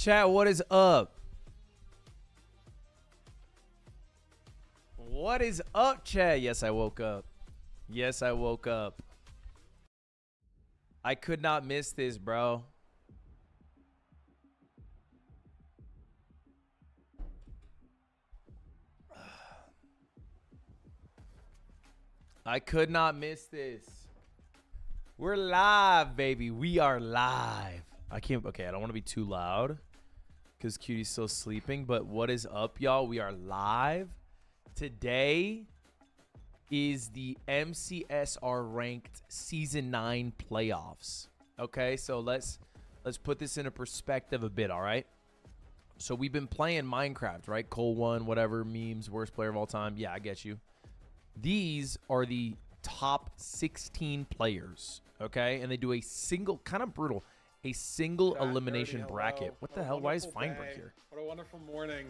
Chat, what is up? What is up, chat? Yes, I woke up. Yes, I woke up. I could not miss this, bro. I could not miss this. We're live, baby. We are live. I can't. Okay, I don't want to be too loud because Cutie's still sleeping. But what is up, y'all? We are live. Today is the MCSR ranked season 9 playoffs. Okay, so let's put this into perspective a bit. All right. So we've been playing Minecraft, right? Cole 1, whatever, memes, worst player of all time. Yeah, I get you. These are the top 16 players, okay? And they do a single, kind of brutal, a single elimination bracket. What the hell? Why is Feinberg here? What a wonderful morning.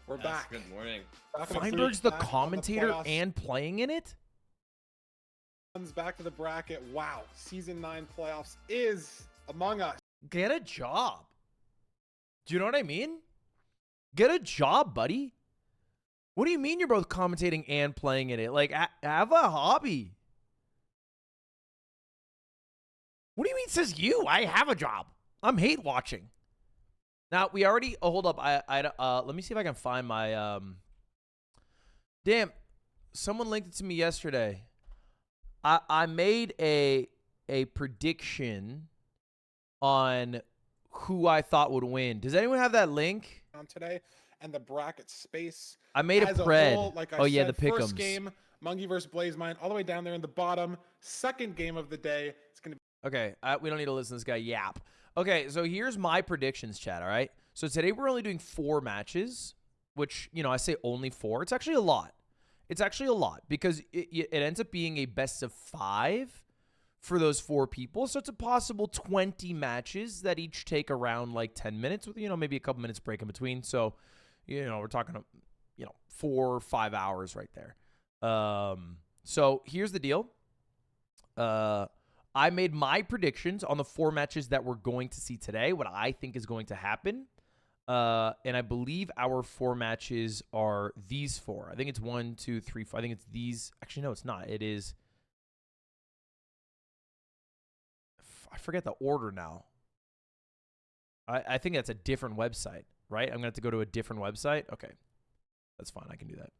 We're back. Good morning. Feinberg's the commentator and playing in it? Back to the bracket. Wow. Season 9 playoffs is among us. Get a job. Do you know what I mean? Get a job, buddy. What do you mean you're both commentating and playing in it? Like, have a hobby. What do you mean says you? I have a job. I'm hate watching. Now, we already... Oh, hold up. Let me see if I can find my... Damn. Someone linked it to me yesterday. I made a prediction on who I thought would win. Does anyone have that link? On today. And the bracket space. I made a pred. Whole, like oh, yeah, the pick'ems. First game, Mongey versus Blazemind, all the way down there in the bottom. Second game of the day. It's going to be... Okay, we don't need to listen to this guy yap. Okay, so here's my predictions, chat, all right? So today we're only doing 4 matches, which, you know, I say only 4. It's actually a lot. It's actually a lot because it ends up being a best of 5 for those 4 people. So it's a possible 20 matches that each take around like 10 minutes with, you know, maybe a couple minutes break in between. So... You know, we're talking, you know, 4 or 5 hours right there. So here's the deal. I made my predictions on the 4 matches that we're going to see today, what I think is going to happen. And I believe our 4 matches are these 4. I think it's 1, 2, 3, 4. I think it's these. Actually, no, it's not. It is. I forget the order now. I think that's a different website. Right? I'm going to have to go to a different website. Okay. That's fine. I can do that.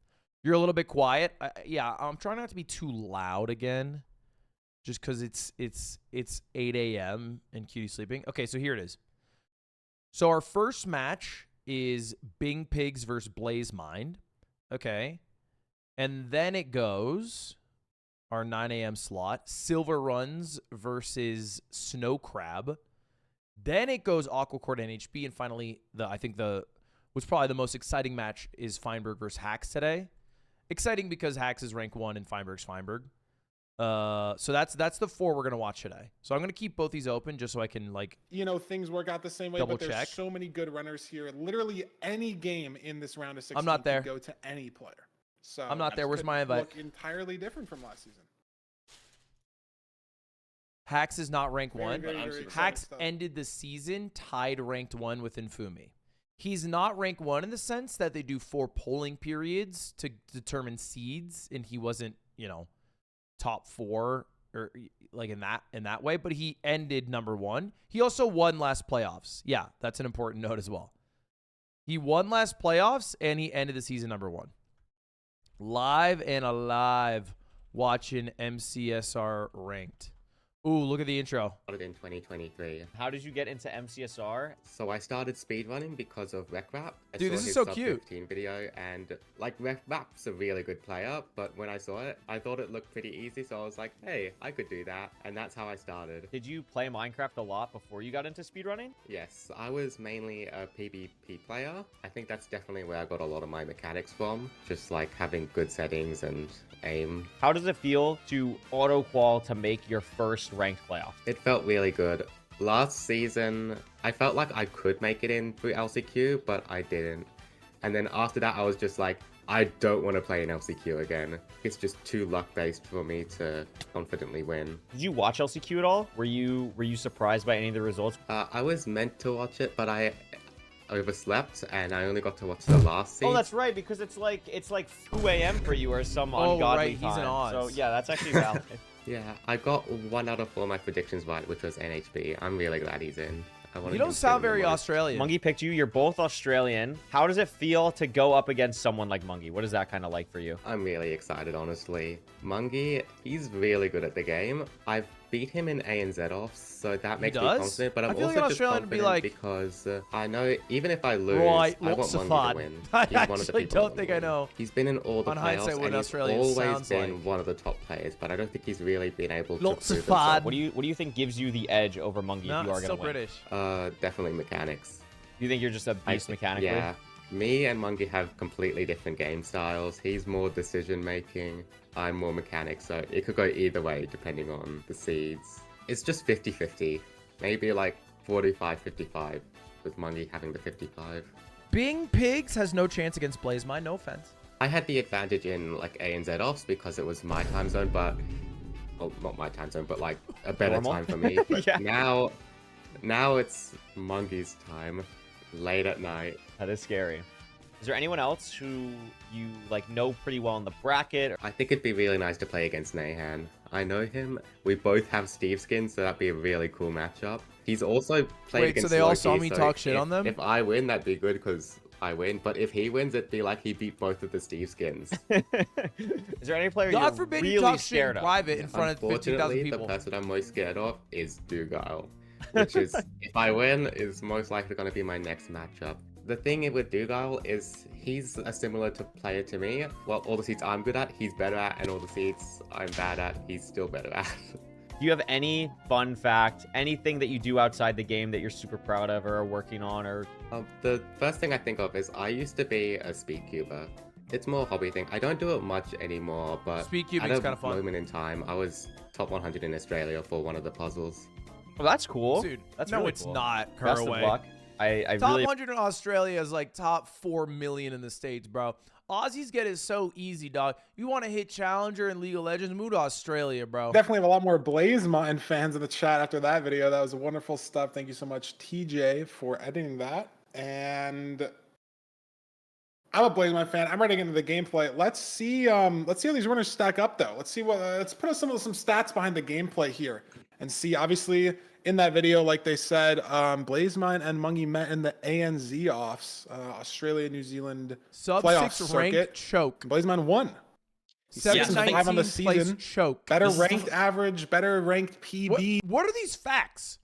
You're a little bit quiet. Yeah, I'm trying not to be too loud again. Just because it's 8 a.m. and Cutie's sleeping. Okay, so here it is. So our first match is Bing Pigs versus Blazemind. Okay. And then it goes, our 9 a.m. slot, Silver Runs versus Snow Crab. Then it goes Aquacorde NHB, and finally, I think what's probably the most exciting match is Feinberg versus Hacks today. Exciting because Hacks is rank 1 and Feinberg's Feinberg. So that's the 4 we're gonna watch today. So I'm gonna keep both these open just so I can like, you know, things work out the same way. But there's so many good runners here. Literally any game in this round of 16 I'm not there. Can go to any player. So I'm not there. Where's my invite? Look entirely different from last season. Hacks is not rank 1. Very Hacks ended the season tied ranked 1 with Infumi. He's not rank 1 in the sense that they do 4 polling periods to determine seeds, and he wasn't, you know, top 4 or like in that way, but he ended number 1. He also won last playoffs. Yeah, that's an important note as well. He won last playoffs, and he ended the season number 1. Live and alive watching MCSR ranked. Ooh, look at the intro. Started in 2023. How did you get into MCSR? So I started speedrunning because of RecRap. Dude, this is so cute. 15 video, and like RecRap's a really good player, but when I saw it, I thought it looked pretty easy, so I was like, hey, I could do that, and that's how I started. Did you play Minecraft a lot before you got into speedrunning? Yes, I was mainly a PvP player. I think that's definitely where I got a lot of my mechanics from, just like having good settings and aim. How does it feel to auto-qual to make your first ranked playoff? It felt really good. Last season, I felt like I could make it in through LCQ, but I didn't. And then after that, I was just like, I don't want to play an LCQ again. It's just too luck-based for me to confidently win. Did you watch LCQ at all? Were you surprised by any of the results? I was meant to watch it, but I overslept and I only got to watch the last seed. Oh, that's right, because it's like 2 a.m. for you or some ungodly right, he's time. in odds. So yeah, that's actually valid. Yeah, I got 1 out of 4 of my predictions right, which was NHB. I'm really glad he's in. You don't sound very Australian. Mongey picked you. You're both Australian. How does it feel to go up against someone like Mongey? What is that kind of like for you? I'm really excited, honestly. Mongey, he's really good at the game. I've beat him in ANZ offs, so that makes me confident. But I'm I feel also like just Australian would be confident like, because I know even if I lose, right, I want lots of Mongey fun. to win. I He's one of the actually people don't think I know. He's been in all the On playoffs hindsight, what and he's Australian always sounds been like. one of the top players, but I don't think he's really been able to Lots of prove fun. himself. What do you think gives you the edge over Mongey No, if you are it's going still to win? British. Definitely mechanics. You think you're just a beast mechanically? Yeah. Me and Mongey have completely different game styles. He's more decision making. I'm more mechanic, so it could go either way depending on the seeds. It's just 50-50. Maybe like 45-55 with Mongey having the 55. Bing Pigs has no chance against Blazemind, no offense. I had the advantage in like ANZ offs because it was my time zone, but well, not my time zone, but like a better Normal? time for me. But Yeah. now it's Mongey's time, late at night. That is scary. Is there anyone else who you like know pretty well in the bracket? I think it'd be really nice to play against Nahan. I know him. We both have Steve skins, so that'd be a really cool matchup. He's also played Wait, against so they all Loki, saw me so talk shit if, on them? If I win, that'd be good because I win. But if he wins, it'd be like he beat both of the Steve skins. Is there any player God you're forbid really you talk shit scared in of? private in front of 15,000 Unfortunately, people. the person I'm most scared of is Dougal, which is, if I win, is most likely going to be my next matchup. The thing with Dougal is he's a similar player to me. Well, all the seeds I'm good at, he's better at, and all the seeds I'm bad at, he's still better at. Do you have any fun fact, anything that you do outside the game that you're super proud of or are working on? Or The first thing I think of is I used to be a speedcuber. It's more a hobby thing. I don't do it much anymore, but Speedcubing's at a kinda fun. moment in time, I was top 100 in Australia for one of the puzzles. well, that's cool. Dude, that's no, really it's cool. not, Best of Caraway. luck. I Top really 100 in Australia is like top 4 million in the States, bro. Aussies get it so easy, dog. You want to hit Challenger and League of Legends, move to Australia, bro. Definitely have a lot more Blazemind fans in the chat after that video. That was wonderful stuff. Thank you so much, TJ, for editing that. And I'm a Blazemind fan. I'm ready to get into the gameplay. Let's see how these runners stack up, though. Let's see let's put some stats behind the gameplay here and see. Obviously, in that video, like they said, Blazemind and Mongey met in the ANZ offs, Australia, New Zealand Sub playoff 6 circuit. ranked choke. Blazemind won. He's 7-19 on the place season. choke. Better ranked average, better ranked PB. What are these facts?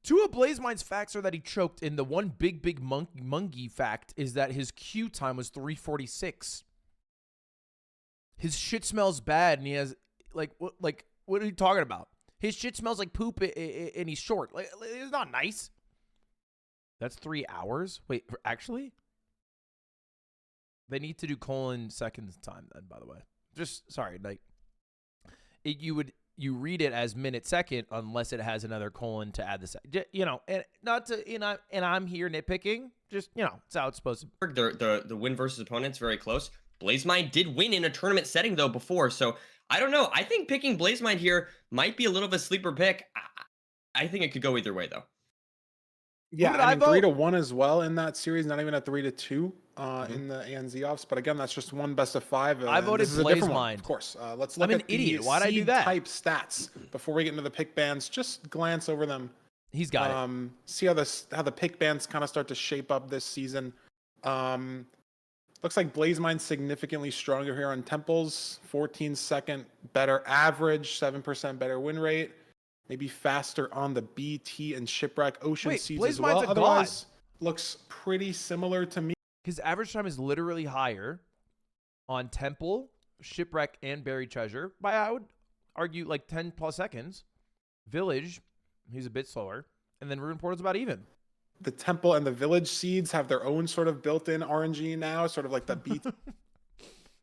Two of Blazemind's facts are that he choked, and the one big Mongey fact is that his Q time was 3:46. His shit smells bad, and he has what are you talking about? His shit smells like poop, and he's short. Like, it's not nice. That's 3 hours. Wait, actually, they need to do colon seconds time. Then, by the way, just sorry, like you read it as minute second unless it has another colon to add the second. You know, and not to and I'm here nitpicking. Just it's how it's supposed to. The win versus opponent's very close. Blazemind did win in a tournament setting though before, so I don't know. I think picking Blazemind here might be a little of a sleeper pick. I think it could go either way though. Yeah, I mean, 3-1 as well in that series, not even a 3-2 in the ANZ offs. But again, that's just one best of 5. I voted this is a different one, Blazemind. of course. Let's look I'm an at the idiot. Why'd I do that? type stats before we get into the pick bands. Just glance over them. He's got it. See how the pick bands kind of start to shape up this season. Looks like Blazemind's significantly stronger here on Temples. 14-second better average, 7% better win rate. Maybe faster on the BT and Shipwreck Ocean seeds as well. Blazemind's a Otherwise, looks pretty similar to me. His average time is literally higher on Temple, Shipwreck, and Buried Treasure by, I would argue, like 10 plus seconds. Village, he's a bit slower. And then Ruin Portal's about even. The Temple and the Village seeds have their own sort of built-in RNG now, sort of like the BT.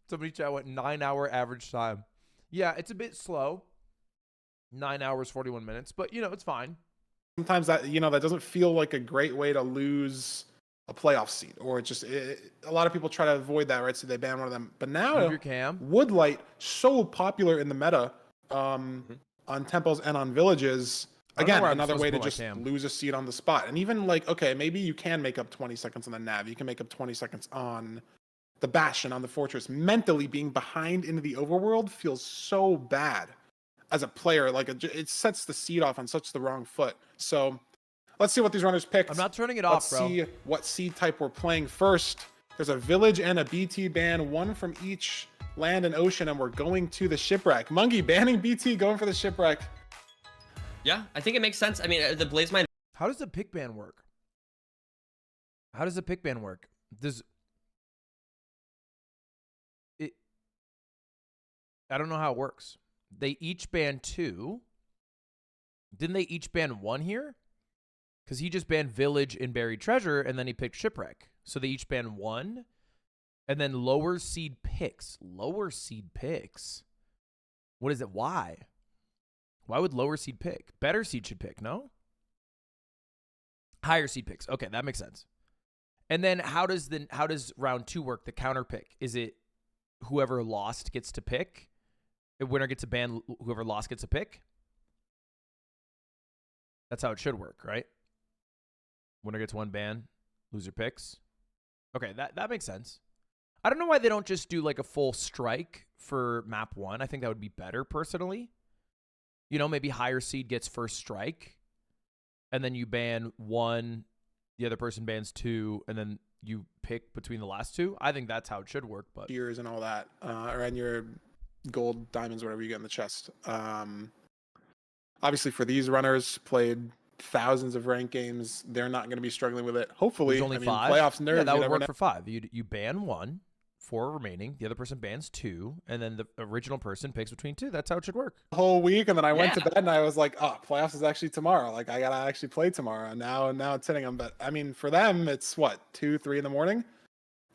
Somebody chat what 9-hour average time. Yeah, it's a bit slow. 9 hours, 41 minutes, but it's fine. Sometimes that doesn't feel like a great way to lose a playoff seed, or it's just a lot of people try to avoid that, right? So they ban one of them. But now Move your cam. Woodlight, so popular in the meta on temples and on villages. I don't know Again, where I'm another supposed way to to put my just cam. lose a seed on the spot. And even like, okay, maybe you can make up 20 seconds on the nav. You can make up 20 seconds on the Bastion, on the Fortress. Mentally being behind into the overworld feels so bad as a player. Like it sets the seed off on such the wrong foot. So let's see what these runners picked. I'm not turning it Let's off, bro. see what seed type we're playing first. There's a village and a BT ban, one from each land and ocean, and we're going to the shipwreck. Mongey banning BT, going for the shipwreck. Yeah, I think it makes sense. I mean, the Blazemind. How does the pick ban work? How does the pick ban work? Does it? I don't know how it works. They each ban 2. Didn't they each ban 1 here? Because he just banned village and buried treasure, and then he picked shipwreck. So they each ban 1, and then lower seed picks. Lower seed picks. What is it? Why? Why would lower seed pick? Better seed should pick, no? Higher seed picks. Okay, that makes sense. And then how does round 2 work? The counter pick. Is it whoever lost gets to pick? The winner gets a ban, whoever lost gets a pick? That's how it should work, right? Winner gets 1 ban, loser picks. Okay, that makes sense. I don't know why they don't just do like a full strike for map 1. I think that would be better personally. You know, maybe higher seed gets first strike, and then you ban 1, the other person bans 2, and then you pick between the last 2. I think that's how it should work. But Years and all that, or and your gold, diamonds, whatever you get in the chest. Obviously, for these runners, played thousands of ranked games, they're not going to be struggling with it. Hopefully, there's only I mean, 5. playoffs nerves. Yeah, that you would never work know. for 5. You ban 1, 4 remaining. The other person bans 2, and then the original person picks between 2. That's how it should work. The whole week, and then I went to Yeah. bed and I was like, oh, playoffs is actually tomorrow. Like, I gotta actually play tomorrow. Now it's hitting them. But I mean, for them, it's what, 2, 3 in the morning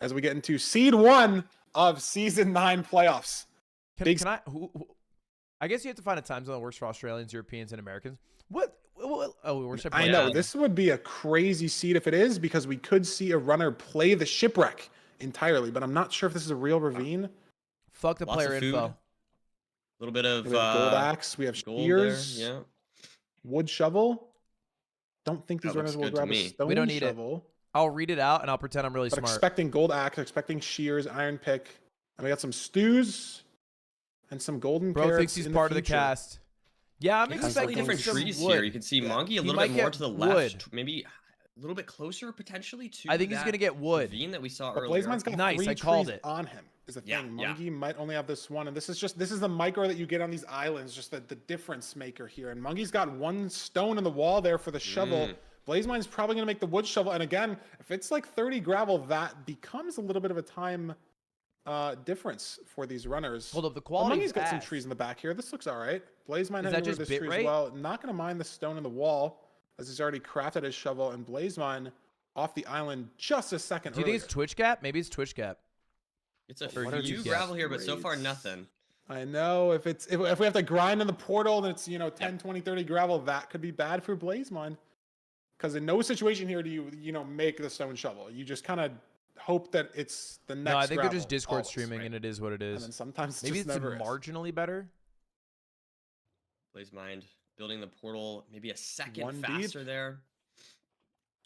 as we get into seed 1 of season 9 playoffs. Can I? I guess you have to find a time zone that works for Australians, Europeans, and Americans. What oh, where should I I play know it? this would be a crazy seed if it is, because we could see a runner play the shipwreck entirely, but I'm not sure if this is a real ravine. Fuck the Lots player of food. info. A little bit of We have gold axe, we have gold there, shears, yeah. wood shovel. Don't think these That runners looks will good to grab a me. stone We don't need it. shovel. I'll read it out and I'll pretend I'm really But smart. expecting gold axe, expecting shears, iron pick, and we got some stews and some golden Bro carrots. thinks he's in part of the future. cast. Yeah, I'm Yeah, Has slightly expecting something- different some trees wood. here. You can see Yeah. Monkey a He little might bit more get to the wood. left, maybe a little bit closer potentially to. I think he's that gonna get wood. ravine that we saw But earlier. Blazemind's got Nice, 3 I called trees it. on him. Is the Yeah, thing. yeah. Monkey might only have this one, and this is the micro that you get on these islands, just the difference maker here. And Monkey's got 1 stone in the wall there for the shovel. Blazemind's probably gonna make the wood shovel, and again, if it's like 30 gravel, that becomes a little bit of a time difference for these runners. Hold up, the But quality. Monkey's got some trees in the back here. This looks all right. Blazemind Is has that over just this bit tree rate? as well. Not gonna mind the stone in the wall, as he's already crafted his shovel, and Blazemind off the island just a second Do you think it's earlier. Twitch gap? Maybe it's Twitch gap. It's a Or few YouTube gravel here, but so far rates. nothing. I know if we have to grind in the portal and it's 10, 20, 30 gravel, that could be bad for Blazemind. Because in no situation here do you make the stone shovel. You just kind of hope that it's the next. No, I think they're gravel, just Discord always, streaming, right? and it is what it And is. then sometimes Maybe just it's never is. marginally better. Blazemind building the portal, maybe a second 1 deep. faster there.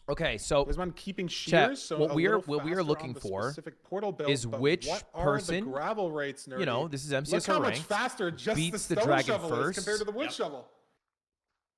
Okay, so Blazemind keeping Chat, shears. So what a we are- little what we are faster on looking the for specific portal build, is but which what are person, the gravel rates, you know, nerdy? this is Look MCSR how much ranked. faster just beats the the stone dragon shovel first. is compared to the wood Yep. shovel.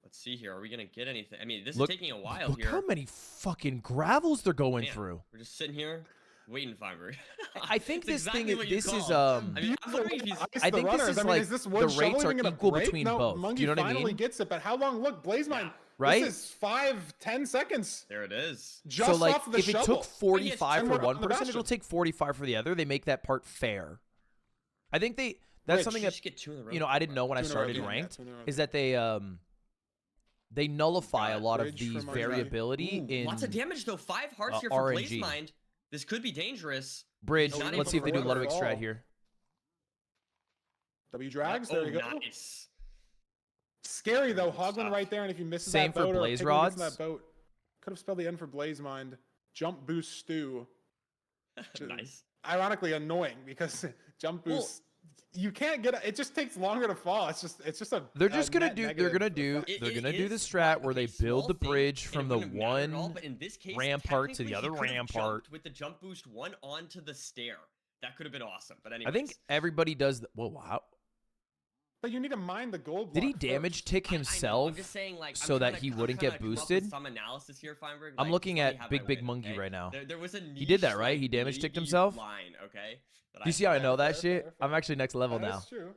Let's see here. Are we gonna get anything? I mean, this Look- is taking a while Look here. how many fucking gravels they're going Man, through. We're just sitting here waiting, Feinberg. I think It's this exactly thing, what you this is called. I mean, I'm Beautiful wondering if he's. ice I the think this runners. is I mean, like is this the wood rates shovel are even gonna equal break? between No, both. Do Monkey you know what I finally mean? gets it, but how long? Look, Blazemind. Right? This is 5-10 seconds. There it is. Just So like, off of the if shovel. it took 45 10 for more one on the person, it'll bastion. take 45 for the other. They make that part fair. I think that's Right, something You that just get 2 in a row. you know I didn't know when I Two in a row started again, yeah, ranked 2 in a row is again. that they nullify a Got lot of bridge these from Monkey. variability Ooh, in lots of damage though. 5 hearts here for RNG. Blazemind. This could be dangerous. bridge. Not Let's able see if they to do run Ludwig at strat all. here. W drags. Oh, There you go. nice. Scary though. Good Hoglin stuff. right there, and if you miss Same that for boat or Blaze Piglin gets in rods. that boat, could have spelled the end for Blazemind. jump boost stew. Nice. Ironically annoying because jump boost you can't get it just takes longer to fall. It's just a They're just gonna net do. They're negative gonna do. effect. They're gonna do the is, strat but, where they okay, build small the thing, bridge and from it the wouldn't have mattered at all, one but in this case, rampart to the technically, other he could have rampart. jumped with the jump boost 1 onto the stair. That could have been awesome. But anyways, I think everybody does. Whoa! Wow. But you need to mine the gold Did he block damage first. tick I know, himself I'm just saying, like, so that he wouldn't get boosted? Some analysis here, Feinberg. I'm Like, looking just let me at have Big my Big win, Monkey okay? right now. There was a He did that, niche, right? like, He damage ticked maybe himself? Line, okay? That You see how I know that fair, shit? fair. I'm actually next level That now. is true.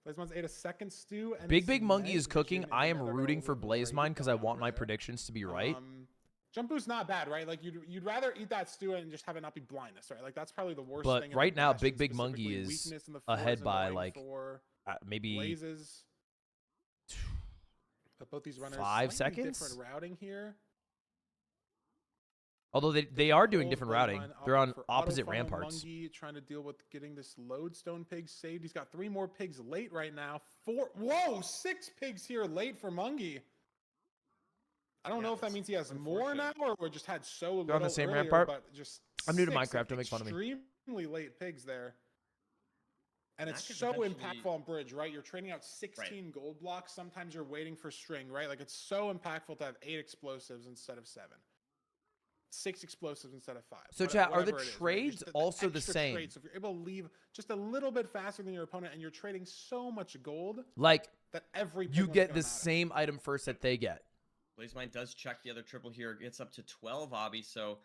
Blazemind ate a second stew. And Big it's Big Monkey is Meg cooking. Jim I am another rooting for little Blazemind because I going on want over my there. predictions to be right. Jump boost not bad, right? Like you'd rather eat that stew and just have it not be blindness, right? Like that's probably the worst But thing. in right the now, Bastion, Big Big Monkey specifically. is Weakness in the fours ahead and by going like for maybe blazes. But both these runners 5 slightly seconds? different routing here. Although they are doing Full different Blazemind routing. They're opting on for opposite auto funnel. ramparts. Mongey trying to deal with getting this lodestone pig saved. He's got 3 more pigs late right now. 6 pigs here late for Mongey. I don't know if that that's means he has more now unfortunate. or just had so little They're on the same earlier, rampart? but just I'm new to 6 Minecraft, don't make fun of me. Extremely late pigs there. And That it's could so potentially- impactful on bridge, right? You're trading out 16 gold blocks. Sometimes you're waiting for string, right? Like it's so impactful to have 8 explosives instead of 7. 6 explosives instead of 5. So, chat, are the whatever it is, right? trades Just also the extra same? trade. So if you're able to leave just a little bit faster than your opponent and you're trading so much gold Like that every pig you one's get gonna the matter. same item first that they get. Blazemind does check the other triple here. Gets up to 12 obby, so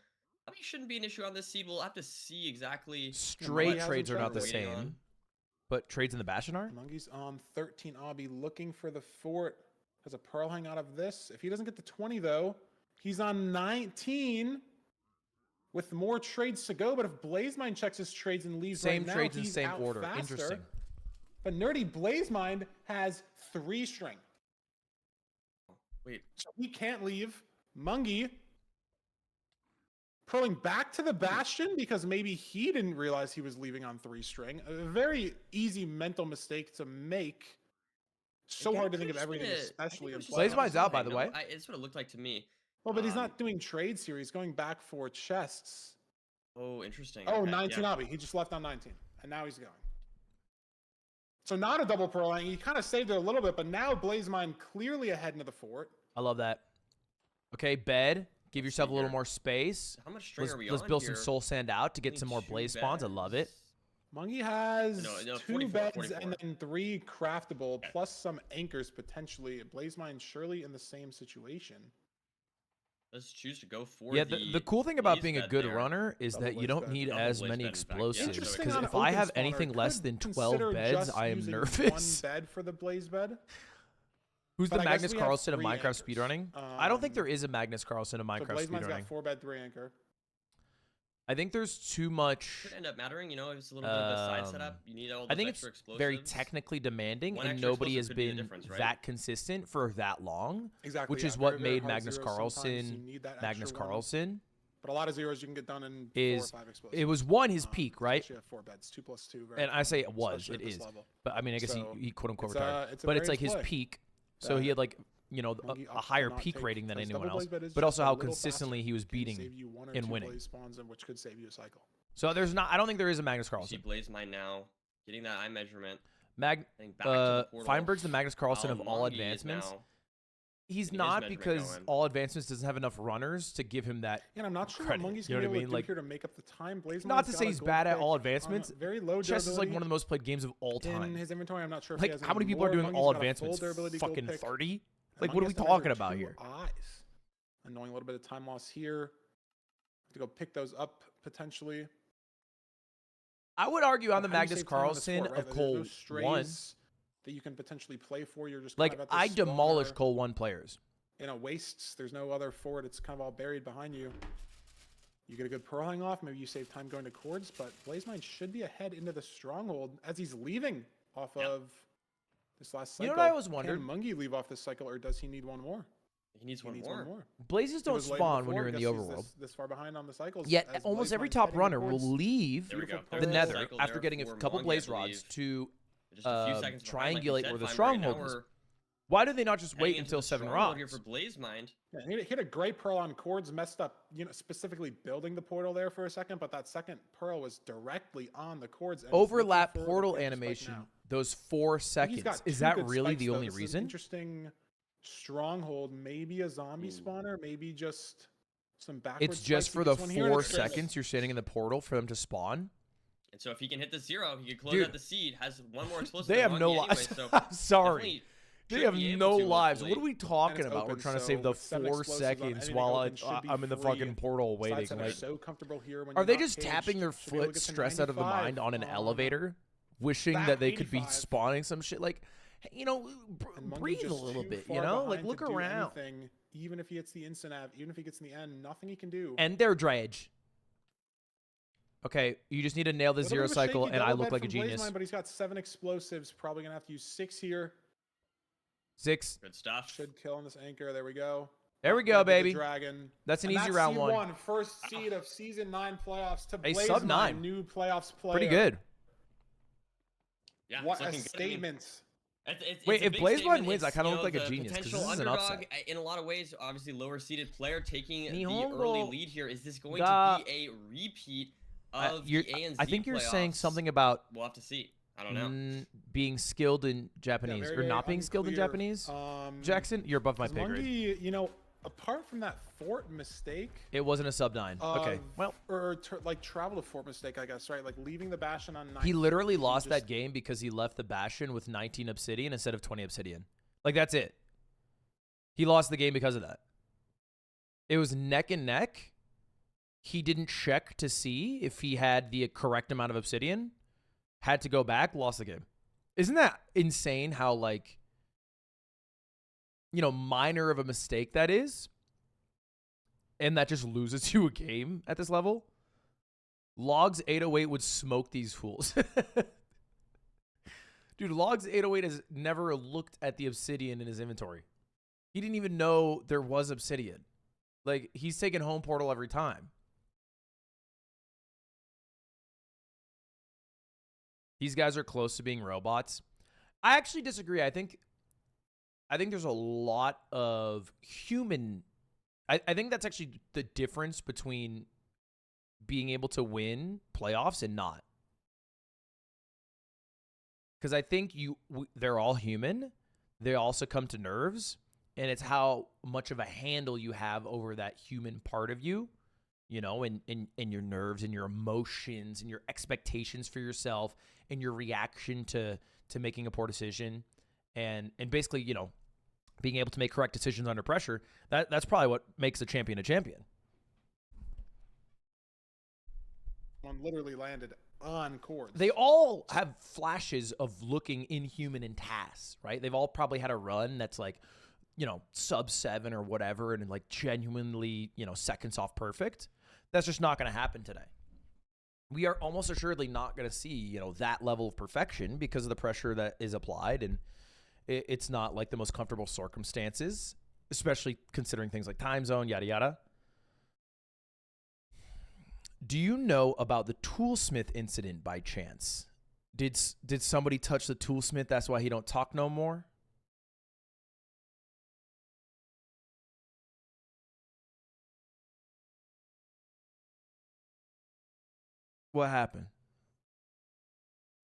obby shouldn't be an issue on this seed. We'll have to see exactly. Straight has trades him are not the checked. Waiting same, on. but trades in the Bastion are. Monkey's on 13 obby looking for the fort. Has a pearl hang out of this. If he doesn't get the 20 though, he's on 19 with more trades to go. But if Blazemind checks his trades and leaves Same right now, trades in he's same out order. faster. Interesting. But nerdy Blazemind has 3 string. Wait, So he can't leave. Mongey pulling back to the Bastion because maybe he didn't realize he was leaving on 3 string. A very easy mental mistake to make. So again, hard to think of could've just everything, been especially in I think it was playoffs. just Blazemind's out, by hang, the no? way. It's what it looked like to me. Well, but he's Um, not doing trades here. He's going back for chests. Oh, interesting. Oh, Okay, 19 yeah. obby. He just left on 19. And now he's going. So not a double pearl hang. He kind of saved it a little bit, but now Blazemind clearly ahead into the fort. I love that. Okay, bed. Give Let's yourself see a little here. more space. How much string Let's, are we let's on build here? some soul sand out to get Only some more 2 blaze spawns. I love it. beds. Mongey has No, 2 44, beds 44. and then 3 craftable, Okay. plus some anchors potentially. Blazemind surely in the same situation. Let's choose to go for Yeah, the cool thing about being a bed good there. runner is Double that you blaze don't bed. need Double as blaze many bed, in fact, yeah. explosives. Interesting Because on if I open have spawner, anything less could than 12 consider beds, just I am using nervous. 1 bed for the blaze bed. Who's But the I guess Magnus we have Carlsen of 3 Minecraft anchors. speedrunning? I don't think there is a Magnus Carlsen of So Minecraft Blazemind's got speedrunning. 4 bed, 3 anchor. I think there's too much. Could end up mattering, you know, it's a little bit of a side setup. You need all those I think it's extra explosives. very technically demanding, One and extra nobody has explosive could be the been difference, right? that consistent for that long. Exactly. Which yeah, is what very, very made hard Magnus zeros sometimes. Carlsen You need that Magnus extra one. Carlsen. But a lot of zeros you can get done in 4 Is- or 5 explosives. It was one his peak, right? Especially at 4 beds, 2 plus 2. Very And I say it common, was, especially it at this is. level. But I mean, I guess So, he quote unquote it's a- retired. it's a But it's variance like his play. peak. So he had like, you know, Mongey a opts to higher not peak take rating than plays. anyone Double else. blaze bed is But just also a how little consistently faster. he was Can beating save you 1 or in 2 winning. blaze spawns, and which could save you a cycle. So there's not. I don't think there is a Magnus You see Carlsen. Blazemind now getting that eye measurement. Heading Back to the portal. Feinberg's the Magnus Carlsen while of all Mongey is advancements. now He's getting his not measurement because going. all advancements doesn't have enough runners to give him that. And I'm not sure Credit, what Mongey's you know going to what I be able mean? to Like, do here to make up the time. Blazemind's not to got say a he's gold bad at pick all on advancements. very low Chess is like durability one of the most played games of all in time. his inventory. I'm not sure if Like, he has how many people are more. doing Mongey's all got a full advancements? durability gold Fucking pick. 30? And Like, what Mongey are we has to talking measure about 2 here? eyes. Annoying a little bit of time loss here. Have to go pick those up potentially. I would argue on How the do you Magnus save time on this Carlsen fort, right? of Like, there's no Cole strays 1. that you can potentially play for. You're just Like, kind of at I this demolish spawner, Cole 1 players. you know, wastes. There's no other fort. It's kind of all buried behind you. You get a good pearl hang off. Maybe you save time going to cords, but Blazemind should be ahead into the stronghold as he's leaving off of this last cycle. You know what I always wondered? Can Mongey leave off this cycle, or does he need one more? He needs He one needs more. one more. Blazes He don't was late spawn when before, you're in the guess he's overworld. This far behind on the cycles. Yet as almost every Blazemind's top heading runner will towards leave There we go. beautiful the There's pearl. nether cycle after there getting a for couple Mongey, blaze I rods believe. to Just a few seconds behind, like you triangulate said, where the Feinberg, and now stronghold is. we're Why do they not just heading wait into until the 7 stronghold here rods? for Blazemind. Yeah, he hit a great pearl on cords, messed up, specifically building the portal there for a second, but that second pearl was directly on the cords. And Overlap portal animation, those 4 seconds. Is that really the only reason? Interesting stronghold, maybe a zombie spawner, maybe just some backwards. It's just for the 4 seconds you're standing in the portal for them to spawn. And so if he can hit the 0, he could close out the seed, has one more explosive. They have no lives. Anyway, so sorry. They have no lives. Hopefully. What are we talking about? We're trying to save the 4 seconds while I'm in the fucking portal waiting. Like, so comfortable here when are they just tapping their foot stress out of the mind on an elevator, wishing that they could be spawning some shit? Like, breathe a little bit, Like, look around. Even if he hits the instant av, even if he gets in the end, nothing he can do. And their dredge. Okay, you just need to nail the 0 cycle, and I look like a genius. But he's got 7 explosives. Probably gonna have to use 6 here. 6. Good stuff. Should kill on this anchor. There we go. There we go, baby. Dragon. That's an easy round 1. First seed of season 9 playoffs to a sub 9. New playoffs player. Pretty good. Yeah. What a statement. Wait, if Blazemind wins, I kind of look like a genius because this is an upset. In a lot of ways, obviously lower seeded player taking the early lead here. Is this going to be a repeat of the A and Z I think you're playoffs? saying something about We'll have to see. I don't know. Being skilled in Japanese or not being skilled in Japanese. Jackson, you're above my pay grade. Apart from that fort mistake, it wasn't a sub 9. Okay, well, or like travel to fort mistake, I guess, right? Like leaving the Bastion on 9. He literally lost that game because he left the Bastion with 19 obsidian instead of 20 obsidian. Like, that's it. He lost the game because of that. It was neck and neck. He didn't check to see if he had the correct amount of obsidian. Had to go back, lost the game. Isn't that insane how, like, minor of a mistake that is? And that just loses you a game at this level? Logs 808 would smoke these fools. Dude, Logs 808 has never looked at the obsidian in his inventory. He didn't even know there was obsidian. Like, he's taking home portal every time. These guys are close to being robots. I actually disagree. I think there's a lot of human. I think that's actually the difference between being able to win playoffs and not. Because I think they're all human. They all succumb to nerves. And it's how much of a handle you have over that human part of you. And your nerves and your emotions and your expectations for yourself and your reaction to making a poor decision and basically, being able to make correct decisions under pressure. That's probably what makes a champion a champion. One literally landed on cords. They all have flashes of looking inhuman in tasks, right? They've all probably had a run that's like, sub 7 or whatever, and like genuinely, seconds off perfect. That's just not going to happen today. We are almost assuredly not going to see, that level of perfection because of the pressure that is applied, and it's not like the most comfortable circumstances, especially considering things like time zone, yada yada. Do you know about the toolsmith incident by chance? Did somebody touch the toolsmith? That's why he don't talk no more. What happened?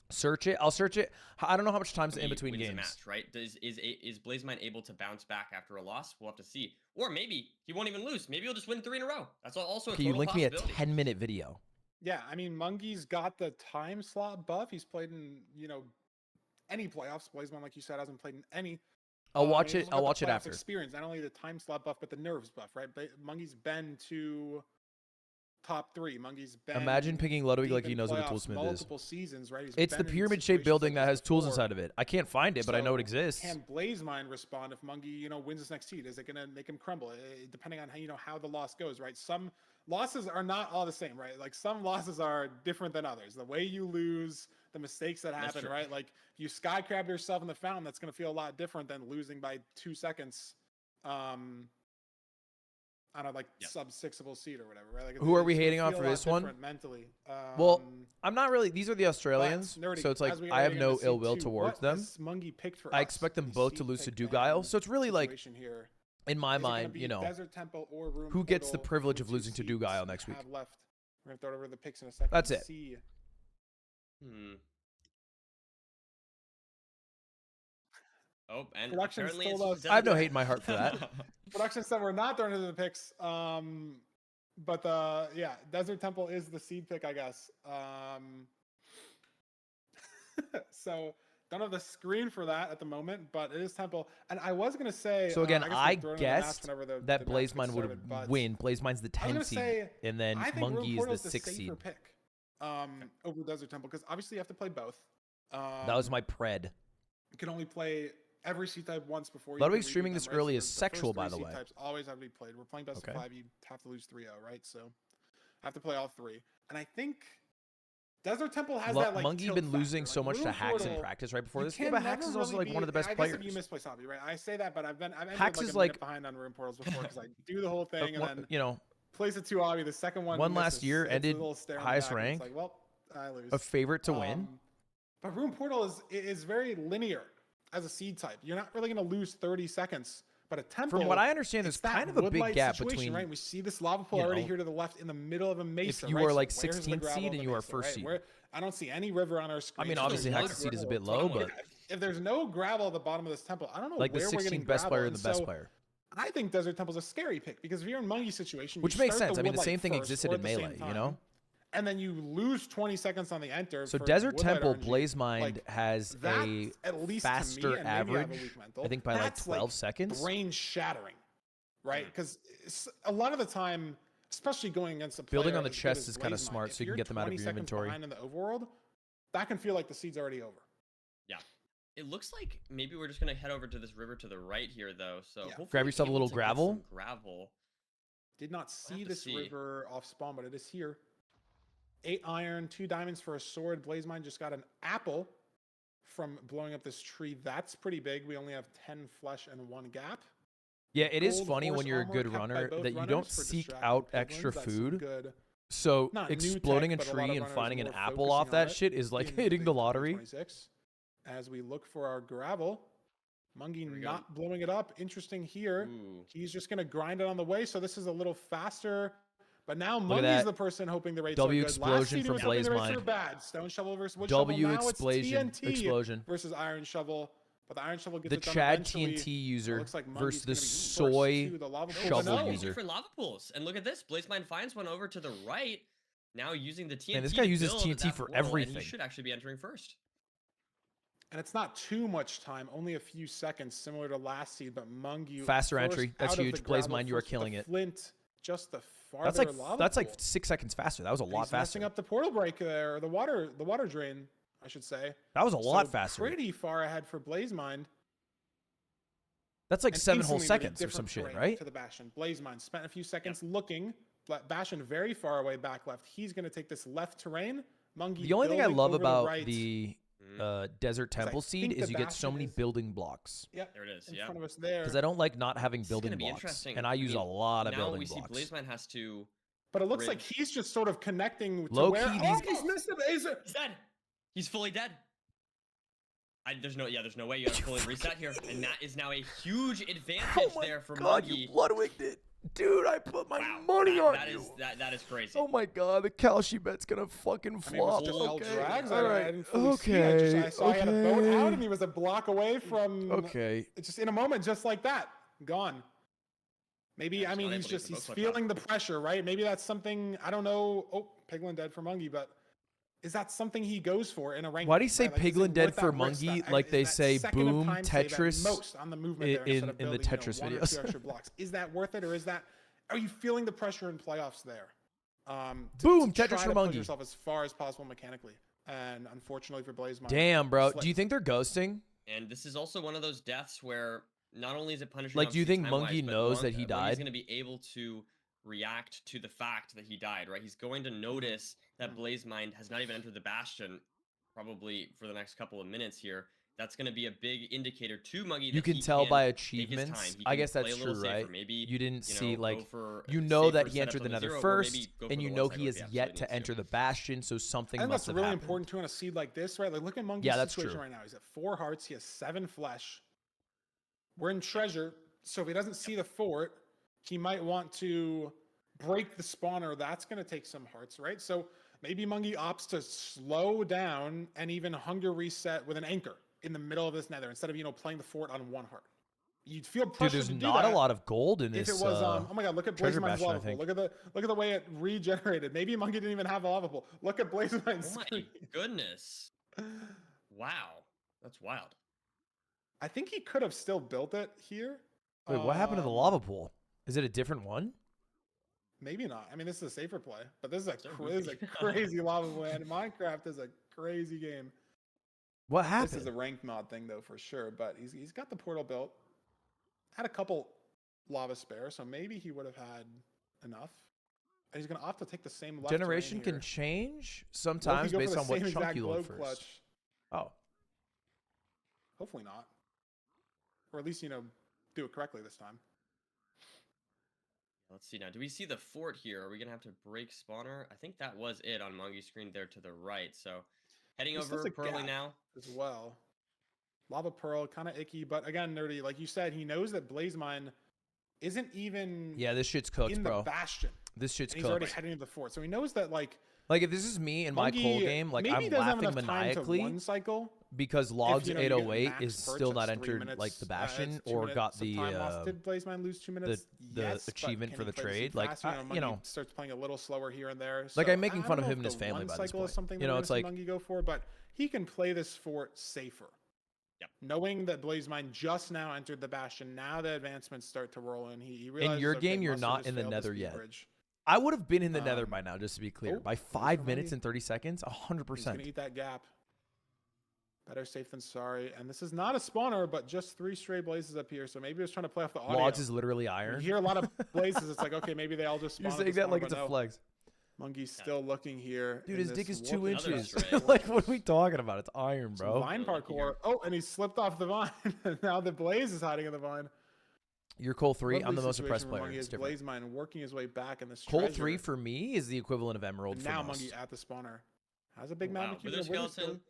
Search it. I'll search it. I don't know how much time's in between games. Match, right? Is Blazemind able to bounce back after a loss? We'll have to see. Or maybe he won't even lose. Maybe he'll just win 3 in a row. That's also a Can total you link me a possibility. 10-minute video? Yeah, I mean, Mongey's got the time slot buff. He's played in, any playoffs. Blazemind, like you said, hasn't played in any. I'll watch it. I'll watch it after. Experience, not only the time slot buff, but the nerves buff, right? But Mongey's been to top 3. Mongey's been. Imagine picking Ludwig like he knows what a toolsmith is. Multiple seasons, right? It's the pyramid-shaped building that has tools inside of it. I can't find it, but I know it exists. Can Blazemind respond if Mongey, wins this next seed? Is it gonna make him crumble? Depending on how the loss goes, right? Some losses are not all the same, right? Like some losses are different than others. The way you lose, the mistakes that happen, right? Like if you skycrab yourself in the fountain, that's gonna feel a lot different than losing by 2 seconds. On a sub 6able seed or whatever, right? Like, who are we hating on for this one? Mentally. Well, I'm not really. These are the Australians, so it's like I have no ill will towards them. I expect them both to lose to Dugile, so it's really like in my Is it gonna mind, be you know, Desert Temple or Room who gets the Portal privilege for of the losing to two Duguile seeds next we week? have left. We're gonna throw it over the picks in a second. That's and it. See. Hmm. Oh, and Production apparently told it's us- just I have no Desert hate in my heart for that. Production said we're not throwing into the picks. But yeah, Desert Temple is the seed pick, I guess. So don't have the screen for that at the moment, but it is Temple. And I was gonna say. So again, guess I we'll throw it into the match guessed whenever the that match gets Blazemind would started, but win. Blazemind's the I was 10 gonna seed, say, and then I think Room Mongey is Portal the is 6 safer seed. pick over Desert Temple because obviously you have to play both. That was my pred. You can only play every seed type once before. Ludwig you can streaming reboot this them, right? early So is the first sexual, by three the seed way. Types always have to be played. We're playing best Okay. of 5. You have to lose 3-0, right? So I have to play all 3. And I think Desert Temple has that like Mongey tilt been factor. losing Like, so much to Room Hacks in Portal, practice right before you this. Yeah, can but Hacks never is also really like one of the best I players. guess if you misplay Zombie, right? I say that, but I've ended Hacks like is a like- minute behind on Room Portals before because I do the whole But thing and then you know, plays it too obvious. The second one last misses. year It's a ended little stare in the highest back, and rank. It's like, well, I lose. a favorite to win. But Room Portal is very linear as a seed type. You're not really going to lose 30 seconds. But a Temple, From what I understand, there's it's that kind of a big wood-light gap situation, between right? We see this lava pool you already know, here to the left in the middle of a mesa. if you right? are like So where's the 16th gravel seed of and the you are mesa, first right? seed. I don't see any river on our screen. I mean, Just obviously, a Hacks' lot seed of is a gravel. bit low, So but if there's no gravel at the bottom of this temple, I don't know like the where we're getting 16th best player gravel. and the best So player. I think Desert Temple's a scary pick because if you're in Mongey's situation, Which you makes start sense. I mean, the wood same light thing first existed or in at the same Melee, you time, know? and then you lose 20 seconds on the enter. So for Desert wood light Temple RNG. Blazemind Like, has that, a at least faster to me, and maybe I have a average, weak mental, I think by like that's 12 seconds. brain shattering, right? Because a lot of the time, especially going against a player Building on the as good chest as is kinda Blazemind, smart, if so you can you're get them out of 20 your seconds inventory. behind in the overworld, that can feel like the seed's already over. Yeah. It looks like maybe we're just gonna head over to this river to the right here, though. So Yeah. hopefully Grab yourself a able little to get gravel. some gravel. Did not see have to this see. river off spawn, but it is here. 8 iron, 2 diamonds for a sword. Blazemind just got an apple from blowing up this tree. That's pretty big. We only have 10 flesh and 1 gap. Yeah, it is Gold funny horse when you're a armor good kept by runner both that you runners don't for seek distracting out piglins. extra That's some food. good. So Not new exploding tech, a but a lot tree of and runners finding an more apple focusing off on that it shit is like in hitting the big lottery. 26. As we look for our gravel, Mongey Here we go. not blowing it up. Interesting here. Ooh. He's just going to grind it on the way. So this is a little faster. But now Look at Mongey's that. the person hoping the rates W are good. Last explosion seed he from was hoping the rates Blazemind. were bad. Stone shovel versus wood W shovel. Now explosion it's TNT explosion. versus iron shovel. But the iron shovel gets The it done Chad eventually. TNT It user looks like Mongey's versus the gonna be first soy to the lava pool. shovel But no, user. Different lava pools. And look at this. Blazemind finds one over to the right. Now using the TNT. Man, this guy to uses build TNT that for portal, and everything. he should actually be entering first. And it's not too much time, only a few seconds, similar to last seed. But Mongey Faster first entry. That's out of huge. the gravel, Blazemind, you are first with killing the it. Flint, just the farther That's like lava that's pool. like 6 seconds faster. That was a lot He's messing faster. up the portal break there, or the water drain, I should say. That was a lot So faster. Pretty far ahead for Blazemind. That's like And 7 whole instantly with a seconds or some different shit, terrain right? To the Bastion. Blazemind spent a few seconds looking. Bastion very far away back left. He's going to take this left terrain. Mongey The only thing I building love over about right. the Desert Temple I seed think is the you get so Bastion many is- building blocks. Yep, There it is. in Yeah. front of us there. Because I don't like not having This is building gonna be blocks. interesting. And I use a lot of now building we see blocks. Blazemind has to. But it looks like Bridge. he's just sort of connecting to Low where. key, Oh, these- he's missed it. He's dead. He's fully dead. There's no way you gotta fully reset here, and that is now a huge advantage there for Mongey. Ludwig did. Dude, I put my Wow, money on that you. is that is crazy. Oh my god, the Kalshi bet's gonna fucking I mean, it flop. was just L Okay, drags. all I right. didn't fully see it. I saw he had a boat out, and Okay. he was a block away from. Okay. It's just in a moment, just like that, gone. Maybe Yeah, I he's mean not he's able to just get the he's boat flip feeling the pressure, right? Maybe that's something I don't know. Oh, Piglin dead for Mongey, but is that something he goes for in a rank? Why do you say right? Like, is it Piglin dead worth for that risk, Mongey that- like is they that say second of boom time save at Tetris most on the movement there in instead of the building, Tetris one or videos? two extra blocks? Is that worth it, or is that? Are you feeling the pressure in playoffs there? Boom, to Tetris try for to push Mongey. yourself as far as possible mechanically, and unfortunately for Blazemind. Damn, bro. slipped. Do you think they're ghosting? And this is also one of those deaths where not only is it punishing. Like, do you obviously think time-wise, Mongey but knows that he died? He's going to be able to react to the fact that he died, right? He's going to notice that Blazemind has not even entered the Bastion, probably for the next couple of minutes here. That's going to be a big indicator to Mongey. You that can he tell can by take his achievements. time. He I can guess play that's a little true, safer. right? Maybe You didn't see, go like, for you a know that safer he setup entered on the nether zero, or first, maybe go and for you the know one he cycle if has he yet absolutely to needs enter the Bastion, so something I think must that's have really happened. important too in a seed like this, right? Like, look at Mongey's Yeah, that's situation true. right now. He's at 4 hearts. He has 7 flesh. We're in treasure. So if he doesn't see the fort, he might want to break the spawner. That's going to take some hearts, right? So maybe Mongey opts to slow down and even hunger reset with an anchor in the middle of this nether instead of, playing the fort on 1 heart. You'd feel Dude, pressure there's to do not that a lot of gold in if this. it was oh my god, look at treasure Blazemind's bastion, I lava pool. think. Look at the way it regenerated. Maybe Mongey didn't even have a lava pool. Look at Blazemind's Oh my screen. goodness. Wow. That's wild. I think he could have still built it here. Wait, what happened to the lava pool? Is it a different one? Maybe not. I mean, this is a safer play, but this is So this is a crazy lava pool. And Minecraft is a crazy game. What This happened? is a ranked mod thing though, for sure. But he's got the portal built. Had a couple lava spare, so maybe he would have had enough. And he's gonna opt to take the same left Generation terrain can here. change What if sometimes we go for based the on what same chunk exact you glow load first. clutch? Oh, Hopefully not. Or at least, do it correctly this time. Let's see now. Do we see the fort here? Are we gonna have to break spawner? I think that was it on Mongey's screen there to the right. So heading This is over a Pearly gap now. as well. Lava Pearl, kind of icky, but again, Nerdy, like you said, he knows that Blazemind isn't even yeah, this shit's cooked, in bro. the bastion. This shit's And he's already cooked. heading to the fort. So he knows that, like Like, if this is me in my Mongey coal game, like, maybe I'm doesn't have laughing enough time to maniacally one cycle. because Logs you get 808 max is perch, still not that's 3 entered, minutes, like, the it's bastion 2 or minutes got of the time lost. Did Blazemind lose 2 minutes? the Yes, but achievement can for he the play this trade. too Like, fast? Mongey starts playing a little slower here and there. Like, So I'm making I fun don't of know him and if his the family one by this cycle is point. something You that know, we're it's gonna see like- Mongey go for, but he can play this fort safer. Yep. Knowing that Blazemind just now entered the bastion, now the advancements start to roll in. He realizes, your okay, game, you're must have not just in the failed nether speed yet. bridge. I would have been in the nether Um, by now, just to be clear. oh, By there's 5 for minutes Mongey. and 30 seconds, He's gonna 100%. eat that gap. Better safe than sorry. And this is not a spawner, but just 3 stray blazes up here. So maybe he was trying to play off the audio. Logs is literally You iron. hear a lot of blazes. It's like, okay, maybe they all just spawn. You're at saying the that like spawn, it's but a no. flex. Monkey's still looking here. Dude, in his dick this is 2 warped Another inches. stray. Like, what are we talking about? It's iron, Some bro. vine Really parkour. here. Oh, and he slipped off the vine. Now the blaze is hiding in the vine. You're Coal 3. I'm Lovely the most situation oppressed for player. Monkey It's as different. Blazemind working his way back in this Coal treasure. 3 for me is the equivalent of Emerald And for now most. Monkey at the spawner. Has a big Wow, magic Wither skeleton.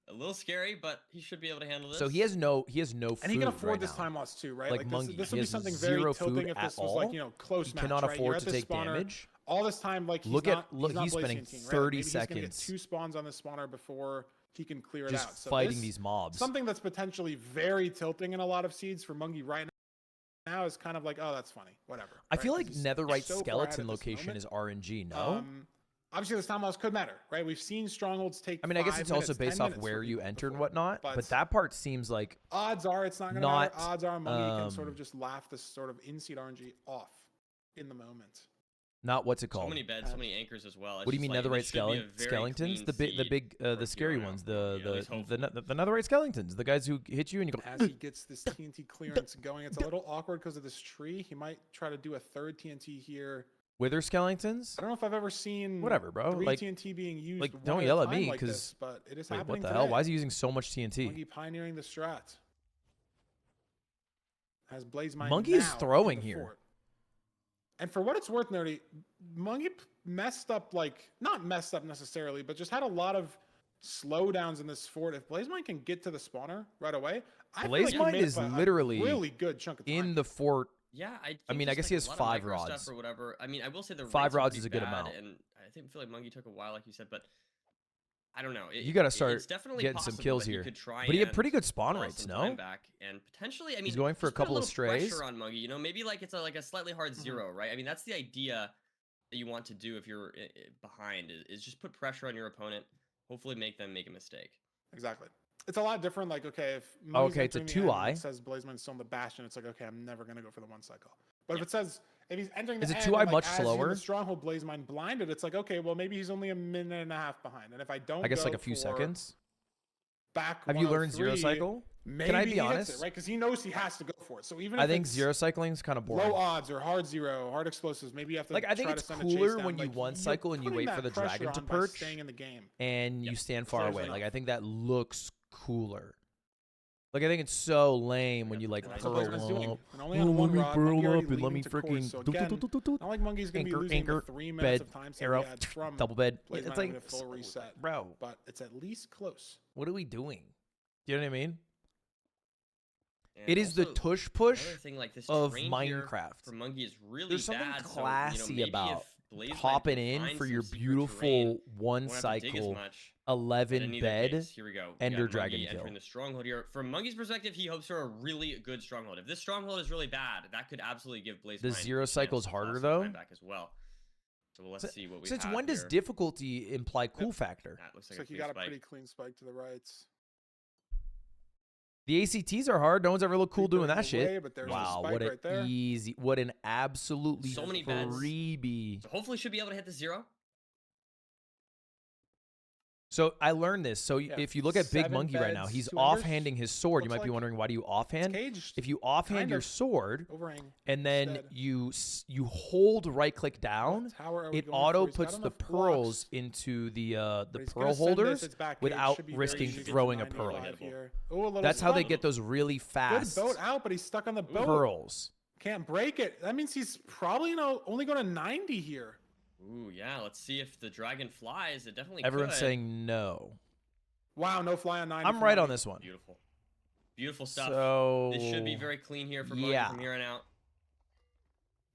A little scary, but he should be able to handle this. So he has no food And he can afford right this now. time loss too, right? Like Monkey, this he would be has something zero very tilting food if at this was like, all. close He match, cannot right? You're afford at to this take spawner. damage. All this time, like he's Look he's spending blazing, right? 30 Maybe he's gonna get seconds 2 spawns on this spawner before he can clear it just out. So fighting this- these mobs. Something that's potentially very tilting in a lot of seeds for Monkey right now is kind of like, oh, that's funny, whatever. I right? feel 'Cause like he's netherite so far ahead skeleton at this location moment. is RNG, no? Obviously, this time loss could matter, right? We've seen strongholds take. I mean, I guess 5 it's also minutes, based 10 off minutes where for you people enter and before. whatnot, but But that part seems like odds are it's not going to not, matter. Odds are Monkey can sort of um, just laugh this sort of in-seed RNG off in the moment. not what's it So called. many beds, so many anchors as well. It's What do you just mean like, netherite this should be a very skeletons? clean The seed for the scary Speedrunner. ones. Yeah, at least The netherite skeletons. The guys who hit you and you go. As he gets this TNT clearance going, it's a little awkward because of this tree. He might try to do a third TNT here. Wither skeletons? I don't know if I've ever seen Whatever, bro. 3 Like- TNT being used. like, one don't a yell at time me, like 'cause- this, but it is Wait, happening what the today. hell? Why is he using so much TNT? Monkey pioneering the strat. Has Blazemind Monkey is now in throwing the here. fort. And for what it's worth, Nerdy, Monkey messed up, like, not messed up necessarily, but just had a lot of slowdowns in this fort. If Blazemind can get to the spawner right away, I feel like he Blazemind made is up a literally really good chunk of time. In the fort. Yeah, I mean, I guess he has 5 rods. Stuff or whatever. I mean, I will say the 5 rates are rods pretty is a good bad, amount. and I feel like Monkey took a while, like you said, but I don't know. You gotta start it's definitely getting some possible kills that he here. could try But he had and pretty good spawn claw rates, some no? time back and potentially, I mean, He's going for a just put couple of little strays. Pressure on Monkey, you know, maybe like it's like a slightly hard 0, right? I mean, that's the idea that you want to do if you're behind is just put pressure on your opponent. Hopefully, make them make a mistake. Exactly. It's a lot different. Like, okay, if Okay, it's a entering the end and 2i. it says Blazemind's still in the bastion, it's like, okay, I'm never gonna go for the 1 cycle. But if it says if he's entering the Is a end, 2i and, like, much as he's in slower? the stronghold Blazemind blinded, it's like, okay, well maybe he's only a minute and a half behind. And if I don't, I guess go like a few for seconds. Back Have you learned 103, zero cycle? Maybe Can I he be hits honest? it, right? Because he knows he has to go for it. So even I if think it's zero cycling is kind of boring. low odds or hard 0, hard explosives, maybe you have to Like, I think try to it's send a chase cooler down. when you Like, one you're cycle and you putting wait for that the pressure dragon to on by perch. staying in the game. And you Yep. stand far Fair away. enough. Like, I think that looks cooler. Like, I think it's so lame when Yep. you like And That's that's what burl Blazemind's doing. up. And only Oh, on let one me rod, burl Monkey already up and let me leaned into course. freaking So again, not like Monkey's gonna be losing the 3 minutes bed, of time save arrow, he had from double bed. Blazemind It's like, having a full reset. bro, But it's at least close. what are we doing? Do you know what I mean? It is the also, tush push another thing, like, this of terrain here Minecraft. for Mongey is really There's something bad. classy so, maybe about if Blazemind hopping can in find for some your secret beautiful terrain, one won't have to dig as cycle much. 11 In either bed case, here we go. We Ender got Dragon Mongey kill. entering the stronghold here. From Mongey's perspective, he hopes for a really good stronghold. If this stronghold is really bad, that could absolutely give Blazemind The zero cycle is harder, claw some though. time back as well. So let's see what we Since have when does here. difficulty imply cool factor? That looks Looks like like a you clean got a spike. pretty clean spike to the right. The ACTs are hard. No one's ever looked cool Creeper doing in that the shit. way, but there's a Wow, spike what right there. an easy, what an absolutely So many beds. freebie. So hopefully should be able to hit the zero. So I learned this. So Yeah, if you look at Big 7 Monkey right now, beds, he's 2 embers. offhanding his sword. You Looks might be like. wondering, why do you offhand? Caged. If you offhand Kind your of. sword Overhang. and then instead. you hold right click down, What tower are we it going auto for? He's got puts the enough pearls blocks, into the but he's pearl gonna send holders this, it's back cage, without should be very risking easy to get to throwing a pearl. 95 here. Ooh, a little That's how they stuck. get those really Good fast boat out, but he's stuck on the boat. pearls. Can't break it. That means he's probably only going to 90 here. Ooh, yeah. Let's see if the dragon flies. It definitely Everyone's could. saying no. Wow, no fly on 90. I'm from right on Mongey. this one. Beautiful. Beautiful stuff. So This should be very clean here for Mongey yeah. from here on out.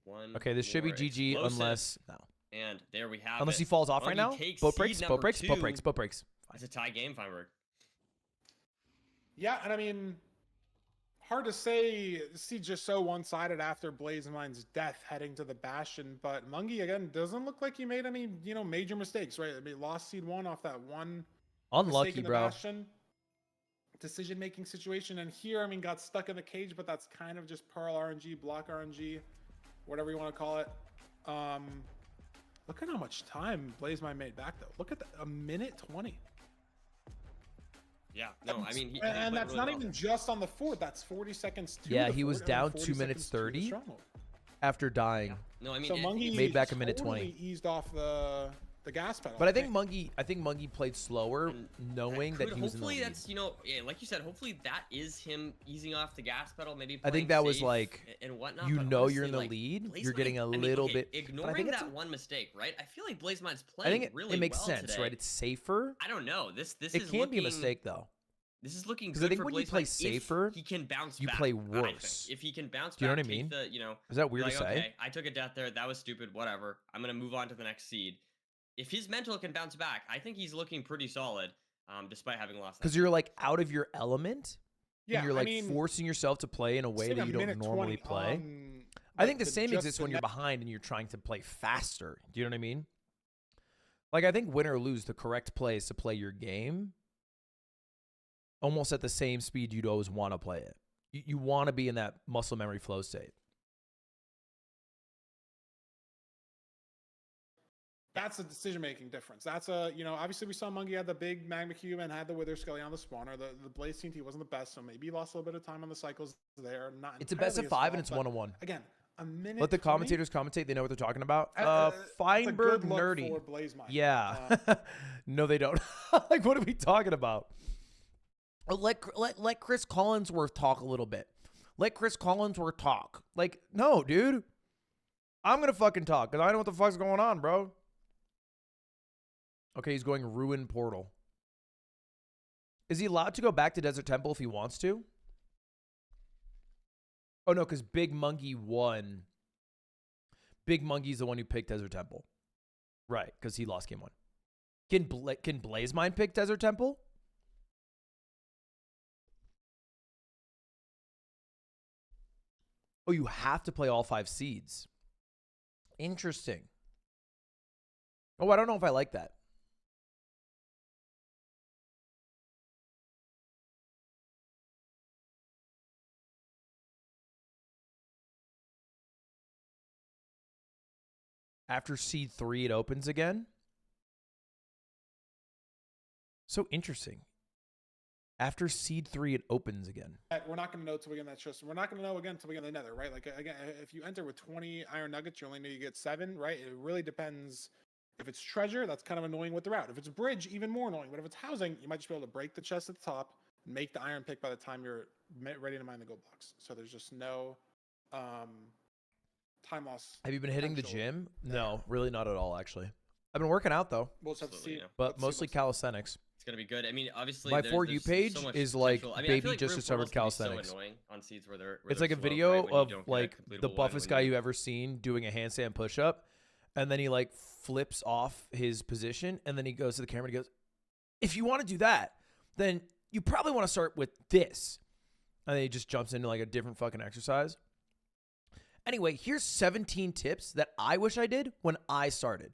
One Okay, this should be more GG explosive, unless no. And there we have Unless it. he falls off right now. Mongey takes Boat seed breaks, number boat breaks, boat 2. breaks, boat breaks. It's a tie game, Feinberg. Yeah, and I mean, hard to say. See, just so one-sided after Blazemind's death, heading to the Bastion. But Mongey again doesn't look like he made any major mistakes. Right? I mean, lost seed 1 off that one mistake Unlucky, in the bro. Bastion decision-making situation, and here I mean got stuck in the cage, but that's kind of just Pearl RNG, block RNG, whatever you want to call it. Look at how much time Blazemind made back though. Look at a minute 20. Yeah, no, I mean, he And played that's really not well. even just on the fort. That's 40 seconds to Yeah, the he was fort and down 40 2 minutes seconds to the 30 stronghold. after dying. Yeah. No, I mean, So Mongey made back a minute totally 20. eased off the gas pedal. But I think Mongey played slower, And knowing that he was in the hopefully lead. that's yeah, like you said, hopefully that is him easing off the gas pedal, maybe. I think playing that was safe like, and whatnot. you but know you're in the honestly, like, lead, you're Blazemind- getting a I mean, little okay, bit. But I ignoring think it's that one mistake, right? I feel like Blazemind's I playing think really it makes well sense, today. right? It's safer. I don't know. This It is can be a looking- mistake though. This is looking 'Cause good I think for when you play Blazemind if safer, he can bounce you back. play I think. worse. If he can bounce Do you know back, what I mean? take the, Is that weird like, to say? okay, I took a death there. That was stupid. Whatever. I'm gonna move on to the next seed. If his mental can bounce back, I think he's looking pretty solid, despite having lost. Because you're like out of your element, yeah, and you're I like mean, forcing yourself to play in a way saying that a you don't minute normally 20 play. on, I like, think the same just exists the when you're net- behind and you're trying to play faster. Do you know what I mean? Like, I think win or lose, the correct play is to play your game almost at the same speed you'd always want to play it. You want to be in that muscle memory flow state. That's a decision-making difference. That's obviously we saw Mongey had the big Magma Cube and had the Wither Skelly on the spawner. The Blaze TNT wasn't the best, so maybe he lost a little bit of time on the cycles there. Not It's a best of entirely his 5 fault, and it's but 1-on-1. Again, a minute. Let the 20? commentators commentate. They know what they're talking about. It's a Feinberg good look nerdy. for Blazemind. Yeah. No, they don't. Like, what are we talking about? Oh, let Chris Collinsworth talk a little bit. Let Chris Collinsworth talk. Like, no, dude. I'm going to fucking talk because I know what the fuck's going on, bro. Okay, he's going Ruin Portal. Is he allowed to go back to Desert Temple if he wants to? Oh, no, because Big Monkey won. Big Monkey's the one who picked Desert Temple. Right, because he lost game 1. Can Blazemind pick Desert Temple? Oh, you have to play all 5 seeds. Interesting. Oh, I don't know if I like that. After seed 3, it opens again. So interesting. After seed 3, it opens again. We're not going to know until we get in that chest. We're not going to know again until we get in the nether, right? Like, again, if you enter with 20 iron nuggets, you only know you get 7, right? It really depends. If it's treasure, that's kind of annoying with the route. If it's bridge, even more annoying. But if it's housing, you might just be able to break the chest at the top, make the iron pick by the time you're ready to mine the gold blocks. So there's just no time loss. Have you been hitting the potential gym? there. No, really not at all, actually. I've been working out, though, We'll just have to Absolutely, see. yeah. but let's see mostly what's- calisthenics. It's gonna be good. I mean, obviously, My there's, For You there's page so much is like potential. I mean, I baby feel like just room discovered portals can be calisthenics. So annoying on seeds where they're It's like a slow, video right, when you of don't get a like the completable one buffest when guy you- you ever seen doing a handstand push-up, and then he like flips off his position, and then he goes to the camera and he goes, if you want to do that, then you probably want to start with this. And then he just jumps into like a different fucking exercise. Anyway, here's 17 tips that I wish I did when I started.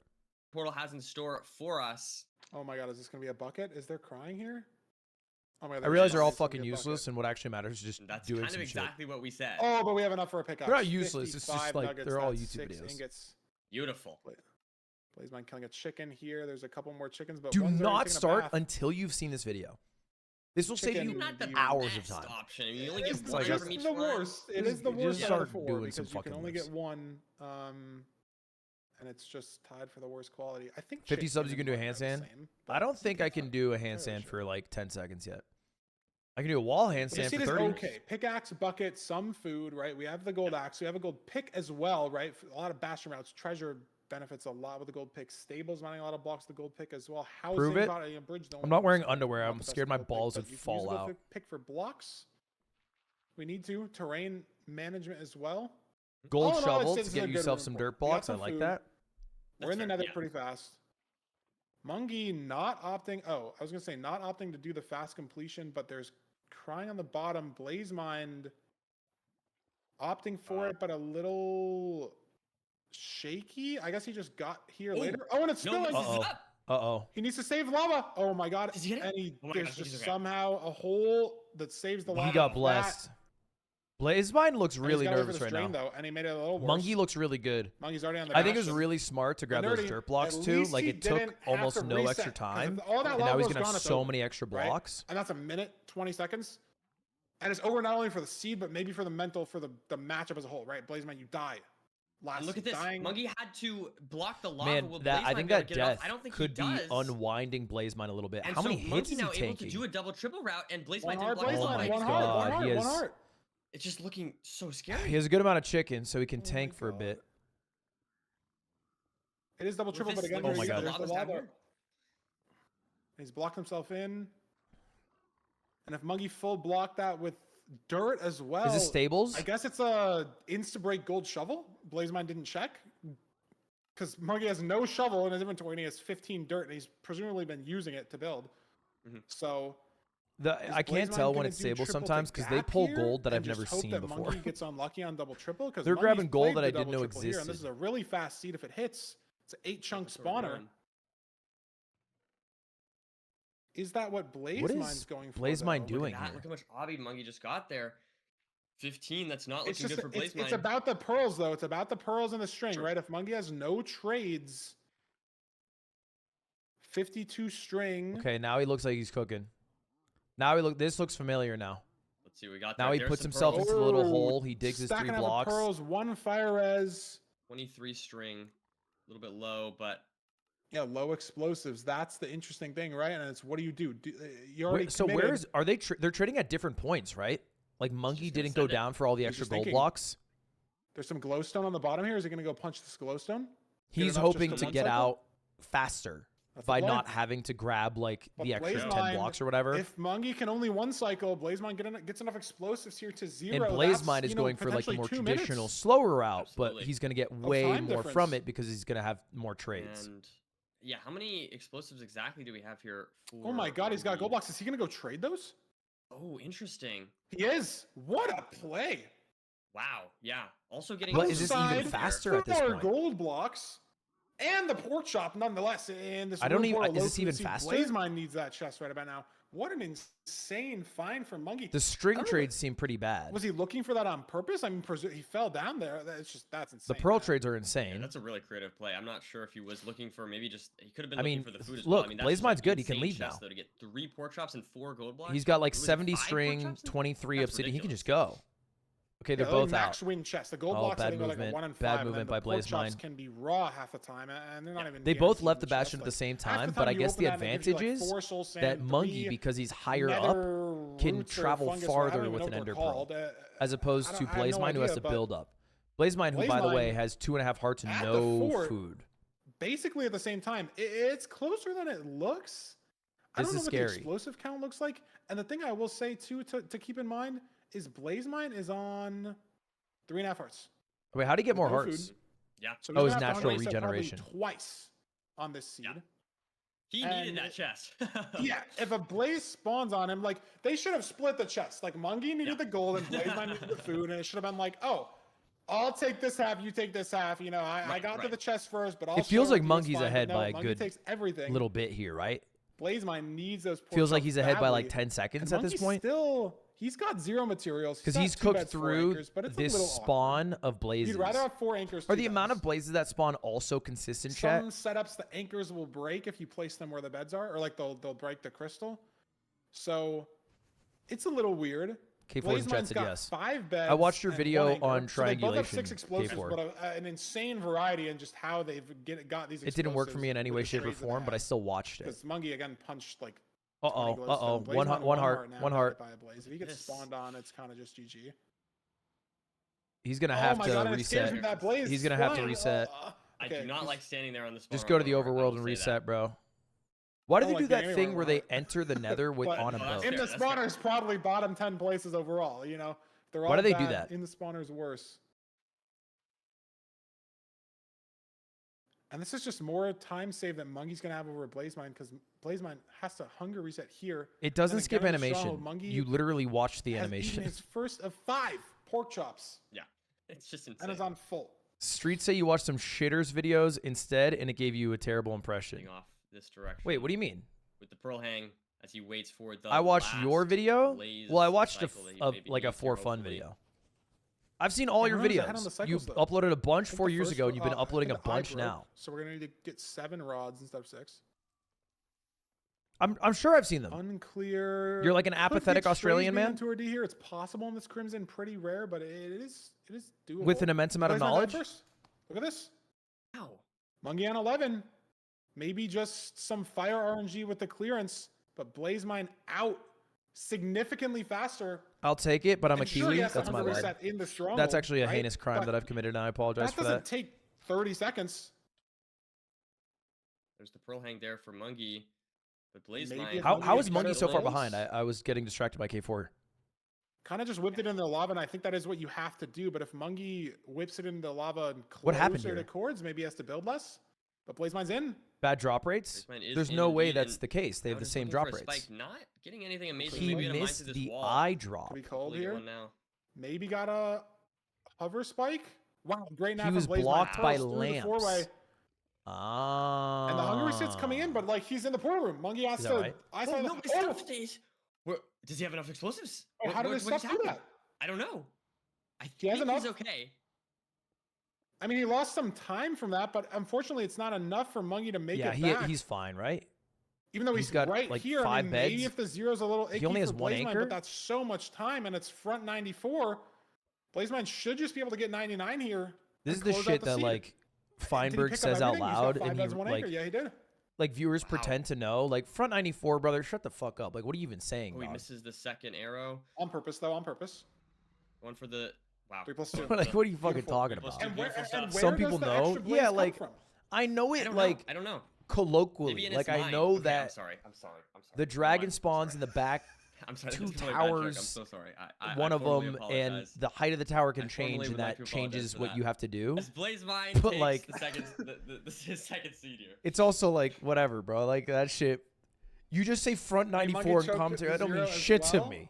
Portal has in store for us. Oh my god, is this gonna be a bucket? Is there crying here? Oh my god, I realize they're all it's gonna fucking be a useless, bucket. and what actually matters is just That's doing kind of some exactly what we said. Oh, but we have enough for a pickaxe. They're not useless, it's just 55 like, nuggets, they're all that's YouTube 6 videos. ingots. Beautiful. Blazemind killing a chicken here. There's a couple more chickens, but Do one's already not taken a start bath. until you've seen this video. This will save Chicken you Not the hours of best time. option. I mean, you only It's get the- one like from it's each the one. worst. It is the Just worst out start of the 4 doing some because you can fucking only lists. get one, and it's just tied for the worst quality. I think 50 subs you chicken can do a and mutton are the handstand? same, I but don't think I can do a fairly handstand for sure. like 10 seconds yet. I can do a wall The handstand seed for is 30. okay. Pickaxe, bucket, some food, right? We have the gold axe. We have a gold pick as well, right? A lot of bastion routes. Treasure benefits a lot with the gold pick. Stables mining a lot of blocks with the gold pick as well. Housing, Prove it. body, and bridge, no I'm one not wants wearing it. underwear. Not I'm the best scared my gold pick, balls but would you can use fall the gold out. Pick for blocks. We need to terrain management as well. Gold All in all, I'd shovel say to this is get a good yourself room some for dirt it. We got blocks. I some like food. that. We're in the That's nether fair, pretty fast. Mungie not opting. Oh, I was gonna say not opting to do the fast completion, but there's crying on the bottom. Blazemind opting for it, but a little shaky. I guess he just got here Ooh, later. Oh, and it's No spilling. messes Uh-oh. up. Uh-oh. He needs to save lava. Oh my god. Did you get it? And he, Oh my there's God, I think just he's okay. somehow a hole that saves the lava. He got That- blessed. Blazemind looks and he's really got away for nervous the right strain, now. though, and he made it a little worse. Monkey looks really good. Monkey's already on the I think it was bastion. really smart to The grab those nerdy, dirt blocks at too. least Like he it took didn't have almost to no reset, extra 'cause time. if all that And now lava he's was gonna gone, have it's so over, many extra right? blocks. And that's a minute, 20 seconds. And it's over not only for the seed, but maybe for the mental, for the matchup as a whole, right? Blazemind, you die. Last And look at this. dying. Monkey had to block the lava. Man, Will that I Blazemind think be able that to get it off? death I don't think could he be does. unwinding Blazemind a little bit. And How so many hits Monkey is now he able to tanking? do a double triple route, and One Blazemind heart, blocking Oh Blazemind, my one the heart, God, one heart, he one is- heart. It's just looking so scary. He has a good amount of chicken, so he can Oh my tank for a God. bit. It is double With triple, this- but again, Oh my there's God. the lava's down lava. here. He's blocked himself in. And if Monkey full blocked that with dirt as well. Is this stables? I guess it's a insta-break gold shovel. Blazemind didn't check. Because Monkey has no shovel in his inventory and he has 15 dirt and he's presumably been using it to build. Mhm. So is I can't Blazemind tell when gonna it's do stable triple to sometimes because they gap pull here gold that and I've never just hope seen that before. Monkey gets unlucky on double triple because They're grabbing gold that I didn't know And this is existed. a really fast seed if it hits. It's an 8-chunk That's what we're spawner. doing. Is that what What Blazemind's is going for? Blazemind though? doing Look at that. here? Look how much obby Monkey just got there. 15. That's not It's looking just good for it's Blazemind. about the pearls though. It's about the pearls and the string, Sure. right? If Monkey has no trades, 52 string. Okay, now he looks like he's cooking. Now he look. This looks familiar now. Let's see what we got Now there. he There's puts some himself pearls. into the little Oh, hole. He digs his 3 stacking up the blocks. pearls, 1 fire res. 23 string. A little bit low, but Yeah, low explosives. That's the interesting thing, right? And it's what do? You already So committed. where's are they? They're trading at different points, right? Like Monkey just gonna didn't go send it. down for all the He's extra just gold thinking. blocks. There's some glowstone on the bottom here. Is he going to go punch this glowstone? Get He's enough just hoping to to one get cycle? out faster That's by the plan. not having to grab like But the extra 10 Blazemind, blocks or whatever. If Monkey can only one cycle, Blazemind gets enough explosives here to 0. And That's, Blazemind is you know, going for like the potentially more 2 traditional, minutes. slower route, but Absolutely. he's going to get Of way time more from difference. it because he's going to have more trades. and yeah, how many explosives exactly do we have here? For Oh my god, he's got Monkey? gold blocks. Is he going to go trade those? Oh, interesting. He is. What a play. Wow. Yeah. Also getting. But is this even Outside, faster at this 4 point? gold blocks. And the pork chop, nonetheless. And this I don't room even- for a is low this food even seed. faster? Blazemind needs that chest right about now. What an insane find from Monkey. The string I don't know, trades seem pretty bad. Was he looking for that on purpose? I mean, he fell down there. That's insane. The pearl man. trades are Yeah, insane. that's a really creative play. I'm not sure if he was looking for maybe just he could have been I looking mean, for the food as look, well. I mean, that's just, Blazemind's like, good. He can insane leave chest, now. Though, to get 3 pork chops and 4 gold blocks. He's got like Was it 70 5 pork string, chops? 23 That's obsidian. He can ridiculous. just go. Okay, they're Yeah, both max out. win chest. The gold Oh, blocks I bad think are like a movement. 1 in 5. Bad and then movement the by pork chops Blazemind. can be raw half the time, and they're not even. They both guaranteed left in the chest. bastion at the Like, same half the time, but I you guess open the that and it gives you, advantage like, is 4 soul sand, that Monkey, 3 because he's higher up, nether can roots or travel fungus, or I farther don't even with know an what ender they're pearl, called. as opposed I to don't- I have no Blazemind, who has idea, to but build up. Blazemind, who by the way Blazemind has 2.5 hearts and at the no fort- food. Basically at the same time, it's closer than it looks. I don't This know is what the scary. explosive count looks like. And the thing I will say too to keep in mind is Blazemind is on 3.5 hearts. Wait, how do you get With more no hearts? food. Yeah. So Oh, he's his gonna have to natural reset probably regeneration. twice on this seed. Yeah. He needed And that chest. Yeah, if a Blaze spawns on him, like they should have split the chest. Like Mongey needed the gold and Blazemind needed the food, and it should have been like, oh, I'll take this half, you take this half. You know, I got to the chest first, but I'll It feels show like you Monkey's fine. But ahead no, by a Mongey good takes everything. little bit here, right? Blazemind needs those. Pork Feels like chops he's ahead by like badly. 10 seconds And at this Monkey's point. Still, he's got 0 materials. Because got he's 2 cooked beds, 4 through anchors, but it's a this little awkward. spawn of blazes. You'd rather have 4 anchors. Are 2 the amount beds. of blazes that spawn also consistent, chat? Some setups, the anchors will break if you place them where the beds are, or like they'll break the crystal. So it's a little weird. K4 in chat Blazemind's said got yes. 5 beds. I watched your and video 1 anchor. on So they both have triangulation, 6 explosives, K4. but an insane variety in just how they've got these. It didn't work for me in any way, with the shape, or trades that they form, but I have. still watched it. Because Mongey again punched like. Uh-oh, 20 glowstone. uh-oh. Blazemind One heart, now one got heart. hit by a blaze. If he gets Yes. spawned on, it's kind of just GG. He's going to Oh have my to God, and it scares reset. me that blaze He's is going to have to flying. reset. I do not like standing there on the spawn. Just go to the overworld and reset, bro. Why do I they don't do like that being thing anywhere where they where- enter the nether with But on a Oh, that's boat? in the fair, that's fair. spawners, probably bottom 10 places overall. You know, they're all Why do they do bad. that? In the spawners, worse. And this is just more time save that Mongey's gonna have over Blazemind because Blazemind has to hunger reset here. It doesn't And skip again in the animation. stronghold, Mongey You literally watch the has animation. eaten his first of 5 pork chops Yeah, it's just insane. and is on full. Streets say you watched some shitters videos instead, and it gave you a terrible impression. Getting off this direction. Wait, what do you mean? With the pearl hang as he waits for the. I watched your last video. blaze Well, I watched cycle that he maybe like a needs for here, fun hopefully. video. I've seen all your Everyone's ahead on the videos. You cycles, though. uploaded a bunch I think 4 the years first ago, one- and you've been I uploading a think the eye bunch broke, now. So we're gonna need to get 7 rods instead of 6. I'm sure I've seen them. Unclear. You're like an Could apathetic get Strays Australian being man? into RD here. It's possible in this Crimson, pretty rare, but it is doable. With an immense amount of Blazemind knowledge? first. Look at this. Ow. Mongey on 11. Maybe just some fire RNG with the clearance, but Blazemind out significantly faster. I'll take it, but I'm a And sure, he Kiwi. has to That's my hunger bad. reset in the stronghold, That's actually a right? heinous crime But that I've committed, and I apologize that for doesn't that. take 30 seconds. There's the pearl hang there for Mongey, but Maybe Blazemind. if How Mongey is is Monkey better so far rolls? behind? I was getting distracted by K4. Kind of just whipped it into the lava, and I think that is what you have to do. But if Mongey whips it into the lava and What happened closer to here? cords, maybe he has to build less. But Blazemind's in. Bad drop rates? Blazemind is There's in no the way lead, that's and the case. They have Now the just same looking drop for a rates. spike. Not getting anything amazing. He Maybe gonna mine missed through this the wall. eye drop. Could be cold Hopefully get here. one now. Maybe got a hover spike. Wow, great now He from was Blazemind. blocked by Pulls through the lamps. four-way, Ah. and the hunger reset's coming in, but like he's in the portal room. Mongey has Is to. that right? I saw Oh, the. no, his stuff stays. Does he have enough explosives? Oh, how did his what stuff just do happened? that? I don't know. I He has think he's enough? okay. I mean, he lost some time from that, but unfortunately, it's not enough for Mongey to make Yeah, it back. he's fine, right? Even though he's he's got, right like, here, I 5 mean, maybe beds. if the zero's a little icky only has for one Blazemind, anchor? but that's so much time, and it's front 94. Blazemind should just be able to get 99 here. This and is the close out shit the that seed. like Did he Feinberg pick up says out everything? He's got loud, 5 and he beds, 1 anchor. like Yeah, he did. viewers Wow. pretend to know. Like front 94, brother, shut the fuck up. Like what are you even saying? Oh, he dog? misses the second arrow. On purpose, though, on purpose. One for the wow. 3+2. Like what are you fucking Beautiful. talking Beautiful about? stuff. And where, Beautiful and stuff. where Some people does the know. extra blaze Yeah, come like from? I know I it don't like know. I don't know. colloquially. Maybe in Like his I mind. know Okay, that I'm sorry. I'm sorry. the dragon spawns in the back, I'm sorry. two this is a really bad joke. I'm towers, so sorry. I one of formally them, apologize. and the height of the tower can I change, formally and would like that to apologize changes for what that. you have to do. As Blazemind But, takes like- the second, his second seed here. It's also like whatever, bro. Like that shit. You just say front Monkey 94 in choked commentary. I don't mean zero as shit to well. me.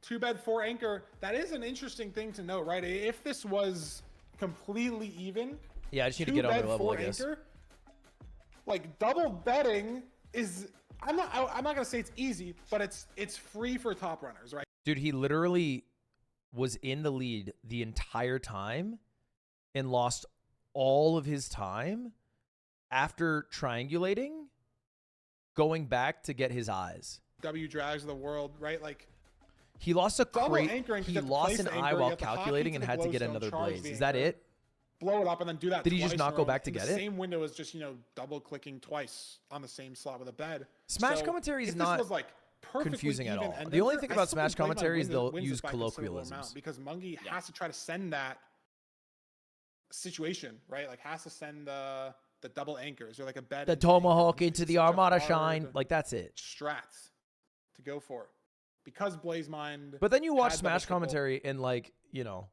2-bed 4 anchor. That is an interesting thing to note, right? If this was completely even, Yeah, I just need to get on their 2-bed, level, 4 I guess. anchor, like double betting is. I'm not gonna say it's easy, but it's free for top runners, right? Dude, he literally was in the lead the entire time and lost all of his time after triangulating, going back to get his eyes. W drags of the world, right? Like He lost a double crate. anchoring. 'cause He you have to lost place an the eye anchor, you while have to hotkey calculating to and the had to get glowstone, another charge blaze. the Is that anchor, it? blow it up and then do that. Did he just twice not in a go row, back to and get the it? Same window is just double clicking twice on the same slot with a bed. Smash So, commentary is if this not was, like, perfectly confusing at even all. end The only over, thing I about still think Smash commentary is Blazemind they'll wins use this by a considerable colloquialisms. amount, because Mongey has to try to send that situation, right? Like has to send the double anchors or like a bed. The into tomahawk anchor. into It's the such a Armada hard shine. Like, that's it. strats to go for because Blazemind. But then you watch had Smash double triple. commentary and, like, you know,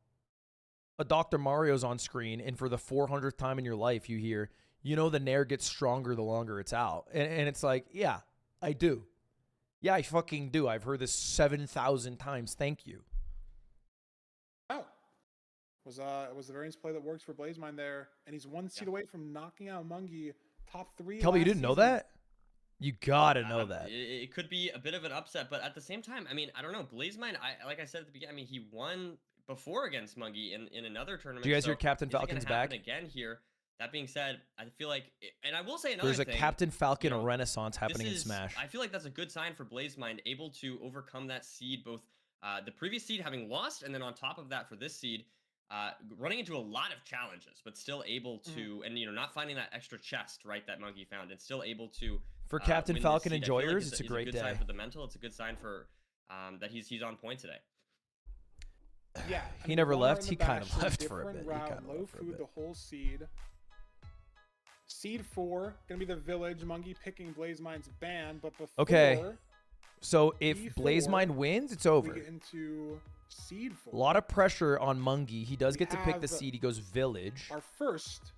a Dr. Mario's on screen, and for the 400th time in your life, you hear, you know, the Nair gets stronger the longer it's out. And it's like, yeah, I do. Yeah, I fucking do. I've heard this 7,000 times. Thank you. Oh, it was the variance play that works for Blazemind there, and he's one seed away from knocking out Mongey top 3. Kelby, you last didn't know season. that? You gotta know that. It could be a bit of an upset, but at the same time, I mean, I don't know. Blazemind, like I said at the beginning, I mean, he won before against Mongey in another tournament. Do you guys so hear Captain is it gonna Falcon's happen back? again here? That being said, I feel like, and I will say another There's a thing, Captain Falcon you know, renaissance happening in Smash. I feel like that's a good sign for Blazemind, able to overcome that seed, both the previous seed having lost, and then on top of that for this seed, running into a lot of challenges, but still able to, and you know, not finding that extra chest, right, that Mongey found, and still able to For Captain win this Falcon seed. I feel like enjoyers, it's a great good day. sign for the mental. It's a good sign for that he's on point today. Yeah, He and never Runner left. in He the kind of Bastion, left for a different bit. He route, kind of low left for a food bit. the whole seed. Seed 4 gonna be the village. Mongey picking Blazemind's ban, but before Okay. So if E4, Blazemind wins, it's we over. get into seed 4. A lot of pressure on Mongey. He does We get to pick the have seed. He goes Village. our first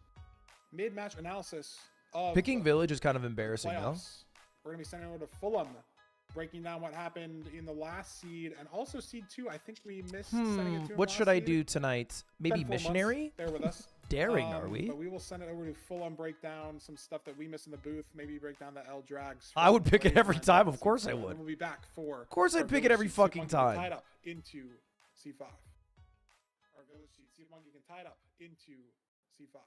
mid-match analysis of Picking Village is kind of embarrassing, though. playoffs. We're gonna be sending over to Fulham, breaking down what happened in the last seed and also seed 2. I think we missed sending it to him What last should I seed. do tonight? Maybe 10 full months. Missionary? Bear with us. Daring, are we? But we will send it over to Fulham, break down some stuff that we missed in the booth. Maybe break down the L drags. I would pick it every Blazemind time. and Of course I C4, and would. We'll be back for. Of course I'd our pick it village every seed. See if fucking Mongey can time. tie it up into C5. Our village seed. See if Mongey can tie it up into C5.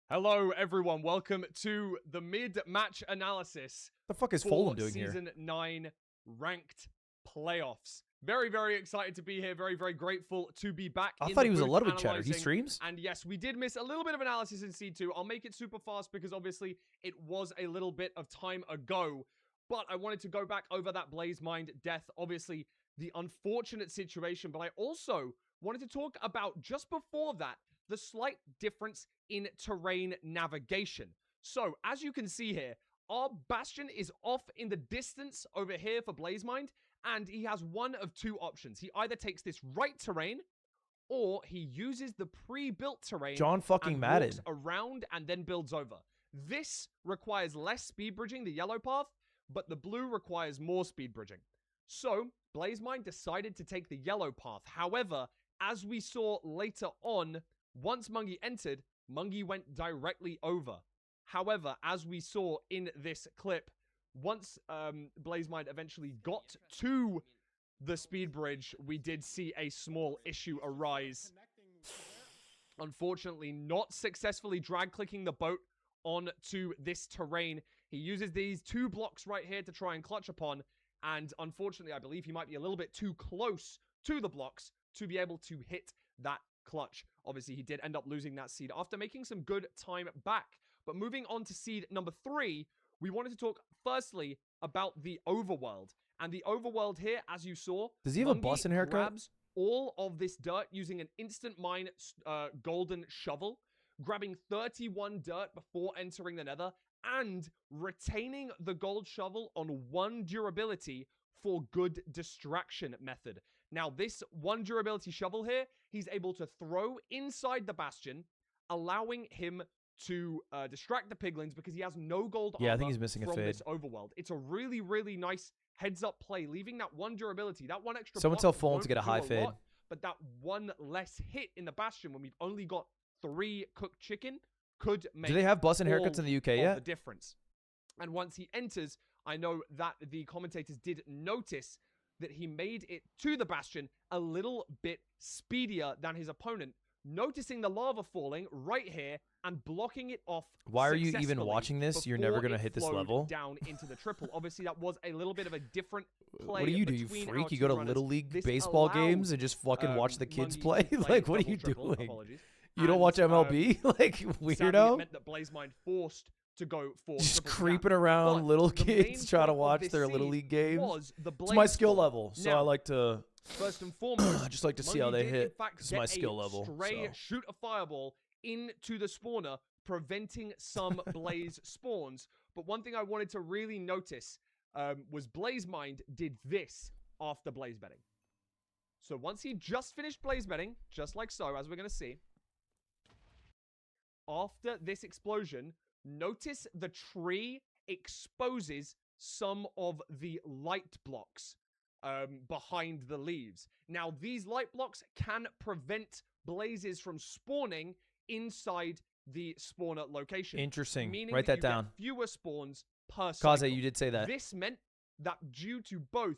Hello, everyone. Welcome to the mid-match analysis What the fuck is for Fulham doing Season here? 9 ranked playoffs. Very, very excited to be here. Very, very grateful to be back. I in thought the he was a booth Ludwig chatter. He analyzing. streams? And yes, we did miss a little bit of analysis in Seed 2. I'll make it super fast because obviously it was a little bit of time ago. But I wanted to go back over that Blazemind death. Obviously, the unfortunate situation. But I also wanted to talk about, just before that, the slight difference in terrain navigation. So, as you can see here, our Bastion is off in the distance over here for Blazemind, and he has one of two options. He either takes this right terrain, or he uses the pre-built terrain John fucking and Madden. walks around and then builds over. This requires less speed bridging, the yellow path, but the blue requires more speed bridging. So, Blazemind decided to take the yellow path. However, as we saw later on, once Mongey entered, Mongey went directly over. However, as we saw in this clip, once Blazemind eventually got to the speed bridge, we did see a small issue arise. Unfortunately, not successfully drag clicking the boat onto this terrain. He uses these two blocks right here to try and clutch upon, and unfortunately, I believe he might be a little bit too close to the blocks to be able to hit that clutch. Obviously, he did end up losing that seed after making some good time back. But moving on to seed number 3, we wanted to talk firstly about the overworld. And the overworld here, as you saw, Does he have a Mongey Boston haircut? grabs all of this dirt using an instant mine golden shovel, grabbing 31 dirt before entering the nether, and retaining the gold shovel on 1 durability for good distraction method. Now, this 1 durability shovel here, he's able to throw inside the bastion, allowing him to distract the piglins because he has no gold Yeah, I armor think he's missing a from fade. this overworld. It's a really, really nice heads-up play, leaving that 1 durability, that 1 extra Someone block tell Fulham won't to get a do high fade. lot, but that 1 less hit in the bastion when we've only got 3 cooked chicken could make Do they have Boston haircuts in the UK all yet? the difference. And once he enters, I know that the commentators did notice that he made it to the bastion a little bit speedier than his opponent, noticing the lava falling right here and blocking it off. Why are you even successfully watching this? You're never before gonna it hit this flowed level. down into the triple. Obviously, that was a little bit of a different play. What do? You between our freak? You go to two Little runners. League This baseball allowed, games and just fucking watch the kids Mongey play? to Like, what are you double-triple. doing? Apologies. You don't watch And, MLB? Like, Sadly, it weirdo? meant that Blazemind forced to go for Just triple creeping snap. around But little the kids main trying to point of watch this their Little seed League games. was the It's my Blaze skill Ball. level, so I Now, like to first and foremost, I just like to see how Mongey they did, hit. in fact, This is my get skill a level. Stray So. shoot a fireball into the spawner preventing some Blaze spawns. But one thing I wanted to really notice was Blazemind did this after Blaze betting. So once he just finished Blaze betting, just like so, as we're going to see, after this explosion, notice the tree exposes some of the light blocks behind the leaves. Now, these light blocks can prevent blazes from spawning inside the spawner location. Interesting. Meaning Write that you get down. fewer spawns per Kaze, cycle. you did say that. This meant that due to both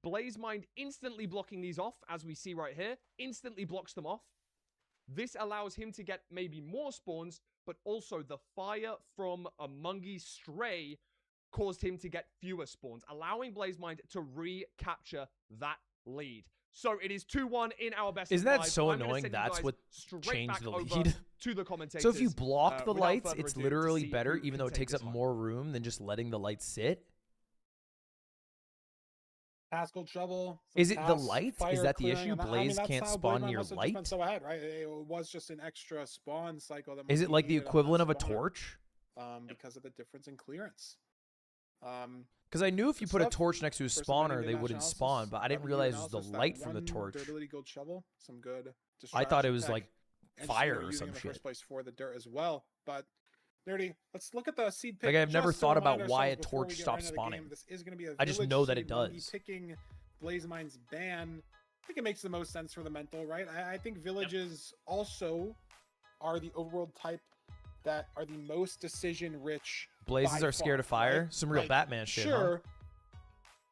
Blazemind instantly blocking these off, as we see right here, instantly blocks them off. This allows him to get maybe more spawns, but also the fire from a Mongey stray caused him to get fewer spawns, allowing Blazemind to recapture that lead. So it is 2-1 in our best. Isn't that live. so I'm gonna annoying? send you That's guys what straight changed back the over lead. to the commentators. So if you block the without lights, further it's ado, to literally see better, who even can though it take takes this up one. more room than just letting the lights sit. Pascal trouble. Is it the pass, lights? Is fire that the clearing, issue? and I mean, Blaze that's can't how spawn Blazemind near must have just been light? so ahead, right? It was just an extra spawn cycle. That Is it Mongey like the needed on that equivalent of a spawner, torch? because of the difference in clearance. Because I knew if you Good put a stuff. torch next to a First spawner, amendment they match wouldn't analysis, spawn, but I didn't WU realize it was the analysis, that light from the one torch. Dirty gold shovel, some good. I thought it distraction was tech, like and fire Speedrunner or using some in the shit. first place for the dirt as well. But Dirty, let's look at the seed pick. Like, I've never just to thought about remind why ourselves a before we torch get stops into the spawning. game. This is going to be a I just village know that seed. it Mongey does. Picking Blazemind's ban. I think it makes the most sense for the mental, right? I think villages also are the overworld type that are the most decision-rich. Blazes by are scared of far, fire. right? Some real Like, Batman shit, huh? Sure,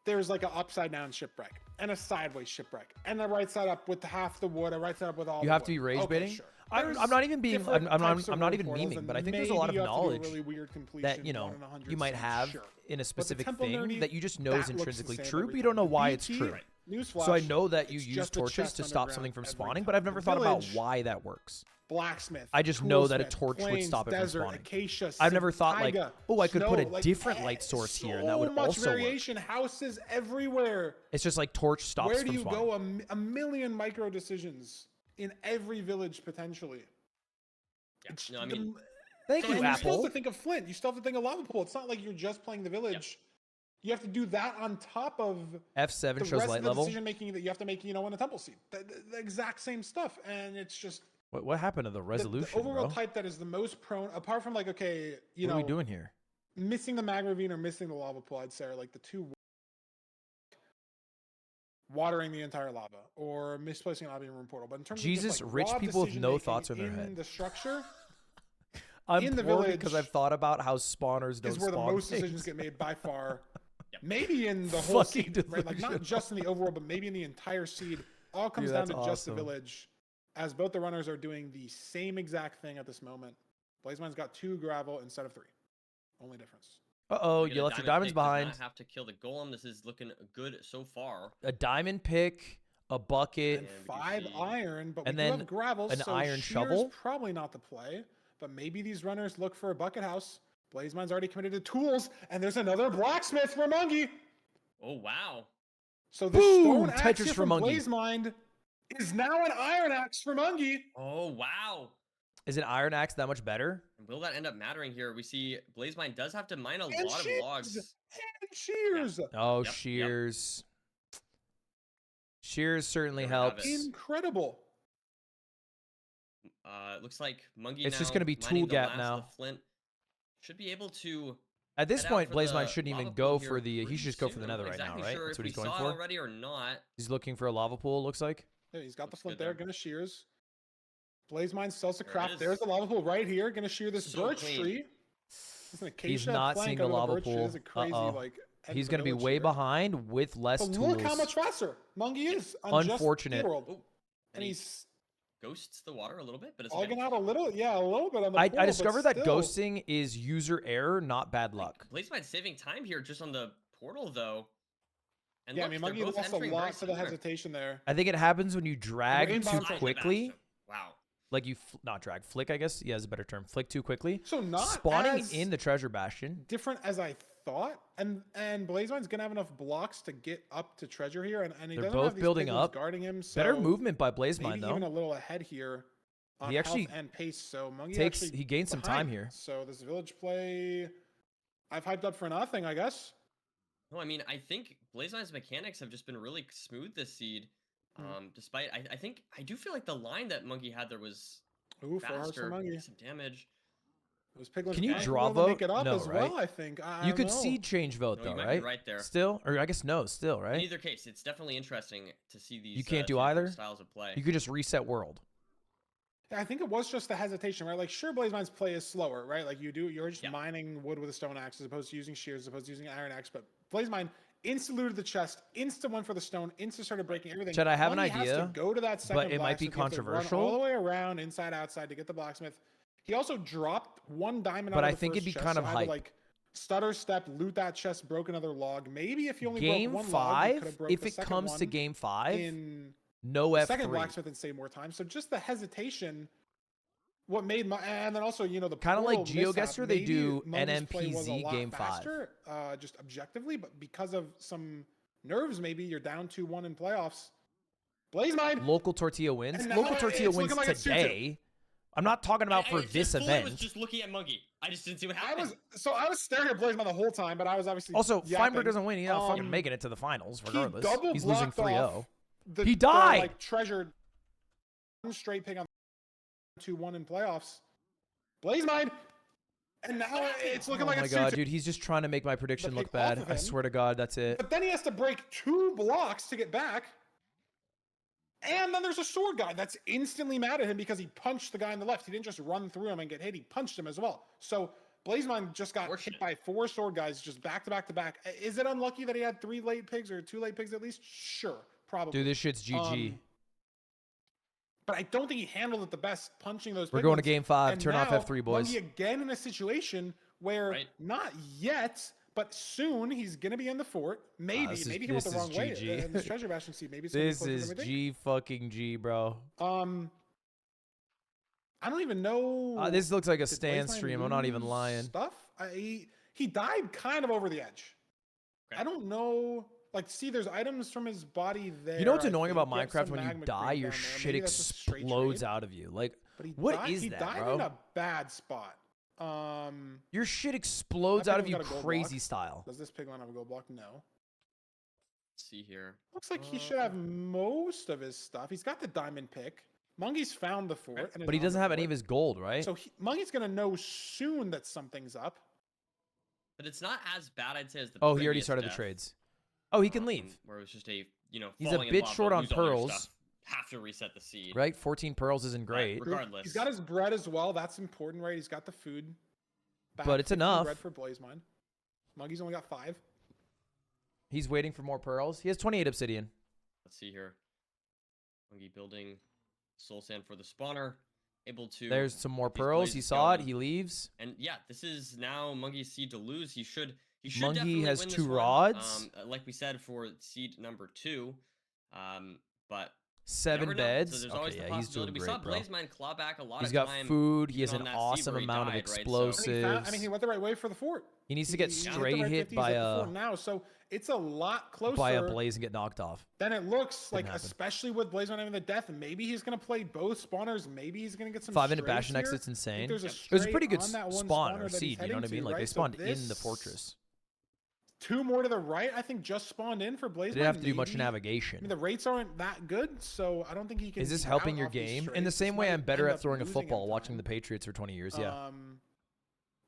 there's like an upside down shipwreck and a sideways shipwreck and a right side up with half the wood, a right side up with all. You the have wood. to be rage Okay, baiting. sure. I'm There's not even being. different I'm types of not road even portals, memeing, and but I think there's a lot of maybe you have to do a knowledge really weird completion, that, you know, 1 in 100 you might seed, have sure. in a But the specific temple thing nerdy, that you just know is that looks the intrinsically same true, every but you don't time. know The why it's BT, true. newsflash, So I know that you it's use just a torches chest to stop underground something from every spawning, time. but I've never The thought about village, why that works. Blacksmith. I just know that a toolsmith, torch would plains, stop it from desert, spawning. Acacia, I've never thought like, taiga, oh, I could put a snow, like, different light source here, and that would so much also work. variation. Houses everywhere. It's just like torch stops Where from do you spawning. go? A million micro decisions in every village potentially. Yeah. No, I mean, Thank So you, and you still have Apple. to think of Flint. You still have to think of Lava Pool. It's not like you're just playing the village. You have to do that on top of F7 the shows rest light of the level. decision making that you have to make, you know, in a temple seed. The exact same stuff, and it's just What happened to the the resolution, overall bro? type that is the most prone. Apart from like, okay, you What know, are we doing here? missing the mag ravine or missing the lava pool, I'd say are like the two. Watering the entire lava or misplacing an obvious room portal, but in terms Jesus, of just, like, rich raw people with no decision-making thoughts in their in head. the structure I'm in the poor because village I've thought about how spawners don't is where the spawn most decisions things. get made by far. Maybe in the whole Fucking seed, right? Like not delusional. just in the overworld, but maybe in the entire seed. All comes Dude, down to that's just the awesome. village, as both the runners are doing the same exact thing at this moment. Blazemind's got 2 gravel instead of 3. Only difference. Uh-oh, we get you a left your diamond diamonds pick, does behind. not have to kill the golem. This is looking good so far. A diamond pick, a bucket, And Yeah, we 5 can see- iron, but And we do then have gravel, an so iron shear's shovel? probably not the play. But maybe these runners look for a bucket house. Blazemind's already committed to tools, and there's another blacksmith for Mongey. Oh, wow. So the Boom! stone axe Tetris here for from Mongey. Blazemind is now an iron axe for Mongey. Oh, wow. Is an iron axe that much better? And will that end up mattering here? We see Blazemind does have to mine a And lot of shears. logs. And shears. Oh, Yep, yep. shears. Shears certainly There we have helps. it. Incredible. It looks like Mongey It's just now gonna be mining tool the gap last now. of the flint. Should be able to At this head out point, for Blazemind the shouldn't even lava go pool for here the. He pretty should just go for the soon. nether I'm right now, exactly right? Sure That's if what he's we going saw it for. already or not. He's looking for a lava pool, it looks like. Yeah, he's got the Looks flint good there. there. Gonna shears. Blazemind sells the There it craft. is. There's the lava pool right here. Gonna shear this So birch clean. tree. It's an acacia not plank seeing the out of lava birch pool. is a crazy Uh-oh. like. head He's to the going to be village way here. behind with less But tools. look how much faster Mongey is. On Unfortunate. Just World. Oh, And he's ghosts the water a little bit, but it's logging okay. out a little. Yeah, a little bit on the I portal, but discovered that still. ghosting is user error, not bad luck. Blazemind saving time here just on the portal though. And Yeah, look, I mean, they're Mongey both lost a entering lot very to the similar. hesitation there. I think it happens when you drag Rain too bounce Behind the quickly. bastion. Wow. Like you, not drag, flick, I guess. Yeah, is a better term. Flick too quickly. So not Spawning as in the treasure bastion. different as I thought, and Blazemind's gonna have enough blocks to get up to treasure here, and he They're doesn't both have these building piglins up. guarding him. So Better movement by Blazemind, maybe though. even a little ahead here. on He actually health and pace. So Mongey Takes actually he gained some behind. time here. So this village play, I've hyped up for nothing, I guess. No, I mean, I think Blazemind's mechanics have just been really smooth this seed. Despite, I think, I do feel like the line that Monkey had there was Ooh, 4 hearts for faster, Mongey. some damage. Those piglins Can you might draw be able to make vote? it up No, as right? well, I think. I You don't could know. seed change vote No, though, you might right? be right there. Still, or I guess no, still, In right? either case, it's definitely interesting to see these. You can't do two different either? styles of play. You could just reset world. Yeah, I think it was just the hesitation, right? Like, sure, Blazemind's play is slower, right? Like, you're just Yeah. mining wood with a stone axe as opposed to using shears, as opposed to using iron axe. But Blazemind insta looted the chest, insta went for the stone, insta started breaking everything. Chad, I have an Mongey has idea, to go to that second but it might be blacksmith. You have to run controversial. all the way around, inside, outside to get the blacksmith. He also dropped one diamond But out of I the think first it'd be chest, kind so of either, hype. like, stutter step, loot that chest, broke another log. Maybe if you only Game broke one log, you could 5, have broke if the it second comes to one game 5, in no the second F3. blacksmith and save more time. So just the hesitation, what made my, and then also, you know, the Kinda like portal mishap, GeoGuessr, they maybe do Mongey's play was a NMPZ lot game 5. faster, just objectively, but because of some nerves, maybe you're down 2-1 in playoffs. Blazemind. Local Tortilla wins. And now Local Tortilla it's wins looking like it's 2-2. today. I'm not talking about for this fully event. was just looking at Monkey. I just didn't see what I happened. was staring at Blazemind the whole time, but I was obviously Also, yapping. Feinberg doesn't win. He's not fucking Um, making it to the finals, he regardless. double He's losing blocked 3-0. off the, He died! like, treasured one straight pick on 2-1 in playoffs. Blazemind. And now it's looking Oh like my it's god, 2-2. dude, he's just trying to make my prediction pick look off bad. of I him. swear to God, that's it. But then he has to break 2 blocks to get back. And then there's a sword guy that's instantly mad at him because he punched the guy on the left. He didn't just run through him and get hit. He punched him as well. So Blazemind just got hit by 4 sword guys just back to back to back. Is it unlucky that he had 3 late pigs or 2 late pigs at least? Sure, probably. Dude, this shit's GG. But I don't think he handled it the best punching those We're going to piglins. game 5. And Turn off now, F3, boys. Mongey again in a situation where not yet, but soon he's gonna be in the fort. Maybe he went the wrong way in this treasure bastion seed. Maybe it's gonna be This closer is than we think. G fucking G, bro. I don't even know. This looks like a Did stand Blazemind stream. I'm not even lose lying. Stuff. He died kind of over the edge. Okay. I don't know. Like, see, there's items from his body there. You know what's I annoying think. about You have Minecraft some when you magma die, creep your down there. shit Maybe that's a straight explodes trade. out of you. Like, But he what died, is he that, died bro? in a bad spot. Your shit explodes That out of piglin's you got a gold crazy block. style. Does this piglin have a gold block? No. Let's see here. Looks like he should have most of his stuff. He's got the diamond pick. Monkey's found the fort. And But he is on doesn't the have any fort. of his gold, right? So Monkey's going to know soon that something's up. But it's not as bad, I'd say, as the Oh, he already previous started the death, trades. Oh, he can leave. Where it was just a, He's a falling in bit lava, short on lose all your pearls. stuff, have to reset the seed. Right? 14 pearls isn't great. Regardless. He's got his bread as well. That's important, right? He's got the food. Back But it's 15 enough. bread for Blazemind. Monkey's only got 5. He's waiting for more pearls. He has 28 obsidian. Let's see here. Monkey building soul sand for the spawner. Able to. There's some more get these pearls. He blazes saw it. going. He leaves. And yeah, this is now Monkey's seed to lose. He should Monkey definitely has win this 2 one. rods. Like we said for seed number 2. But 7 never know. beds. So there's Okay, always the yeah, he's doing possibility. We great, saw bro. Blazemind claw back a lot He's of got time. food. He has even an on that seed awesome where he amount of died, right? So- explosives. He went the right way for the fort. He needs to get He straight the right hit 50s by at the a fort now, so it's a lot closer by a blaze and get knocked off. than it looks like, happen. especially with Blazemind having the death. Maybe he's going to play both spawners. Maybe he's going to get some 5 into strays bastion here. exit's I insane. think there's a It was a stray pretty good on that one spawn spawner or that he's seed. You know what I heading mean? to, Like they right? So spawned in the this- fortress. 2 more to the right, I think, just spawned in for Blazemind. They didn't have to do much Maybe- I navigation. mean, the rates aren't that good, so I don't think he can. Is this beat helping out your off these game? In strays. the This same way might I'm better end at up throwing a losing him football watching time. the Patriots for 20 years. Yeah.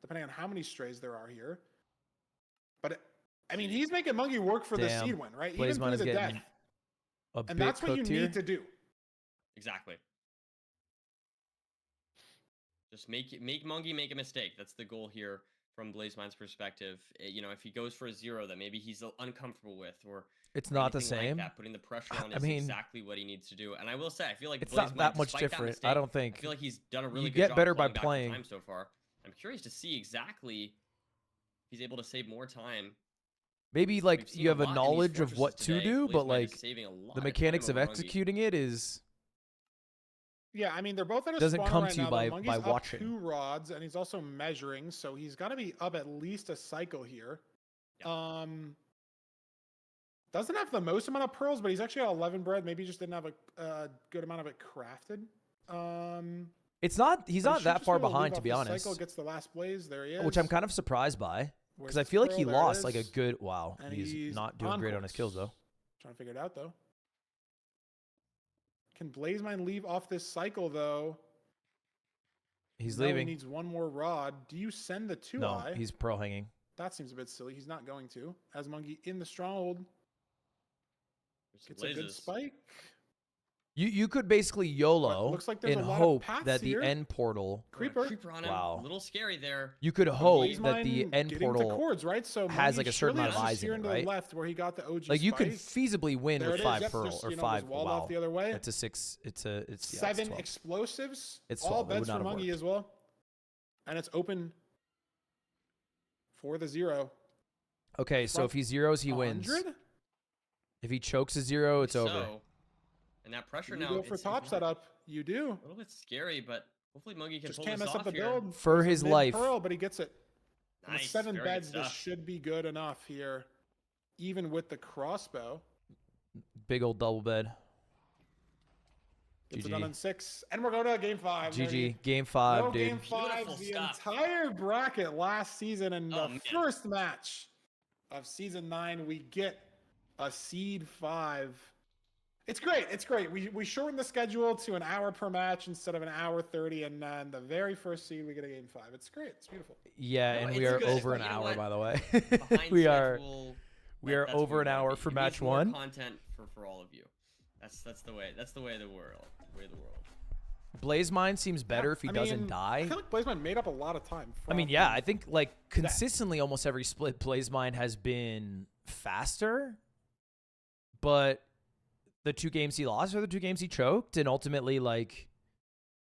Depending on how many strays there are here. But I mean, he's making Monkey work for the Damn. seed win, right? Blazemind Even through is the getting death. a And bit that's what you cooked here. need to do. Exactly. Just make Monkey make a mistake. That's the goal here from Blazemind's perspective. If he goes for a 0 that maybe he's uncomfortable with, or It's not the anything like same. that, putting the pressure on I is mean, exactly what he needs to do. And I will say, I feel like It's not that Blazemind, much despite that different. mistake, I don't think. I feel like he's done a really You good get job better by clawing back the playing. time so far. I'm curious to see exactly if he's able to save more time. Maybe like We've seen you a have a lot in these knowledge of fortresses what to today. do, but Blazemind like is saving a lot the of time mechanics of over Monkey. executing it is Yeah, I mean, they're both at a Doesn't spawner come right to you now. by- Monkey's by up watching. 2 rods, and he's also measuring, so he's got to be up at least a cycle here. Doesn't have the most amount of pearls, but he's actually got 11 bread. Maybe he just didn't have a good amount of it crafted. It's not. He's but he not should that just far be able to behind, leave to be off this honest. Cycle, gets the last blaze. There he is. Which I'm kind of surprised by, Where's because I his feel like pearl? he There it lost like a is. good. Wow, And he's not doing on great on his kills course. though. Trying to figure it out though. Can Blazemind leave off this cycle though? He's No, leaving. He needs one more rod. Do you send the 2 No, eye? he's pearl hanging. That seems a bit silly. He's not going to. As Mongey in the stronghold There's gets a good blazes. spike. You could basically YOLO looks like there's and a lot of hope paths that the here. end portal. Creeper. Creeper on him. Wow. A little scary there. You could hope that Blazemind the end getting to portal chords, right? So has, Mongey like, a certain surely amount of has eyes in here it, into right? the left where he got the OG like you could spike. feasibly win There with it is. 5 Yep, pearl just, or you know, 5. just walled Wow, off the other way. it's a 6. It's yeah, it's 7 12. explosives. It's all 12. It would bets not for have Mongey worked. as well. And it's open for the 0. Okay, so Front if he zeros, he wins. 100? If he chokes a 0, it's over. So, and that pressure You now. go for it's top not- setup. You do. A little bit scary, but hopefully Mongey can Just pull can't this mess off up the here. build. For There's a his mid life. Pearl, but he gets it. And with Nice. 7 very good beds, this stuff. should be good enough here. Even with the crossbow. Big old double bed. Gets it GG. done in 6. And we're going to game 5. There you- GG. Game 5, no dude. game 5. Beautiful The stuff. entire bracket last season and Oh, the man. first match of season 9, we get a seed 5. It's great. It's great. We shortened the schedule to an hour per match instead of an hour 30, and then the very first seed we get a game 5. It's great. It's beautiful. Yeah, No, and it's we are good. over an You know hour, what? by the way. Behind we are schedule, we are that's where over we an wanna hour be. for It match means more 1. content for all of you. That's the way. That's the way of the world. Way of the world. Blazemind seems better if he I doesn't mean, die. I feel like Blazemind made up a lot of time. I mean, from- yeah, I think like consistently almost every split Blazemind has been faster, but the 2 games he lost are the 2 games he choked, and ultimately, like,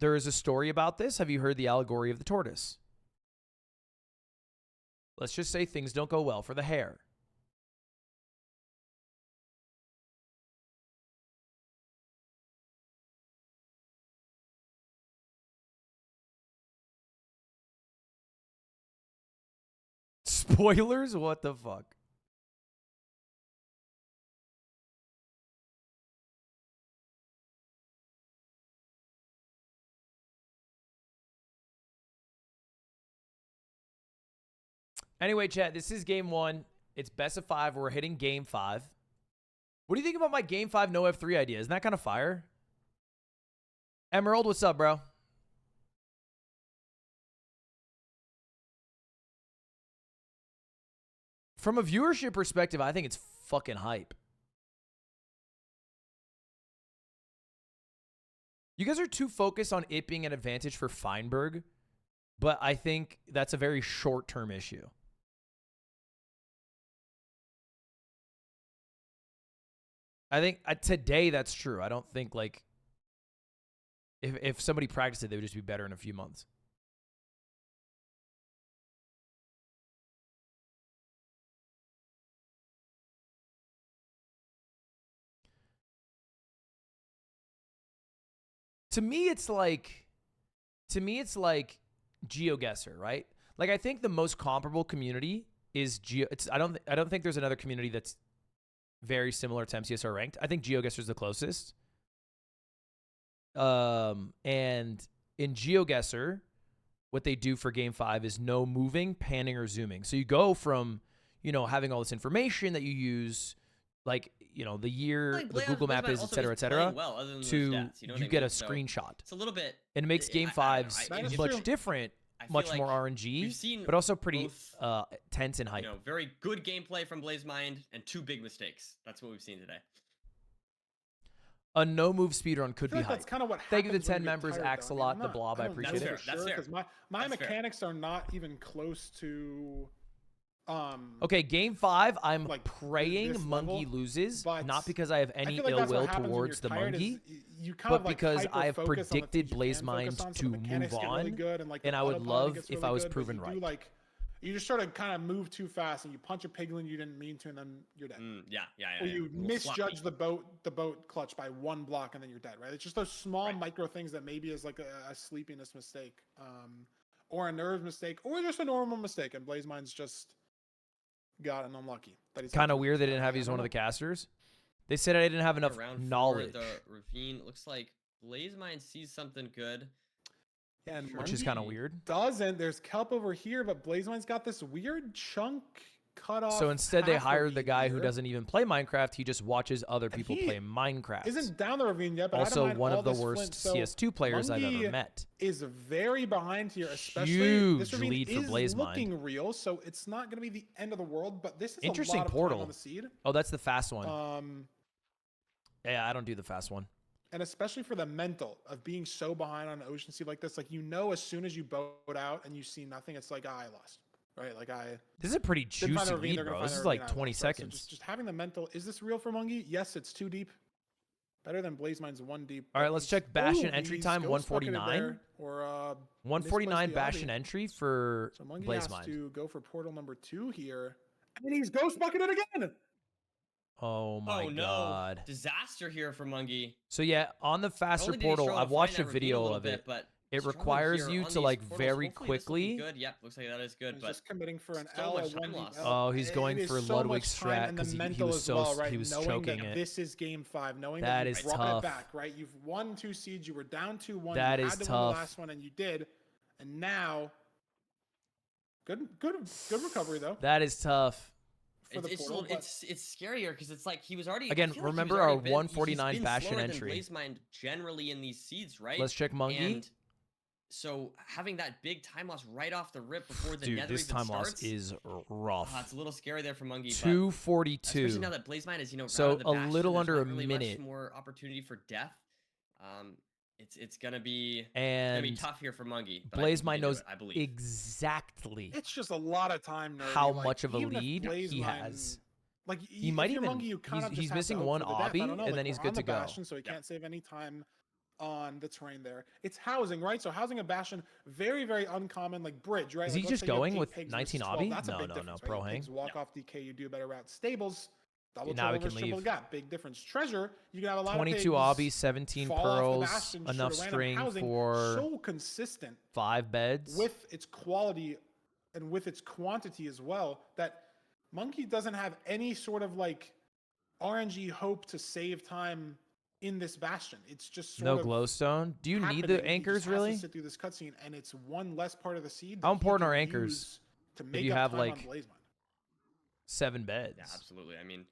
there is a story about this. Have you heard the allegory of the tortoise? Let's just say things don't go well for the hare. Spoilers? What the fuck? Anyway, chat, this is game 1. It's best of 5. We're hitting game 5. What do you think about my game 5 no F3 idea? Isn't that kind of fire? Emerald, what's up, bro? From a viewership perspective, I think it's fucking hype. You guys are too focused on it being an advantage for Feinberg, but I think that's a very short-term issue. I think today that's true. I don't think, like, if somebody practiced it, they would just be better in a few months. To me, it's like GeoGuessr, right? Like, I think the most comparable community is I don't think there's another community that's very similar to MCSR ranked. I think GeoGuessr is the closest. And in GeoGuessr, what they do for game 5 is no moving, panning, or zooming. So you go from, you know, having all this information that you use, like, you know, the year, the Google map is, et cetera, well, other than to those stats, you, know what I get a mean? So screenshot. it's a little bit. And it makes I game don't know, 5s That is much true. different, I feel much like more we've RNG, seen but also pretty both, tense and hype. you know, very good gameplay from Blazemind and 2 big mistakes. That's what we've seen today. A no-move speedrun I could feel be like hype. that's kind of what Thank you to happens when 10 you get members, tired, though. I mean, Axolot, I'm the not- Blob, I don't appreciate know it. That's fair, that's fair. 'cause my That's fair. mechanics are not even close to Okay, game 5, I'm like, praying this Mongey level, loses, but not because I have I any feel like ill that's what will happens when towards the you're tired is Mongey, you kind but of, like, because I have hyper-focus on the predicted things you can Blazemind focus on, so to the mechanics move get really on, good, and, like, the and I would autopilot love gets if really I was good, but proven you do, right. like, you just sort of kind of move too fast, and you punch a piglin you didn't mean to, and then you're dead. Yeah. Or you A little misjudge sloppy. the boat clutch by 1 block, and then you're dead, right? It's just those small Right. micro things that maybe is like a sleepiness mistake, or a nerves mistake, or just a normal mistake, and Blazemind's just gotten unlucky. That he's Kind of weird they didn't have you as one of the casters. They said I didn't have enough Around 4, knowledge. The ravine looks like Blazemind sees something good. Yeah, and Which is kind of Monkey weird. doesn't. There's kelp over here, but Blazemind's got this weird chunk cut off. So instead, they half hired the ravine guy who here. doesn't even play Minecraft. He just watches other And people he play Minecraft. Isn't down the ravine yet, but I Also, don't mind one all of the this worst flint. So CS2 players I've Monkey ever met. is very behind here, especially Huge this ravine lead for is Blazemind. looking real, so it's not going to be the end of the world. But this is Interesting a lot of portal. time on the seed. Oh, that's the fast one. Yeah, I don't do the fast one. And especially for the mental of being so behind on an ocean seed like this, like as soon as you boat out and you see nothing, it's like I lost, right? Like This is a pretty didn't find juicy the ravine, lead, they're gonna bro. find This the is like ravine, I 20 lost, right? So seconds. just having the mental. Is this real for Mongey? Yes, it's 2 deep. Better than Blazemind's 1 deep. All right, but let's he's- check Bastion Ooh, entry he's time, ghost bucketed 149. there, Or 149 misplaced the Bastion obby. entry for So Mongey has Blazemind. to go for portal number 2 here, and he's ghost bucketed again. Oh my no. god. Disaster here for Mungie. So yeah, on the faster Only did he portal, struggle to I've find watched that a ravine video little of bit, it. but It struggled requires here you on to these like portals. very Hopefully this will be quickly. good. Yep, looks like that is good, He's but just committing for an so L. much a time 1v lost. L. Oh, he's going It is for so Ludwig's much time strat and the 'cause he mental was as so well, right? he was Knowing choking that it. this is game 5, knowing That that you is drop tough. it back, right? You've won 2 seeds, you were down 2-1. That you is had to win tough. the last one, and you did. And now, good recovery though. That is tough. For the It's portal, but it's scarier because it's like he was already. I Again, feel like he was remember already our been- 149 he's been Bastion slower than entry. Blazemind generally in these seeds, right? Let's check Monkey. And so having that big time loss right off the rip before the Dude, nether this even time starts, loss is rough. it's a little scary there for Monkey. 242. Especially now that Blazemind is, So out of the a Bastion, little there's under not a really minute. Much more opportunity for death. It's gonna be And tough here for Monkey. but I think he Blazemind can do knows it, I believe. exactly it's just a lot of time. Nerdy. how like, much of a even if lead he Blazemind- has. Like He might even- he's missing one obby, and then he's good to go. Bastion, so he can't save any time on the terrain there. It's housing, right? So housing a Bastion, very, very uncommon, like bridge, right? Is Like, he let's just say you have going 8 with pigs 19 versus 12, obby? That's a No, big no, difference, no, pro right? hang. Pigs walk off DK, you do a better route. Stables, double Now we turnovers, can triple leave. gap, big difference. Treasure, you can have a lot 22 of obby, pigs 17 fall off the pearls, Bastion, shoot enough a random string housing, for so consistent 5 beds. with its quality and with its quantity as well that Monkey doesn't have any sort of like RNG hope to save time in this Bastion. It's just sort No of glowstone. Do you need happening. the He just anchors has to really? sit through this cutscene, and it's one less part of the seed. How that he important can are anchors use to make you up have, time like, on Blazemind? 7 beds. Yeah, absolutely. I mean,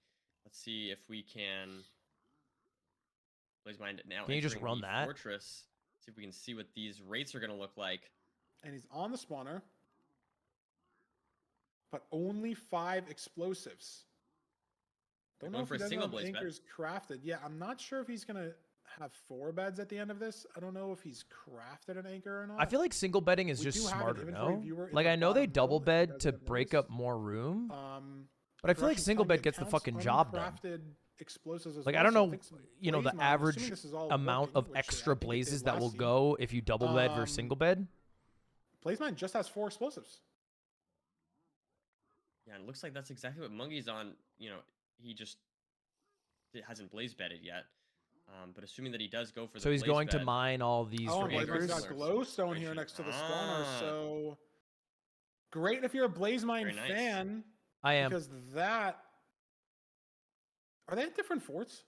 let's see if we can. Blazemind now. Can you just entering run the that? Fortress. See if we can see what these rates are going to look like. And he's on the spawner, but only 5 explosives. Don't know going if for he a doesn't single have blaze bed. anchors crafted. Yeah, I'm not sure if he's gonna have 4 beds at the end of this. I don't know if he's crafted an anchor or not. I feel like single bedding is We just do have an smarter, inventory no? viewer in Like the I know they bottom double middle, if you bed guys to have break noticed. up more room, Um, but I feel like production single time, bed it gets the counts fucking job done. uncrafted explosives as Like well, I don't so know, think some you know, the Blazemind, I'm average assuming this is all amount working, of which I extra think it did blazes that last will season. go if you double bed versus single bed. Blazemind just has 4 explosives. Yeah, and it looks like that's exactly what Monkey's on. You know, he just hasn't blaze bedded yet. But assuming that he does go for the So he's blaze going to bed, mine all these Oh, and Blazemind's Blazemind's anchors. got glowstone here next to the spawner, Ah. so great if you're a Blazemind Very nice. fan. I am. Because that are they at different forts?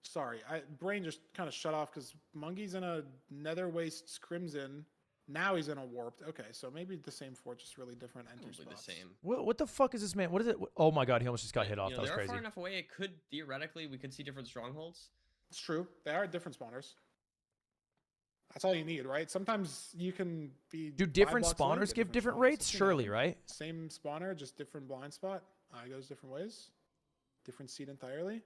Sorry, brain just kind of shut off because Monkey's in a Nether Wastes Crimson. Now he's in a warped. Okay, so maybe the same fort, just really different enter probably the spots. same. What the fuck is this man? What is it? Oh my god, he almost just got But, hit off. you That know, was they're crazy. far enough away. It could theoretically we could see different strongholds. It's true. They are different spawners. That's all you need, right? Sometimes you can be. Do 5 different blocks away, spawners get give different strongholds. rates? It's gonna Surely, happen. right? Same spawner, just different blind spot. It goes different ways. Different seed entirely.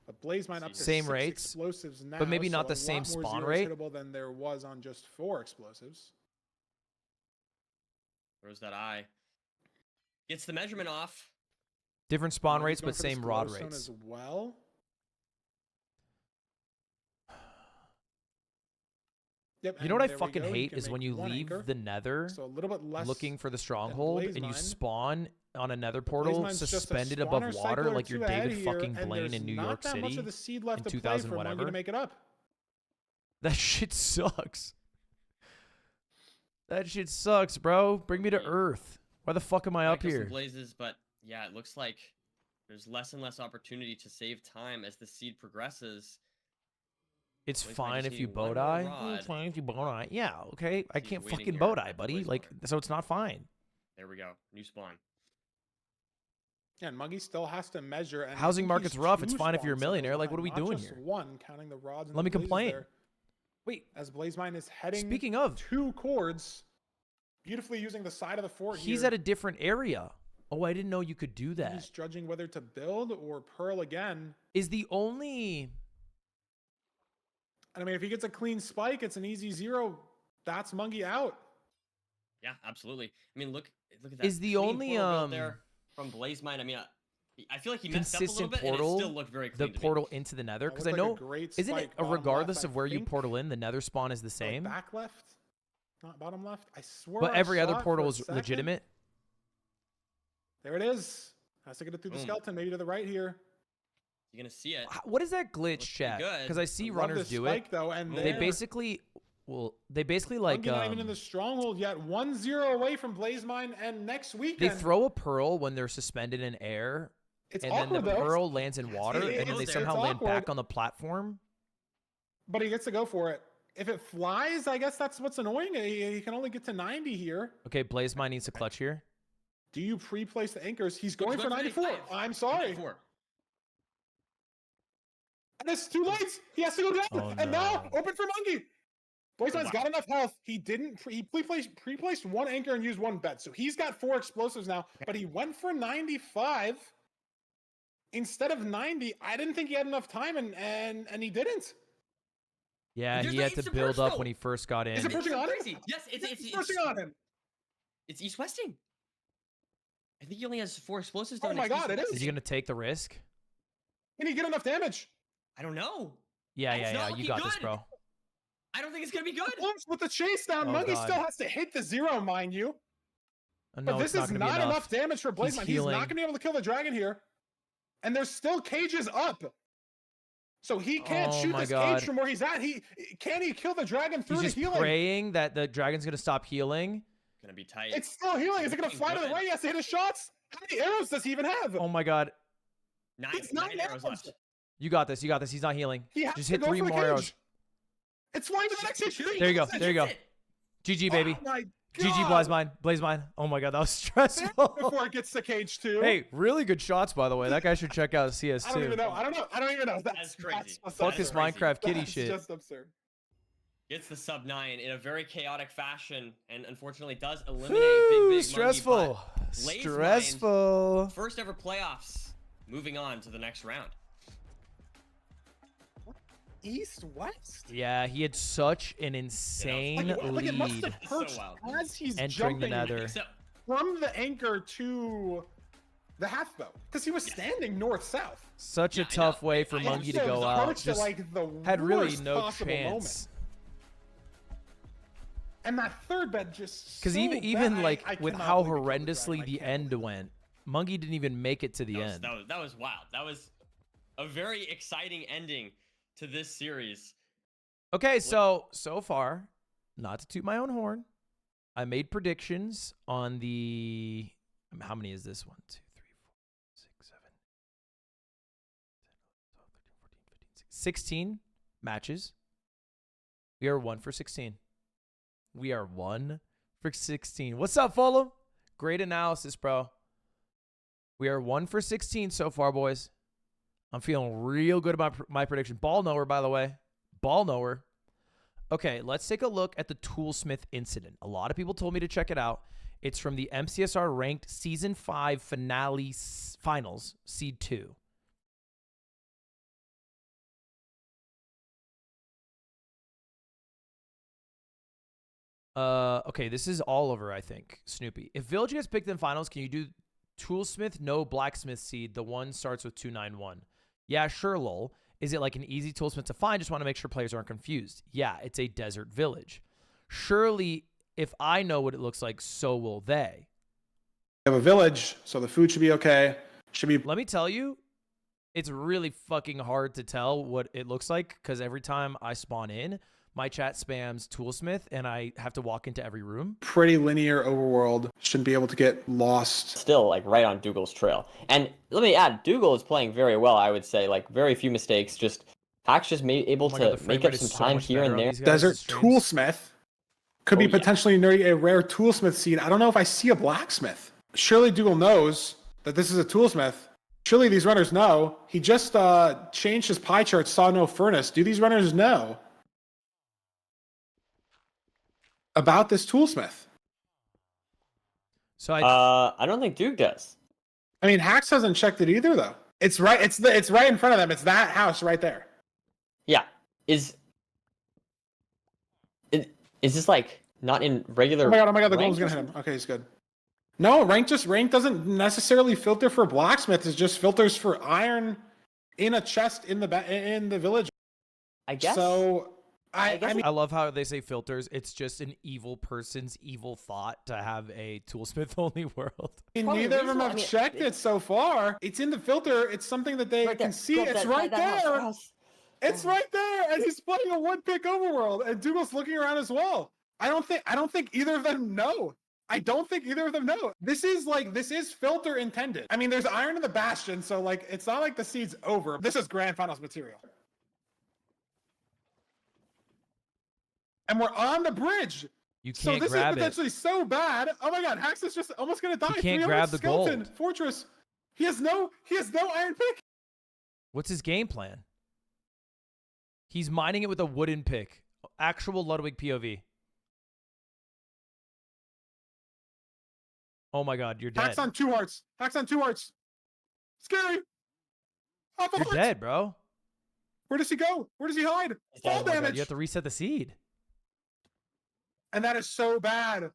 But Blazemind up to Same 6 rates, explosives now, but maybe so not the a same lot more spawn zeros rate. hittable than there was on just 4 explosives. Throws that eye. Gets the measurement off. Different spawn He's rates, going but for this same rod glowstone rates. as well. Yep, You know what I and there we fucking go. hate can is make when you 1 leave anchor. the nether So a little bit less looking for the stronghold and you Blazemind. spawn on a nether portal Blazemind's just a suspended above spawner water cycler like you're to ahead David here, fucking and Blaine there's in New not York that much City. of the seed left in to play 2000 for Monkey whatever. to make it up. That shit sucks. That shit sucks, bro. Bring me to Earth. Why the fuck am I up Might kill some here? Blazes, but yeah, it looks like there's less and less opportunity to save time as the seed progresses. It's Blaze might fine just if you need one bow more die. rod. It's fine if you bow die. Yeah, okay. I He's can't waiting fucking here bow die, at the buddy. Blaze Like, corner. so it's not fine. There we go. New spawn. Yeah, and Muggy still has to measure. And I Housing think market's he's rough. It's 2 fine if you're a spawns circles millionaire. Like, what are we behind, doing not just here? one, counting the rods. And Let the me blazes complain. there, Wait, as Blazemind is heading speaking of, 2 chords, beautifully using the side of the fort he's here. at a different area. Oh, I didn't know you could do He's that. judging whether to build or pearl again. Is the only... And I mean, if he gets a clean spike, it's an easy 0. That's Muggy out. Yeah, absolutely. I mean, look at that. Is the clean only, portal build there from Blazemind. I mean, I feel like he messed up a little consistent bit, portal, and it still looked very the clean to me. portal into the nether? That Because I looked like a know, great isn't it spike, bottom regardless left, of I where you think? portal in, the nether spawn is the Like same? back left, not bottom left. I swear. But I every other saw it for portal a is second. legitimate? There it is. Has to get it through the Boom. skeleton, maybe to the right here. You're gonna see it. What is that glitch, Looks pretty chat? good. Because I see I love runners this do spike, it. though, and They They there. basically, like, Muggy not even in the stronghold yet. 1-0 away from Blazemind, and next they weekend. throw a pearl when they're suspended in air, It's and then awkward the though. pearl lands in water, it- and then they it's somehow land back awkward. on the platform. But he gets to go for it. If it flies, I guess that's what's annoying. He can only get to 90 here. Okay, Blazemind needs to clutch here. Do you pre-place the anchors? He's going He's for going 94. 95. I'm sorry. 94. And it's too late. He has to go down. Oh, and now, no. open for Muggy. Blazemind's wow. got enough health. He didn't. He pre-placed 1 anchor and used 1 bet. So he's got 4 explosives now. But he went for 95 instead of 90. I didn't think he had enough time, and he didn't. Yeah, There's he no had to instant build burst, up though. when he first got in. Is it pushing on him? Crazy. Yes, it's pushing on him. It's east-westing. I think he only has 4 explosives. Oh down. my It's God, it east-westing. Is he going to take the risk? Can he get enough damage? I don't know. Yeah, It's not you looking got this, good. bro. I don't think it's gonna be good. With the chase down, Oh, Muggy God. still has to hit the 0, mind you. No, But it's this not is going to be not enough. enough damage for Blazemind. He's healing. not going to be able to kill the dragon here. And there's still cages up. So he can't Oh shoot my this God. cage from where he's at. Can he kill the dragon through He's the just healing? praying that the dragon's going to stop healing. Gonna be tight. It's still healing. Is it going to Looking fly to the good. right? He has to hit his shots. How many arrows does he even have? Oh my God. It's nine 9 arrows left. You got this. You got this. He's not healing. He has Just to hit go 3 for the more cage. arrows. It's flying to the next cage. There you go. That's There you go. That's it. GG, baby. Oh my GG, God. Blazemind. Oh my God, that was There stressful. Before it gets to cage 2. Hey, really good shots, by the way. That guy should check out CS2. I don't even know. I don't even know. That's crazy. Fuck That's this crazy. Minecraft kitty That's shit. just absurd. Gets the sub 9 in a very chaotic fashion, and unfortunately does eliminate Woo, Big stressful. Monkey, but Blazemind, Stressful. first ever playoffs. Moving on to the next round. East, west? Yeah, he had such an insane Like it must lead. have It's so perched wild. as he's Entering the jumping nether. So, from the anchor to the half bow because he was standing north-south. Such Yeah, a I tough know. way for I Monkey to Also, go the out. perch at, Just like the had really worst no possible chance. moment. And that third bed just Because so even bad, like I with cannot how believe he killed the horrendously dragon. I the can't end believe it. went, Monkey didn't even make it to the end. that was wild. That was a very exciting ending to this series. Okay, so far, not to toot my own horn, I made predictions on the. How many is this? 1, 2, 3, 4, 6, 7, 10, 11, 12, 13, 14, 15, 16 matches. We are 1 for 16. We are 1 for 16. What's up, Fulham? Great analysis, bro. We are 1 for 16 so far, boys. I'm feeling real good about my prediction. Ball knower, by the way. Ball knower. Okay, let's take a look at the Toolsmith incident. A lot of people told me to check it out. It's from the MCSR ranked season 5 finals, seed 2. Okay, this is Oliver, I think. Snoopy. If Village gets picked in finals, can you do Toolsmith, no Blacksmith seed? The one starts with 291. Yeah, sure, lol. Is it like an easy Toolsmith to find? Just want to make sure players aren't confused. Yeah, it's a desert village. Surely, if I know what it looks like, so will they. We have a village, so the food should be okay. Should be Let me tell you, it's really fucking hard to tell what it looks like because every time I spawn in, my chat spams Toolsmith and I have to walk into every room. pretty linear overworld. Shouldn't be able to get lost. Still like right on Dougal's trail. And let me add, Dougal is playing very well, I would say. Like very few mistakes, just Hack's just able Oh my God, the to frame make up rate some is so time much here better and on there. these guys' Desert streams. Toolsmith could be Oh, yeah. potentially nerdy, a rare Toolsmith seed. I don't know if I see a blacksmith. Surely Dougal knows that this is a Toolsmith. Surely these runners know. He just changed his pie chart, saw no furnace. Do these runners know about this Toolsmith? So I I don't think Duke does. I mean, Hacks hasn't checked it either, though. It's right. It's right in front of them. It's that house right there. Yeah. Is this like not in regular? Oh my god! The rank goal's or gonna hit him. something? Okay, he's good. No, rank doesn't necessarily filter for blacksmith. It just filters for iron in a chest in the village. I guess. So I guess mean, I love how they say filters. It's just an evil person's evil thought to have a Toolsmith only world. Probably neither of them reasonable. have I mean, checked it so far. It's in the filter. It's something that they Right can there. see. Go up It's that- right that there. house. It's right there, and he's playing a wood pick overworld, and Dougal's looking around as well. I don't think either of them know. I don't think either of them know. This is filter intended. I mean, there's iron in the bastion, so like it's not like the seed's over. This is grand finals material. And we're on the bridge. You So can't this is grab it. potentially so bad. Oh my god, Hax is just almost gonna die. You can't 300 grab the skeleton gold. fortress. He has no iron pick. What's his game plan? He's mining it with a wooden pick. Actual Ludwig POV. Oh my god, you're dead. Hax on 2 hearts. Scary. Half a You're heart. dead, bro. Where does he go? Where does he hide? He's Fall dead. Oh my god, damage. you have to reset the seed. And that is so bad.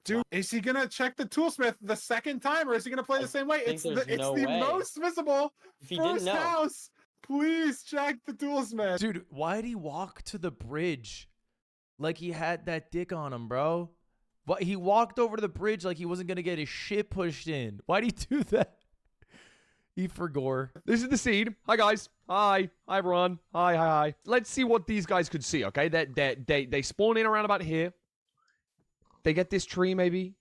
Dude, is he gonna check the Toolsmith the second time, or is he gonna play the same way? think It's there's the no way. Most visible If he didn't first know. house. Please check the Toolsmith. Dude, why'd he walk to the bridge like he had that dick on him, bro? But he walked over to the bridge like he wasn't gonna get his shit pushed in. Why'd he do that? He forgore. This is the seed. Hi guys. Hi everyone. Hi. Let's see what these guys could see. Okay, they spawn in around about here. They get this tree maybe.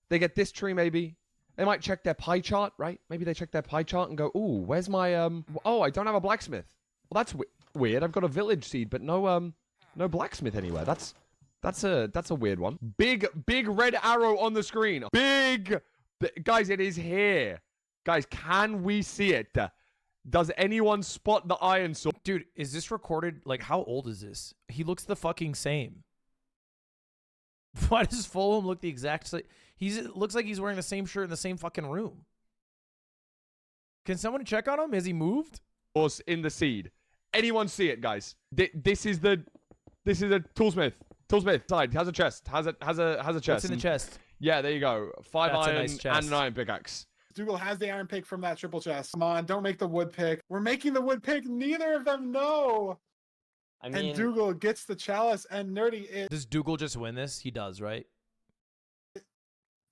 They get this tree maybe. They might check their pie chart, right? Maybe they check their pie chart and go, "Ooh, where's my Oh, I don't have a blacksmith. Well, that's weird. I've got a village seed, but no blacksmith anywhere. That's a weird one. Big red arrow on the screen. Guys, it is here. Guys, can we see it? Does anyone spot the iron sword? Dude, is this recorded? Like, how old is this? He looks the fucking same. Why does Fulham look the exact same? It looks like he's wearing the same shirt in the same fucking room. Can someone check on him? Has he moved? Horse in the seed. Anyone see it, guys? This is a toolsmith. Toolsmith side has a chest. Has a chest. What's in the chest? Yeah, there you go. 5 That's a iron nice chest. and an iron pickaxe. Dougal has the iron pick from that triple chest. Come on, don't make the wood pick. We're making the wood pick. Neither of them know. I mean, And Dougal gets the chalice, and Nerdy, Does Dougal just win this? He does, right?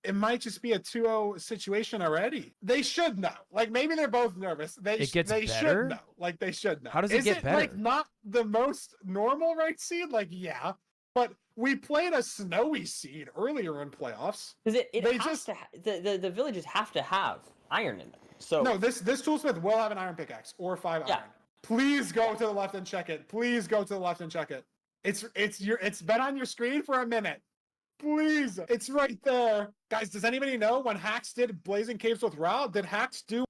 it might just be a 2-0 situation already. They should know. Like, maybe they're both nervous. It gets they better? should know. Like, they should know. How does it get better? Like, not the most normal right seed? Like, yeah. But we played a snowy seed earlier in playoffs. because they it has just- to the villages have to have iron in them. So No, this Toolsmith will have an iron pickaxe or 5 Yeah. iron. Please go to the left and check it. Please go to the left and check it. It's been on your screen for a minute. Please, it's right there, guys. Does anybody know when Hax did Blazing Caves with Raul? Did Hax do?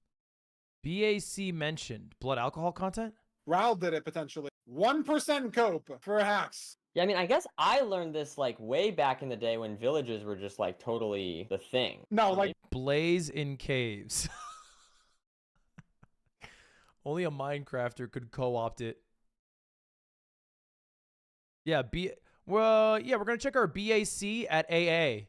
BAC mentioned blood alcohol content. Raul did it potentially. 1% cope for Hax. yeah, I mean, I guess I learned this like way back in the day when villages were just like totally the thing. No, like Blaze in caves. Only a Minecrafter could co-opt it. Yeah, we're gonna check our BAC at AA.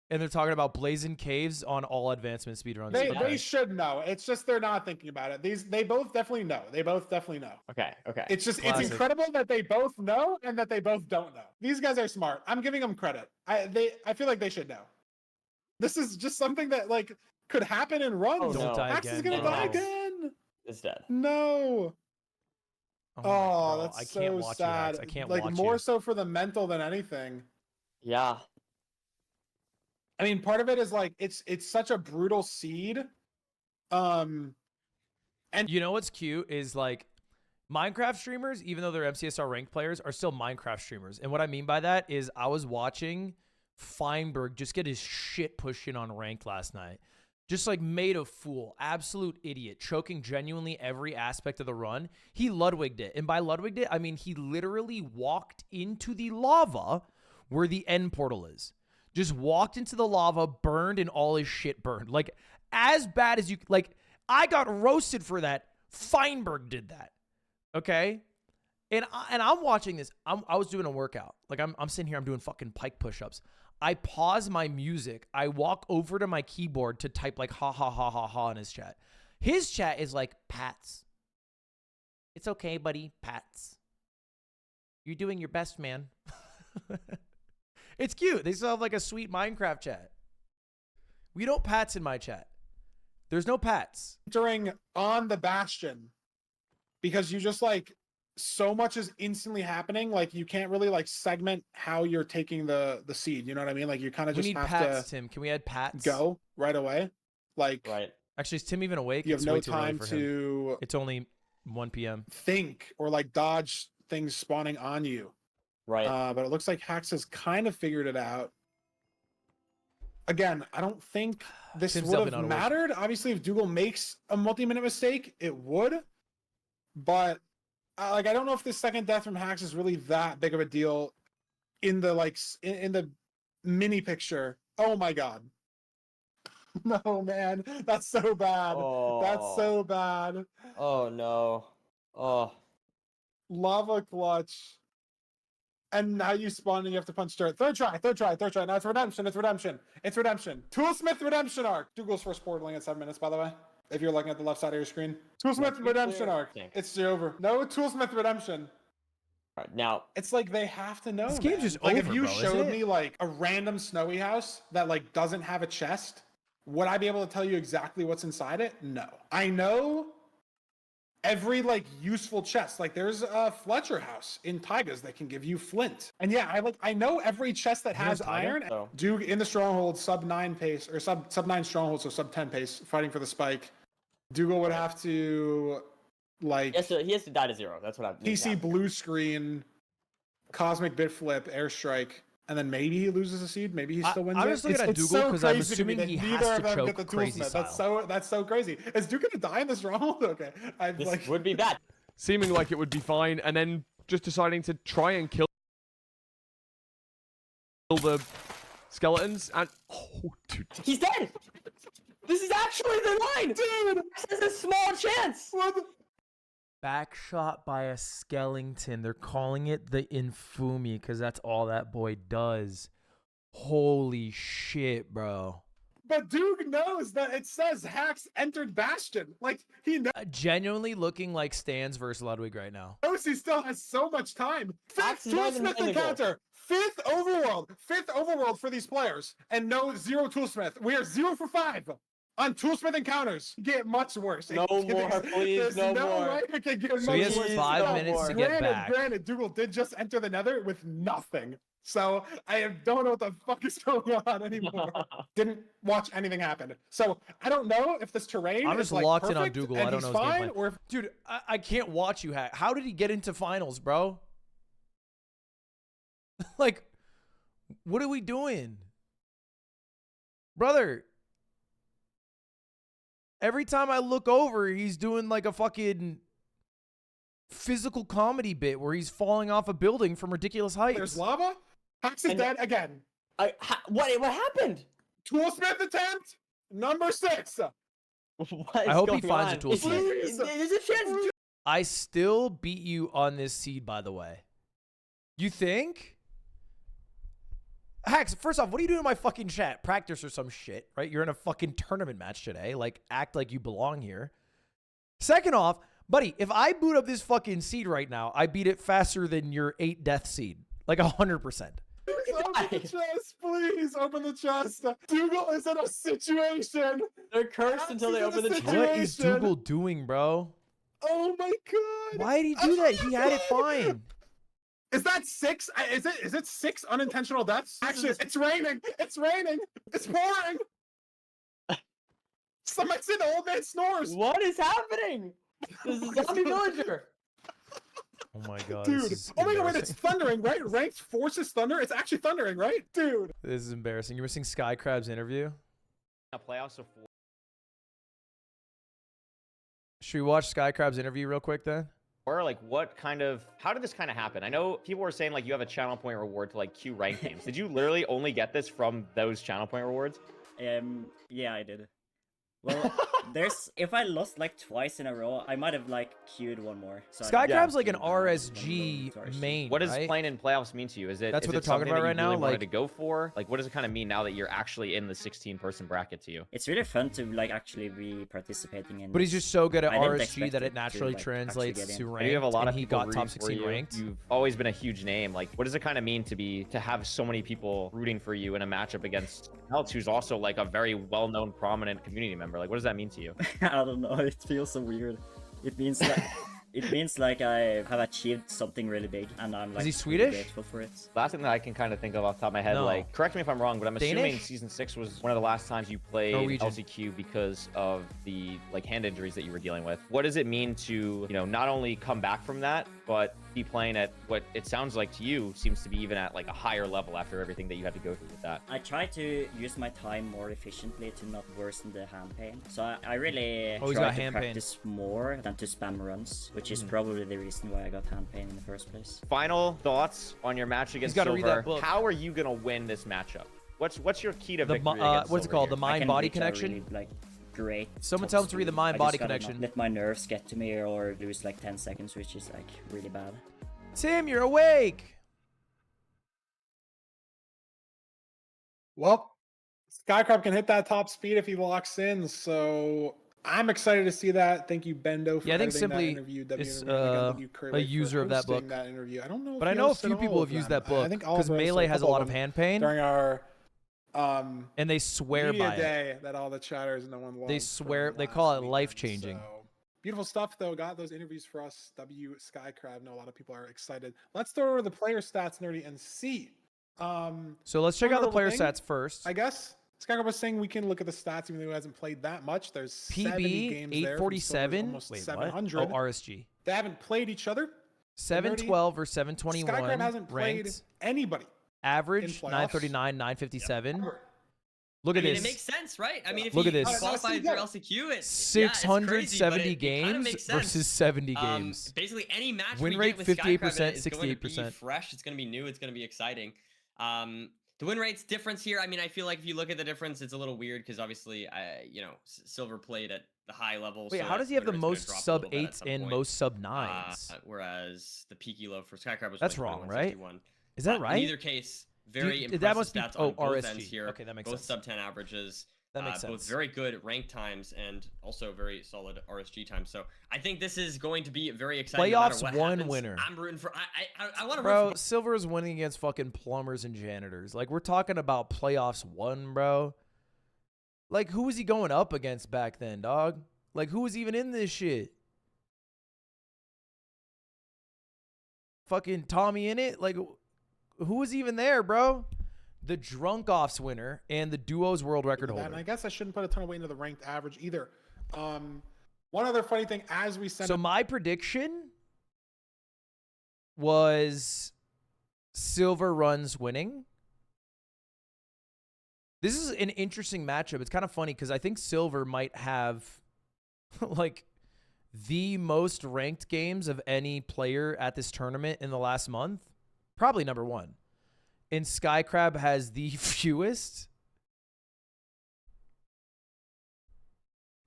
And they're talking about blazing caves on all advancement speedruns. they should know. It's just they're not thinking about it. They both definitely know. They both definitely know. Okay. It's just Classic. it's incredible that they both know and that they both don't know. These guys are smart. I'm giving them credit. I feel like they should know. This is just something that like could happen in runs. Oh, Don't no. die Max again. is gonna bro. die again. It's dead. No. my Oh, God, that's I so can't watch sad. You, Max. I can't like watch more you. so for the mental than anything. Yeah. I mean, part of it is like it's such a brutal seed. And You know what's cute is like Minecraft streamers, even though they're MCSR ranked players, are still Minecraft streamers. And what I mean by that is I was watching Feinberg just get his shit pushed in on ranked last night. Just like made a fool, absolute idiot, choking genuinely every aspect of the run. He Ludwigged it. And by Ludwigged it, I mean he literally walked into the lava where the end portal is. Just walked into the lava, burned, and all his shit burned. Like, as bad as you, like, I got roasted for that. Feinberg did that. Okay? And I'm watching this. I was doing a workout. Like, I'm sitting here, I'm doing fucking pike push-ups. I pause my music. I walk over to my keyboard to type like ha ha ha ha ha in his chat. His chat is like, Pats. It's okay, buddy. Pats. You're doing your best, man. It's cute. They still have like a sweet Minecraft chat. We don't Pats in my chat. There's no Pats. during on the Bastion, because you just like so much is instantly happening. Like you can't really like segment how you're taking the seed. You know what I mean? Like you kind of We just need have Pats, to Tim. Can we add Pats? go right away. Like Right. Actually, is Tim even awake? you have It's no way too early time for him. to It's only 1 p.m. think or like dodge things spawning on you. Right. But it looks like Hax has kind of figured it out. Again, I don't think this Tim's would definitely have not awake. mattered. Obviously, if Dougal makes a multi-minute mistake, it would. But like, I don't know if this second death from Hax is really that big of a deal in the like in the mini picture. Oh my god. No, man, that's so bad. That's so bad. Oh no. Oh. Lava clutch. And now you spawn and you have to punch dirt. Third try. Now it's redemption. It's redemption. Toolsmith redemption arc. Dougal's first portaling at 7 minutes, by the way. If you're looking at the left side of your screen. Toolsmith redemption arc. It's over. No Toolsmith redemption. Right, now, It's like they have to know. This game's man. just like over, if you bro, isn't showed it? me like a random snowy house that like doesn't have a chest, would I be able to tell you exactly what's inside it? No. I know every like useful chest. Like there's a Fletcher house in Taigas that can give you flint. And yeah, I know every chest that has Taiga? iron. Oh. Duke in the stronghold, sub 9 pace or sub 9 stronghold, so sub 10 pace, fighting for the spike. Dougal would have to like he has to die to 0. That's what I'm PC blue screen, cosmic bit flip, airstrike, and then maybe he loses a seed. Maybe he still wins. I'm it. just looking at It's Dougal so 'cause I'm crazy to me assuming that he has neither to of them choke get the crazy Toolsmith. That's so crazy. Is Duke gonna die in this stronghold? Okay, I This like. would be bad. Seeming like it would be fine, and then just deciding to try and kill the skeletons. And oh, dude, He's dead. This is actually the line, dude. This is a small chance. Back shot by a skeleton. They're calling it the Infumi because that's all that boy does. Holy shit, bro. But Duke knows that it says Hax entered Bastion. Like he Genuinely looking like Stans versus Ludwig right now. knows he still has so much time. Hax Fifth is not even Toolsmith in the goal. encounter. Fifth overworld for these players, and no 0 Toolsmith. We are 0 for 5 on Toolsmith encounters. Get much worse. No more, please, There's no no more. way it can get So he much has worse. 5 no minutes more. to get back. Granted, Dougal did just enter the Nether with nothing. So I don't know what the fuck is going on anymore. Didn't watch anything happen. So I don't know if this terrain I'm is just like locked in on perfect Dougal. and I don't he's know his fine, gameplay. or if Dude, I can't watch you hack. How did he get into finals, bro? Like, what are we doing? Brother, every time I look over, he's doing like a fucking physical comedy bit where he's falling off a building from ridiculous heights. there's lava, Hax is And- dead again. What happened? Toolsmith attempt number 6. What is I hope he going finds a on? Toolsmith. There's a chance. I still beat you on this seed, by the way. You think? Hax, first off, what are you doing in my fucking chat? Practice or some shit, right? You're in a fucking tournament match today. Like, act like you belong here. Second off, buddy, if I boot up this fucking seed right now, I beat it faster than your 8 death seed. Like 100%. Please open the chest. Please open the chest. Dougal is in a situation. They're cursed until they open the What chest. What is Situation. Dougal doing, bro? Oh my god. Why did he do that? He had it fine. Is that 6? Is it 6 unintentional deaths? Actually, it's raining. It's raining. It's pouring. Somebody said the old man snores. What is happening? This is zombie villager. Oh my god, Dude, this is oh my god, wait, it's embarrassing. thundering, right? Ranked forces thunder. It's actually thundering, right? Dude. This is embarrassing. You're missing Skycrab's interview. Playoffs of 4. Should we watch Skycrab's interview real quick then? Or like how did this kind of happen? I know people were saying like you have a channel point reward to like queue ranked games. Did you literally only get this from those channel point rewards? Yeah, I did. Well, if I lost like twice in a row, I might have like queued one more. So Skycrab's like an RSG main. What does right? playing in playoffs mean to you? Is it That's is what it they're talking something about that right you now? really wanted Like- to go for? Like, what does it kind of mean now that you're actually in the 16-person bracket to you? It's really fun to like actually be participating in. But he's just so good at I didn't RSG expect that it it to, naturally like, translates actually get to in. ranked. And you have a lot and of he people got rooting top for 16 you. ranked. You've always been a huge name. Like, what does it kind of mean to have so many people rooting for you in a matchup against else, who's also like a very well-known, prominent community member? Like, what does that mean to you? I don't know. It feels so weird. It means like I have achieved something really big, and I'm like he really Swedish? grateful for it. Last thing that I can kind of think of off the top of my head, No. like, correct me if I'm wrong, but I'm assuming Danish? season 6 was one of the last times you played Norwegian. LCQ because of the like hand injuries that you were dealing with. What does it mean to, not only come back from that, but be playing at what it sounds like to you seems to be even at like a higher level after everything that you had to go through with that? I try to use my time more efficiently to not worsen the hand pain. So I really Oh, he's try got to hand pain. practice more than to spam runs, which is probably the reason why I got hand pain in the first place. Final thoughts on your match against gotta read Silver. that book. How are you gonna win this matchup? What's your key to The victory mi- against what's it Silver called? here? The I can mind-body reach a connection? really, like, great. Someone top tell him to read the speed. mind-body I just gotta not connection. let my nerves get to me or lose like 10 seconds, which is like really bad. Tim, you're awake. Well, Skycrab can hit that top speed if he locks in, so I'm excited to see that. Thank you, Bendo, for Yeah, I think editing Simply that interview. is, Thank you, Kurt, a for user of that hosting book. That interview. I don't know, if But I he know a hosted few all people of have used them. that book I think all because of us, Melee has a couple lot of them hand pain, during our and they swear media by it. day that all the chatters and no one They swear, they call it life-changing. Beautiful stuff, though. Got those interviews for us. Skycrab. No, a lot of people are excited. Let's throw over the player stats, Nerdy, and see. So let's check out the One player little thing, stats first. I guess Skycrab was saying we can look at the stats even though he hasn't played that much. There's 70 PB games there. 847. Almost Wait, what? 700. Oh, RSG. They haven't played each other. 712 or 721. Skycrab hasn't played ranked. anybody. Average playoffs. 939, 957. Ever. Look I at mean, this. it makes sense, right? I mean, if Look you at this. qualify through LCQ, it's 670 it kind of games makes sense. versus 70 games. Basically, any match Win we rate get with 58%, Skycrab is going to be 68%. fresh. It's going to be new. It's going to be exciting. The win rate's difference here. I mean, I feel like if you look at the difference, it's a little weird because obviously, Silver played at the high level. Wait, so how that does he have the win rate's gonna most drop a sub little bit at 8s some and point. most sub 9s? Whereas the peaky low for Skycrab was That's like wrong, right? 2161. Is that right? In either case, very that impressive must be- stats oh, on both RSG. ends here. Okay, that makes both sense. sub 10 averages. That makes Both sense. very good rank times and also very solid RSG times. So I think this is going to be very exciting. no matter Playoffs what one happens. winner. I'm rooting for. I want to root Bro, for. Silver is winning against fucking plumbers and janitors. Like, we're talking about playoffs 1, bro. Like, who was he going up against back then, dog? Like, who was even in this shit? Fucking Tommy in it? Like, who was even there, bro? The drunk offs winner and the duos world record And I holder. guess I shouldn't put a ton of weight into the ranked average either. One other funny thing, as we send So my prediction was Silver runs winning. This is an interesting matchup. It's kind of funny because I think Silver might have like the most ranked games of any player at this tournament in the last month. Probably number 1. And Skycrab has the fewest.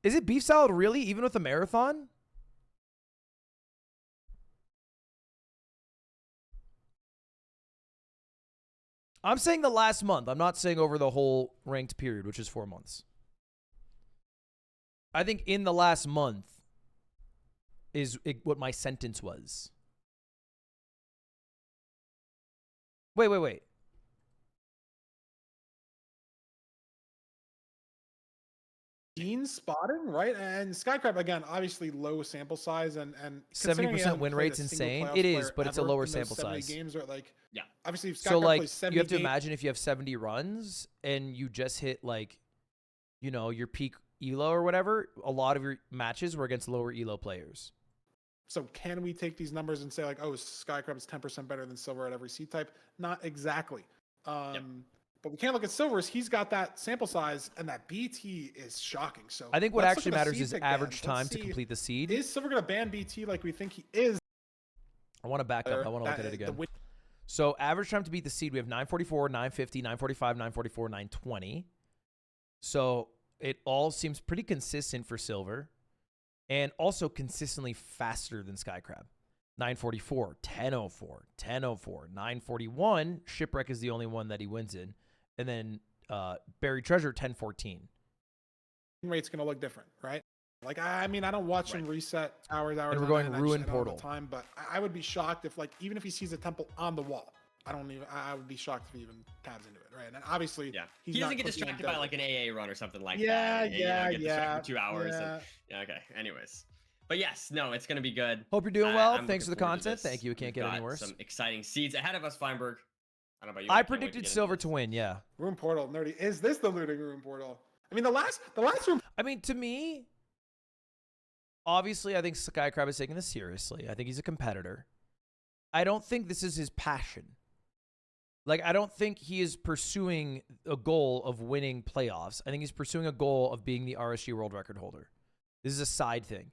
Is it beef salad really, even with a marathon? I'm saying the last month. I'm not saying over the whole ranked period, which is 4 months. I think in the last month is what my sentence was. Wait. Gene spotting, right? And Skycrab, again, obviously low sample size and considering he 70% hasn't win played rate's a single insane. playoff It is, player but it's a ever lower in those sample 70 size. games are like, Yeah. obviously, if Skycrab So, like, plays 70 you have to games, imagine if you have 70 runs and you just hit, like, you know, your peak elo or whatever, a lot of your matches were against lower elo players. So can we take these numbers and say like, oh, Skycrab is 10% better than Silver at every seed type? Not exactly. But we can't look at Silver's. He's got that sample size, and that BT is shocking. So I think what let's actually look at the matters seed is pick average bans. Let's time to see, complete the seed. Is Silver going to ban BT like we think he is? I want to back up. I want to look at it again. The So average time to beat the seed, we have 944, 950, 945, 944, 920. So it all seems pretty consistent for Silver, and also consistently faster than Skycrab. 944, 1004, 1004, 941. Shipwreck is the only one that he wins in. And then Buried Treasure, 1014. rate's going to look different, right? Like, I mean, I don't watch him reset hours. And we're going on end. Ruin I don't Portal. have the time, but I would be shocked if, like, even if he sees a temple on the wall, I would be shocked if he even tabs into it, right? And obviously, he doesn't get distracted by like an AA run or something like yeah, that. Yeah, get distracted for 2 hours. Yeah. And, yeah, okay. Anyways, but yes, no, it's gonna be good. Hope you're doing well. I'm Thanks for the looking forward to content. this. Thank you. It can't We've get any got worse. Some exciting seeds ahead of us, Feinberg. I don't know about you. I can't wait to predicted get Silver into to win. Yeah. Ruin Portal, nerdy. Is this the looting Ruin Portal? I mean, the last Ruin. I mean, to me, obviously, I think Skycrab is taking this seriously. I think he's a competitor. I don't think this is his passion. Like, I don't think he is pursuing a goal of winning playoffs. I think he's pursuing a goal of being the RSG world record holder. This is a side thing.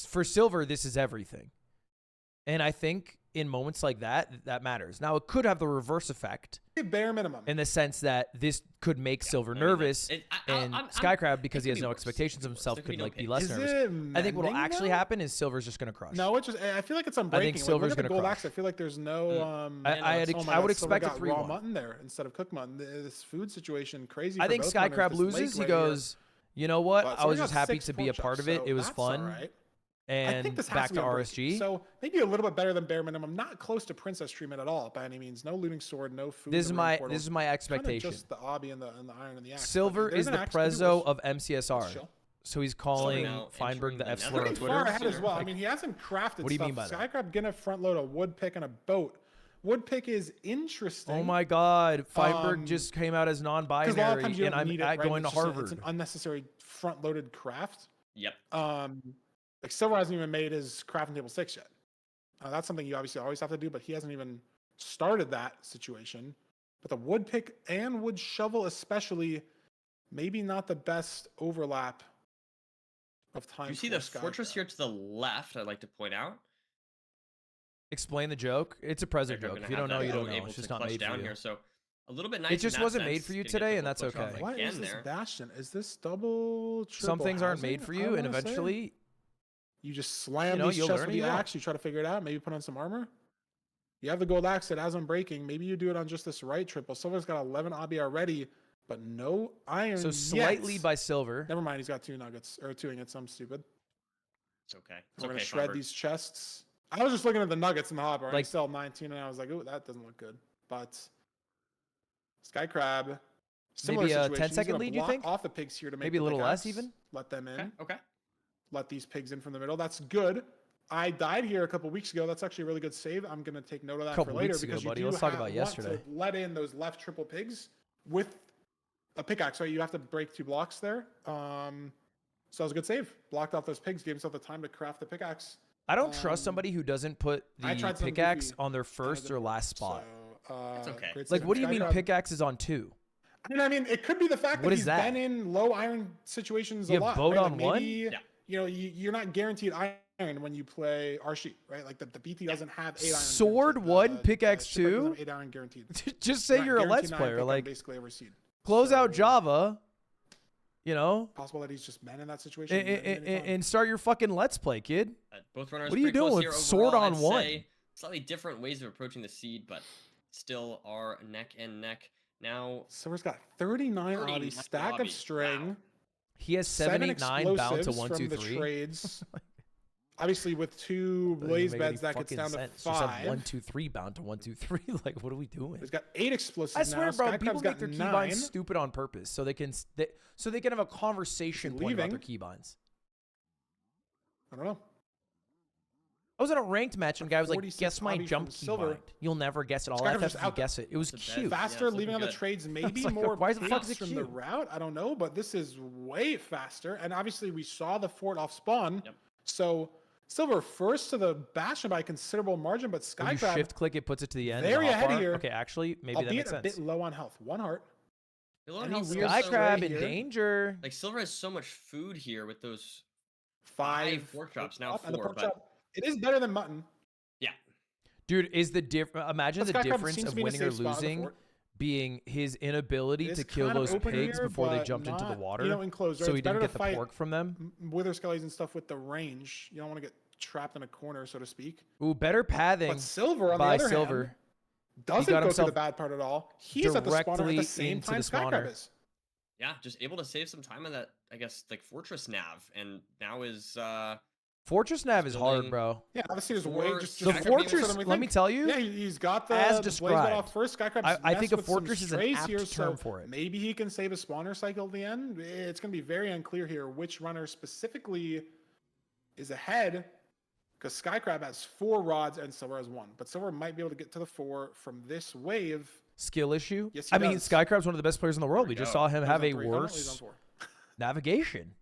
For Silver, this is everything. And I think in moments like that, that matters. Now, it could have the reverse effect. Bare minimum. In the sense that this could make Silver nervous, and Skycrab, because he has no expectations of himself, could like be less nervous. I think what will actually happen is Silver's just going to crush. No, I feel like it's unbreaking. I think Silver's going to crush. I feel like there's no. I would expect a 3-1. Raw mutton there instead of cooked mutton. This food situation crazy. I think Skycrab loses. He goes, you know what? I was just happy to be a part of it. It was fun. And I think this back has to be RSG. So maybe a little bit better than bare minimum. Not close to princess treatment at all by any means. No looting sword, no food. This is my expectation. Just the obby and the iron and the axe. Silver is the prezzo of MCSR. So he's calling Feinberg the F slur on Twitter. Far ahead as well. I mean, he hasn't crafted. What do you mean by that? Skycrab gonna front load a wood pick and a boat. Wood pick is interesting. Oh my God, Feinberg just came out as non-binary, and I'm going to Harvard. It's an unnecessary front loaded craft. Yep. Like Silver hasn't even made his crafting table 6 yet. That's something you obviously always have to do, but he hasn't even started that situation. But the wood pick and wood shovel especially, maybe not the best overlap of time. You see the fortress here to the left, I'd like to point out. Explain the joke. It's a present joke. If you don't know, you don't know. It's just not made for you. Here, so a little bit nice. It just wasn't made for you today, and that's okay. What is this bastion? Is this double, triple Some things aren't housing? made for you, and eventually... You just slam these chests with the axe. You try to figure it out. Maybe put on some armor. You have the gold axe that has unbreaking. Maybe you do it on just this right triple. Silver's got 11 obby already, but no iron. So slightly by Silver. Never mind. He's got 2 nuggets or 2 ingots. I'm stupid. It's okay. We're gonna shred these chests. I was just looking at the nuggets in the hopper. Like sell 19, and I was like, "Ooh, that doesn't look good." But Skycrab, similar maybe a situation. 10-second lead. You think? Off the pigs here to make maybe a little less even. Let them in. Okay. Let these pigs in from the middle. That's good. I died here a couple weeks ago. That's actually a really good save. I'm going to take note of that for later because you do talk about yesterday. Want to let in those left triple pigs with a pickaxe, right? You have to break 2 blocks there. So that was a good save. Blocked off those pigs, gave himself the time to craft the pickaxe. I don't trust somebody who doesn't put the pickaxe on their first or last spot. It's okay. Like, what do you mean pickaxe is on 2? I mean, it could be the fact that he's been in low iron situations a lot. You have boat on maybe, 1? Yeah. You know, you're not guaranteed iron when you play RSG, right? Like the BT doesn't have 8 iron. Sword 1, pickaxe 2. 8 iron guaranteed. Just say you're a Let's Player. Like, basically every seed. Close out Java. You know, possible that he's just been in that situation and start your fucking Let's Play, kid. Both runners. What are you doing with sword on 1? Slightly different ways of approaching the seed, but still are neck and neck. Now Silver's got 39 obby, stack of string. Wow. He has 789 bound to 1, 2, 3. The trades. Obviously, with 2 blaze beds, that gets down to 5. 1, 2, 3 bound to 1, 2, 3. Like, what are we doing? He's got 8 explosives. I swear, now. bro. Skycrab's People make their 9. keybinds stupid on purpose, so they can have a conversation point about their keybinds. I don't know. I was in a ranked match and the guy was like, 46 guess my obby jump from key Silver. bind. You'll never guess it. All Skycrab I have just to out there. guess it. It was That's a cute. bet. Faster, it's leaving on looking the good. trades, maybe like, more why the fuck is pace it from the cute? route. I don't know, but this is way faster. And obviously, we saw the fort off spawn. Yep. So Silver first to the Bastion by a considerable margin, but When you Skycrab shift click, it puts it to the end. very the hot ahead of bar. here, Okay, actually, maybe that albeit makes a sense. bit low on health. 1 heart. Below Any health weird still so- Skycrab in here. danger. Like Silver has so much food here with those 5 pork chops, now and the 4, pork but chop, it is better than mutton. yeah. Dude, is the imagine But the Skycrab difference seems to of be in a winning or safe spot on the losing fort. being his inability It to is kill kind of those open pigs here, before they but jumped into the not, water. You know, enclosed, right? So It's he better didn't to get the fight pork from them. Wither skellies and stuff with the range. You don't want to get trapped in a corner, so to speak. Ooh, better pathing But Silver, on the by other Silver. hand, doesn't got go through himself the bad part at all. He's at the spawner at directly the same into time the spawner. Skycrab is. Yeah, just able to save some time on that, I guess, like Fortress Nav, and now is Fortress Nav is hard, building- bro. Yeah, obviously there's way For just The Skycrab closer Fortress, than we let me think. tell you, Yeah, he's got the as Blaze described. off first. Skycrab's I think messed a with some Fortress is an strays apt here, term so for it. maybe he can save a spawner cycle at the end. It's going to be very unclear here which runner specifically is ahead, because Skycrab has 4 rods and Silver has 1. But Silver might be able to get to the 4 from this wave. Skill issue. Yes, he I mean, does. Skycrab's one of the best players in the world. We There we just go. saw him He's have on a 3. Oh, no, he's on worse 4. navigation.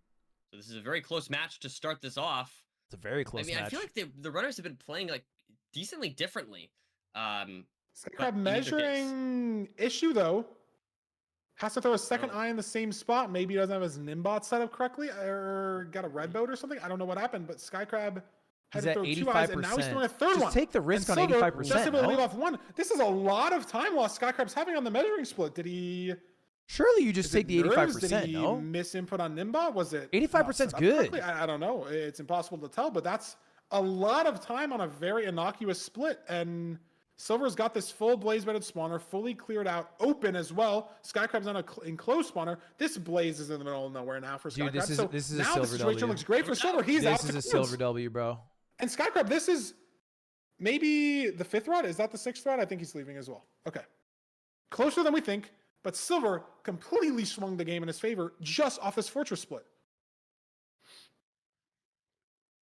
so this is a very close match to start this off. It's a very close I mean, match. I feel like the runners have been playing like decently differently. But Skycrab in either case- measuring issue, though. Has to throw a second Oh. eye in the same spot. Maybe he doesn't have his Nimbot set up correctly, or got a red boat or something. I don't know what happened, but Skycrab had He's to at throw 2 eyes, and now he's 85%. throwing a third Just one. take the risk And on Silver 85%. just able to leave no? off 1. This is a lot of time loss Skycrab's having on the measuring split. Did he? Surely you just is take it the nerves? 85%, Did he no? miss input on Nimbot? Was it 85% 's not set up good. correctly? I don't know. It's impossible to tell, but that's a lot of time on a very innocuous split. And Silver's got this full blaze bedded spawner, fully cleared out, open as well. Skycrab's on an enclosed spawner. This blaze is in the middle of nowhere now for Dude, Skycrab. this is- so this is a now Silver the situation W. looks great for Silver. He's out This to is a corners. silver W, bro. And Skycrab, this is maybe the 5th rod. Is that the 6th rod? I think he's leaving as well. Okay. Closer than we think, but Silver completely swung the game in his favor just off this Fortress split.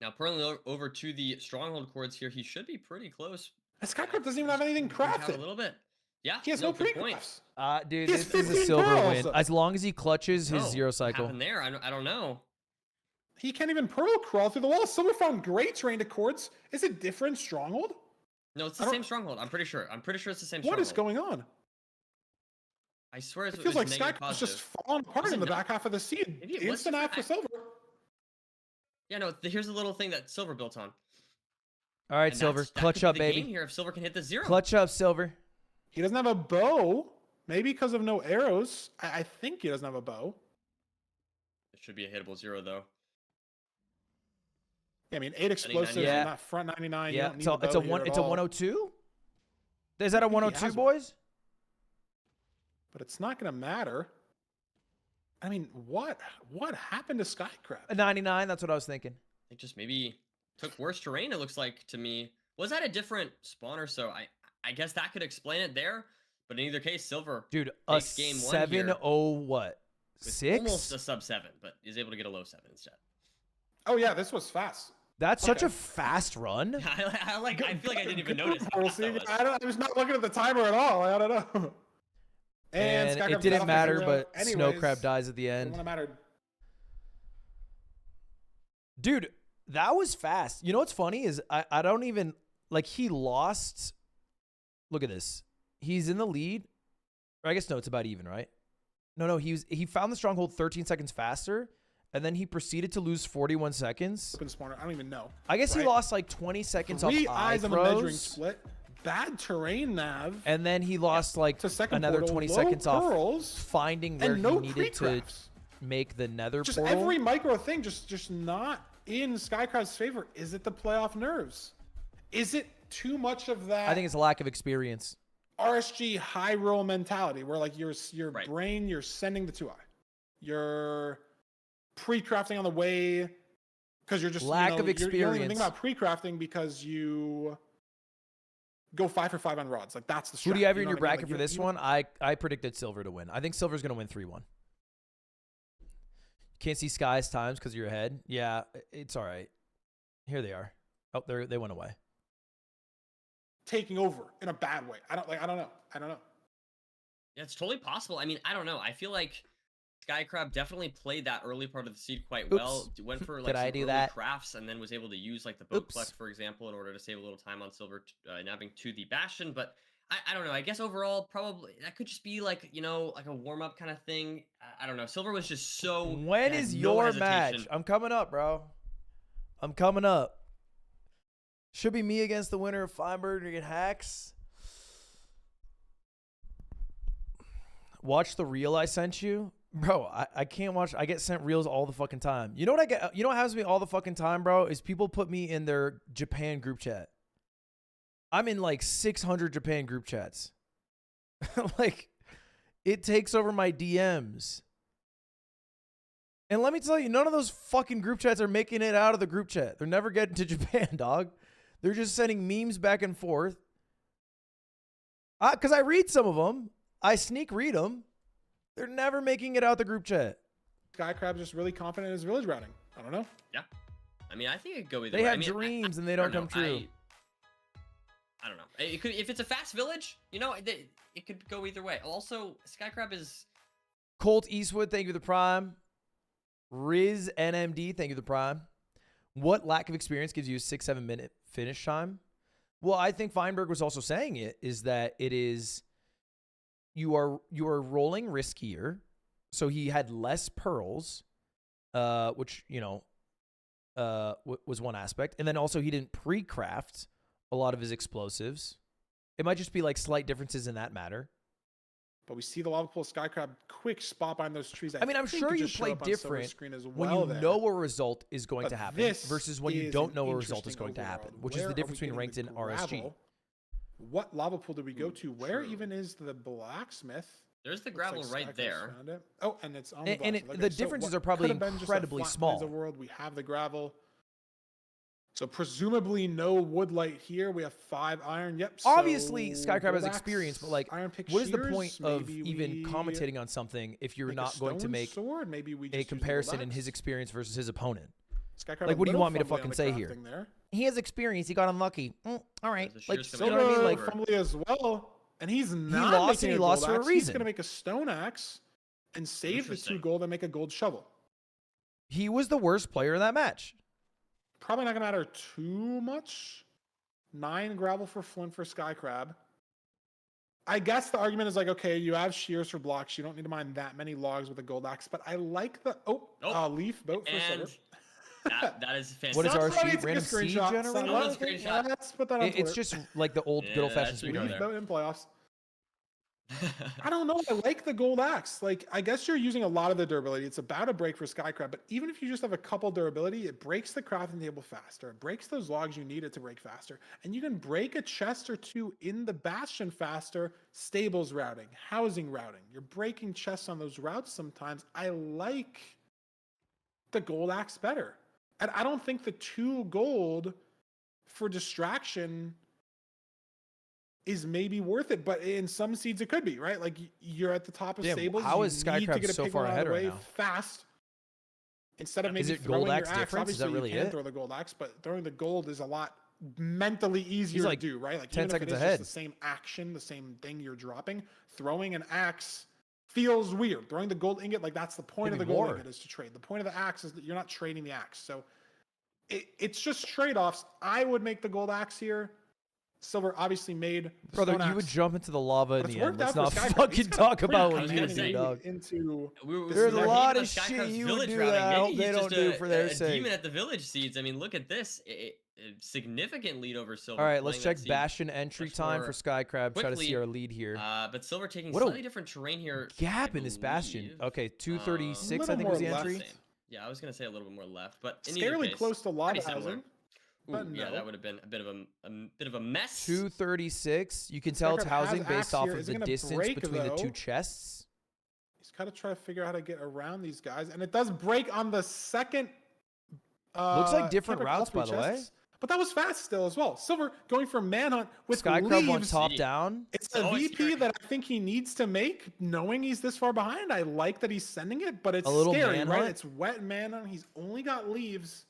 now pulling over to the stronghold chords here, he should be pretty close. And Skycrab doesn't even have anything Moved out crafted. a little bit. Yeah, He has no good point. pre-crafts. Dude, He has this is a 15 silver pearls. win. As long as he clutches his Oh, zero what cycle. happened there? I don't know. He can't even pearl crawl through the wall. Silver found great terrain to chords. Is it different stronghold? No, it's I the don't- same stronghold. I'm pretty sure. I'm pretty sure it's the same What stronghold. is going on? I swear It feels like Skycrab's just falling apart Was it in the not? back half of the seed. Maybe it was Instant different. app for Silver. Yeah, no, here's a little thing that Silver built on. All right, And Silver. that Clutch could be up, the baby. game here if Silver can hit the 0. Clutch up, Silver. He doesn't have a bow. Maybe because of no arrows. I think he doesn't have a bow. It should be a hittable 0 though. Yeah, I mean, 8 explosives Yeah. and that front 99. You Yeah, don't need so a bow it's a here one. at It's a all. 102. Is that a think he 102, has one. boys? But it's not going to matter. I mean, what happened to Skycrab? A 99. That's what I was thinking. It just maybe took worse terrain, it looks like to me. Was that a different spawner? So I guess that could explain it there. But in either case, Silver Dude, a takes game 1 here 7-0 what? with 6? almost a sub 7, but is able to get a low 7 instead. Oh, yeah, this was fast. That's such Okay. a fast run. I feel like I didn't even Good notice how We'll fast see. that was. I was not looking at the timer at all. I don't know. And Skycrab's it got didn't off matter, the but zero Snow anyways. Crab dies at the It end. wouldn't have mattered. Dude, that was fast. You know what's funny is I don't even, like, he lost. Look at this. He's in the lead. Or I guess, no, it's about even, right? No, he found the stronghold 13 seconds faster, and then he proceeded to lose 41 seconds. Open spawner. I don't even know. I guess he Right. lost like 20 seconds 3 off eye eyes on the measuring throws, split. Bad terrain nav. and then he lost like to second another portal, 20 low seconds off pearls, finding where and no he needed to pre-crafts. make the nether Just portal. every micro thing just not in Skycrab's favor. Is it the playoff nerves? Is it too much of that I think it's a lack of experience. RSG high roll mentality where like your Right. brain, you're sending the 2 eye. You're pre-crafting on the way because you're just Lack you know, of You're only thinking experience. about pre-crafting because you go 5 for 5 on rods. Like that's the strat. Who do you have in know your what I mean? bracket Like, for this one? I predicted Silver to win. I think Silver's going to win 3-1. Can't see Sky's times because you're ahead. Yeah, it's all right. Here they are. Oh, they went away. taking over in a bad way. I don't know. Yeah, it's totally possible. I mean, I don't know. I feel like Skycrab definitely played that early part of the seed quite well. Went for like Did some I do early that? crafts and then was able to use like the boat collect, for example, in order to save a little time on Silver nabbing to the Bastion. But I don't know. I guess overall, probably that could just be like, you know, like a warm up kind of thing. I don't know. Silver was just so. When is your match? I'm coming up, bro. I'm coming up. Should be me against the winner of Feinberg against Hacks. Watch the reel I sent you. Bro, I can't watch. I get sent reels all the fucking time. You know what I get? You know what happens to me all the fucking time, bro? Is people put me in their Japan group chat. I'm in like 600 Japan group chats. Like, it takes over my DMs. And let me tell you, none of those fucking group chats are making it out of the group chat. They're never getting to Japan, dog. They're just sending memes back and forth. Because I read some of them. I sneak read them. They're never making it out the group chat. Skycrab's just really confident in his village routing. I don't know. Yeah. I mean, I think it could go either They way. have I mean, dreams and they don't come true. I don't know. It could, if it's a fast village, you know, it could go either way. Also, Skycrab is... Colt Eastwood, thank you for the prime. Riz NMD, thank you for the prime. What lack of experience gives you a 6-7 minute finish time? Well, I think Feinberg was also saying it, is that it is... You are rolling riskier, so he had less pearls, which, you know, was one aspect. And then also he didn't pre-craft a lot of his explosives. It might just be like slight differences in that matter. But we see the lava pool Skycrab quick spot behind those trees. I mean, I'm sure you play different when you know a result is going to happen versus when you don't know a result is going to happen, which is the difference between ranked and RSG. What lava pool did we go to? Where even is the blacksmith? There's the gravel right there. Oh, and it's on and the differences are probably incredibly small. World, we have the gravel. So presumably no wood light here. We have 5 iron. Yep. Obviously, Skycrab has experience, but like, iron pick what is the shears? point of Maybe even we commentating on something if you're make a not going to stone make sword? Maybe we a just use the comparison in axe. his experience versus his opponent? Skycrab Like, what do you a want me to little fucking fumbly say on the here? crafting there. He has experience. He got unlucky. All right. There's a Like, shears you know what I mean? coming Like, over. fumbly as well. And he's not lost making and he a lost gold for a axe. He's reason. going to make a stone axe and save the 2 Interesting. gold and make a gold shovel. he was the worst player in that match. Probably not going to matter too much. 9 gravel for Flint for Skycrab. I guess the argument is like, okay, you have shears for blocks. You don't need to mine that many logs with a gold axe. But I like the leaf boat for And Silver. that is fantastic. What is our Somebody sheet? take a Random seed screenshot. generator? Someone Let's take- screenshot. Let's put that on It's Twitter. just like the old Yeah, good old-fashioned that should go speedrun. there. Boat in playoffs. I don't know. I like the gold axe. Like, I guess you're using a lot of the durability. It's about a break for Skycrab, but even if you just have a couple durability, it breaks the crafting table faster. It breaks those logs you need it to break faster. And you can break a chest or 2 in the Bastion faster. Stables routing, housing routing. You're breaking chests on those routes sometimes. I like the gold axe better. And I don't think the 2 gold for distraction is maybe worth it, but in some seeds it could be, right? Like, you're at the top of Damn, stables. how you is need to Skycrab get a so pig far one out ahead of the right way now? fast. Instead of Is maybe it gold throwing axe your axe, difference? Is that obviously really you can it? throw the gold axe, but throwing the gold is a lot mentally easier He's like to do, right? Like 10 even if seconds it is ahead. just the same action, the same thing you're dropping, throwing an axe feels weird. Throwing the gold ingot, like that's the point of Maybe the gold more. ingot is to trade. The point of the axe is that you're not trading the axe. So it's just trade-offs. I would make the gold axe here. Silver obviously made the Brother, stone you would axe. jump into the lava in But it's the end. worked Let's out not for Skycrab. fucking He's got talk a about pretty what you gonna do, say, dog. into There's a we're lot hating on of shit Skycrab's you would village do routing. that Maybe they he's don't just do for their a sake. demon at the village seeds. I mean, look at this. A significant lead over Silver. All right, let's playing check that seed Bastion entry much time more for Skycrab. Try to quickly. see our lead here. But Silver taking What a slightly different terrain here. Gap I in this Bastion. believe. Okay, 236 little I think was the more entry. left. Yeah, I was gonna say a little bit more left, but in either scarily case, close to lava pretty similar. housing. But Ooh, yeah, no. that would have been a bit of a mess. 236. You can tell it's Skycrab has housing axe based off here. of Is it the gonna distance break, between the 2 though? chests. He's got to try to figure out how to get around these guys, and it does break on the second. Looks like different Kemper routes, by Cosplay the way. chests. But that was fast still as well. Silver going for manhunt with Skycrab leaves. went top down. It's So a always VP scary. that I think he needs to make, knowing he's this far behind. I like that he's sending it, but it's A little scary, manhunt? right? It's wet manhunt. He's only got leaves.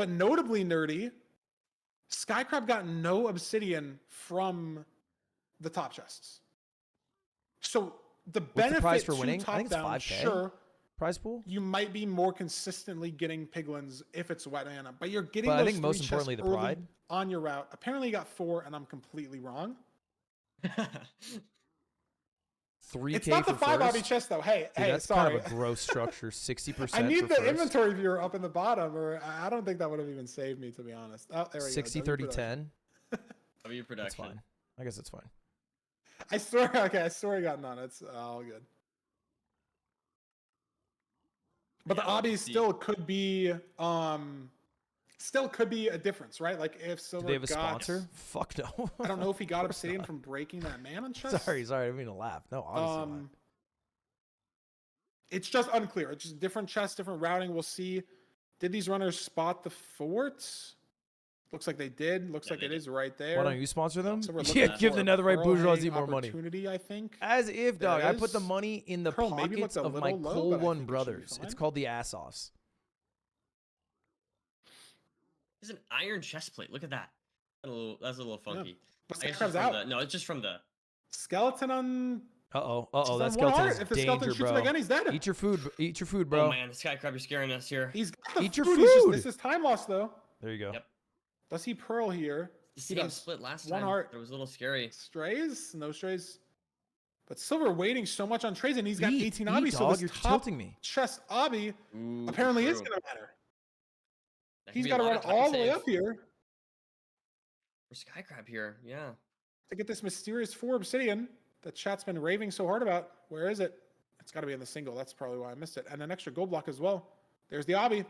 But notably nerdy, Skycrab got no obsidian from the top chests. So the What's benefit the prize for to winning? I top think it's down, 5K. sure, Prize pool? you might be more consistently getting piglins if it's wet mana, but you're getting But I those think most 3 chests importantly, the early pride. on your route. Apparently you got 4, and I'm completely wrong. 3K It's not the for 5 obby first? chest though. Hey, Dude, hey, that's sorry. kind of a gross structure. 60% I need for the first. inventory viewer up in the bottom, or I don't think that would have even saved me, to be honest. Oh, there we 60, go. 30, 10. W That's production. fine. I guess it's fine. I swear, okay, I swear I got none. It's all good. But Yeah, the let's obby see. still could be a difference, right? Like if Do Silver they have a got, sponsor? Fuck no. I don't know if he got Of course obsidian not. from breaking that mana chest. Sorry, I didn't mean to laugh. No, obviously not. It's just unclear. It's just different chests, different routing. We'll see. Did these runners spot the forts? Looks like they did. Looks Yeah, like they it did. is right there. Why don't you sponsor them? So we're Yeah, looking give for the a netherite pearl bourgeoisie hanging more money. opportunity, I think. As if, There dog. it I put the is. money in the Pearl maybe pockets looked a of my little low, Cole but I One think it should be brothers. It's fine. called the ass-offs. There's an iron chest plate. Look at that. That's a little funky. But I guess Skycrab's just from out. the, no, it's just from the. Skeleton on. Uh-oh. He's Uh-oh. on That one skeleton heart. is If the skeleton danger, shoots him bro. again, he's dead. Eat your food. Eat your food, Oh bro. man, the Skycrab, you're scaring us here. He's got the Eat your food. He's just food. missed his time loss though. There you go. Yep. Does he pearl here? The He same does. split last One time. heart. It was a little scary. Strays? No strays. But Silver waiting so much on trades, and he's got Eat, 18 eat, obbies, so dog. this You're top tilting me. chest obby Ooh, apparently is true. going to matter. That could He's be a got to lot run of time all the way saves up here for Skycrab here. Yeah. to get this mysterious 4 obsidian that chat's been raving so hard about. Where is it? It's got to be in the single. That's probably why I missed it. And an extra gold block as well. There's the obby.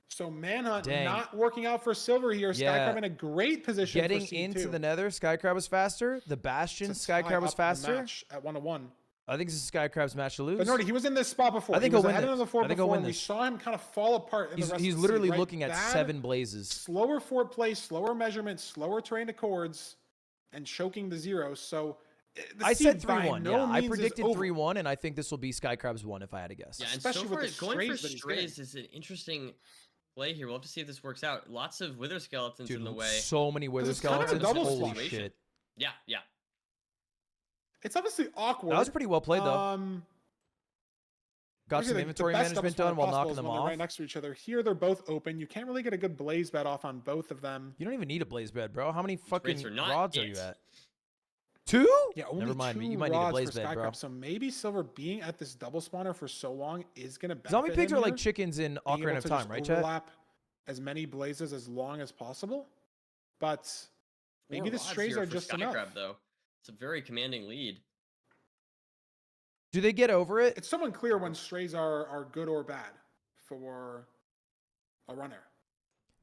So Manhunt Dang. not working out for Silver here. Yeah. Skycrab in a great position Getting for C2. into the nether, Skycrab was faster. The Bastion, It's a tie Skycrab was up in the faster. match at 1-1. I think this is Skycrab's match to lose. But Nordy, he was in this spot before. I think he was he'll win ahead this. of the fort I think he'll before, win and we this. saw him kind of fall apart in the rest He's of the literally seed, right? looking at Bad, 7 blazes. slower fort play, slower measurement, slower terrain to chords, and choking the zeros. So the I said seed by 3-1. no Yeah, I means is predicted over. 3-1, and I think this will be Skycrab's 1 if I had to guess. Yeah, and Especially so with far, the going for strays that he's getting. strays is an interesting play here. We'll have to see if this works out. Lots of wither skeletons Dude, in the way. so many wither it's kind of a skeletons. double Holy situation. shit. Yeah, yeah. It's obviously awkward. That was pretty well played, though. Got Usually some the inventory best management double done while spawn knocking possible is them when they're off. right next to each other. Here, they're both open. You can't really get a good blaze bet off on both of them. You don't even need a blaze bed, bro. How many rates fucking are not rods are it. you at? 2? Yeah, only Never mind, 2 you might need a rods blaze for bed, bro. Skycrab. So maybe Silver being at this double spawner for so long is going to benefit Zombie pigs him are like here, chickens in being Ocarina able of to Time, just right, chat? overlap as many blazes as long as possible. But maybe 4 the rods strays here are for just Skycrab, enough. though. It's a very commanding lead. Do they get over it? It's so unclear when strays are good or bad for a runner.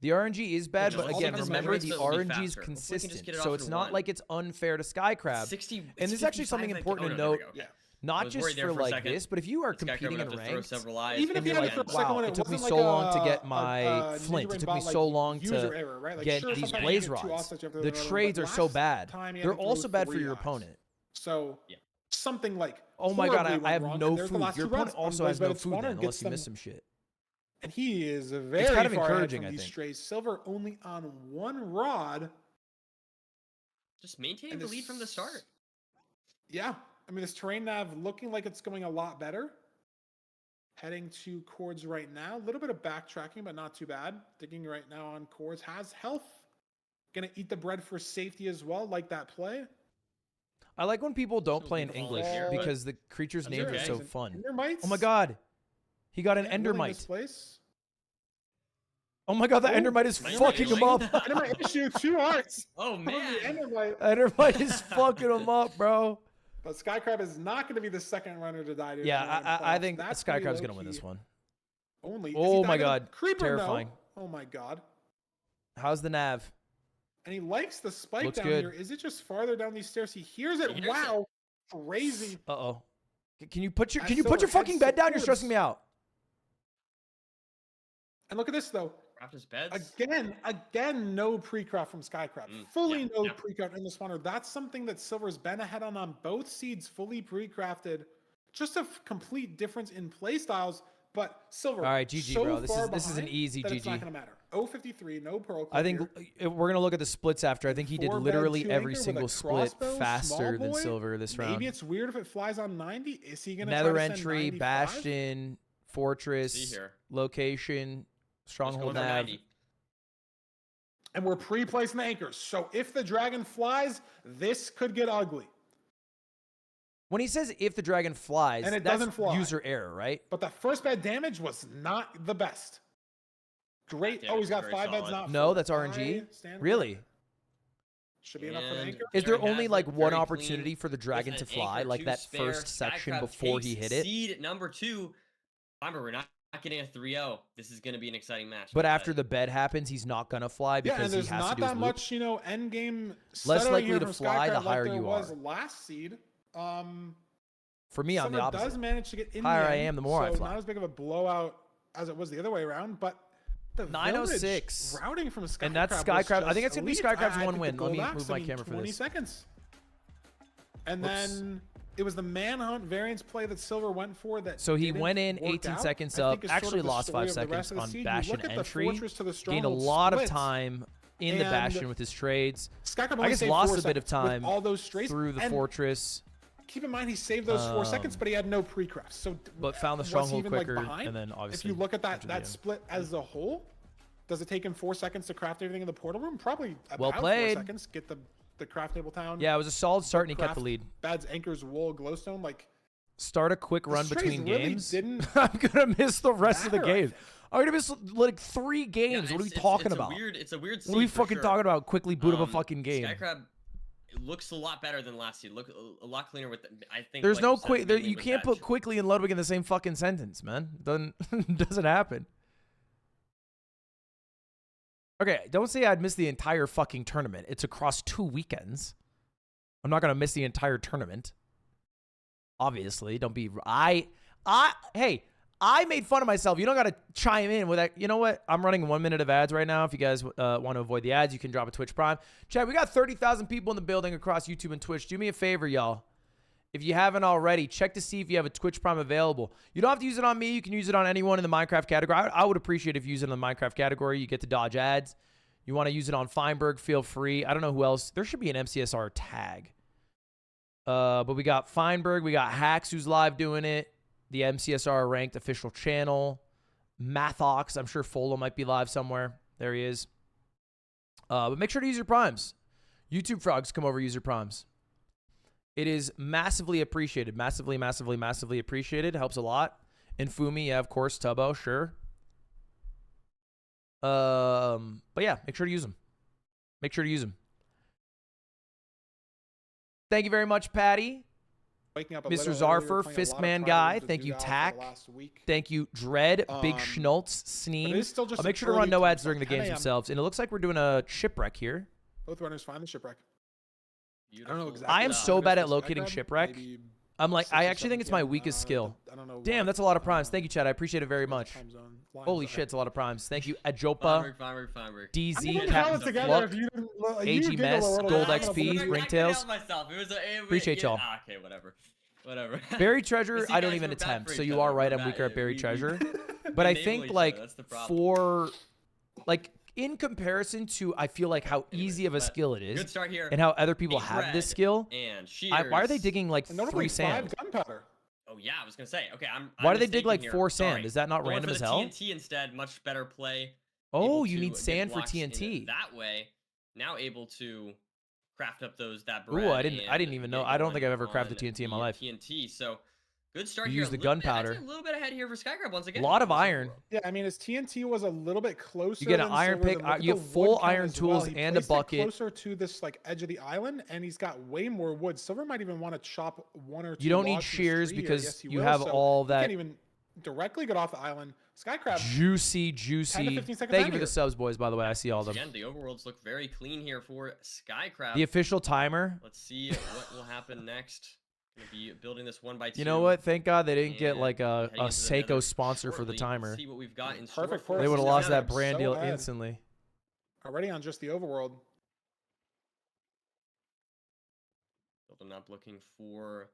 The RNG is bad, No, but it's again, because remember measurements the will be RNG is faster. Hopefully we can just consistent, get it so off it's in not one. like it's unfair to Skycrab. 60. And there's actually something important to note. Yeah. I Not was just worried there for for a like second. this, but if you are Skycrab would competing in have to throw ranked, several eyes. Even if and you you're had like, it for a second wow, when it took me wasn't so like long to a- get my a flint. Ninja It took bot, me like, so long user to error, right? Like, get sure, these sometimes you blaze get 2 rods. offsets, you have to The throw another, trades but are so last bad. time you had They're to throw also bad for 3 your eyes. opponent. So Yeah. something like Oh my god, horribly I went have wrong, no and there's the food. last Your 2 rounds. opponent also has Unblaze no Bed food Spawner then, gets unless you them- miss some shit. And he is very kind of far ahead encouraging, from I these think. strays. Silver only on 1 rod. Just maintaining And the lead from the start. Yeah, I mean, this terrain nav looking like it's going a lot better. Heading to chords right now. A little bit of backtracking, but not too bad. Digging right now on chords. Has health. Gonna eat the bread for safety as well. Like that play. I like when people don't So play in good English here, but because the creatures' That's names are okay. so fun. Endermites. Oh my god. He got an Yeah, willing endermite. misplace. Oh my god, the Oh, endermite is Endermite fucking him willing? up. Endermite issue 2 hearts. Oh From the man. Endermite. Endermite is fucking him up, bro. But Skycrab is not going to be the second runner to die. to Yeah, Endermite in I playoffs. think That's Skycrab's be gonna win this low-key. one. Only. Oh my god, Creeper, terrifying. No. Oh my god. How's the nav? And he likes the spike Looks down good. here. Is it just farther down these stairs? He hears it. He hears Wow. Crazy. Uh-oh. Can you put your As can you put Silver your fucking heads bed down? You're towards- stressing me out. And look at this though. Craft his beds. Again, no pre-craft from Skycrab. Mm, Fully yeah, no yeah. pre-craft in the spawner. That's something that Silver's been ahead on both seeds, fully pre-crafted. Just a complete difference in play styles. But Silver, All right, GG, so bro. This far is an behind easy that it's not GG. going to matter. 053, no pearl. I think here. we're gonna look at the splits after. I think he did 4 bed, literally 2 every anchor with a single split crossbow, faster small than boy. Silver this round. Maybe it's weird if it flies on 90. Is he going to Nether try to entry, send 95? bastion, See fortress, here. location, Just stronghold going for nav. 90. And we're pre-placing the anchors. So if the dragon flies, this could get ugly. When he says if the dragon flies, And it that's doesn't fly. user error, right? But that first bed damage was not the best. Great. That Oh, he's got damage is 5 very beds solid. not No, full. that's RNG. I stand Really? corrected. Should be enough for the And anchor. Is there Aaron only has like it one very opportunity clean for the with dragon an to fly, anchor like to that spare. first section Skycrab before he takes hit it? Seed number 2. Remember, we're not getting a 3-0. This is going to be an exciting match. But I'll after say. the bed happens, he's not gonna fly Yeah, because and he there's has to not do his that loop. much, end game Less stuttering likely here to from fly, the Skycrab higher like there you was are. last seed. For me, I'm the Silver does opposite. manage to get in Higher the I end, am, the more I so fly. not as big of a blowout as it was the other way around, but the 906. village routing from Skycrab And that's was Skycrab. I just think it's gonna be elite. Skycrab's I one think win. the Let me gold move axe, my camera for 20 this. seconds. And Whoops. then it was the manhunt variance play that Silver went for that. So he didn't went in work 18 out. seconds I up, think is sort of actually the lost story 5 of the rest seconds of the on seed. You bastion look at the entry. fortress to the Gained a stronghold lot of splits, time in the and bastion with his trades. Skycrab I only guess saved lost 4 a bit of seconds with time all those strays through the and fortress, keep in mind he saved those 4 seconds, but he had no pre-crafts. So but found the was he stronghold even, quicker, behind? and then If obviously. you look at that went to the end. split as a whole, does it take him 4 seconds to craft everything in the portal room? Probably Well about played. 4 seconds. Get the craft table town. Yeah, it was a solid start, and he kept the craft lead. Bads, anchors, wool, glowstone. Start a quick the run strays between really games. didn't I'm gonna miss the rest of the matter, I game. think. I'm gonna miss like 3 games. Yeah, what are we it's- talking it's about? It's a weird What are we seed for fucking sure. talking about? Quickly boot up a Um, fucking game. Skycrab looks a lot better than last seed. Look a lot cleaner with. I think There's like no you said, quick. There, mainly you with can't that put quickly and Ludwig in the same fucking sentence, man. Doesn't happen. Okay, don't say I'd miss the entire fucking tournament. It's across 2 weekends. I'm not gonna miss the entire tournament. Obviously, don't be. Hey, I made fun of myself. You don't gotta chime in with that. You know what? I'm running 1 minute of ads right now. If you guys want to avoid the ads, you can drop a Twitch Prime. Chat, we got 30,000 people in the building across YouTube and Twitch. Do me a favor, y'all. If you haven't already, check to see if you have a Twitch Prime available. You don't have to use it on me. You can use it on anyone in the Minecraft category. I would appreciate if you use it in the Minecraft category. You get to dodge ads. You want to use it on Feinberg, feel free. I don't know who else. There should be an MCSR tag. But we got Feinberg. We got Hacks who's live doing it. The MCSR ranked official channel. Mathox. I'm sure Folo might be live somewhere. There he is. But make sure to use your primes. YouTube frogs, come over, use your primes. It is massively appreciated. Massively, massively, massively appreciated. Helps a lot. And Fumi, yeah, of course. Tubbo, sure. But yeah, make sure to use them. Make sure to use them. Thank you very much, Patty. waking up a Mr. little earlier, Zarfer, playing a lot of Fistman Pride guy. Rooms with Thank you, Dugal for the Tack. last week. Thank you, Dread, Big Um, Schnultz, But Sneen. it is still just I'll make an sure to run early no time, ads so during the 10 games a.m. themselves. And it looks like we're doing a shipwreck here. Both runners find the shipwreck. I don't know Beautiful. exactly. I am what so it is bad for at locating Skycrab, shipwreck. maybe I'm like, 6 I or actually 7 think it's my p.m. weakest skill. I don't know. Damn, what, that's a lot of primes. Thank you, Chad. I appreciate it very what much. time zone lines Holy are. shit, it's a lot of primes. Thank you, Ajopa, Feinberg. I'm DZ, gonna Captain call it together Fluck. if you didn't AG you giggle a Mess, little Gold bit. I'm XP, gonna believe you. Ringtails. Appreciate y'all. Okay, whatever. Buried treasure, See, I don't guys, even we're bad attempt. for So each you other. are right. We're I'm bad. weaker at buried We- treasure. But I enable think each like other, that's the problem. for like in comparison to I feel like how Anyways, easy of a but skill it Good is start here. and how other people Eight have this red skill. And Why are they shears. digging like And notably 3 sand? 5 gunpowder. Oh yeah, I was gonna say. Okay, I'm. Why I'm do they dig mistaken like here. 4 sand? Sorry. Is that not Going random for as the hell? TNT instead, much better play. Oh, Able you to need get sand for blocks in TNT. That way, now able to craft up that Ooh, bread. I didn't even know. get I don't think going I've ever crafted on TNT in my the life. TNT. So good start You here. use the A little bit- gunpowder. actually a little bit ahead here for Skycrab once again. Lot of Also, iron. Yeah, I mean his TNT was a little bit closer. You get an than iron Silver's, pick, and look at you the have full wood count iron as well. tools He and a placed it bucket. closer to this like edge of the island, and he's got way more wood. Silver might even want to chop 1 or 2. You don't need logs from this shears tree here. because Yes, he you will, have so all he that can't even directly get off the island. Skycrab. juicy. 10 to 15 seconds Thank you out for the here. subs, boys, by the way. I see all of them. Again, the overworlds look very clean here for Skycrab. The official timer. Let's see what will happen next. Gonna be building this 1x2. You know what? Thank God they didn't get and like a heading into the Seiko nether sponsor for the shortly. timer. Let's see what we've got in Perfect store for for us. They would have Skycrab. lost that So brand deal ahead. instantly. Already on just the overworld. Building up, looking for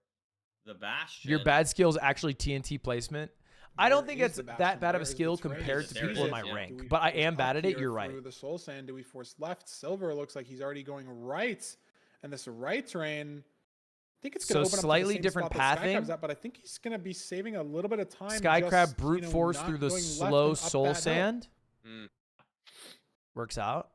the bastion. Your bad skill is actually TNT placement. I don't Where think is it's the that Bastion? bad of Where a is the skill terrain? compared to There it people in is, my yeah. Do rank, we but I force am bad up at it. here You're right. through the soul sand? Do we force left? Silver looks like he's already going right, and this right terrain. I think it's going So to open slightly up to the same different spot that pathing. Skycrab's at, but I think he's going to be saving a little bit of time. Skycrab just, brute force not through the going left slow and up soul that hill. sand. Mm. Works out.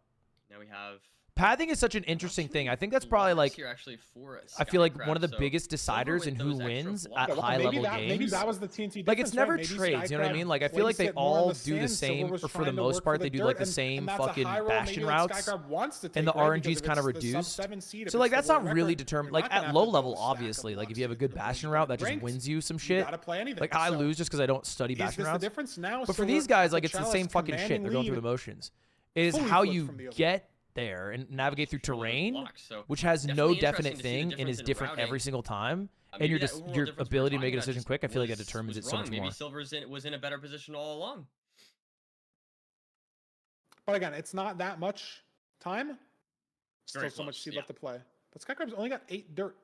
Now we have Pathing is such an interesting thing. I think that's probably like, here actually for I feel like one of the Skycrab, so biggest deciders Silver in with who those extra wins blocks. at Yeah, well, high level maybe games. that was the TNT Like, it's difference, never right? Maybe trades, you know what I Skycrab mean? Like, I feel like they placed it more on all the do the sand. same, Silver was or for trying the to most work part, for they the do like dirt, the same and that's a fucking high roll bastion maybe that routes. Skycrab wants to take, And the right? RNG is Because kind of if it's the reduced. sub-7 seed, if So it's like the that's world not really record, determined. you're Like not gonna at have low to level, go stack obviously, of like if blocks you have a to good get the bastion win. route that just Ranked, wins you some you shit. gotta play anything. Like I So, lose just because I don't study is bastion this the routes. difference now? But for Silver these guys, at like the it's the chalice same fucking shit. commanding They're going through the lead. motions. It is Fully how flipped you from the other get there and navigate through Control those terrain, blocks, so which has no definitely definite interesting to see the thing and difference is in different routing. every single time. And Maybe your that just overall your difference we're ability to talking make a about decision just quick, I feel like that was determines it so wrong. much Maybe more. Silver's was in a better position all along. But again, it's not that much time. Still Very so much close, seed yeah. left to play. But Skycrab's only got 8 dirt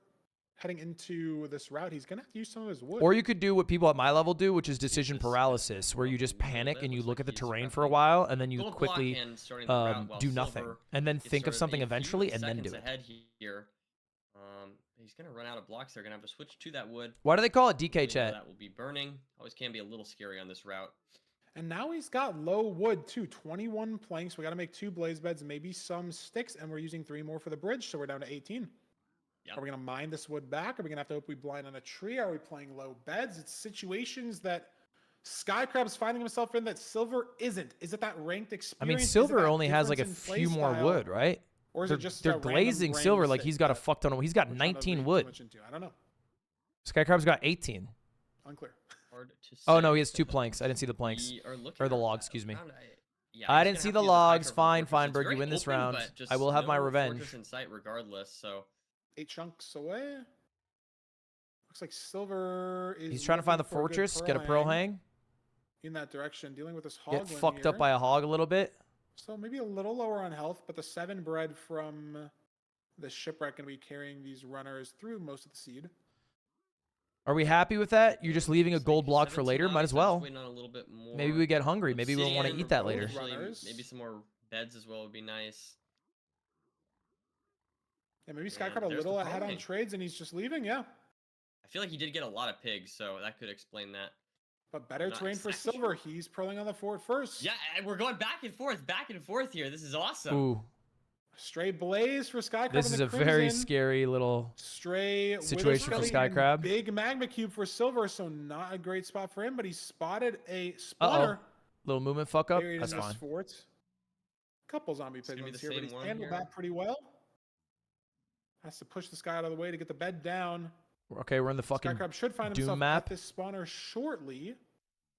heading into this route. He's gonna have to use some of his wood. Or you could do what people at my level do, which is decision this paralysis, where you just panic and you look at the terrain for a while and then you quickly do nothing and then think of something eventually and then do it. Ahead here. He's gonna run out of blocks. They're gonna have to switch to that wood. Why do they call it DK Hopefully chat? That will be burning. Always can be a little scary on this route. And now he's got low wood too. 21 planks. We got to make 2 blaze beds, maybe some sticks, and we're using 3 more for the bridge, so we're down to 18. Yep. Are we gonna mine this wood back? Are we gonna have to hope we blind on a tree? Are we playing low beds? It's situations that Skycrab's finding himself in that Silver isn't. Is it that ranked I experience? mean, Is it Silver that only has like a difference in few play more style? wood, right? Or is They're, it just they're a random glazing brain Silver like mistake he's got a that fuck ton of. He's got we're trying to 19 read too wood. much into? I don't know. Skycrab's got 18. Unclear. Hard to Oh say. no, he has 2 planks. I didn't see the planks. We are looking Or the at logs, excuse me. around, yeah, I he's didn't gonna see have the to use logs. Skycrab Fine, fortress. It's Feinberg, you very win this open, round. but just I will have my no revenge. fortress in sight regardless. So 8 chunks away. Looks like Silver is. He's trying to find the looking for a good fortress, get a pearl hang, in that direction, dealing with this hog. get fucked up by a hog a little bit. So maybe a little lower on health, but the 7 bread from the shipwreck going to be carrying these runners through most of the seed. Are we happy with that? You're just leaving a it's gold like block for 17 later? now, Might he's as well. waiting on a little bit more Maybe we get hungry. Maybe we don't want to obsidian eat that or later. potentially Runners. Maybe some more beds as well would be nice. Yeah, maybe And Skycrab a there's the little ahead on pearl. trades and he's just leaving. Yeah, I feel like he did get a lot of pigs, so that could explain that. but better Not terrain for exactly Silver. sure. He's pearling on the fort first. Yeah, and we're going back and forth here. This is awesome. Ooh, Stray blaze for Skycrab. this in is the a very Crimson. scary little. Stray situation for Wither Skeleton, Skycrab. Big magma cube for Silver, so not a great spot for him. But he spotted a Uh-oh. spawner Little movement fuck up. buried That's in this fine. fort. Couple zombie It's gonna be piglins the here, but same he's one handled here. that pretty well. Has to push this guy out of the way to get the bed down. Okay, we're in the fucking. Skycrab should find Doom himself map. at this spawner shortly.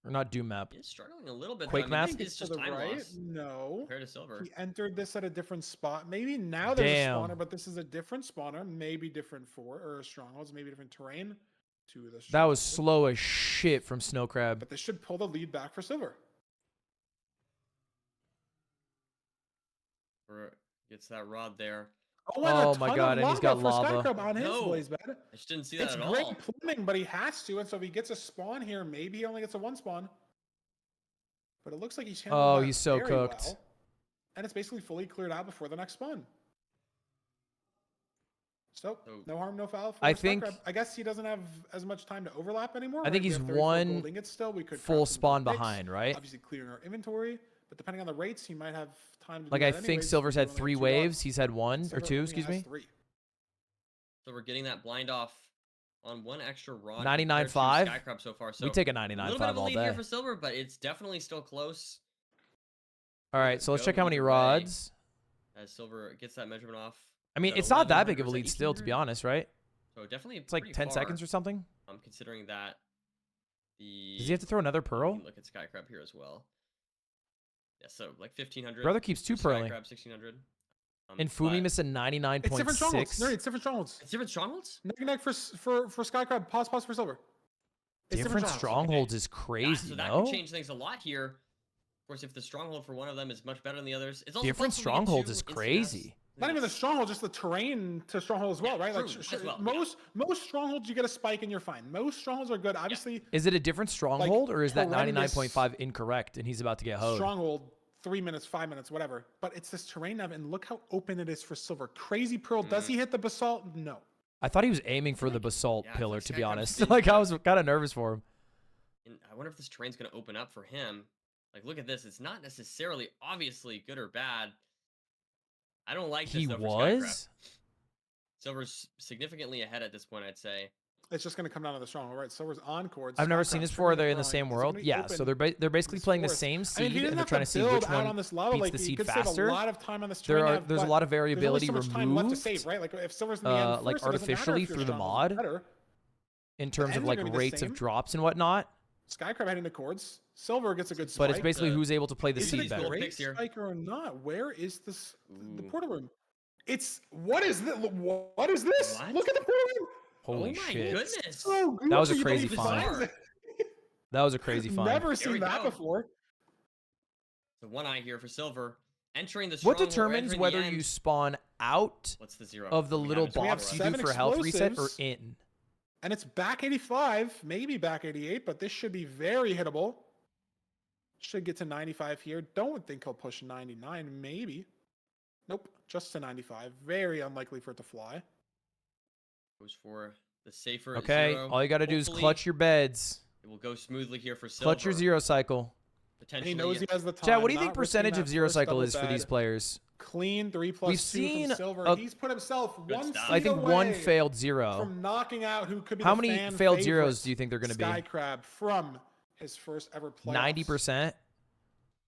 Or not Doom map. He's struggling a little bit. Quake though. I map? mean, It's it's to just the time right. loss No. compared to Silver. He entered this at a different spot. Maybe now there's Damn. a spawner, but this is a different spawner. Maybe different strongholds, maybe different terrain to the That was stronghold. slow as shit from Snow Crab. But this should pull the lead back for Silver. Gets that rod there. Oh, and a Oh my ton God, of and he's got for lava. Skycrab on his No. blaze bed. I just didn't see that It's at great all. plumbing, but he has to, and so if he gets a spawn here, maybe he only gets a 1 spawn. But it looks like he's handling Oh, that he's so very cooked. well. And it's basically fully cleared out before the next spawn. So, no harm, no foul for I Skycrab. think- I guess he doesn't have as much time to overlap anymore. I think right? We he's have 34 one gold ingots still. We could full craft some spawn gold picks, behind, right? Obviously clearing our inventory, but depending on the rates, he might have time to Like do I that think anyways. Silver's He had only 3 2 waves. bucks. He's had 1 or Silver 2, only excuse has me. 3. So we're getting that blind off on 1 extra rod. 99.5? compared to Skycrab so far. So We take a a little bit 99.5 of a all lead here day. for Silver, but it's definitely still close. All right, so let's Go check how many either way. rods. As Silver gets that measurement off. I mean, At it's not that 1100, big of a is that lead still, to be 1800? honest, right? So definitely It's like pretty 10 far. seconds or something. I'm considering that the. Does he have to throw another we pearl? can look at Skycrab here as well. Yeah, so like 1500. Brother keeps 2 for pearling. Skycrab 1600. And Fumi but- missed a It's different strongholds. 99.6. No, it's different strongholds. It's different strongholds? Neck for Skycrab. Pause for Silver. It's Different strongholds is Yeah, crazy, so that no? could change things a lot here. Of course, if the stronghold for one of them is much better than the others, it's also Different possible we get strongholds 2 is instant crazy. deaths. Not even the stronghold, just the terrain to stronghold as well, Yeah, right? Like true, as well, yeah. most strongholds you get a spike and you're fine. Most strongholds are good. Obviously, Is it a different stronghold or is that horrendous 99.5 incorrect and he's about to get hoed? stronghold 3 minutes, 5 minutes, whatever. But it's this terrain nav, and look how open it is for Silver. Crazy Pearl. Does he hit the basalt? No. I thought he was aiming for the basalt Yeah, it's pillar, like to be Skycrab's honest. been Like I good. was kind of nervous for him. And I wonder if this terrain's going to open up for him. Like, look at this. It's not necessarily obviously good or bad. I don't like this, He though, for Skycrab. was? Silver's significantly ahead at this point, I'd say. It's just going to come down to the stronghold, right? Silver's encore. I've never seen Skycrab's this before. turning They're in the grind. same It's world. gonna be Yeah, so open they're basically this playing the forest. same I seed mean, he and doesn't they're have trying to see build which out one on this lava. beats Like, the you seed could faster. save a lot of time on this terrain nav, There's a but lot of there's only variability so much time left to removed, save, right? Like if Silver's in the end like first, it doesn't matter artificially if your through the stronghold's mod better. in terms of ends are like gonna be the rates same. of drops and whatnot. Skycrab heading to chords. Silver gets a good spike. But it's basically Uh, who's able to play the Is it seed a these better. gold great picks here. spiker or not? Where is this? The Ooh. portal room. It's what is this? What is this? What? Look at the portal room. Holy oh my shit. goodness. So That was a goofy, but crazy he find. finds it. That was a crazy find. Never Here seen we that go. before. So one eye here for Silver. Entering the What stronghold, we're determines entering the whether end. you spawn out What's the zero? of the We little have it. So we have box you 7 do for health reset or explosives. in? And it's back 85, maybe back 88, but this should be very hittable. Should get to 95 here. Don't think he'll push 99, maybe. Nope, just to 95. Very unlikely for it to fly. Goes for the safer Okay, zero. all you got to do is Hopefully, clutch your beds. It will go smoothly here for Silver. Clutch your zero cycle. And Potentially. he knows he has the time. Chad, what do you not think risking percentage that of zero first cycle double is for these bed. players? Clean 3 plus We've 2 seen from Silver. a- He's put himself Good one stuff. seed I think one away failed zero. from knocking out who could be How the many fan failed favorite, zeros do you think they're going to be? Skycrab from his first ever playoffs. 90%?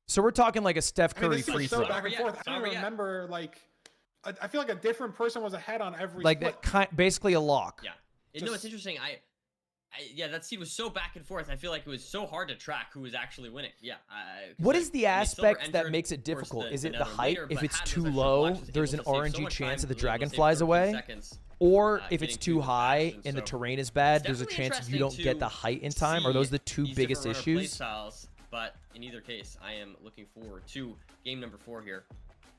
So we're talking like a Steph I mean, Curry this free is so throw. back and Yeah, forth. it's I don't over yet. remember, like, I feel like a different person was ahead on every Like split. that basically a lock. Yeah. You know, it's Just- interesting. Yeah, that seed was so back and forth. I feel like it was so hard to track who was actually winning. Yeah. 'Cause, What like, is the Silver aspect that entered, makes it of course, difficult? the- Is it the nether height? later, If but it's had too those extra low, blocks, was there's able an to save so RNG much chance time, that the was able to dragon save flies for 2 away. seconds, Or if getting it's to too the high bastion, and the so terrain is bad, it's there's a definitely chance you don't interesting get the to height in time. Are those the two these biggest different runner play issues? styles, but in either case, I am looking forward to game number 4 here.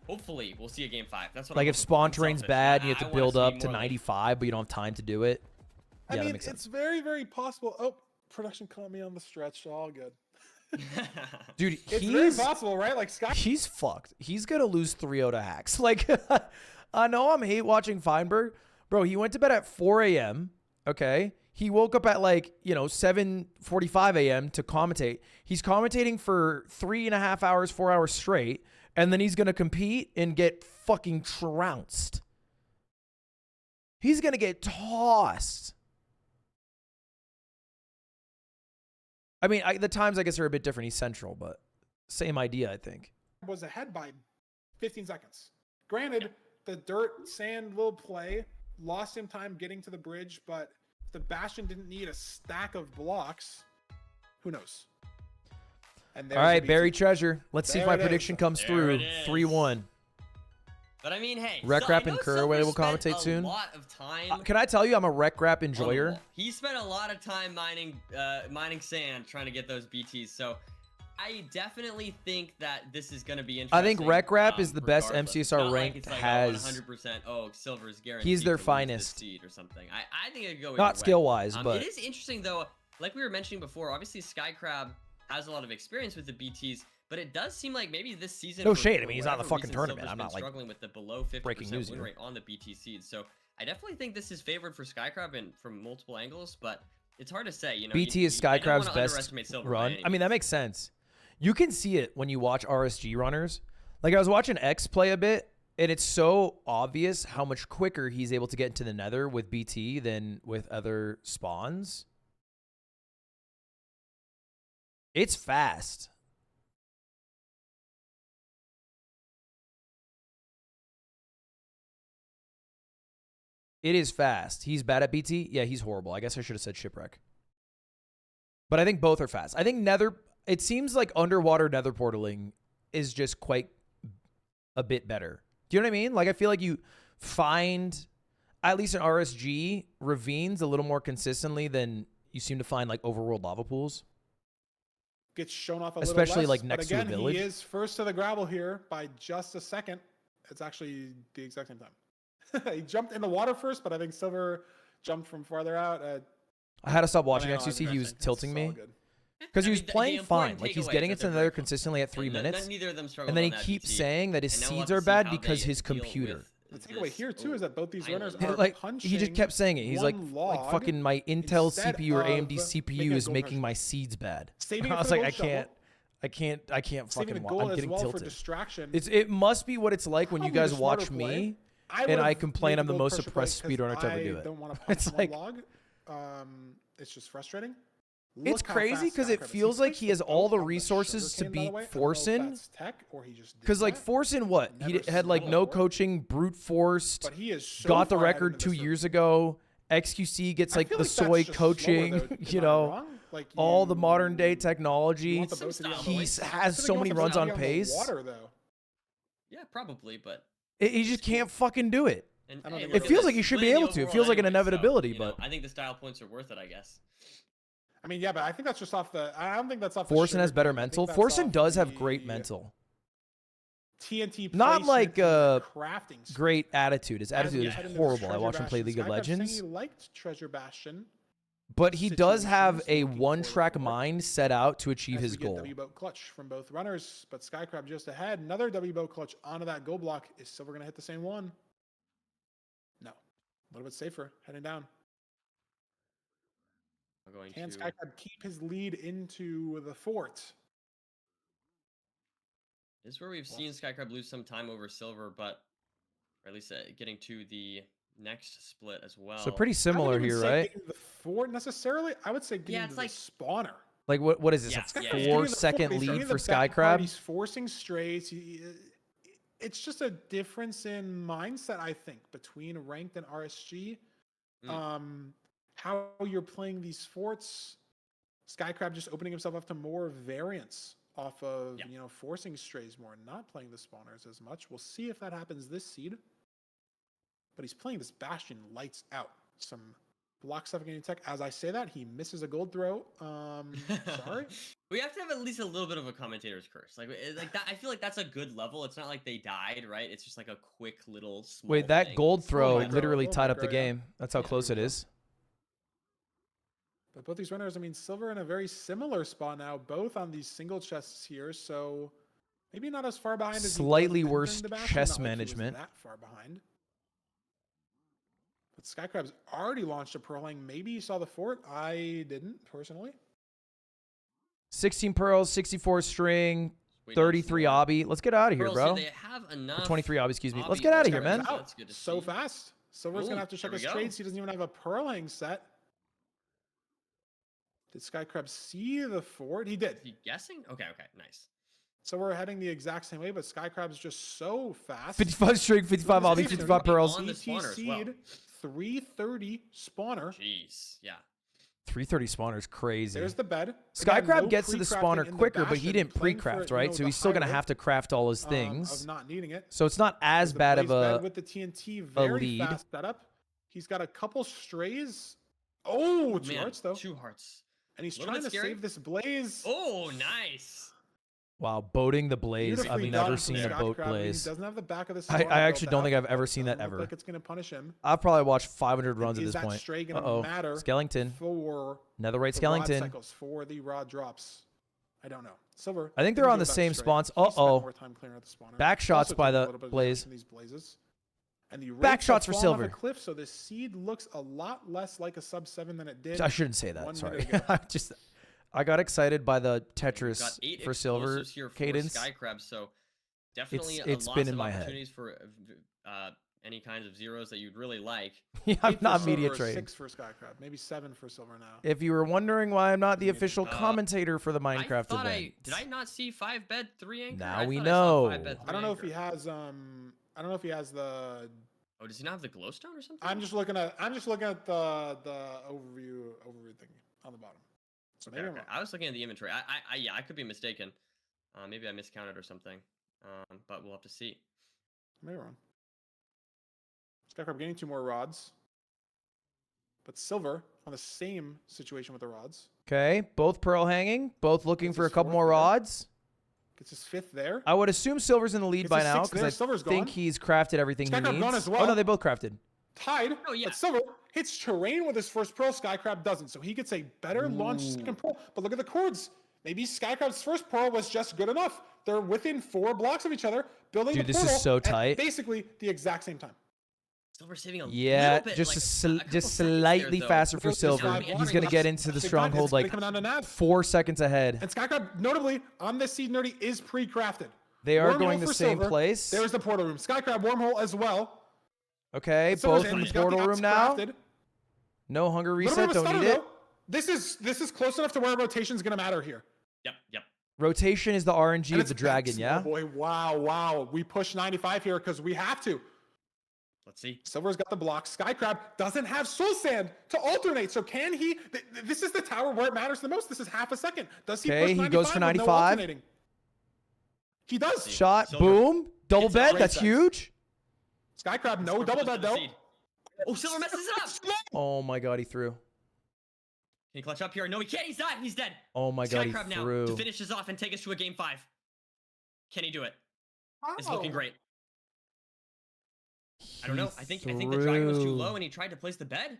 Hopefully, we'll see a game 5. That's what Like I'm if hoping for. spawn I'm terrain's selfish. bad and you I have to wanna build see up to more like- 95, but you don't have time to do it. I Yeah, that mean, makes sense. it's very, very possible. Oh, production caught me on the stretch. All good. Dude, It's very he's possible, right? Like Sky. he's fucked. He's gonna lose 3-0 to hacks. Like, I know I'm hate watching Feinberg, bro. He went to bed at 4 a.m. Okay, he woke up at like 7:45 a.m. to commentate. He's commentating for 3.5 hours, 4 hours straight, and then he's gonna compete and get fucking trounced. He's gonna get tossed. I mean, the times I guess are a bit different. He's central, but same idea, I think. Was ahead by 15 seconds. Granted, the dirt, sand, little play lost him time getting to the bridge, but if the Bastion didn't need a stack of blocks, who knows? And All right, the buried BT. treasure. Let's see if There my it prediction is. comes There through. it is. 3-1. But I mean, hey, Rec so I Rap know and Kerr Silver will spent commentate a soon. lot of time. Can I tell you I'm a Rec Rap on the enjoyer? wall. He spent a lot of time mining sand trying to get those BTs. So I definitely think that this is going to be interesting. I think Rec Rap is the best regardless. MCSR Not like ranked it's like, has. 100%. Oh, Silver's guaranteed. He's their to lose this finest. seed or something. I think it could go Not either way. skill wise, but It is interesting though. Like we were mentioning before, obviously Skycrab has a lot of experience with the BTs. But it does seem like maybe this season. No for- shade, I for mean, he's not in the whatever fucking reason, tournament. Silver's I'm been not, like, struggling with the below 50% breaking news win here. rate on the BT seeds. So I definitely think this is favored for Skycrab and from multiple angles, but it's hard to say. You know, BT is I don't Skycrab's wanna best underestimate Silver by run. any I mean, that makes sense. You can see it when you watch RSG runners. Like I was watching X play a bit, and it's so obvious how much quicker he's able to get into the nether with BT than with other spawns. It's fast. It is fast. He's bad at BT. Yeah, he's horrible. I guess I should have said shipwreck. But I think both are fast. I think nether. It seems like underwater nether portaling is just quite a bit better. Do you know what I mean? Like I feel like you find, at least in RSG, ravines a little more consistently than you seem to find like overworld lava pools. Gets shown off a Especially, little less, like, but next to a again, village. He is first to the gravel here by just a second. It's actually the exact same time. He jumped in the water first, but I think Silver jumped from farther out. I had to stop watching Unanalyzed XQC. He was interesting. tilting It's me all good. because he I was mean, the playing fine. important Like he's takeaway getting is it that to they're very nether consistently at 3 And minutes. neither of them struggled And then he on that keeps GT. saying that his And now we'll seeds have are to see bad how because they his deal computer. The with takeaway this here too is that both these runners island. are Like punching. he just kept saying it. He's like one log fucking my Intel instead CPU or of AMD making CPU a is gold making rush. my seeds bad. Saving I it was for like, the I gold can't saving the fucking. goal I'm as getting well for tilted. distraction. It must be what it's like when you Probably guys the smarter watch play. me and would've I complain made I'm the gold most pressure play suppressed 'cause speedrunner to ever do I it. don't want to It's punch like one log. It's just frustrating. it's Look how crazy fast because it Skycrab is. feels like placed he the has all boat the on resources to sugarcane, by the beat way. I don't know if Forsen. that's tech or he just did Because like that, Forsen, what he Never had like seen no before. coaching, brute forced, but he is so got the far ahead record into 2 the years circuit. ago. XQC gets I like feel the like that's soy just slower, coaching, though. Am you I know, wrong? Like all the you- modern day you technology. want the Some boat to be on style the He points. water. has I so think many you want runs the on boat to be pace. the water, though. Yeah, probably, but He just can't fucking do it. and, I don't think look It at feels this, like he should be winning the able to. It overworld feels like an anyway, so, inevitability, you know, but I think the style points are worth it, I guess. I mean, yeah, but I think that's just off the. I don't think that's off. the Forsen has sugar better cane. I think mental. that's Forsen off does have great the mental. TNT Not placement like, and the crafting. skills. Great attitude. His As we attitude is head into this horrible. I Treasure watched him play Bastion, League of Skycrab saying Legends. He liked Treasure Bastion. But he does have situations, a looking for one-track the fourth. mind set out to achieve As his we get goal. W boat clutch from both runners, but Skycrab just ahead. Another W boat clutch onto that goal block. Is Silver going to hit the same one? No. A little bit safer, heading down. I'm going Can to Skycrab keep his lead into the fort? This is where we've seen Skycrab lose some time over Silver, but or at least getting to the next split as well. So pretty I similar wouldn't even here, say right? getting to the fort necessarily. I would say getting it's to like- the spawner. Like what is this? Yeah, A yeah, yeah. Getting to the 4-second fort, he's lead getting for the back part, Skycrab? He's forcing straights. It's just a difference in mindset, I think, between ranked and RSG. How you're playing these forts. Skycrab just opening himself up to more variance off of forcing strays more, not playing the spawners as much. We'll see if that happens this seed. But he's playing this Bastion lights out. Some block suffocating tech. As I say that, he misses a gold throw. Sorry. We have to have at least a little bit of a commentator's curse. Like that. I feel like that's a good level. It's not like they died, right? It's just like a quick little small Wait, that thing. gold throw micro, literally little tied up the micro, yeah. game. That's how Yeah. close it is. But both these runners, I mean, Silver in a very similar spot now, both on these single chests here. So maybe not as far behind as he was Slightly entering worse the Bastion, chest not like he was management. that far behind. But Skycrab's already launched a Pearl Hang. Maybe he saw the fort. I didn't personally. 16 pearls, 64 string, Wait, 33 that's more. obby. Let's get out of here, Pearls, bro. do they have enough. 23 obby, excuse me. Let's obby get out of here, for man. Skycrab? That's good to So see. fast. Silver's Ooh, gonna have to check there his we go. trades. He doesn't even have a Pearl Hang set. Did Skycrab see the fort? He did. Is he guessing? Okay, nice. So we're heading the exact same way, but Skycrab's just so fast. 55 string, 55 obby, He's 55 pearls. on the spawner as well. 330 spawner. Jeez, yeah. 330 spawner's crazy. There's the bed. Skycrab Again, no gets to the pre-crafting spawner in the quicker, but he Bastion, didn't playing for, pre-craft, you right? know, So the he's still going to high have to craft all his risk, things. of not needing it. So it's not as There's the bad of blaze bed a... with the TNT. Very lead. fast setup. He's got a couple strays. Oh, two Man, hearts though. 2 hearts. And he's Little trying bit to scary. save this blaze. Oh, nice. Wow, boating the blaze. I've Beautifully never done seen from a boat Skycrab. He blaze. doesn't have the back of the I spawner actually built don't think out. I've ever seen that Doesn't look ever. Like it's gonna punish him. I've probably watched 500 runs And at is this that point. stray gonna Uh-oh. matter Skellington. for Netherite the rod Skellington. cycles, for the rod drops? I don't know. Silver. I think they're didn't on go the that same stray. spots. He spent Uh-oh. more time clearing out the spawner. Back shots Also by took a the little bit of blaze. damage from these blazes. And the Back rates shots have for fallen off Silver. a cliff, so this seed looks a lot less like a sub 7 than it did. I shouldn't say 1 that. Sorry. minute ago. I got excited by the Got Tetris 8 for Silver explosives here for cadence. Skycrab, so definitely it's lots been in of my head. opportunities for any kinds of zeros that you'd really like. Yeah, I'm 8 for not Silver, media trained. 6 for Skycrab, maybe 7 for Silver now. If you were wondering why I'm not the official Uh, commentator for the Minecraft I thought event, did I not see 5 bed 3 anchor? Now I we thought I saw know. 5 bed, I don't 3 know if he anchor. has I don't know if he has the. Oh, does he not have the glowstone or something? I'm just looking at the overview thing on the bottom. So maybe Okay, I'm okay. wrong. I was looking at the inventory. Yeah, I could be mistaken. Maybe I miscounted or something. But we'll have to see. Maybe I'm wrong. Skycrab getting 2 more rods, but Silver on the same situation with the rods. okay, both pearl hanging, both looking What's for a his couple fourth more there? rods. Gets his 5th there. I would assume Silver's in the lead Gets by his now 6th there. because I Silver's think gone. he's crafted everything he Skycrab needs. gone as Oh well. no, they both crafted. Tied. Oh, yeah. But Silver hits terrain with his first pearl. Skycrab doesn't. So he gets a better launch second pearl. But look at the chords. Maybe Skycrab's first pearl was just good enough. They're within 4 blocks of each other, building Dude, the this is portal so at tight. basically the exact same time. Silver saving a Yeah, little bit, just like, just couple seconds there, slightly though. faster for Just Silver. five He's watering gonna get left. into the Big time. stronghold It's like coming down to Nav. 4 seconds ahead. And Skycrab, notably, on this seed nerdy is pre-crafted. They are Wormhole going the for same Silver. place. There's the portal room. Skycrab wormhole as well. Okay, Silver's both in. in the He's got portal room axe now. crafted. No hunger Little reset. bit of a Don't stutter, need it. though. This is close enough to where rotation's gonna matter here. Yep. Rotation is the RNG And of the it's dragon. Bex. Yeah. Oh boy, wow. We push 95 here because we have to. Let's see. Silver's got the block. Skycrab doesn't have soul sand to alternate. So can he? This is the tower where it matters the most. This is half a second. Does he Okay, push he 95 goes for with no 95. alternating? He does. Shot. Silver. Boom. Double It's a bed. great That's size. huge. Skycrab, no double bed though. Oh, Silver messes it up. Oh my god, he threw. Can he clutch up here? No, he can't. He's not. He's dead. Oh my god, he Skycrab now threw. to finish this off and take us to a game 5. Can he do it? It's looking Wow. great. I don't He know. I think the dragon was too threw. low and he tried to place the bed,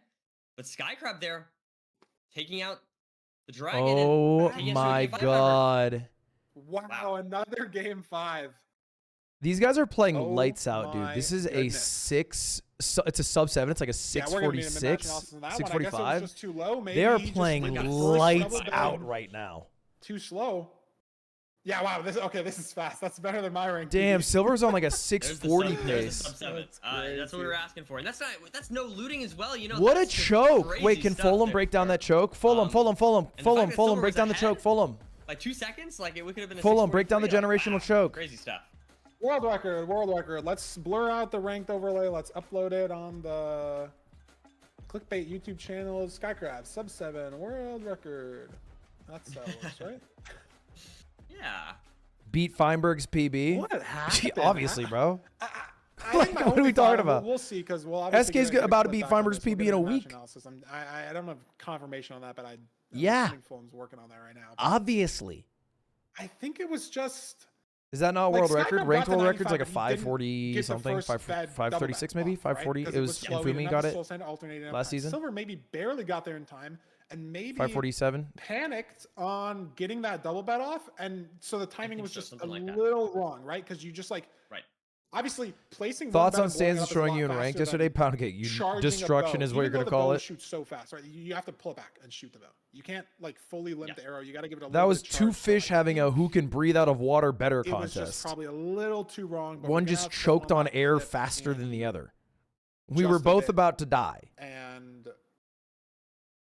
but Skycrab there taking out the dragon. Oh and taking us to a my game 5 ever. god. Wow, another game 5. These guys are playing Oh lights out, dude. my This is a goodness. 6. It's a sub 7. It's like a Yeah, we're gonna need a mid-match 646, analysis on that one. I guess it was 645. just too low. Maybe They are he just playing got first lights double bed out right now. Too slow. Yeah, wow. This is fast. That's better than my rank. Damn, Silver's on like a There's the 640 sub- there's the pace. sub 7. That's what we were asking for, and that's no looting as well. You know. What a that's just choke. crazy Wait, can stuff Fulham there. break down that choke? Fulham, And the fact that Fulham, Silver break was down the ahead, choke, Fulham. Like 2 seconds, like we could have been. A Fulham, break down the 6:43. generational choke. Crazy stuff. World record. Let's blur out the ranked overlay. Let's upload it on the clickbait YouTube channel. Skycrab sub 7 world record. That's how it works, right? Yeah. Beat Feinberg's PB. What happened? Obviously, bro. I Like, think my what are we only talking thought- about? We'll see because we'll obviously SK's get a about to clip beat back on Feinberg's this. We'll PB get in a match week. analysis. I don't have confirmation on that, but I Yeah. think Fulham's working on that right now. Obviously. I think it was just. Is that not a Like, world Skycrab record? got Ranked to world record's 95, like a but he didn't 540 get the something, first bed 536 double maybe, back, right? 540. 'Cause It was slow. He Infumi didn't have got the it soul sand alternating enough last time. season. Silver maybe barely got there in time, and maybe 547. panicked on getting that double bet off, and so the timing think was so, just a something like that. little wrong, right? Because you just like Right. obviously placing Thoughts one on bet and blowing stands it up is a destroying lot you in faster ranked than yesterday? Poundcake. You charging a destruction bow, is what you're even gonna though the call bow it. shoots so fast, right? You have to pull it back and shoot the bow. You can't like fully limp the arrow. You got to give it a That little was bit of two charge, so fish I having think a who can breathe out of water better it was just contest. probably a little too wrong. But One we're gonna just have Phil choked on that air clip faster than the and other. We were just a both bit. about to die. and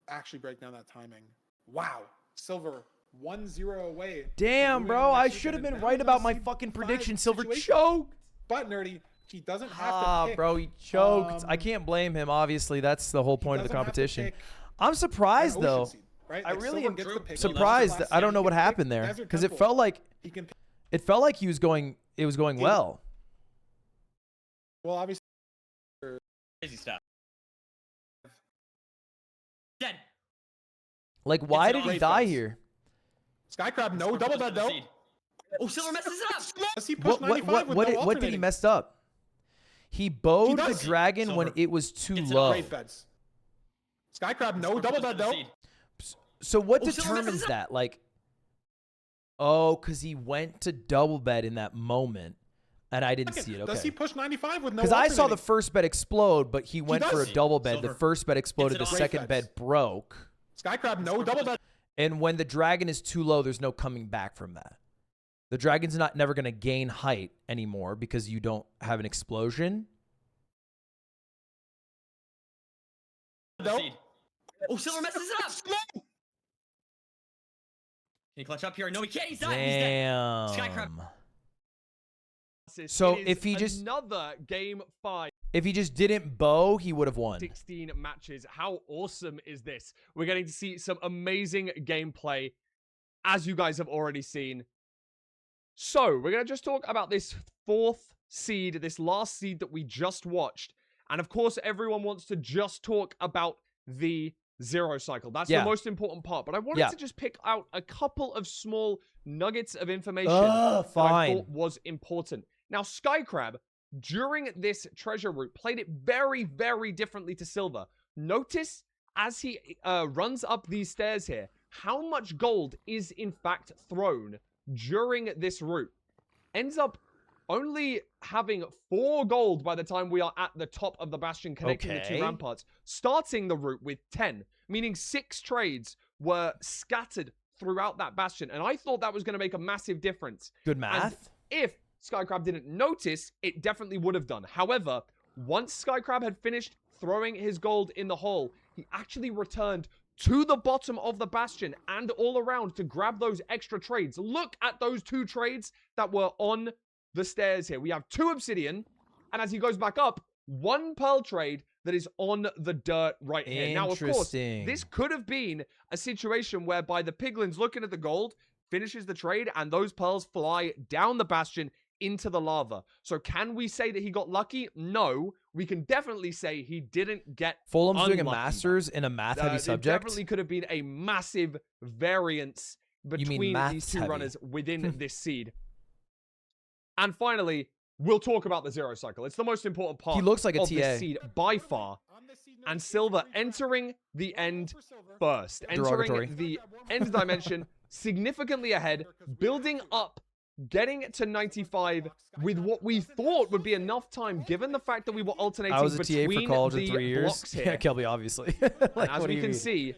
actually break down that timing. Wow, Silver 1-0 away. from Damn, moving bro. on I next should have weekend, been and right now about it's my a fucking C5 prediction. Silver situation. choked. But nerdy, he doesn't have Ah, to pick. bro, he choked. I um, can't blame him. Obviously, that's the whole point of the doesn't have to competition. pick I'm an surprised ocean though. seed, right? I Like, really Silver am gets to pick surprised. last I don't seed. know He what can pick happened there Desert because it Temple. felt like He can pick, it felt like he was going. It was going Yeah. well. well, obviously. Crazy stuff. Dead. Like, why it did on. he Great die fence. here? Skycrab, no Silver double goes bet for the though. seed. Oh, Silver messes it up. Does he push 95 with no what did he alternating? mess up? He bowed the does. dragon when Silver. it was too Gets it low. Great bets. Skycrab, no Silver double goes for bet the though. seed. So what Oh, Silver messes determines it up. that? Like, oh, because he went to double bet in that moment, and I didn't see it. Does he Okay. push 95 with no Because I saw the alternating? first bet explode, but he went for a does. double bet. The Silver. first bet exploded. The Gets it on. second Great bet bets. broke. Skycrab, no double bet. And when the dragon is too low, there's no coming back from that. The dragon's never going to gain height anymore because you don't have an explosion. No. Seed. Oh, Silver messes it up. Can he clutch up here? No, he can't. He's not. He's dead. Damn. Assist. So It is if he just- another game 5. If he just didn't bow, he would have won. 16 matches. How awesome is this? We're getting to see some amazing gameplay, as you guys have already seen. So, we're going to just talk about this 4th seed, this last seed that we just watched. And of course, everyone wants to just talk about the zero cycle. That's Yeah. the most important part. But I wanted Yeah. to just pick out a couple of small nuggets of information that I Fine. thought was important. Now, Skycrab, during this treasure route, played it very, very differently to Silver. Notice as he runs up these stairs here, how much gold is in fact thrown during this route. Ends up only having 4 gold by the time we are at the top of the bastion connecting the 2 Okay. ramparts, starting the route with 10, meaning 6 trades were scattered throughout that bastion. And I thought that was going to make a massive difference. Good math. If Skycrab didn't notice, it definitely would have done. However, once Skycrab had finished throwing his gold in the hole, he actually returned to the bottom of the bastion and all around to grab those extra trades. Look at those 2 trades that were on the stairs here. We have 2 obsidian, and as he goes back up, 1 pearl trade that is on the dirt right here. Now, of course, Interesting. this could have been a situation whereby the piglin's looking at the gold, finishes the trade, and those pearls fly down the bastion into the lava. So can we say that he got lucky? No. We can definitely say he didn't get Fulham's doing a unlucky. master's in a math-heavy There subject. definitely could have been a massive variance mean between these 2 maths-heavy? runners within this seed. And finally, we'll talk about the zero cycle. It's the most important part He looks like a of TA. this seed by far. And Silver entering the end first. Entering Derogatory. the end dimension significantly ahead, building up, getting to 95 with what we thought would be enough time, given the fact that we were alternating I was a TA for between college in the 3 years. blocks here. Yeah, Kelby, obviously. And Like, as what do we you can mean? see,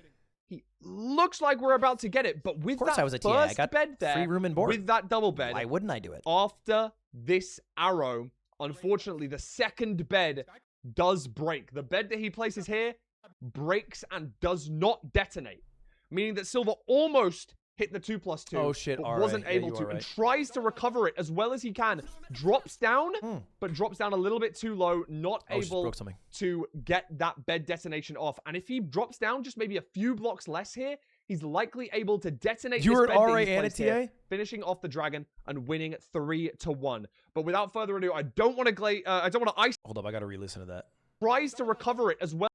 he looks like we're about to get it. But with Of course that I was a TA. I first got bed there, free room and board. with that double bed, Why wouldn't I do it? after this arrow, unfortunately, the second bed does break. The bed that he places here breaks and does not detonate, meaning that Silver almost hit the 2+2. Oh, shit, but all wasn't right. Yeah, able you to, are and right. tries to recover it as well as he can. Drops down, Hmm. but drops down a little bit too low, not Oh, just able broke something. to get that bed detonation off. And if he drops down just maybe a few blocks less here, he's likely able to detonate You this were bed an that RA he's and a placed here, TA? finishing off the dragon and winning 3-1. But without further ado, I don't want to ice. Hold up, I gotta re-listen to that. Tries to recover it as well.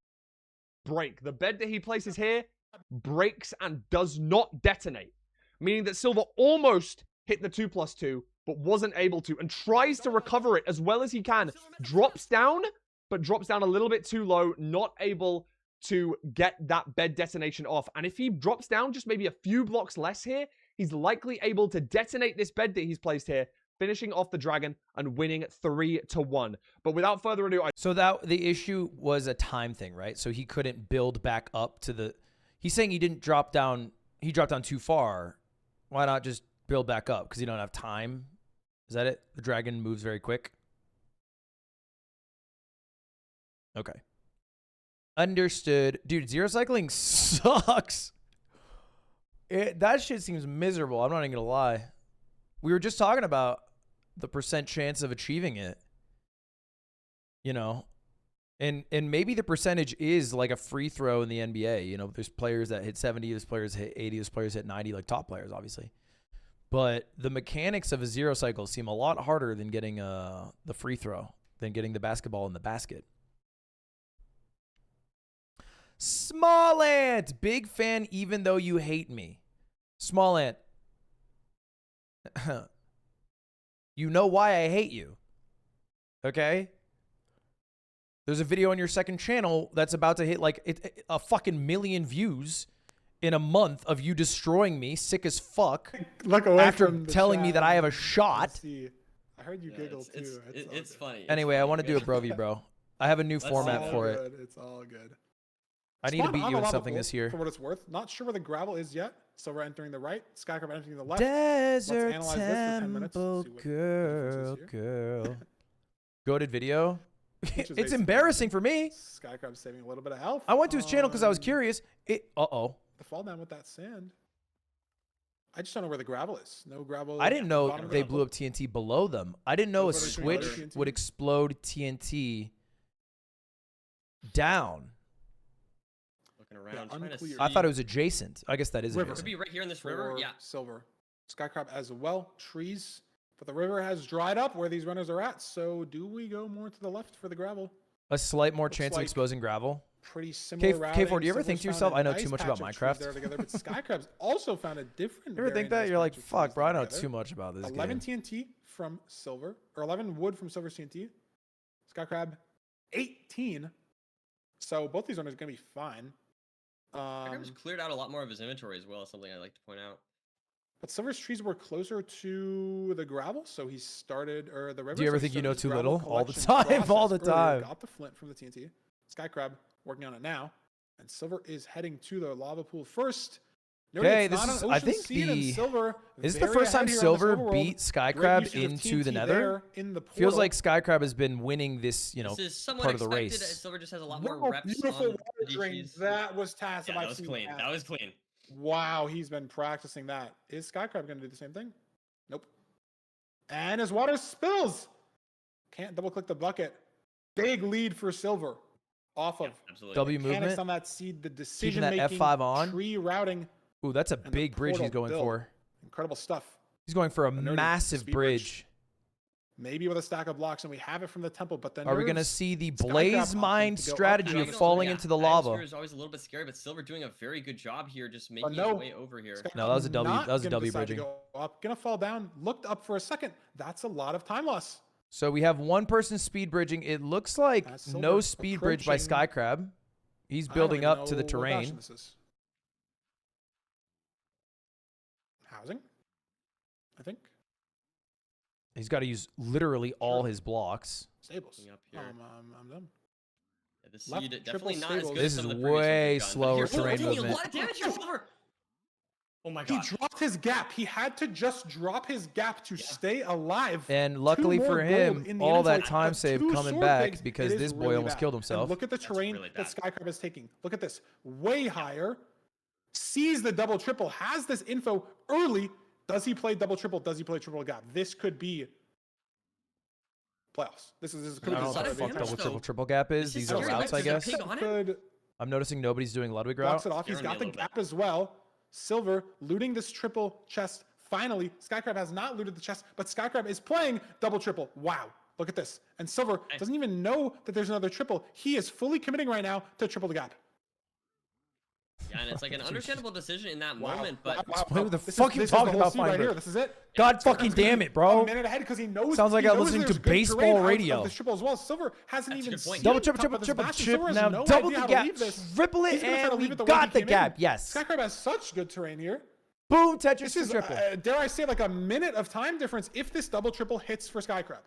Break. The bed that he places here breaks and does not detonate, meaning that Silver almost hit the 2+2, but wasn't able to, and tries to recover it as well as he can. Drops down, but drops down a little bit too low, not able to get that bed detonation off. And if he drops down just maybe a few blocks less here, he's likely able to detonate this bed that he's placed here, finishing off the dragon and winning 3-1. But without further ado, So that the issue was a time thing, right? So he couldn't build back up to the. He's saying he didn't drop down. He dropped down too far. Why not just build back up? Because you don't have time. Is that it? The dragon moves very quick. Okay. Understood, dude. Zero cycling sucks. That shit seems miserable. I'm not even gonna lie. We were just talking about the % chance of achieving it. You know, and maybe the percentage is like a free throw in the NBA. You know, there's players that hit 70, there's players hit 80, there's players hit 90, like top players, obviously. But the mechanics of a zero cycle seem a lot harder than getting the free throw, than getting the basketball in the basket. Small Ant, big fan even though you hate me. Small Ant. You know why I hate you. Okay? There's a video on your second channel that's about to hit like a fucking million views in a month of you destroying me, sick as fuck, Look away after from the telling me chat. that I have a Let's shot. see. I heard you giggle it's, too. It's, all it's good. funny. Anyway, I want to do a Brovy, bro. I have a new Let's format see. for All it. good. It's all good. I need to Spawn beat on you a in lava something pool, this year. For what it's worth. Not sure where the gravel is yet. So we're entering the right. Skycrab entering the left. Desert analyze this for 10 minutes to Temple see what girl, difference is girl. Goated video. Which is It's a- embarrassing for me. Skycrab saving a little bit of health. I went to his channel because I was Um, curious. Uh-oh. The fall down with that sand. I just don't know where the gravel is. No gravel. I didn't know bottom of they the blew up TNT below them. I didn't know a That's what I was switch doing, would TNT. explode TNT down. Looking around, Yeah, trying to see. unclear. I thought it was adjacent. I guess that is River. Could adjacent. be right here in this river. for Yeah. Silver. Skycrab as well. Trees. But the river has dried up where these runners are at. So do we go more to the left for the gravel? A slight more Looks chance of like- exposing gravel. pretty similar routing. K4, do you ever Silver's think to found yourself, a I know nice too much patch about of trees Minecraft? there together, but Skycrab's also found a different. You ever very think that? nice You're like, patch of fuck, trees bro, I there know together. too much about this 11 game. TNT from Silver, or 11 wood from Silver's TNT. Skycrab, 18. So both these owners are going to be fine. Skycrab's cleared out a lot more of his inventory as well, something I like to point out. But Silver's trees were closer to the gravel, so he started, or the river. Do you ever so he think you started know his too gravel little? All the collection time, all the process earlier, time. Got the flint from the TNT. Skycrab working on it now, and Silver is heading to the lava pool first. Okay, Noting it's this not is. an I ocean think seed, and the. Silver This is the very first time ahead here on this Silver overworld. beat Great Skycrab usage of into the TNT Nether. there in the Feels portal. like Skycrab has been winning this, This is somewhat part of the expected. race. Silver just has a lot more Wow, reps beautiful on water the drain. DCs. That was Tass. Yeah, that was clean. That was clean. Wow, he's been practicing that. Is Skycrab going to do the same thing? Nope. And his water spills. Can't double click the bucket. Big lead for Silver off of Absolutely. W mechanics movement. on that seed, the Keeping decision that making, F5 on. tree routing. Ooh, that's a and the big bridge he's portal going build. for. Incredible stuff. He's going for a Nerdy massive speed bridge. Maybe with a stack of blocks, and we have it from the temple. But then Are we going to see the Skycrab Blaze opting Mind to go up strategy here of on the falling Yeah, into the atmosphere lava? is always a little bit scary, but Silver doing a very good job here, just making no. his way over here. No, that was a W. Not That was a gonna W decide to bridging. Go up, gonna fall down. Looked up for a second. That's a lot of time loss. So we have one person speed bridging. It looks like Silver no speed bridge by approaching- Skycrab. He's I don't building even up to the know what terrain. bastion this is. Housing, I think. He's got to use literally all his blocks. Stables. Looking up here. I'm done. Yeah, the Left seed triple definitely not as stables. good This as some is of the previous ones way we've done, but slower here's Silver terrain doing movement. a lot of damage here, Silver. Oh my He god. dropped his gap. He had to just drop his gap to stay alive. And luckily Two for more him, gold in the all that inventory, time but save two coming sword back pigs, because it is this boy really almost bad. killed And himself. look at the That's terrain really that bad. Skycrab is taking. Look at this. Way higher. Sees the double triple. Has this info early. Does he play double triple? Does he play triple gap? This could be playoffs. This could I be don't know the what the of fuck damage, double though. triple triple gap is. This is These are scary. routes, I There's a guess. pig on it? Could I'm noticing nobody's doing Ludwig blocks route. it off. He's Scaring me got a the little gap as well. Silver looting this triple chest. Finally, Skycrab has not looted the chest, but Skycrab is playing double triple. Wow. Look at this. And Silver doesn't even know that there's another triple. He is fully committing right now to triple the gap. Yeah, and it's like an understandable decision in that Wow. moment, but What the This fuck is- you this is the talking whole about, seed right here. Feinberg? This is it. God fucking damn it, bro. A minute ahead because he knows. Sounds like he I'm knows listening there's to good baseball terrain out of radio. this triple as well. Silver hasn't That's a even good point. seen Double top triple of his triple bastion. chip. Silver has Now no double idea the how to gap. leave this. Triple it He's gonna try to and we leave it the way got he the came gap. in. Yes. Skycrab has such good terrain here. Boom, Tetris This to is, triple. dare I say, like a minute of time difference if this double triple hits for Skycrab.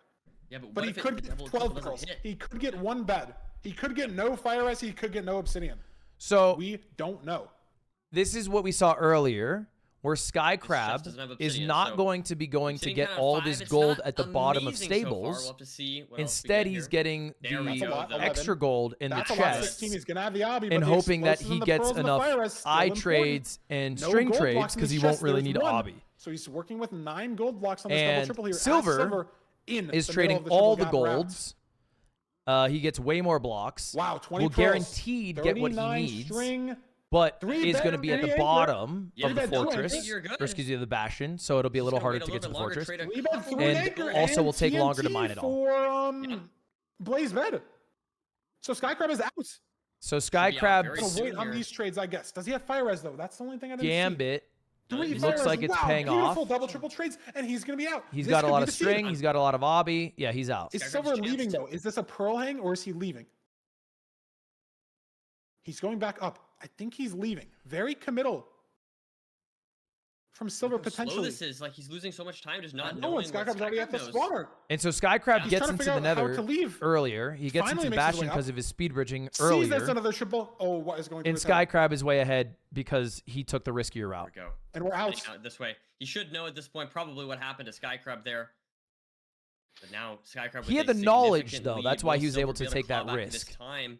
yeah, but But what he if could the get double 12 triple pearls. doesn't hit? He could get one bed. He could get no fire ice. He could get no obsidian. So We don't know. this is what we saw earlier, where chest Skycrab doesn't have is obsidian, not so going to be going to Sitting get down at all 5, this it's gold not at the bottom of amazing so far. stables. We'll have to see what else we Instead, get he's here. getting There we the go, lot, the extra gold in the That's a lot. chest 16. He's gonna have the obby, and but the hoping that explosives he and the gets pearls and the enough fire ice still eye important. trades and No string gold trades blocks in because his he won't chest. really There's need to one. obby. So he's working with 9 gold blocks on this double And triple here. As Silver in is the middle trading of the all the triple gap route. golds. He gets way more blocks. Wow, 20 Will pearls, guaranteed get what he 39 needs, string. but 3 is going to be at the bed, bottom Yeah, of the bed, 2 anchors. fortress, You're good. or excuse me, the bastion. So it'll be a little Just harder gotta to wait get a to the little bit longer, fortress. trade a 3 bed, couple 3 And anchor, also will take TNT longer to mine it all. For Blaze bed. So Skycrab is out. So be out very Skycrab, Gotta soon wait on here. these trades, I guess. Does he have fire res though? That's the only thing I didn't see. Gambit. Three It fire looks res. like it's Wow, paying beautiful off. double triple trades, and he's gonna be out. He's This got a could lot be of the seed. string. He's got a lot of obby. Yeah, he's out. Is Skycrab's Silver chance leaving to- though? Is this a pearl hang or is he leaving? He's going back up. I think he's leaving. Very committal from Silver Look how slow potentially. this is like he's losing so much time just not No, knowing and what Skycrab's already at the knows. spawner. And so Skycrab He's gets trying to into figure the out how nether to leave. earlier. He gets Finally into makes his bastion way because up. of his speed bridging Sees that's earlier. another triple. Oh, what is going through And his head? Skycrab is way ahead because he took the riskier There route. we go. And we're out. Heading out this way. He should know at this point probably what happened to Skycrab there. But now Skycrab He with had a the knowledge, significant though. lead. That's why Will he was Silver able be to able take claw that back into this risk. time?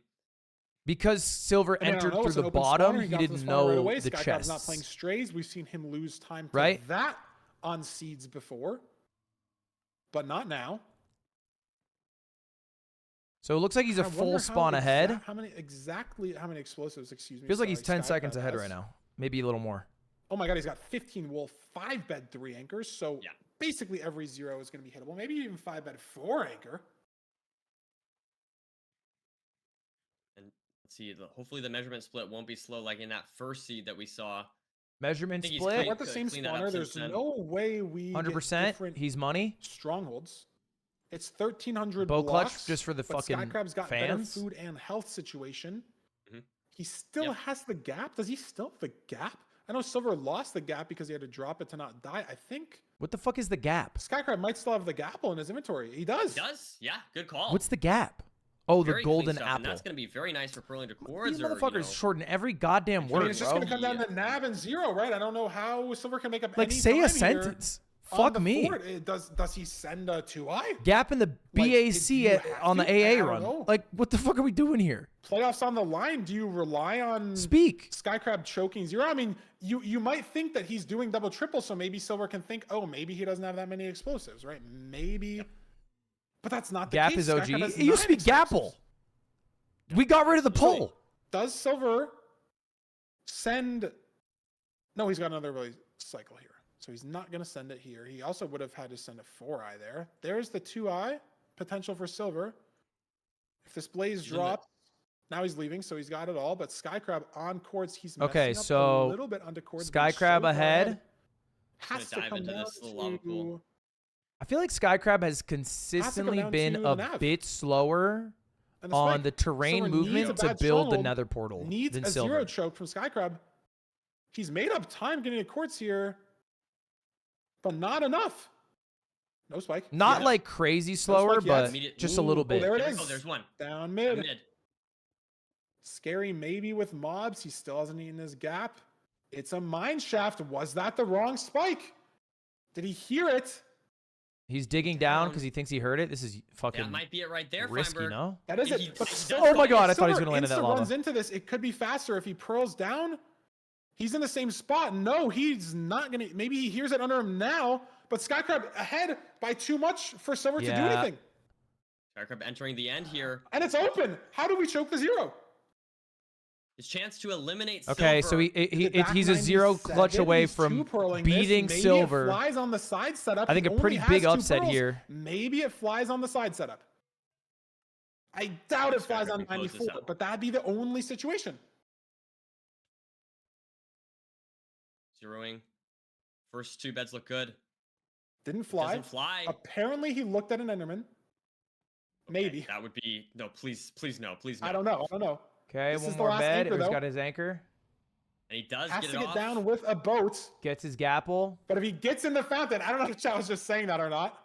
Because Silver I mean, I entered don't know, through it's an the open bottom, spawner. he got to didn't spawner know right away. the Skycrab's chests. not playing strays. We've seen him lose time to Right? that on seeds before, but not now. So it looks like he's a I wonder full how spawn ahead. How many explosives? Excuse me. Feels like he's sorry, 10 seconds Skycrab ahead has. right now. Maybe a little more. Oh my god, he's got 15 wool, 5 bed, 3 anchors. So Yeah. basically every 0 is going to be hittable. Maybe even 5 bed, 4 anchor. Let's see. Hopefully the measurement split won't be slow like in that first seed that we saw. Measurement think he's split. clean. We're at the same Clean that up spawner. since There's then. no way we 100%. get different He's money. strongholds. It's 1,300 Bow clutch blocks, just for the but fucking Skycrab's got fans. better food and health situation. Mhm. He still Yep. has the gap. Does he still have the gap? I know Silver lost the gap because he had to drop it to not die. I think What the fuck is the gap? Skycrab might still have the gapple in his inventory. He does. He does. Yeah, good call. What's the gap? Oh, the Very clean golden stuff, apple. And that's going to be very nice for purling to These cords. motherfuckers shorten every goddamn I word, mean, it's just bro. going to come down to Nav and Zero, right? I don't know how Silver can make up Like, any say time a here sentence. on Fuck the me. fort. Does he send a 2i? Gap in the BAC you have on the to? AA I don't run. know. Like, what the fuck are we doing here? Playoffs on the line. Do you rely on Speak. Skycrab choking Zero? I mean, you might think that he's doing double triple, so maybe Silver can think, oh, maybe he doesn't have that many explosives, right? Maybe. But that's not the Gap case. is OG. Skycrab has It used to be 9 explosives. Gapple. We got rid of the pull. Does Silver send... No, he's got another really cycle here. So he's not going to send it here. He also would have had to send a 4i there. There's the 2i potential for Silver. If this Blaze He's in the- drops, now he's leaving, so he's got it all. But Skycrab on cords, he's Okay, messing up so a little bit under cords. but he's Skycrab so far ahead. Has Just to gonna dive come into down this little lava pool. I feel like Skycrab has consistently down been to the a nav. bit slower And the on spike. the terrain Silver needs movement a to bad build the stronghold, nether portal needs than a Silver. zero choke from Skycrab. He's made up time getting a quartz here, but not enough. No spike. Not Yeah. like crazy slower, spike yet. but Immediate- just a little Ooh, bit. there it There we is. go, there's one. Down Mid. mid. Scary maybe with mobs. He still hasn't eaten his gap. It's a mine shaft. Was that the wrong spike? Did he hear it? He's digging down Down. because he thinks he heard it. This is fucking That might be it right there, risky, Feinberg. no? That is He- it. But he Silver- does Oh my God, I thought he was Silver gonna land in that insta lava. runs into this. It could be faster if he pearls down. He's in the same spot. No, he's not gonna. Maybe he hears it under him now. But Skycrab ahead by too much for Silver to do Yeah. anything. Skycrab entering the end here. And it's open. How do we choke the zero? His chance to eliminate Okay, so Silver. he's a zero clutch away from beating Maybe Silver. It flies on the side setup. I think He a only pretty has big 2 upset pearls. here. Maybe it flies on the side setup. I doubt it flies on Skycrab can close this 94, out. but that'd be the only situation. Zeroing. First 2 beds look good. Didn't fly. Doesn't fly. Apparently, he looked at an Enderman. Maybe. That would be no. Please no. Please no. I don't know. Okay, This one is the more last bed. anchor, He's though. got his anchor. And he does Has get to it get off. down with a boat. Gets his gapple. But if he gets in the fountain, I don't know if chat was just saying that or not.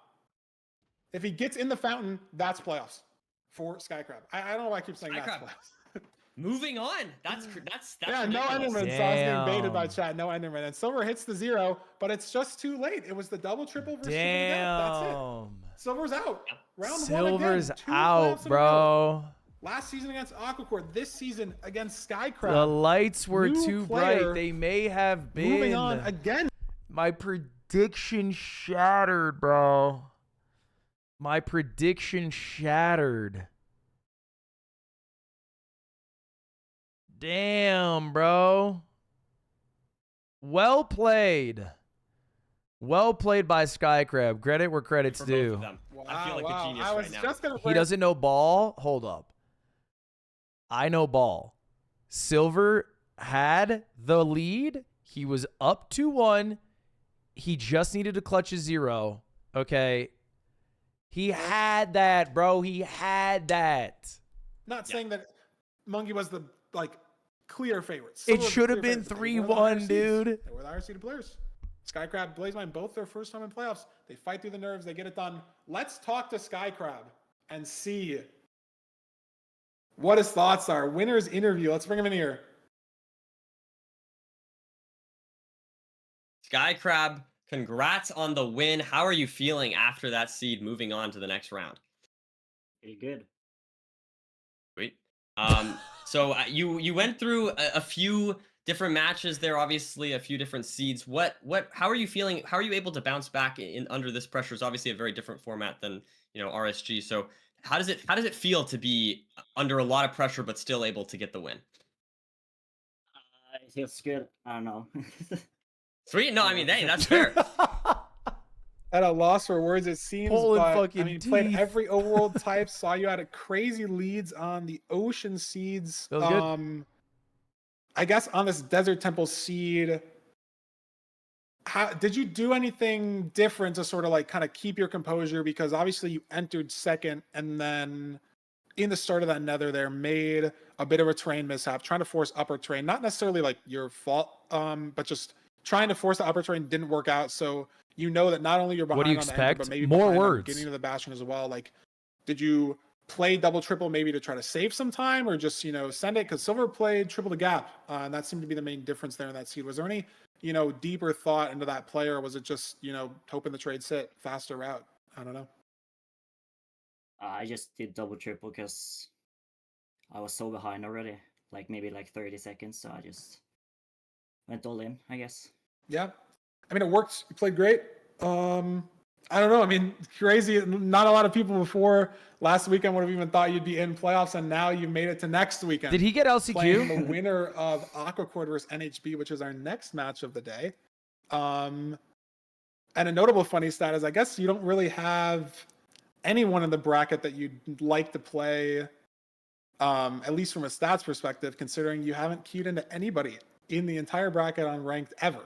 If he gets in the fountain, that's playoffs for Skycrab. I don't know why I keep saying that's Skycrab. playoffs. Moving on. That's Yeah, no ridiculous. Enderman. So I was getting baited by Damn. chat. No Enderman. And Silver hits the 0, but it's just too late. It was the double triple versus triple gap. That's it. Damn. Silver's out. Round Silver's 1 again. 2 out, playoffs in a row. bro. Last season against Aquacorde. This season against Skycrab. The lights were New too player. bright. They may have been. Moving on again. My prediction shattered, bro. My prediction shattered. Damn, bro. Well played. Well played by Skycrab. Credit where credit's For both of due. them. I feel like a genius I was right now. just gonna He bring- doesn't know ball. Hold up. I know ball. Silver had the lead. He was up 2-1. He just needed to clutch a 0. Okay. He had that, bro. He had that. Not saying that Monkey was the clear favorite. It Silver was the should have clear been favorite, but they were the higher 3-1, seeds. dude. They were the higher seeded players. Skycrab, Blazemind, both their first time in playoffs. They fight through the nerves. They get it done. Let's talk to Skycrab and see what his thoughts are. Winner's interview. Let's bring him in here. Skycrab, congrats on the win. How are you feeling after that seed moving on to the next round? Pretty good. Sweet. So you went through a few different matches there, obviously a few different seeds. How are you feeling? How are you able to bounce back in under this pressure? It's obviously a very different format than, RSG. So how does it feel to be under a lot of pressure but still able to get the win? It feels good. I don't know. Sweet. No, I mean, hey, that's fair. at a loss for words, it seems. Pulling but fucking I mean, played teeth. every overworld type. Saw you had a crazy leads on the ocean seeds. Feels good. I guess on this desert temple seed, how did you do anything different to sort of like kind of keep your composure? Because obviously you entered second, and then in the start of that nether there made a bit of a terrain mishap, trying to force upper terrain. Not necessarily like your fault, but just trying to force the upper terrain didn't work out. So you know that not only you're behind What do you on the enter, expect? but maybe More behind on words. getting to the bastion as well. Like, did you play double triple maybe to try to save some time, or just send it? Because Silver played triple the gap, and that seemed to be the main difference there in that seed. Was there any deeper thought into that player, or was it just hoping the trade sit faster route? I don't know. I just did double triple because I was so behind already, like maybe like 30 seconds. So I just went all in, I guess. Yeah, I mean it worked. You played great. I don't know. I mean, crazy. Not a lot of people before last weekend would have even thought you'd be in playoffs, and now you've made it to next weekend. Did he get Playing the LCQ? winner of Aquacorde versus NHB, which is our next match of the day. And a notable funny stat is I guess you don't really have anyone in the bracket that you'd like to play, at least from a stats perspective, considering you haven't queued into anybody in the entire bracket on ranked ever.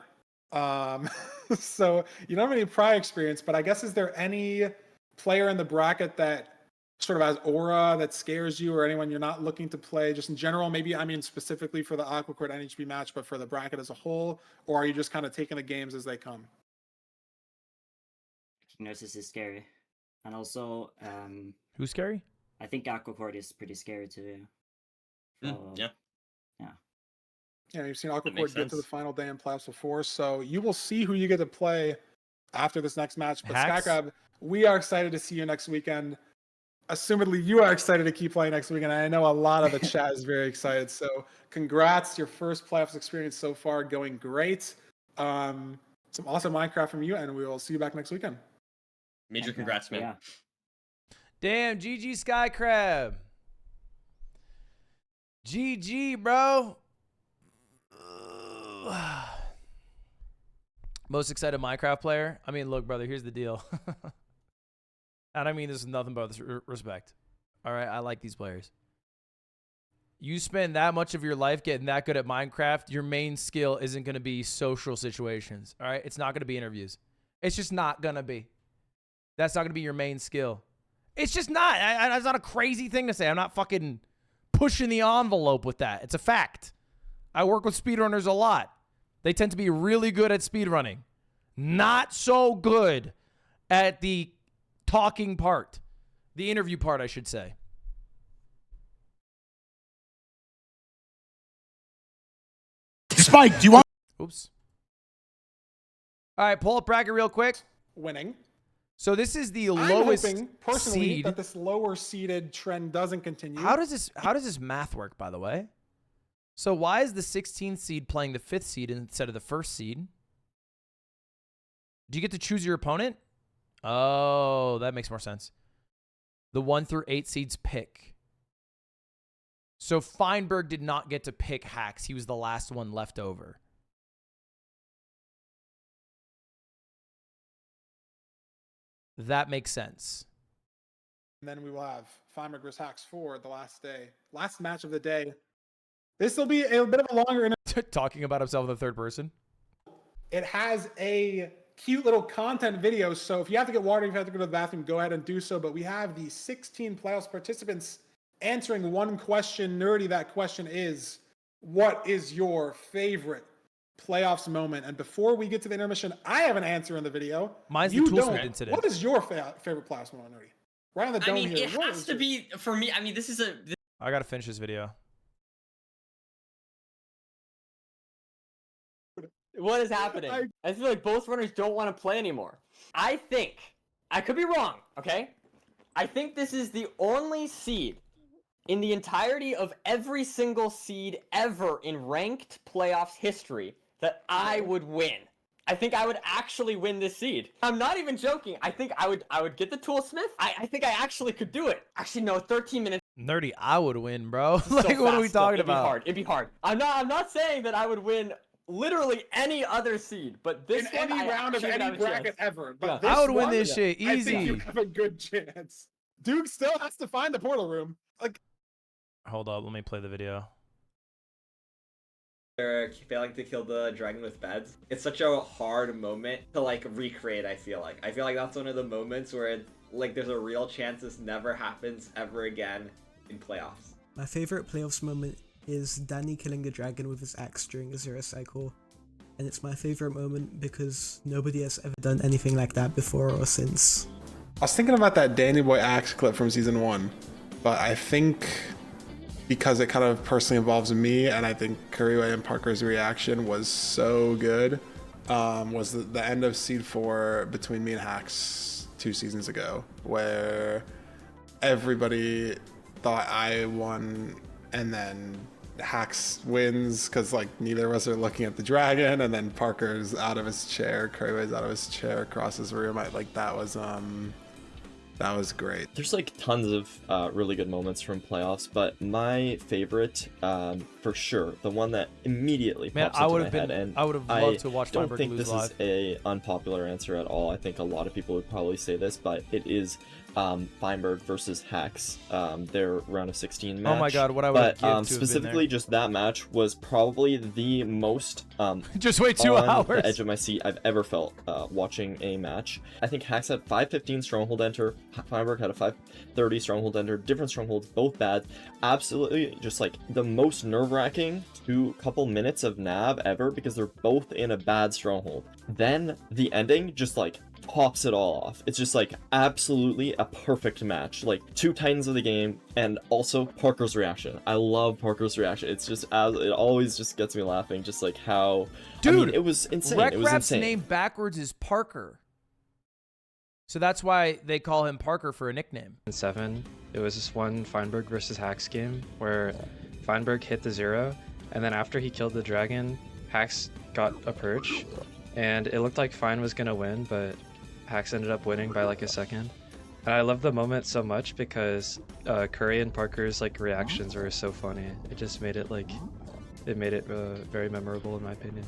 So you don't have any prior experience, but I guess is there any player in the bracket that sort of has aura that scares you, or anyone you're not looking to play just in general? Maybe, I mean, specifically for the Aquacorde NHB match, but for the bracket as a whole, or are you just kind of taking the games as they come? Hackingnoises is scary. And also, Who's scary? I think Aquacorde is pretty scary too. So, Yeah. Yeah, you've seen makes Aquacorde get to the sense. final day in playoffs before, so you will see who you get to play after this next match. But Hacks? Skycrab, we are excited to see you next weekend. Assumedly, you are excited to keep playing next weekend. I know a lot of the chat is very excited. So congrats, your first playoffs experience so far going great. Some awesome Minecraft from you, and we will see you back next weekend. Major congrats, man. Yeah. Damn, GG Skycrab. GG, bro. Most excited Minecraft player? I mean, look, brother, here's the deal. And I mean this is nothing but respect. All right, I like these players. You spend that much of your life getting that good at Minecraft, your main skill isn't going to be social situations. All right, it's not going to be interviews. It's just not going to be. That's not going to be your main skill. It's just not. That's not a crazy thing to say. I'm not fucking pushing the envelope with that. It's a fact. I work with speedrunners a lot. They tend to be really good at speedrunning. Not so good at the talking part. The interview part, I should say. Spike, do you want? Oops. All right, pull up bracket real quick. Winning. So this is the I'm lowest hoping personally seed. that this lower seeded trend doesn't continue. How does this math work, by the way? So why is the 16th seed playing the 5th seed instead of the 1st seed? Do you get to choose your opponent? Oh, that makes more sense. The 1 through 8 seeds pick. So Feinberg did not get to pick Hacks. He was the last one left over. That makes sense. And then we will have Feinberg vs Hacks for the last day. Last match of the day. This will be a bit of a longer Talking about himself in the third person. It has a cute little content video, so if you have to get water, if you have to go to the bathroom, go ahead and do so. But we have the 16 playoffs participants answering one question. Nerdy, that question is, what is your favorite playoffs moment? And before we get to the intermission, I have an answer in the video. Mine's the You Toolsmith don't. incident. What is your favorite playoffs moment, Nerdy? Right on the dome I mean, here. it What has is to your- be for me. I mean, this is a. I got to finish this video. What is happening? I feel like both runners don't want to play anymore. I think, I could be wrong, okay? I think this is the only seed in the entirety of every single seed ever in ranked playoffs history that I would win. I think I would actually win this seed. I'm not even joking. I think I would get the Toolsmith. I think I actually could do it. Actually, no, 13 minutes. Nerdy, I would win, bro. So Like, what are we fast, though. talking It'd about? It'd be hard. I'm not saying that I would win literally any other seed, but this In one, any I round of actually would any have a bracket chance. ever. Yeah. But this I would win one, this shit I think you easy. have a good chance. Duke still has to find the portal room. Like, Hold up, let me play the video. They're failing to kill the dragon with beds. It's such a hard moment to like recreate. I feel like that's one of the moments where like there's a real chance this never happens ever again in playoffs. My favorite playoffs moment is Danny killing the dragon with his axe during a 0 cycle. And it's my favorite moment because nobody has ever done anything like that before or since. I was thinking about that Danny Boy axe clip from season 1, but I think because it kind of personally involves me, and I think Kuriwe and Parker's reaction was so good, was the end of Seed 4 between me and Hacks 2 seasons ago, where everybody thought I won, and then Hacks wins because like neither of us are looking at the dragon, and then Parker's out of his chair, Kuriwe's out of his chair across his room. That was great. There's like tons of really good moments from playoffs, but my favorite, for sure, the one that immediately pops into my head, and I would have loved to watch I don't Feinberg think lose this live. is a unpopular answer at all. I think a lot of people would probably say this, but it is Feinberg versus Hacks, their round of 16 match. Oh my god, what I would But give to have specifically, been just that match was probably the most just wait 2 on hours. the edge of my seat I've ever felt watching a match. I think Hacks had 515 Stronghold enter, Feinberg had a 530 Stronghold enter, different Strongholds, both bad. Absolutely just like the most nerve-wracking couple minutes of nav ever because they're both in a bad Stronghold. Then the ending just like pops it all off. It's just like absolutely a perfect match. Like 2 titans of the game, and also Parker's reaction. I love Parker's reaction. It's just it always just gets me laughing. Just like how, Dude, I mean, it was insane. It was Rekrap's insane. name backwards is Parker, so that's why they call him Parker for a nickname. In 7, it was this one Feinberg versus Hacks game where Feinberg hit the 0, and then after he killed the dragon, Hacks got a perch, and it looked like Fein was gonna win, but Hacks ended up winning by like a second. And I love the moment so much because Curry and Parker's like reactions were so funny. It just made it very memorable in my opinion.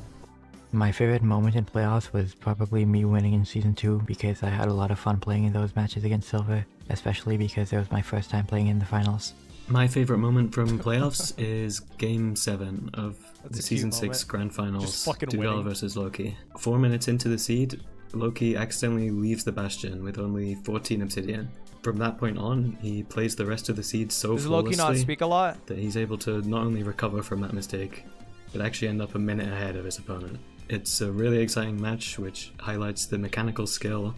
My favorite moment in playoffs was probably me winning in Season 2 because I had a lot of fun playing in those matches against Silver, especially because it was my first time playing in the finals. My favorite moment from playoffs is Game 7 of That's the a Season cute 6 moment. Grand Finals, Just fucking Dugal winning. versus Loki. 4 minutes into the seed, Loki accidentally leaves the Bastion with only 14 obsidian. From that point on, he plays the rest of the seed so Does Loki flawlessly not speak a lot? that he's able to not only recover from that mistake, but actually end up a minute ahead of his opponent. It's a really exciting match which highlights the mechanical skill,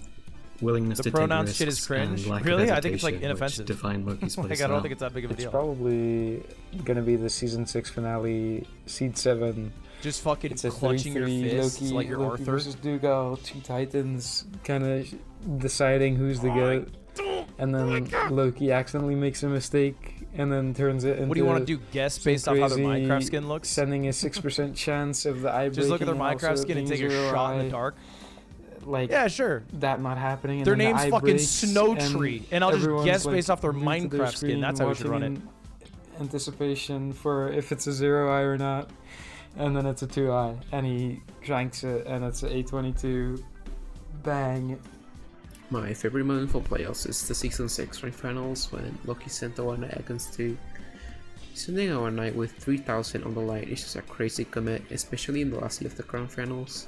willingness The to take pronoun risks, shit is cringe? and lack Really? of I think it's, like, hesitation, inoffensive. which define Loki's Like, playstyle. I don't think it's that big of a It's deal. probably gonna be the Season 6 finale, Seed 7. Just fucking It's a clutching your 3-3 fists Loki, like you're Loki Arthur. versus Dugal, 2 titans, kind of deciding who's the goat. And then Loki accidentally makes a mistake and then turns it into. What do you want to do? Guess based off how their crazy Minecraft skin looks? Sending a 6% chance of the eye Just look at their breaking and Minecraft also skin and being take a 0 shot in eye. the dark. Like, Yeah, sure. that not happening. And Their then the name's eye fucking breaks Snow Tree, and I'll just everyone's, guess like, based off their glued to Minecraft skin. screen That's how we should run watching it. in Anticipation for if it's a 0 eye or not, and then it's a 2 eye, and he cranks it, and it's an 822. Bang. My favorite moment for playoffs is the Season 6 Grand Finals when Loki sent our knight against 2. Sending our knight with 3000 on the line is just a crazy commit, especially in the last year of the Grand Finals.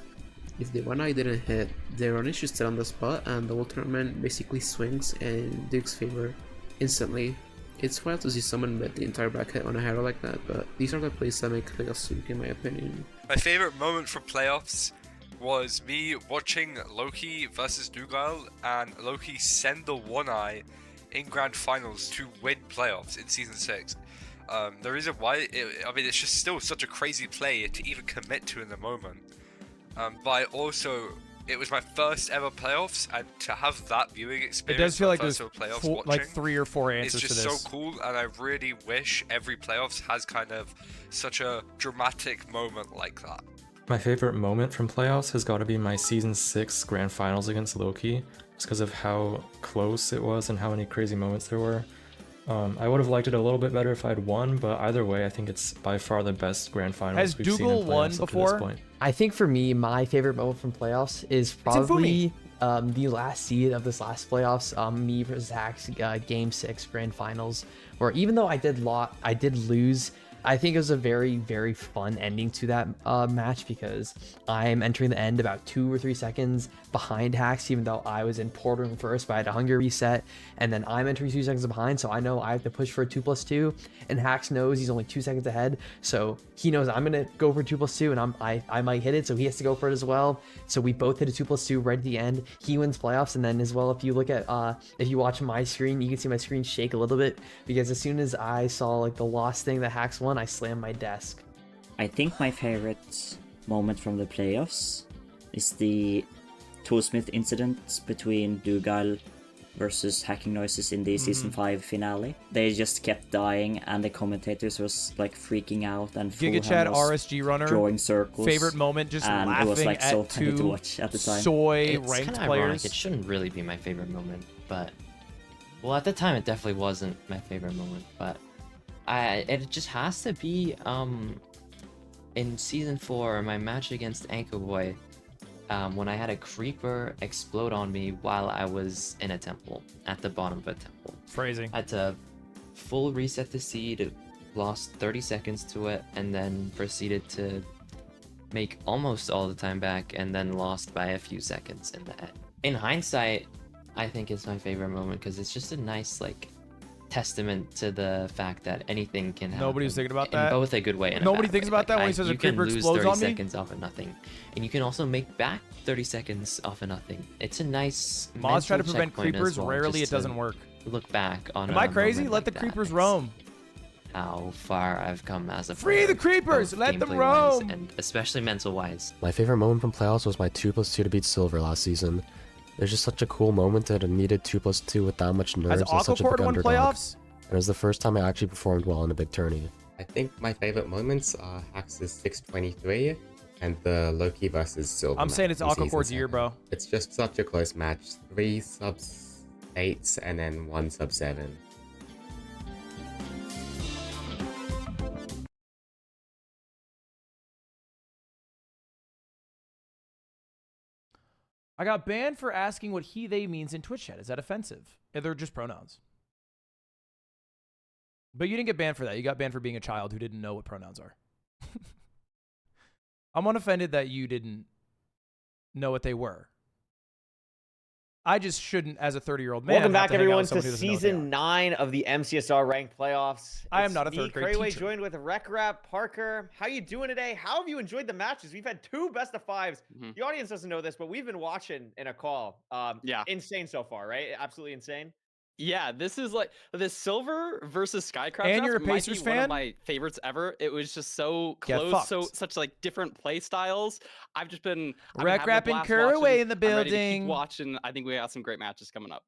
If the one eye didn't hit, the run is just on the spot and the whole tournament basically swings in Duke's favor instantly. It's wild to see someone bet the entire bracket on a hero like that, but these are the plays that make playoffs Duke in my opinion. My favorite moment from playoffs was me watching Loki versus Dugal and Loki send the one eye in grand finals to win playoffs in season 6. The reason why, it's just still such a crazy play to even commit to in the moment. But it was my first ever playoffs, and to have that viewing experience, It does feel like my there's first ever playoffs like watching, 3 or 4 answers it's to just this. so cool, and I really wish every playoffs has kind of such a dramatic moment like that. My favorite moment from playoffs has got to be my Season 6 Grand Finals against Loki, just because of how close it was and how many crazy moments there were. I would have liked it a little bit better if I'd won, but either way, I think it's by far the best grand finals Has we've seen in Dougal won playoffs up to before? this point. I think for me, my favorite moment from playoffs is probably the last seed of this last playoffs, me versus Hacks, Game 6 grand finals, where even though I did lose, I think it was a very, very fun ending to that match because I'm entering the end about 2 or 3 seconds behind Hacks, even though I was in port room first, but I had a hunger reset, and then I'm entering 2 seconds behind, so I know I have to push for a 2+2, and Hacks knows he's only 2 seconds ahead, so he knows I'm gonna go for 2+2, and I might hit it, so he has to go for it as well. So we both hit a 2+2 right at the end. He wins playoffs, and then as well, if you look at if you watch my screen, you can see my screen shake a little bit because as soon as I saw like the lost thing that Hacks won, I slammed my desk. I think my favorite moment from the playoffs is the Toolsmith incident between Dougal versus Hackingnoises in the Season 5 finale. They just kept dying and the commentators was like freaking out and GigaChat RSG runner drawing circles. Favorite moment, just and laughing it was like at so funny to two watch at the time. soy It's ranked kind of players. ironic. It shouldn't really be my favorite moment, but well, at the time it definitely wasn't my favorite moment. But it just has to be in Season 4, my match against Anchorboy, when I had a creeper explode on me while I was in a temple, at the bottom of a temple. Phrasing. I had to full reset the seed, lost 30 seconds to it, and then proceeded to make almost all the time back, and then lost by a few seconds in the end. In hindsight, I think it's my favorite moment because it's just a nice, like, testament to the fact that anything can happen. Nobody's thinking about that. In both a good way and a Nobody bad thinks way. about that when he says a creeper You explodes can lose 30 on me? seconds off of nothing, and you can also make back 30 seconds off of nothing. It's a nice Mods try to mental prevent checkpoint as creepers. well, Rarely just it doesn't to work. Look back on. Am I a crazy? moment Let like the that. creepers It's roam. How far I've come as a Free player, the creepers! both Let them gameplay-wise roam! and especially mental-wise. My favorite moment from playoffs was my 2+2 to beat Silver last season. It was just such a cool moment that I needed 2+2 with that much nerves and such a big Aquacorde won underdog. playoffs? And it was the first time I actually performed well in a big tourney. I think my favorite moments are Hacks' 623 and the Loki versus Silver. I'm saying match it's in Season Aquacorde's year, 7. bro. It's just such a close match. 3 sub-8s and then 1 sub-7. I got banned for asking what he, they means in Twitch chat. Is that offensive? Yeah, they're just pronouns. But you didn't get banned for that. You got banned for being a child who didn't know what pronouns are. I'm unoffended that you didn't know what they were. I just shouldn't, as a 30-year-old man. Welcome have back, to hang out everyone, with to someone who doesn't know what they Season 9 of the MCSR ranked playoffs. I am It's not a me, third-grade Krayway, teacher. joined with Rekrap, Parker. How you doing today? How have you enjoyed the matches? We've had 2 best of 5s. The audience doesn't know this, but we've been watching in a call. Yeah. Insane so far, right? Absolutely insane. Yeah, this is like the Silver versus Skycrab. And you're a might be Pacers one fan? of my favorites ever. It was just so Get close, so fucked. such like different play styles. I've just been Rap and Curraway in the I'm ready to building. keep watching. I think we got some great matches coming up.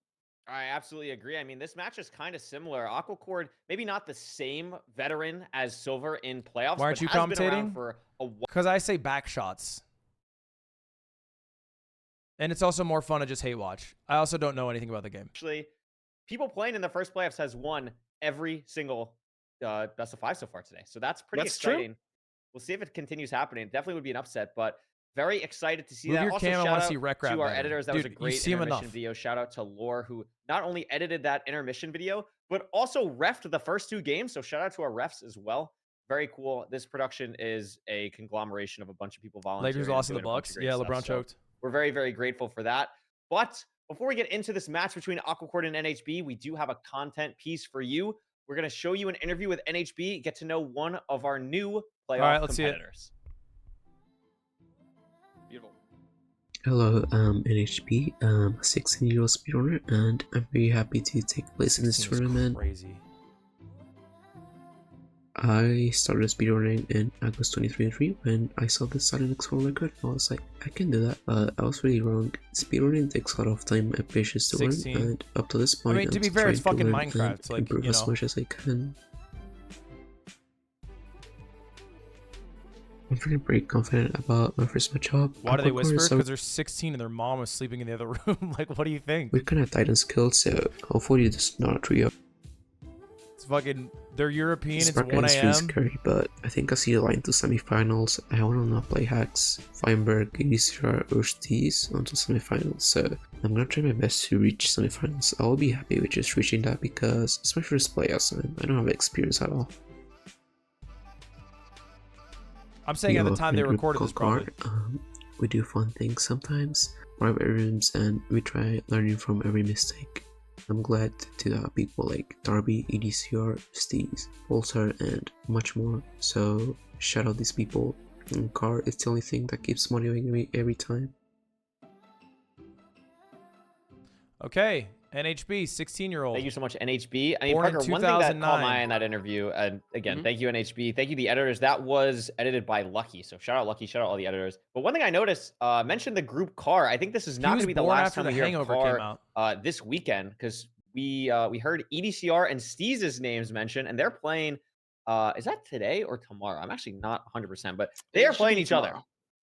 I absolutely agree. I mean, this match is kind of similar. Aquacorde, maybe not the same veteran as Silver in playoffs. Why aren't but you has been around commentating? for a while. Because I say back shots. And it's also more fun to just hate watch. I also don't know anything about the game. Actually, people playing in the first playoffs has won every single best of 5 so far today. So that's pretty That's true. exciting. We'll see if it continues happening. It definitely would be an upset, but very excited to see Move that. your Also, cam, I shout wanna out see Rec Rap to our better. editors. That Dude, was a you great see him intermission enough. video. Shout out to Lore, who not only edited that intermission video, but also refed the first 2 games. So shout out to our refs as well. Very cool. This production is a conglomeration of a bunch of people volunteering. Lakers and lost to the doing a bunch of Bucks. great Yeah, stuff. LeBron So choked. we're very, very grateful for that. But before we get into this match between Aquacorde and NHB, we do have a content piece for you. We're going to show you an interview with NHB, get to know one of our new playoff right, let's see it. competitors. Beautiful. Hello, I'm NHB. I'm a 16-year-old speedrunner, and I'm very happy to take place in this tournament. Crazy. I started speedrunning in August 2023 when I saw the Silent X4 record. I was like, I can do that, but I was really wrong. Speedrunning takes a lot of time and patience to learn, 16. and up to this point, I mean, to I'm be fair, it's trying to fucking learn Minecraft. and It's like, improve you as know. much as I can. I'm feeling pretty confident about my first matchup. Why do they Aquacorde whisper? is Because they're 16 and their mom was sleeping in the other room. Like, what do you think? We're kind of tight on skills, so hopefully it's not a trio. fucking, they're European. It's Spark 1 is really a.m. scary, but I think I see a line to semifinals. I want to not play hacks, Feinberg, EDCR, or Steez until semifinals, so I'm gonna try my best to reach semifinals. I'll be happy with just reaching that because it's my first playoffs and I don't have experience at all. I'm saying at the time they in group recorded this, probably. we do fun things sometimes, private rooms, and we try learning from every mistake. I'm glad to have people like Darby, EDCR, Steez, Voltar, and much more. So shout out these people. And Car is the only thing that keeps motivating me every time. Okay, NHB, 16-year-old. Thank you so much, NHB. I mean, Born in Parker, one thing that caught 2009. my eye in that interview, and again, thank you, NHB. Thank you, the editors. That was edited by Lucky. So shout out Lucky, shout out all the editors. But one thing I noticed, mentioned the group Car. I think this is not going to be the last time we hear Hangover came Car out. this weekend, because we heard EDCR and Steez's names mentioned, and they're playing. Is that today or tomorrow? I'm actually not 100%, but they are playing each other.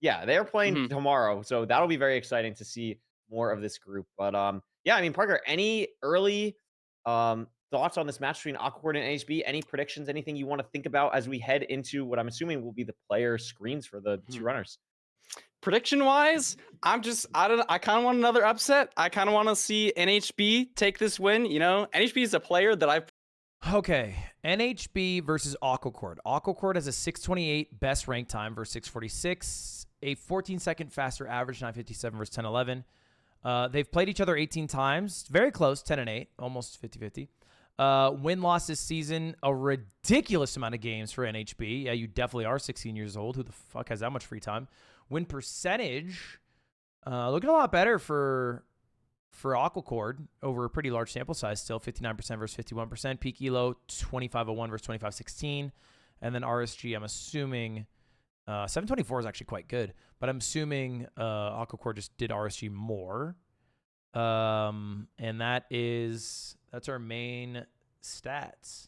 Yeah, they are playing tomorrow, so that'll be very exciting to see more of this group. But yeah, I mean, Parker, any early thoughts on this match between Aquacorde and NHB? Any predictions? Anything you want to think about as we head into what I'm assuming will be the player screens for the two runners? Prediction wise, I kind of want another upset. I kind of want to see NHB take this win. You know, NHB is a player that I've. Okay, NHB versus Aquacorde. Aquacorde has a 6:28 best rank time versus 6:46, a 14-second faster average, 9:57 versus 10:11. They've played each other 18 times, very close, 10-8, almost 50-50. Win-loss this season, a ridiculous amount of games for NHB. Yeah, you definitely are 16 years old. Who the fuck has that much free time? Win percentage, looking a lot better for Aquacorde over a pretty large sample size still, 59% versus 51%. Peak elo, 2501 versus 2516. And then RSG, I'm assuming 724 is actually quite good, but I'm assuming Aquacorde just did RSG more. And that's our main stats.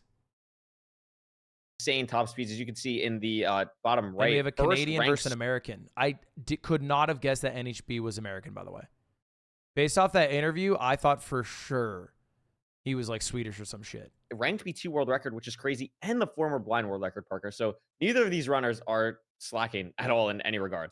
Insane top speeds, as you can see in the bottom right. And we have a First Canadian ranks- versus an American. I could not have guessed that NHB was American, by the way. Based off that interview, I thought for sure he was like Swedish or some shit. Ranked B2 world record, which is crazy, and the former blind world record, Parker. So neither of these runners are slacking at all in any regard.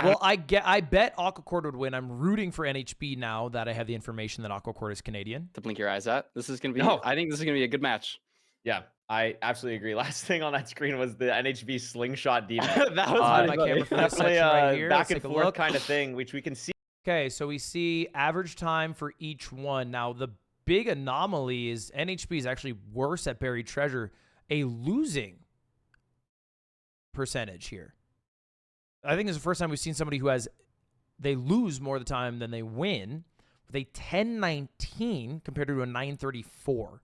Well, I bet Aquacorde would win. I'm rooting for NHB now that I have the information that Aquacorde is Canadian. To blink your eyes at. This is going to be. No. I think this is going to be a good match. Yeah, I absolutely agree. Last thing on that screen was the NHB slingshot demon. That was my camera for this definitely section right here. back Let's and take a forth look. kind of thing, which we can see. Okay, so we see average time for each one. Now, the big anomaly is NHB is actually worse at buried treasure, a losing percentage here. I think it's the first time we've seen somebody who they lose more of the time than they win, with a 10-19 compared to a 9-34.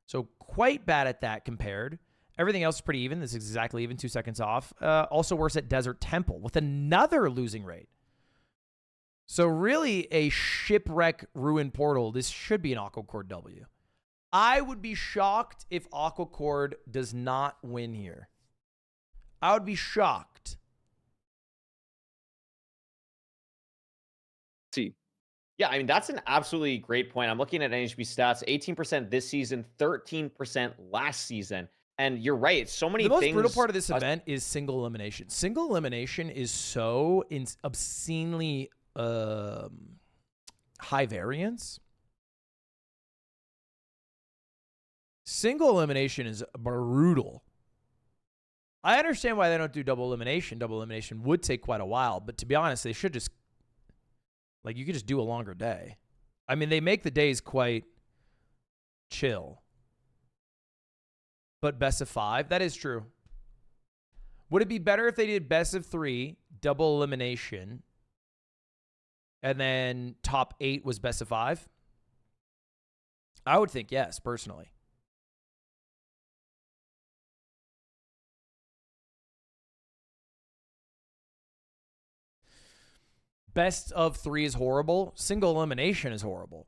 So quite bad at that compared. Everything else is pretty even. This is exactly even, 2 seconds off. Also worse at Desert Temple with another losing rate. So really a shipwreck ruin portal. This should be an Aquacorde W. I would be shocked if Aquacorde does not win here. I would be shocked. Yeah, I mean, that's an absolutely great point. I'm looking at NHB stats, 18% this season, 13% last season. And you're right, it's so many things. The most things. brutal part of this event is single elimination. Single elimination is so obscenely high variance. Single elimination is brutal. I understand why they don't do double elimination. Double elimination would take quite a while, but to be honest, they should just, like, you could just do a longer day. I mean, they make the days quite chill. But best of 5, that is true. Would it be better if they did best of 3, double elimination, and then top 8 was best of 5? I would think yes, personally. Best of 3 is horrible. Single elimination is horrible.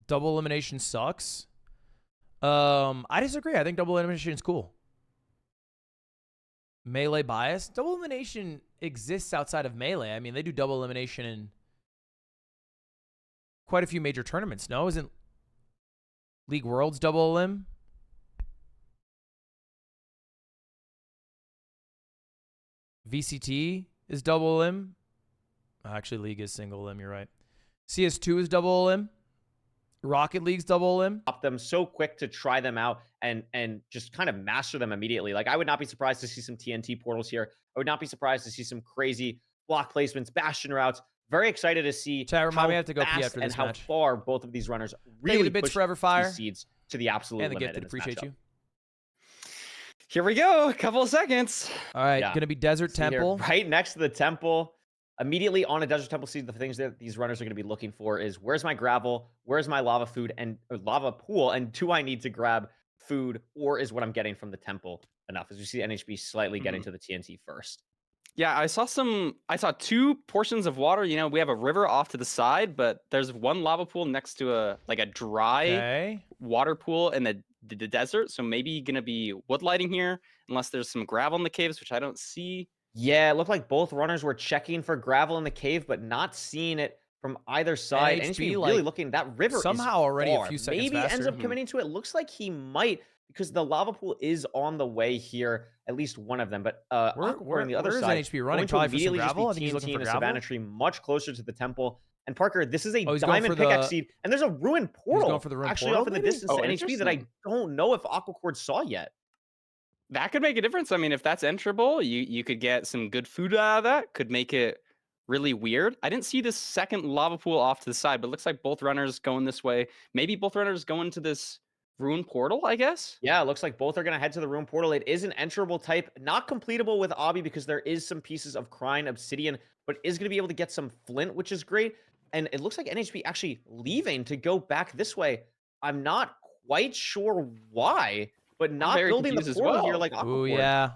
Double elimination sucks. I disagree. I think double elimination is cool. Melee bias. Double elimination exists outside of Melee. I mean, they do double elimination in quite a few major tournaments. No, isn't League Worlds double elim. VCT is double elim. Actually, League is single elim. You're right. CS2 is double elim. Rocket League's double elim. Them so quick to try them out and just kind of master them immediately. Like, I would not be surprised to see some TNT portals here. I would not be surprised to see some crazy block placements, bastion routes. Very excited to see how me have to go pee fast after and this how match. far both of these runners Thank really you to Bits push Forever these Fire seeds to the absolute and the limit. Gifted. in this Appreciate matchup. you. Here we go. A couple of seconds. All right, gonna be Desert See here, Temple. right next to the temple. Immediately on a Desert Temple seed, the things that these runners are going to be looking for is where's my gravel, where's my lava food and lava pool, and do I need to grab food, or is what I'm getting from the temple enough? As you see NHB slightly getting to the TNT first. Yeah, I saw 2 portions of water. You know, we have a river off to the side, but there's one lava pool next to a dry water pool in the desert. So maybe gonna be wood lighting here, unless there's some gravel in the caves, which I don't see. Yeah, it looked like both runners were checking for gravel in the cave, but not seeing it from either side. NHB really looking, that river somehow is already far. a few seconds Maybe ends faster. up committing to it. Looks like he might, because the lava pool is on the way here, at least one of them. But Aquacorde on the other where is side, NHB running? going to Probably for some immediately just gravel? I be think he's looking TNT for in a gravel. Savannah tree much closer to the temple. And Parker, this is a he's going diamond for pickaxe the- seed, and there's a ruined portal going for the ruined actually portal, off in the maybe? distance to NHB that I don't know if Aquacorde saw yet. That could make a difference. I mean, if that's enterable, you could get some good food out of that. Could make it really weird. I didn't see this second lava pool off to the side, but it looks like both runners going this way. Maybe both runners going to this ruined portal, I guess? Yeah, it looks like both are going to head to the ruined portal. It is an enterable type, not completable with Obby because there is some pieces of Crine Obsidian, but is going to be able to get some flint, which is great. And it looks like NHB actually leaving to go back this way. I'm not quite sure why, but not building the portal here like Aquacorde. Ooh, yeah.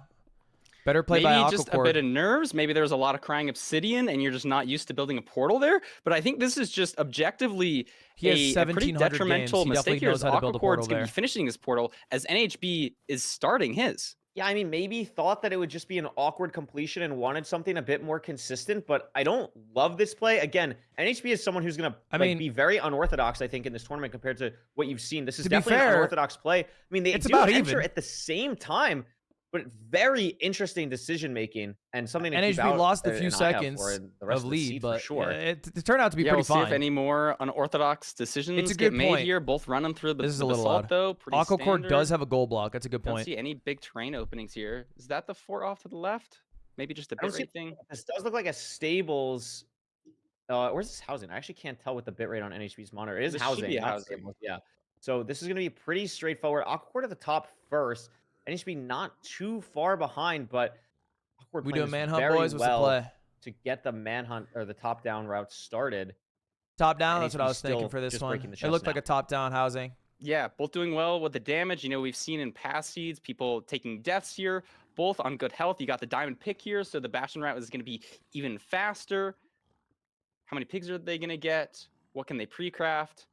Better play Maybe by Aquacorde. just a bit of nerves. Maybe there was a lot of crying obsidian and you're just not used to building a portal there. But I think this is just objectively He has a pretty 1700 detrimental games. He mistake definitely here. knows how to build a portal Aquacorde's going there. to be finishing his portal as NHB is starting his. Yeah, I mean, maybe thought that it would just be an awkward completion and wanted something a bit more consistent, but I don't love this play. Again, NHB is someone who's going to be very unorthodox, I think, in this tournament compared to what you've seen. This is definitely an unorthodox play. I mean, they do enter at the same time, but very interesting decision-making and something to keep NHB out lost a an few eye out seconds for in the rest of the lead, seed but for sure. it turned out to be Yeah, pretty we'll fine. see if any more unorthodox decisions It's a get good made point. here. Both running through the, This is the a little basalt, odd. though. Pretty Aquacorde standard. does have a goal block. That's a good Don't point. see any big terrain openings here. Is that the fort off to the left? Maybe just a I don't see- bitrate thing. This does look like a stables. Where's this housing? I actually can't tell with the bitrate on NHB's monitor. It is This should housing, be a not housing. stables. Yeah. So this is going to be pretty straightforward. Aquacorde at the top first. NHB not too far behind, but Aquacorde We playing doing this manhunt, very boys? What's the well play? to get the manhunt or the top down route started. Top down, that's what I NHB was thinking still for this just one. breaking the It chest looked now. like a top-down housing. Yeah, both doing well with the damage. You know, we've seen in past seeds, people taking deaths here, both on good health. You got the diamond pick here, so the bastion route is going to be even faster. How many pigs are they going to get? What can they pre-craft?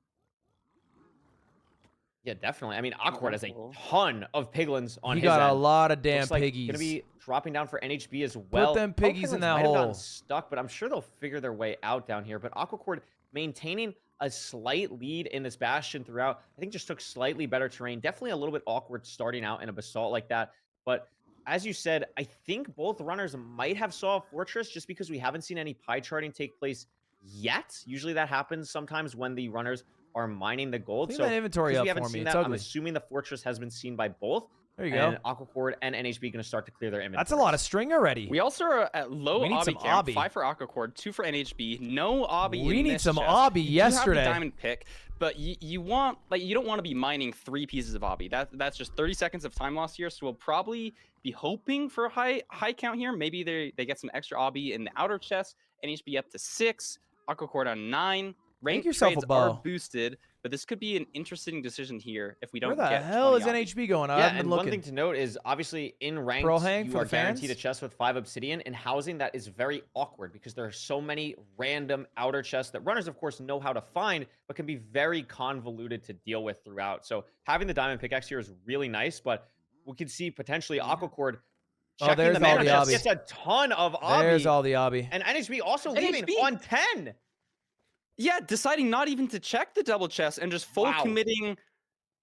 Yeah, definitely. I mean, Aquacorde has a ton of piglins on He his got a end. lot of damn Looks like piggies. Gonna be dropping down for NHB as well. them Both piggies in piglins that might have gotten hole. stuck, but I'm sure they'll figure their way out down here. But Aquacorde maintaining a slight lead in this bastion throughout. I think just took slightly better terrain. Definitely a little bit awkward starting out in a basalt like that. But as you said, I think both runners might have saw a fortress just because we haven't seen any pie charting take place yet. Usually that happens sometimes when the runners are mining the gold. Clean So that inventory because up we haven't for me. seen It's that, I'm ugly. assuming the fortress has been seen by both. There you and go. Aquacorde and NHB going to start to clear their inventory. That's a lot of string already. We also are at low We need some obby count. obby. 5 for Aquacorde, 2 for NHB. No obby We in need this some chest. obby You do have the yesterday. diamond pick, but you want you don't want to be mining 3 pieces of obby. That's just 30 seconds of time lost here. So we'll probably be hoping for a high count here. Maybe they get some extra obby in the outer chest. NHB up to 6. Aquacorde on 9. Rank yourself a trades bow. are boosted, but this could be an interesting decision here if we don't Where the get hell 20 is obby. NHB going? I Yeah, haven't and been one looking. thing to note is obviously in ranked, Pearl hang you for are the guaranteed fans? a chest with 5 obsidian, and housing that is very awkward because there are so many random outer chests that runners, of course, know how to find, but can be very convoluted to deal with throughout. So having the diamond pickaxe here is really nice, but we could see potentially Aquacorde Oh, checking there's the all mana the chest, obby. gets a ton of obby. There's all the obby. And NHB also leaving NHB on 10. Yeah, deciding not even to check the double chest and just full Wow. committing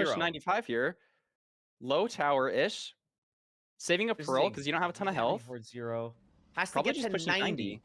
push zero. 95 here. Low tower-ish. Saving a This is pearl because you don't have a ton of health. Towards 0. Has Probably to get just to pushing 90.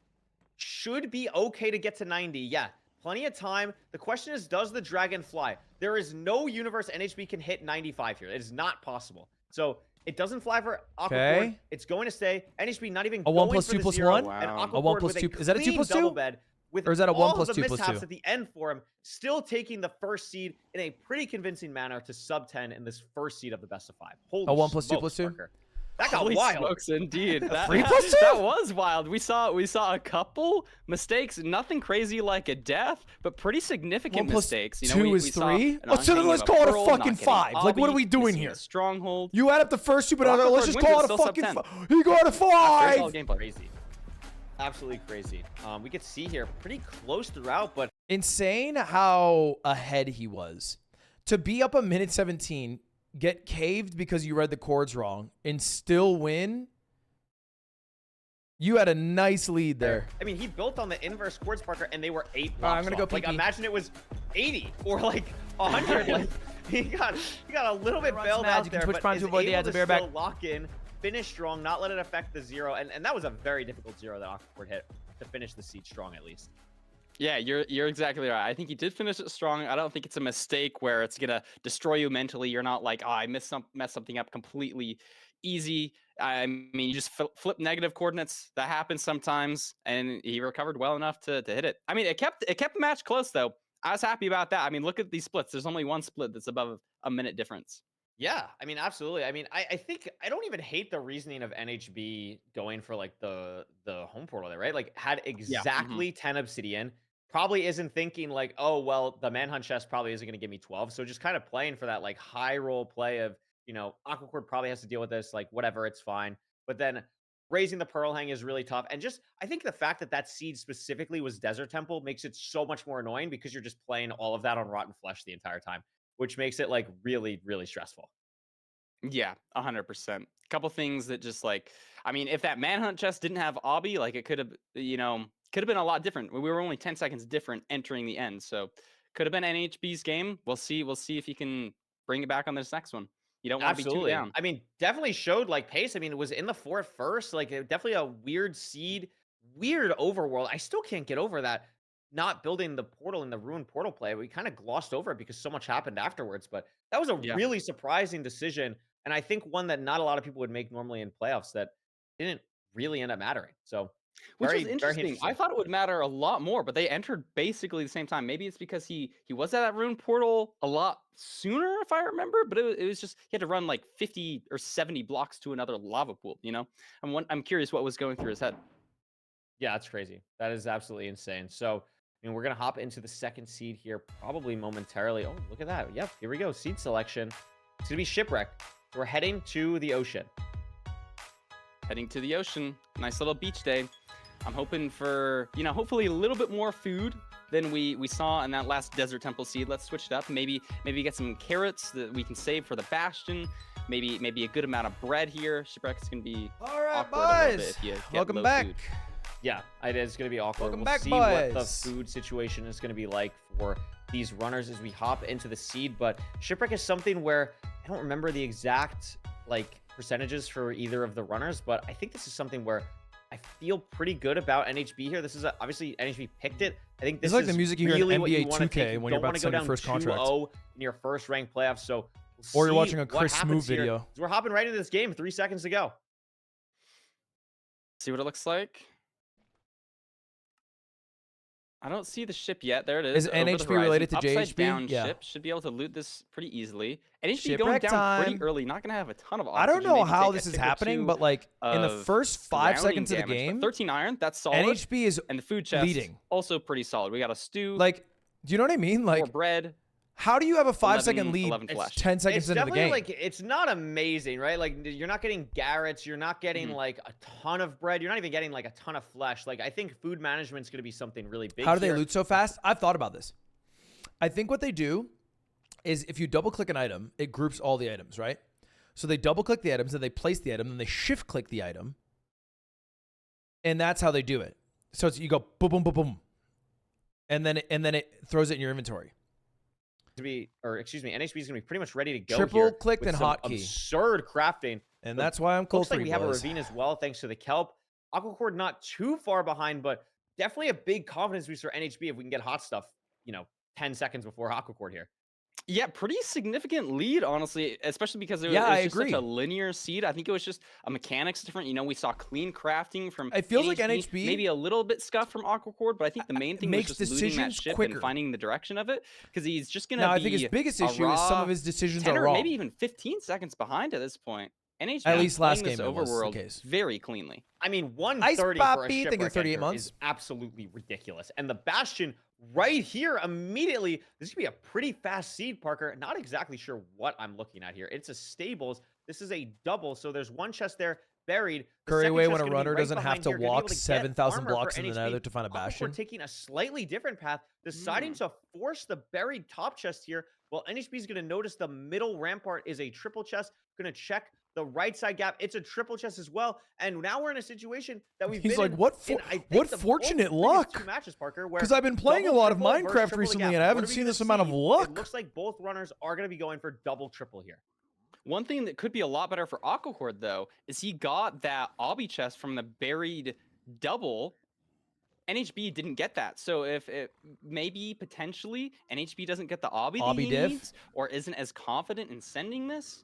Should be okay to get to 90. Yeah, plenty of time. The question is, does the dragon fly? There is no universe NHB can hit 95 here. It is not possible. So it doesn't fly for Aquacorde. Okay. It's going to stay. NHB not even A 1 going plus for 2 the plus 0, 1? and A 1 Aquacorde plus with 2. Is that a 2 clean plus 2? double bed with Or is that a 1 all plus of the 2 plus mishaps 2? at the end for him, still taking the first seed in a pretty convincing manner to sub 10 in this first seed of the best of 5. Holy A 1 plus 2 smokes, plus 2? Parker. That got Holy wild. smokes, indeed. That, 3 plus 2? that was wild. We saw a couple mistakes, nothing crazy like a death, but pretty significant 1 plus mistakes. 2 is 3? Oh, so then let's call it a fucking 5. Like, what are we doing here? Stronghold. You add up the first 2, but Aquacorde let's just wins call it, it a still sub fucking 10. 5. He got a 5! Crazy. Absolutely crazy. We could see here pretty close throughout, but Insane how ahead he was. To be up a minute 17, get caved because you read the chords wrong, and still win. You had a nice lead there. I mean, he built on the inverse chords, Parker, and they were 8 blocks I'm gonna go off. Like, pee-pee. imagine it was 80 or like 100. Like, he got a little bit bailed out You can there, switch but prime is to avoid the able ads to of bareback. still lock in, finish strong, not let it affect the 0, and that was a very difficult 0 that Aquacorde hit to finish the seed strong at least. Yeah, you're exactly right. I think he did finish it strong. I don't think it's a mistake where it's gonna destroy you mentally. You're not like, oh, I messed something up completely easy. I mean, you just flip negative coordinates. That happens sometimes, and he recovered well enough to hit it. I mean, it kept the match close though. I was happy about that. I mean, look at these splits. There's only one split that's above a minute difference. Yeah, I mean, absolutely. I mean, I think I don't even hate the reasoning of NHB going for like the home portal there, right? Like had exactly 10 obsidian. Probably isn't thinking like, oh, well, the manhunt chest probably isn't going to give me 12. So just kind of playing for that like high roll play of, you know, Aquacorde probably has to deal with this, like whatever, it's fine. But then raising the Pearl Hang is really tough. And just, I think the fact that that seed specifically was Desert Temple makes it so much more annoying because you're just playing all of that on Rotten Flesh the entire time, which makes it like really, really stressful. Yeah, 100%. Couple things that just like, I mean, if that manhunt chest didn't have Obby, like it could have, you know, could have been a lot different. We were only 10 seconds different entering the end, so could have been NHB's game. We'll see if he can bring it back on this next one. You don't want to be too down. I mean, definitely showed like pace. I mean, it was in the 4th first, like definitely a weird seed, weird overworld. I still can't get over that. Not building the portal in the ruined portal play. We kind of glossed over it because so much happened afterwards, but that was a really surprising decision. And I think one that not a lot of people would make normally in playoffs that didn't really end up mattering. So, which very, is interesting. I thought it would matter a lot more, but they entered basically the same time. Maybe it's because he was at that ruined portal a lot sooner, if I remember. But it was just he had to run like 50 or 70 blocks to another lava pool. You know, I'm curious what was going through his head. Yeah, that's crazy. That is absolutely insane. So, I mean, we're gonna hop into the second seed here, probably momentarily. Oh, look at that. Yep, here we go. Seed selection. It's gonna be Shipwreck. We're heading to the ocean. Heading to the ocean. Nice little beach day. I'm hoping for, you know, hopefully a little bit more food than we saw in that last Desert Temple seed. Let's switch it up. Maybe get some carrots that we can save for the Bastion. Maybe a good amount of bread here. Shipwreck's gonna be all right, awkward a little bit boys. if you get Welcome low back. food. Yeah, it is going to be awkward. Welcome we'll back, see what the boys. food situation is going to be like for these runners as we hop into the seed. But Shipwreck is something where I don't remember the exact like percentages for either of the runners, but I think this is something where I feel pretty good about NHB here. This is obviously NHB picked it. I think this It's like is the music you hear really in what you NBA want to 2K take. You when you're don't about want to to go sign your down first contract. 2-0 in your first ranked playoff. So Or you're see watching a what Chris happens Smoove here. video. We're hopping right into this game. 3 seconds to go. See what it looks like. I don't see the ship yet. There it is. Is NHB related to Upside JHB? down Yeah. ship. Should be able to loot this pretty easily. NHB Shipwreck going down time. pretty early. Not going to have a ton of I oxygen. don't know Maybe how take a this is tick or happening, two but like in the of first 5 drowning seconds of the damage, but game, 13 iron, that's solid. NHB is and the food chest leading. also pretty solid. We got a stew. Like, do you know what I mean? Like more bread. How do you have a 5 second 11 lead flash. 10 seconds It's into the definitely game? like it's not amazing, right? Like you're not getting Garrett's, you're not getting like a ton of bread, you're not even getting like a ton of flesh. Like I think food management is going to be something really big. How do they here. loot so fast? I've thought about this. I think what they do is if you double click an item, it groups all the items, right? So they double click the items, then they place the item, then they shift click the item, and that's how they do it. So it's, you go boom, boom, boom, boom, and then it throws it in your inventory. NHB is going to be pretty much ready to go. Triple here clicked with and some hotkey. Absurd crafting, And But that's why I'm cold looks like for we you have a boys. ravine as well, thanks to the kelp. Aquacorde not too far behind, but definitely a big confidence boost for NHB if we can get hot stuff, 10 seconds before Aquacorde here. Yeah, pretty significant lead, honestly, especially because it was, Yeah, I just agree. such a linear seed. I think it was just a mechanics different. You know, we saw clean crafting from It feels like NHB maybe a little bit scuffed from Aquacorde, but I think the main thing was makes just looting that decisions ship quicker. and finding the direction of it, because he's just going Now, to I be think his biggest a issue is some raw of his decisions 10 are or wrong. maybe even 15 seconds behind at this point. NHB At least last playing game this it was the overworld case. very cleanly. I mean, Ice 130 for a Poppy, thinking shipwreck 38 enter months. is absolutely ridiculous. And the Bastion right here immediately, this could be a pretty fast seed, Parker. Not exactly sure what I'm looking at here. It's a stables. This is a double, so there's one chest there buried. The Curry second way chest when a gonna be runner right doesn't have behind to here, gonna be able walk to get 7,000 armor blocks for in the NHB. nether to find a Aquacorde Bastion. taking a slightly different path, deciding to force the buried top chest here. Well, NHB is going to notice the middle rampart is a triple chest. Going to check the right side gap. It's a triple chest as well. And now we're in a situation that we've He's been like, in, what what fortunate luck. Matches, Parker, Because I've been playing a lot of Minecraft recently, and I haven't seen this amount of luck. It looks like both runners are going to be going for double triple here. One thing that could be a lot better for Aquacorde, though, is he got that obby chest from the buried double. NHB didn't get that. So if it maybe potentially NHB doesn't get the obby that he needs or isn't as confident in sending this.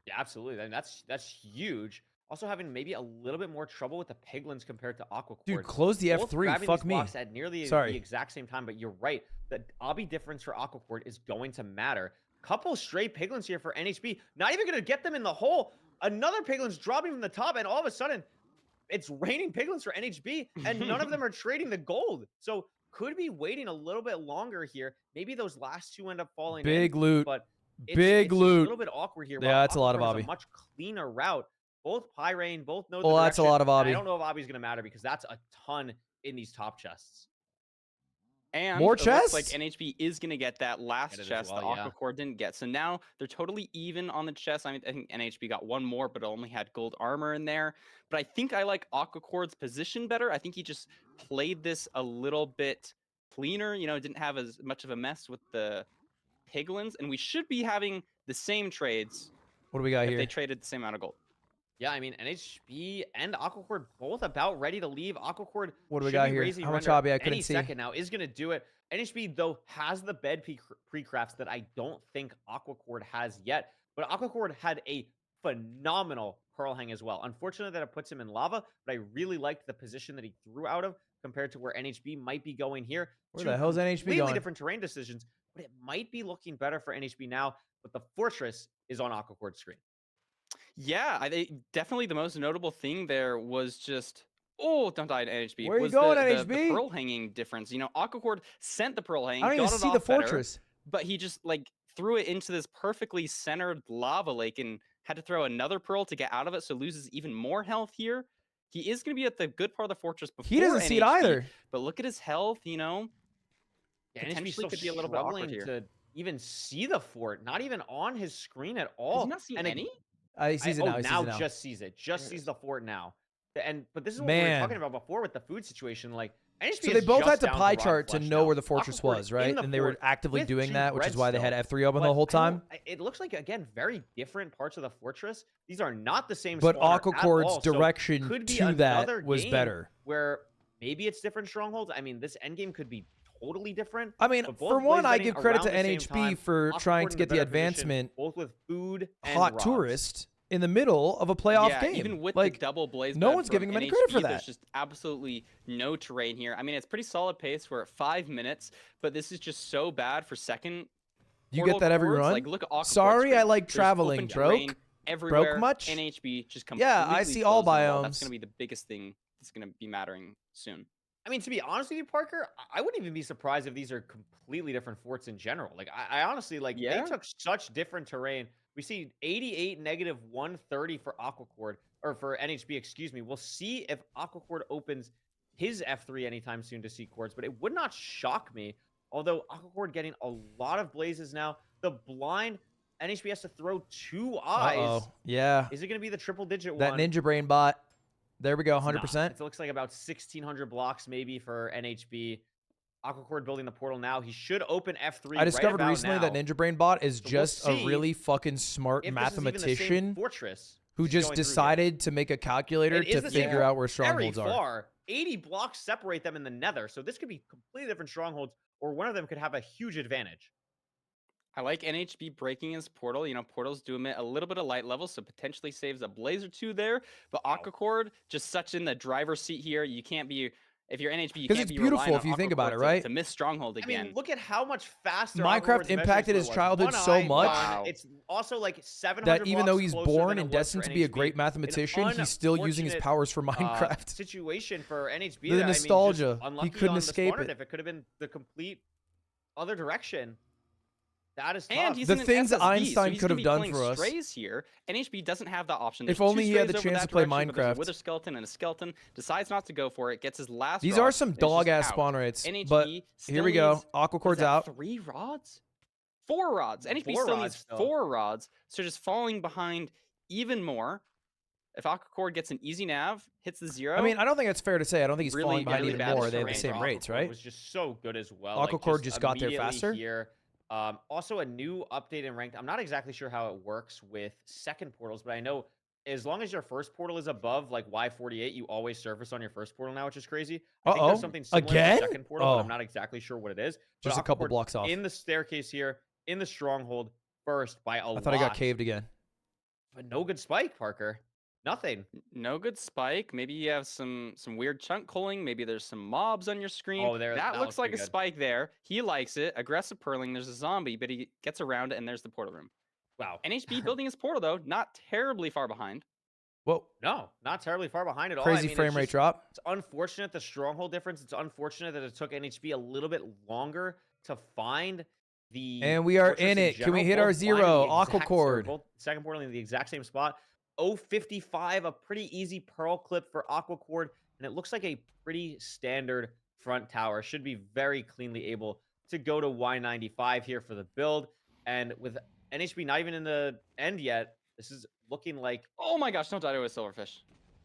Yeah, absolutely. And that's huge. Also having maybe a little bit more trouble with the piglins compared to Aquacorde. Dude, close the Both F3. grabbing Fuck these me. blocks at nearly the exact same time, but you're right. The obby difference for Aquacorde is going to matter. Couple stray piglins here for NHB. Not even going to get them in the hole. Another piglin's dropping from the top, and all of a sudden, it's raining piglins for NHB, and none of them are trading the gold. So could be waiting a little bit longer here. Maybe those last two end up falling Big in, loot. but it's loot. A little bit awkward here. Yeah, that's a lot of Aquacorde obby. has a much cleaner route. Both Pyrain, both know the Well, that's a direction. lot of obby. I don't know if obby's going to matter because that's a ton in these top chests. And more it chests? looks like NHB is going to get that last chest well, that Aquacorde didn't get. So now they're totally even on the chest. I mean, I think NHB got one more, but it only had gold armor in there. But I think I like Aquacorde's position better. I think he just played this a little bit cleaner. You know, didn't have as much of a mess with the piglins. And we should be having the same trades. What do we got if here? They traded the same amount of gold. Yeah, I mean, NHB and Aquacorde both about ready to leave. Aquacorde What do we should got be here? raising How much render obby? I couldn't any see. second now is going to do it. NHB, though, has the bed pre-crafts that I don't think Aquacorde has yet. But Aquacorde had a phenomenal Pearl Hang as well. Unfortunately, that it puts him in lava, but I really liked the position that he threw out of compared to where NHB might be going here. Where the hell's NHB completely going? different terrain decisions, but it might be looking better for NHB now. But the fortress is on Aquacorde's screen. Yeah, definitely the most notable thing there was just, oh, don't die to NHB. Where are you was going, the NHB? pearl hanging difference. You know, Aquacorde sent the pearl hang. I don't even got it see off the better, fortress. but he just like threw it into this perfectly centered lava lake and had to throw another pearl to get out of it, so loses even more health here. He is going to be at the good part of the fortress before He doesn't see it NHB, either. But look at his health, you know. Yeah, NHB Potentially still could be a little bit awkward struggling here. to even see the fort, not even on his screen at all. Has he not seen any? He sees it now. He sees it now. Just sees it. Just sees the fort now. But this is what we Man. were talking about before with the food situation. Like NHB So is they both just had to down pie rock chart to flesh know now. where the fortress Aquacorde was, in right? the And they were fort actively with doing two that, which is why they had redstone. F3 open the But whole I know time. it looks like, again, very different parts of the fortress. These are not the same But spawner at Aquacorde's all, so direction could be to that another was game better. Where maybe it's different strongholds. I mean, this endgame could be totally different. I mean, but both for one, I Blaze give Betting credit to around the same NHB time. for trying Aquacorde to in get the better position, advancement both with food and hot rocks. tourist in the middle of a playoff Yeah, game. even with like, the double blaze no bed one's from giving him any NHB, credit for There's that. just absolutely no terrain here. I mean, it's pretty solid pace. We're at 5 minutes, but this is just so bad for second. You get that every portals. run? Like, look at Aquacorde's Sorry, I screen. like There's traveling. open terrain Broke? everywhere. Broke much? NHB just completely Yeah, I see all closed the wall. biomes. That's going to be the biggest thing that's going to be mattering soon. I mean, to be honest with you, Parker, I wouldn't even be surprised if these are completely different forts in general. Like, I honestly, like, Yeah? they took such different terrain. We see 88 negative 130 for Aquacorde, or for NHB, excuse me. We'll see if Aquacorde opens his F3 anytime soon to see cords, but it would not shock me. Although Aquacorde getting a lot of blazes now. The blind, NHB has to throw 2 eyes. Uh-oh. Yeah. Is it going to be the triple digit That one? Ninja Brain bot. There we go, It's not. 100%. It looks like about 1,600 blocks maybe for NHB. Aquacorde building the portal now. He should open F3 I discovered right recently about that Ninja Brain bot is So we'll just a see really fucking smart if this is even the same mathematician fortress who this is just going through here. decided to make a calculator It is to the same figure out where very strongholds are. far. 80 blocks separate them in the nether, so this could be completely different strongholds, or one of them could have a huge advantage. I like NHB breaking his portal. You know, portals do emit a little bit of light level, so potentially saves a blaze or two there. But Aquacorde just such in the driver's seat here. You can't be, if you're NHB, you can't it's be beautiful relying if on you think about Aquacorde it, right? to miss Stronghold again. I mean, look at how much faster Minecraft Aquacorde's impacted measuring his skill was. childhood One so eye, much one, it's also like 700 that even though blocks he's closer born than and it was destined for to be a NHB. great mathematician, An he's still using his powers for Minecraft. Situation for NHB. The that, nostalgia. I mean, just He unlucky couldn't on the escape spawner it. If it could have been the complete other direction. That is tough. And he's The in an things SSD, Einstein so he's could gonna have be done playing for us. Strays here. NHB doesn't have that option. If There's only two he had the strays over chance that to play direction, but there's a Minecraft. Wither skeleton and a skeleton. Decides not to go for it. Gets his last. These rod, are some and it's just dog ass out. spawn rates, NHB but still here we go. needs- Aquacorde's what is that, out. 3 rods? 4 rods. NHB Four still rods needs still. 4 rods. So just falling behind even more. If Aquacord gets an easy nav, hits the 0. I mean, I don't think that's fair to say. I don't think he's Really, falling behind really even bad more. They have the terrain same for rates, Aquacord right? was just so good as well. Aquacord just got there immediately faster? Here. Also, a new update in ranked. I'm not exactly sure how it works with second portals, but I know as long as your first portal is above like Y48, you always surface on your first portal now, which is crazy. I think there's something similar Again? to second portal, but Oh. I'm not exactly sure what it is. But Just a couple Aquacord blocks off. in the staircase here, in the stronghold, first by a lot. I thought I got caved again. But no good spike, Parker. Nothing. No good spike. Maybe you have some weird chunk culling. Maybe there's some mobs on your screen. Oh, there. That looks like a pretty good. spike there. He likes it. Aggressive purling. There's a zombie, but he gets around it, and there's the portal room. Wow. NHB building his portal though, not terribly far behind. Whoa. No, not terribly far behind at all. Crazy I mean, frame it's rate just- drop. It's unfortunate the stronghold difference. It's unfortunate that it took NHB a little bit longer to find the. And we are fortress in it. Can we general. hit our Both blind in zero? the exact Aquacord. circle. Second portal in the exact same spot. 055, a pretty easy pearl clip for Aquacord, and it looks like a pretty standard front tower. Should be very cleanly able to go to Y95 here for the build. And with NHB not even in the end yet, this is looking like. Oh my gosh! Don't die to a silverfish.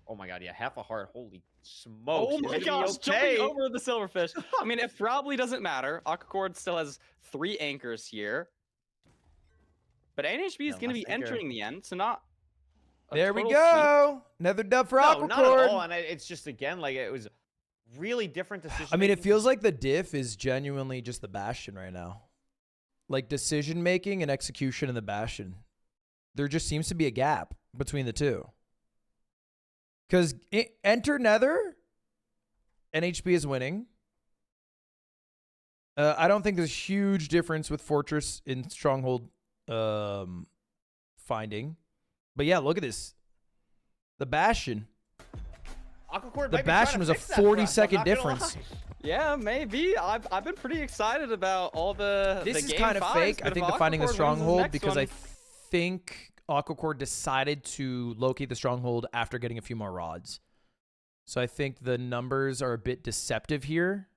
Oh my god! Yeah, half a heart. Holy smokes! Oh my Is he gosh! okay? Jumping over the silverfish. I mean, it probably doesn't matter. Aquacord still has 3 anchors here, but NHB is going to be entering the end, so not. There we go. Another dub for No, not at Aquacord. all. And it's just again like it was really different decision. I mean, it feels like the diff is genuinely just the Bastion right now. Like decision making and execution in the Bastion. There just seems to be a gap between the two. Because enter Nether, NHB is winning. I don't think there's a huge difference with Fortress in Stronghold finding. But yeah, look at this. The Bastion. Aquacord The Bastion was a 40-second difference. Yeah, maybe. I've been pretty excited about all the. This the is game kind of fives, fake. but I think if the finding the Aquacord wins his stronghold next because one- I think Aquacord decided to locate the stronghold after getting a few more rods. So I think the numbers are a bit deceptive here.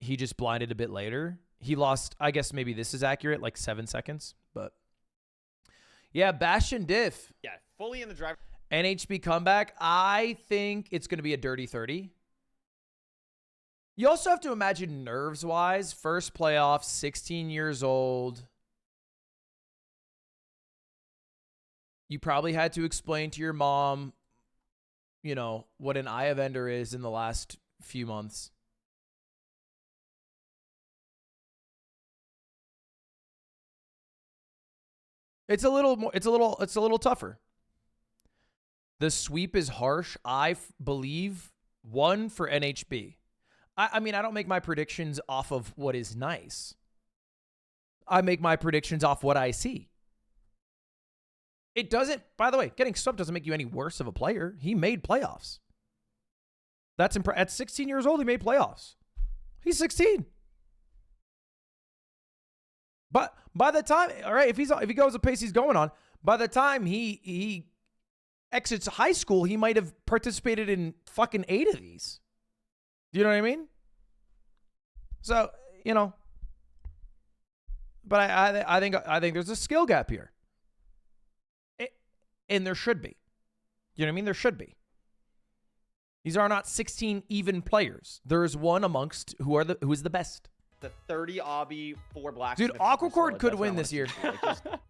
He just blinded a bit later. He lost, I guess maybe this is accurate, like 7 seconds. But yeah, Bastion diff. Yeah, fully in the driver. NHB comeback. I think it's going to be a dirty 30. You also have to imagine nerves-wise. First playoff, 16 years old. You probably had to explain to your mom, you know, what an Eye of Ender is in the last few months. It's a little more, it's a little tougher. The sweep is harsh. I believe 1 for NHB. I mean, I don't make my predictions off of what is nice. I make my predictions off what I see. It doesn't, by the way, getting swept doesn't make you any worse of a player. He made playoffs. That's at 16 years old, he made playoffs. He's 16. But by the time, all right, if he goes the pace he's going on, by the time he exits high school, he might have participated in fucking 8 of these. Do you know what I mean? So, you know, but I think there's a skill gap here. And there should be. You know what I mean? There should be. These are not 16 even players. There is one amongst who is the best. The 30 obby, 4 black. Dude, Aquacord could win this year.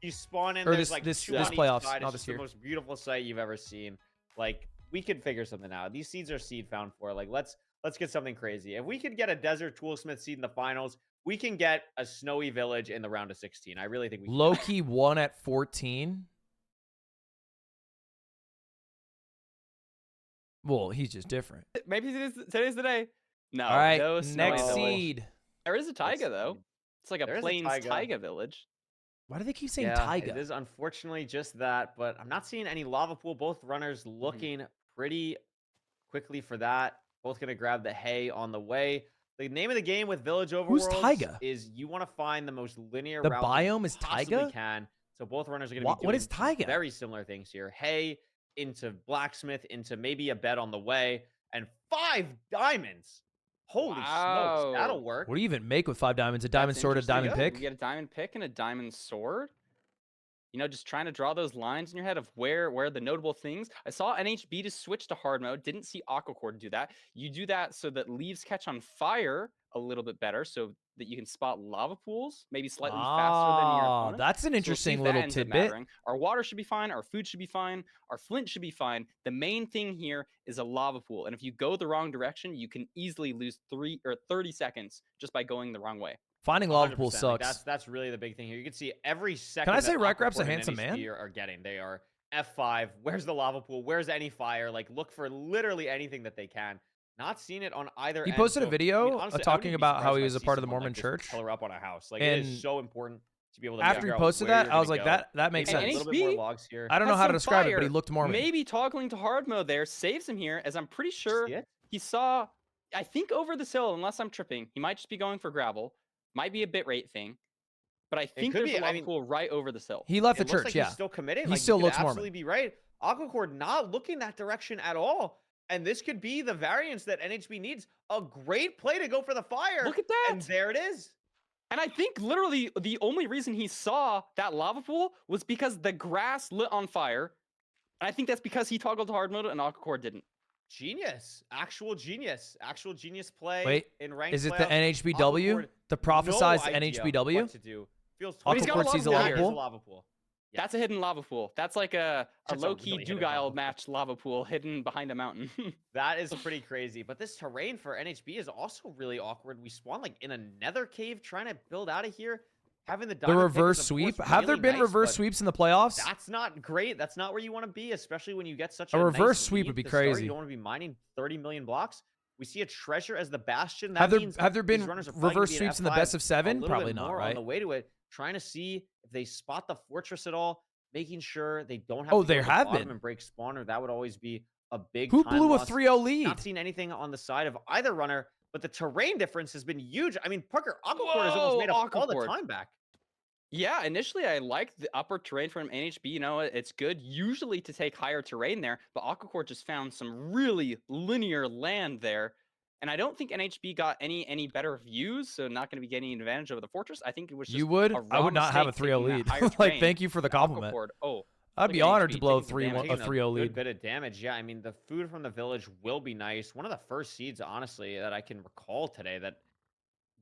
You spawn in, Or there's this- like this- 2 this on each playoffs, side. not It's this just year. the most beautiful sight you've ever seen. Like, we could figure something out. These seeds are seed found for. Like, let's let's get something crazy. If we could get a Desert Toolsmith seed in the finals, we can get a Snowy Village in the round of 16. I really think we can. Loki won at 14. Well, he's just different. Maybe today's the day. No. All right, no next Snowy Village. seed. There is a taiga though. It's like a There is a plains taiga. taiga village. Why do they keep saying Yeah, taiga? it is unfortunately just that, but I'm not seeing any lava pool. Both runners looking pretty quickly for that. Both going to grab the hay on the way. The name of the game with Village Who's Overworlds taiga? is you want to find the most linear The route biome you is possibly taiga? can. So both runners are going to be doing What is taiga? very similar things here. Hay into blacksmith into maybe a bed on the way, and 5 diamonds. Holy smokes, that'll work. What do you even make with 5 diamonds? A diamond That's sword, a interesting. diamond You pick? get a diamond pick and a diamond sword. You know, just trying to draw those lines in your head of where the notable things. I saw NHB to switch to hard mode. Didn't see Aquacorde do that. You do that so that leaves catch on fire a little bit better, so that you can spot lava pools maybe slightly faster than your opponent. That's an So we'll see interesting if that little ends up tidbit. mattering. Our water should be fine. Our food should be fine. Our flint should be fine. The main thing here is a lava pool, and if you go the wrong direction, you can easily lose 30 seconds just by going the wrong way. Finding lava pool 100%, like, sucks. that's really the big thing here. You can see every second. Can I say that Rycrap's a Aquacorde and handsome man? NHB are getting. They are F5. Where's the lava pool? Where's any fire? Like, look for literally anything that they can. Not seeing it on either He end. posted a So, video I mean, honestly, I wouldn't talking be about how surprised he if I was a see part of the someone Mormon like this church. color up on a house. Like, it is And so important to be able to after figure he out posted where that, you're I was gonna like, go. that makes Maybe sense. a little bit more logs here. I don't know Has how to some describe it, but he fire. looked Mormon. Maybe toggling to hard mode there saves him here, as I'm pretty sure he saw, I think over this hill, unless I'm tripping, he might just be going for gravel. Might be a bitrate thing. But I think could there's be, a lava I mean, pool right over this hill. He left the It looks church, like yeah. He's still committing. He Like, still you could looks Mormon. absolutely be right. Aquacorde not looking that direction at all. And this could be the variance that NHB needs. A great play to go for the fire. Look at that. And there it is. And I think literally the only reason he saw that lava pool was because the grass lit on fire. And I think that's because he toggled to hard mode and Aquacorde didn't. Genius. Actual genius. Actual genius play. Wait, in ranked is it the playoffs. NHBW? Aquacorde, The prophesized no idea NHBW? what to do. Feels But he's got Aquacorde sees a lava There's pool? lava pool. That's a hidden lava pool. That's like a That's a low-key really hidden Dugile lava match lava pool hidden behind a mountain. That is pretty crazy. But this terrain for NHB is also really awkward. We spawn like in a nether cave trying to build out of here. Having the The diamond reverse pick is, of course, sweep? Have there really been nice, reverse but sweeps in the playoffs? That's not great. That's not where you want to be, especially when you get such A a reverse nice sweep lead would be to start. crazy. You don't want to be mining 30 million blocks. We see a treasure as the bastion. That Have there means been these runners are probably gonna reverse be sweeps in the F5 best of 7? a little Probably bit not, more right? on the way to it, trying to see if they spot the fortress at all, making sure they don't have Oh, to go there to the have bottom been. and break spawner. That would always be a big Who time blew a loss. 3-0 lead? Not seen anything on the side of either runner, but the terrain difference has been huge. I mean, Parker, Aquacorde has almost made up all the Aquacorde. time back. Yeah, initially I liked the upper terrain from NHB. You know, it's good usually to take higher terrain there, but Aquacorde just found some really linear land there. And I don't think NHB got any better views, so not going to be getting advantage over the fortress. I think it was just You would? a I raw would not have a mistake 3-0 taking lead. that higher Like, terrain thank you for the to compliment. Aquacorde. Oh, I'd look be at honored NHB to blow a taking some damage. 3-0 Good lead. bit of damage. Yeah, I mean, the food from the village will be nice. One of the first seeds, honestly, that I can recall today that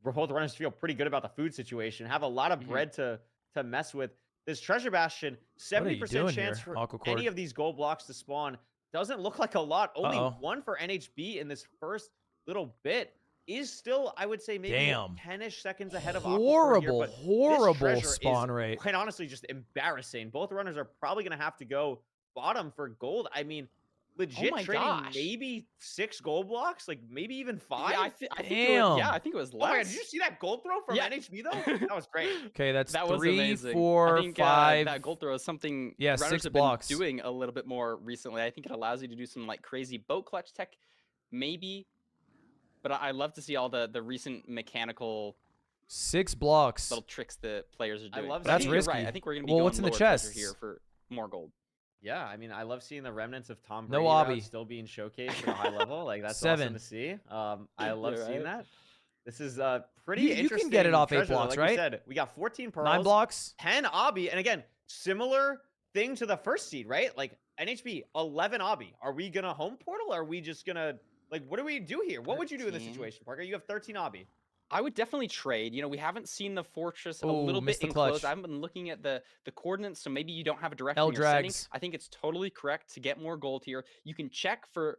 both runners feel pretty good about the food situation. Have a lot of bread to mess with. This treasure bastion, 70% doing chance here, for Aquacorde? any of these gold blocks to spawn. Doesn't look like a lot. Only Uh-oh. one for NHB in this first little bit. Is still, I would say, maybe Damn. 10-ish seconds ahead of Aquacorde Horrible, here, but this horrible treasure spawn is, rate. quite honestly, just embarrassing. Both runners are probably going to have to go bottom for gold. I mean, legit my trading gosh. maybe 6 gold blocks, like maybe even 5. Yeah, I think it was, Damn. I think it was Oh my god, less. did you see that gold throw from Yeah. NHB though? That was great. Okay, that's That was 3, amazing. 4, I think, 5. that gold throw is something Yeah, runners 6 have blocks. been doing a little bit more recently. I think it allows you to do some like crazy boat clutch tech, maybe. But I love to see all the recent mechanical 6 blocks. little tricks that players are I doing. love But I That's think you're risky. right. I think we're gonna be Well, going what's in the lower treasure chests? here for more gold. Yeah, I mean, I love seeing the remnants of Tom No Brady obby. routes still being showcased at a high level. Like that's 7. awesome to see. I love You're seeing right. that. This is pretty You can interesting. get it off 8 treasure, though. blocks, like right? We said, we got 14 pearls, 9 blocks. 10 obby, and again, similar thing to the first seed, right? Like NHB 11 obby. Are we gonna home portal? Or are we just gonna like what do we do here? What would you do in this 13. situation, Parker? You have 13 obby. I would definitely trade. You know, we haven't seen the fortress a Ooh, little bit missed the enclosed. clutch. I haven't been looking at the coordinates, so maybe you don't have a direction L you're setting. drags. I think it's totally correct to get more gold here. You can check for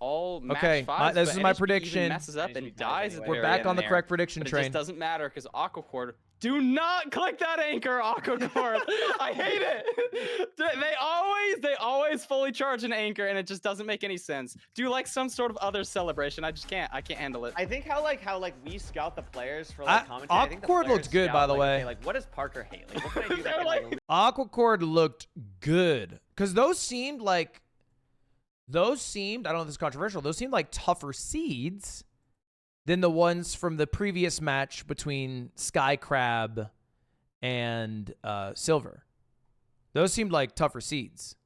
all match Okay, fives, this but is my NHB even prediction. messes up and dies at the We're very back end on the there. correct prediction But it train. just doesn't matter because Aquacord. Do not click that anchor, Aquacord. I hate it. They always fully charge an anchor, and it just doesn't make any sense. Do like some sort of other celebration. I can't handle it. I think how we scout the players for like commentary. I think the Aquacord players looked good, scout, by the like, way. okay, like what does Parker hate? Like what can I do that can, like, Aquacord looked good because those seemed, I don't know if this is controversial, those seemed like tougher seeds than the ones from the previous match between Skycrab and Silver. Those seemed like tougher seeds.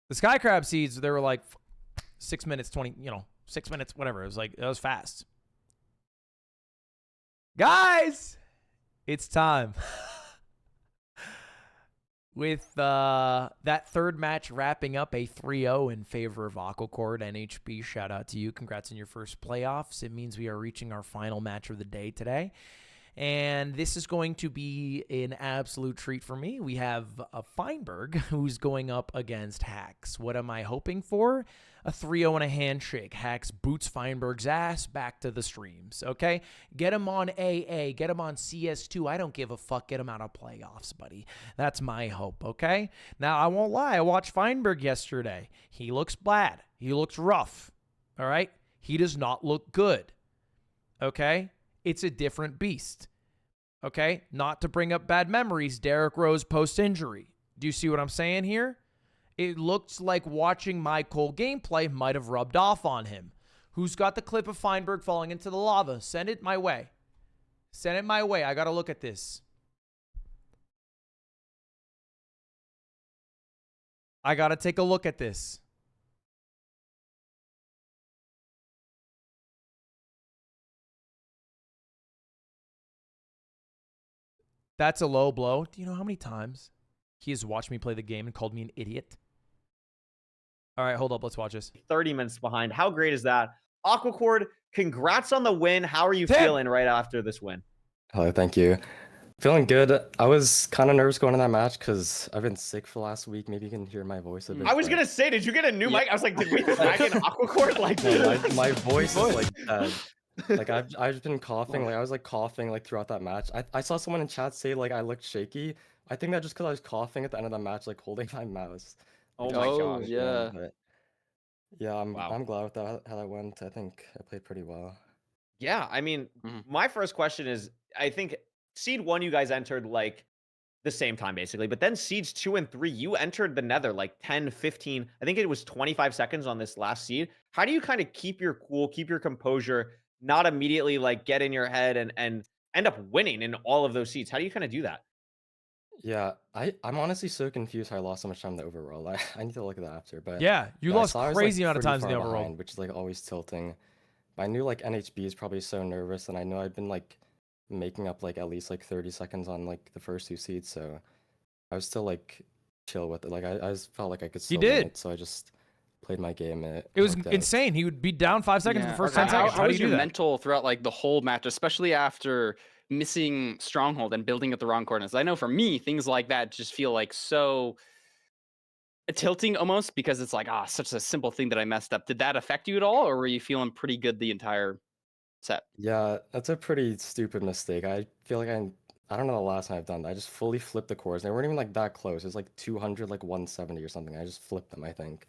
The Skycrab seeds, they were like 6 minutes, 20, 6 minutes, whatever. It was like, it was fast. Guys, it's time. With that third match wrapping up a 3-0 in favor of Aquacorde NHB. Shout out to you. Congrats on your first playoffs. It means we are reaching our final match of the day today. And this is going to be an absolute treat for me. We have a Feinberg who's going up against Hacks. What am I hoping for? A 3-0 and a handshake. Hacks boots Feinberg's ass back to the streams, okay? Get him on AA. Get him on CS2. I don't give a fuck. Get him out of playoffs, buddy. That's my hope, okay? Now, I won't lie. I watched Feinberg yesterday. He looks bad. He looks rough, all right? He does not look good, okay? It's a different beast, okay? Not to bring up bad memories, Derrick Rose post-injury. Do you see what I'm saying here? It looks like watching my Cole gameplay might have rubbed off on him. Who's got the clip of Feinberg falling into the lava? Send it my way. Send it my way. I got to look at this. I got to take a look at this. That's a low blow. Do you know how many times he has watched me play the game and called me an idiot? All right, hold up. Let's watch this. 30 minutes behind. How great is that? Aquacord, congrats on the win. How are you feeling right after this win? Hello, thank you. Feeling good. I was kind of nervous going in that match because I've been sick for the last week. Maybe you can hear my voice a bit. I was going to say, did you get a new mic? I was like, did we drag in Aquacord? Like, my voice is like dead. Like I've been coughing. Like I was like coughing like throughout that match. I saw someone in chat say like I looked shaky. I think that just because I was coughing at the end of the match, like holding my mouse. Oh my gosh. Yeah. But yeah, I'm glad with that how that went. I think I played pretty well. Yeah, I mean, my first question is, I think Seed 1 you guys entered like the same time basically, but then Seeds 2 and 3 you entered the Nether like 10, 15, I think it was 25 seconds on this last seed. How do you kind of keep your cool, keep your composure, not immediately like get in your head and end up winning in all of those seeds? How do you kind of do that? Yeah, I'm honestly so confused how I lost so much time in the overall. I need to look at that after, but yeah, you lost I was, crazy like, amount of pretty times in the far overall, behind, which is like always tilting. But I knew like NHB is probably so nervous, and I know I've been like making up like at least like 30 seconds on like the first two seeds, so I was still like chill with it. Like I just felt like I could still win it, so I just played my game. And it was insane. He would be down 5 seconds in the first 10 seconds. How was your mental throughout like the whole match, especially after missing Stronghold and building at the wrong coordinates? I know for me, things like that just feel like so tilting almost because it's like, such a simple thing that I messed up. Did that affect you at all, or were you feeling pretty good the entire set? Yeah, that's a pretty stupid mistake. I feel like I don't know the last time I've done that. I just fully flipped the cores. They weren't even like that close. It was like 200, like 170 or something. I just flipped them, I think.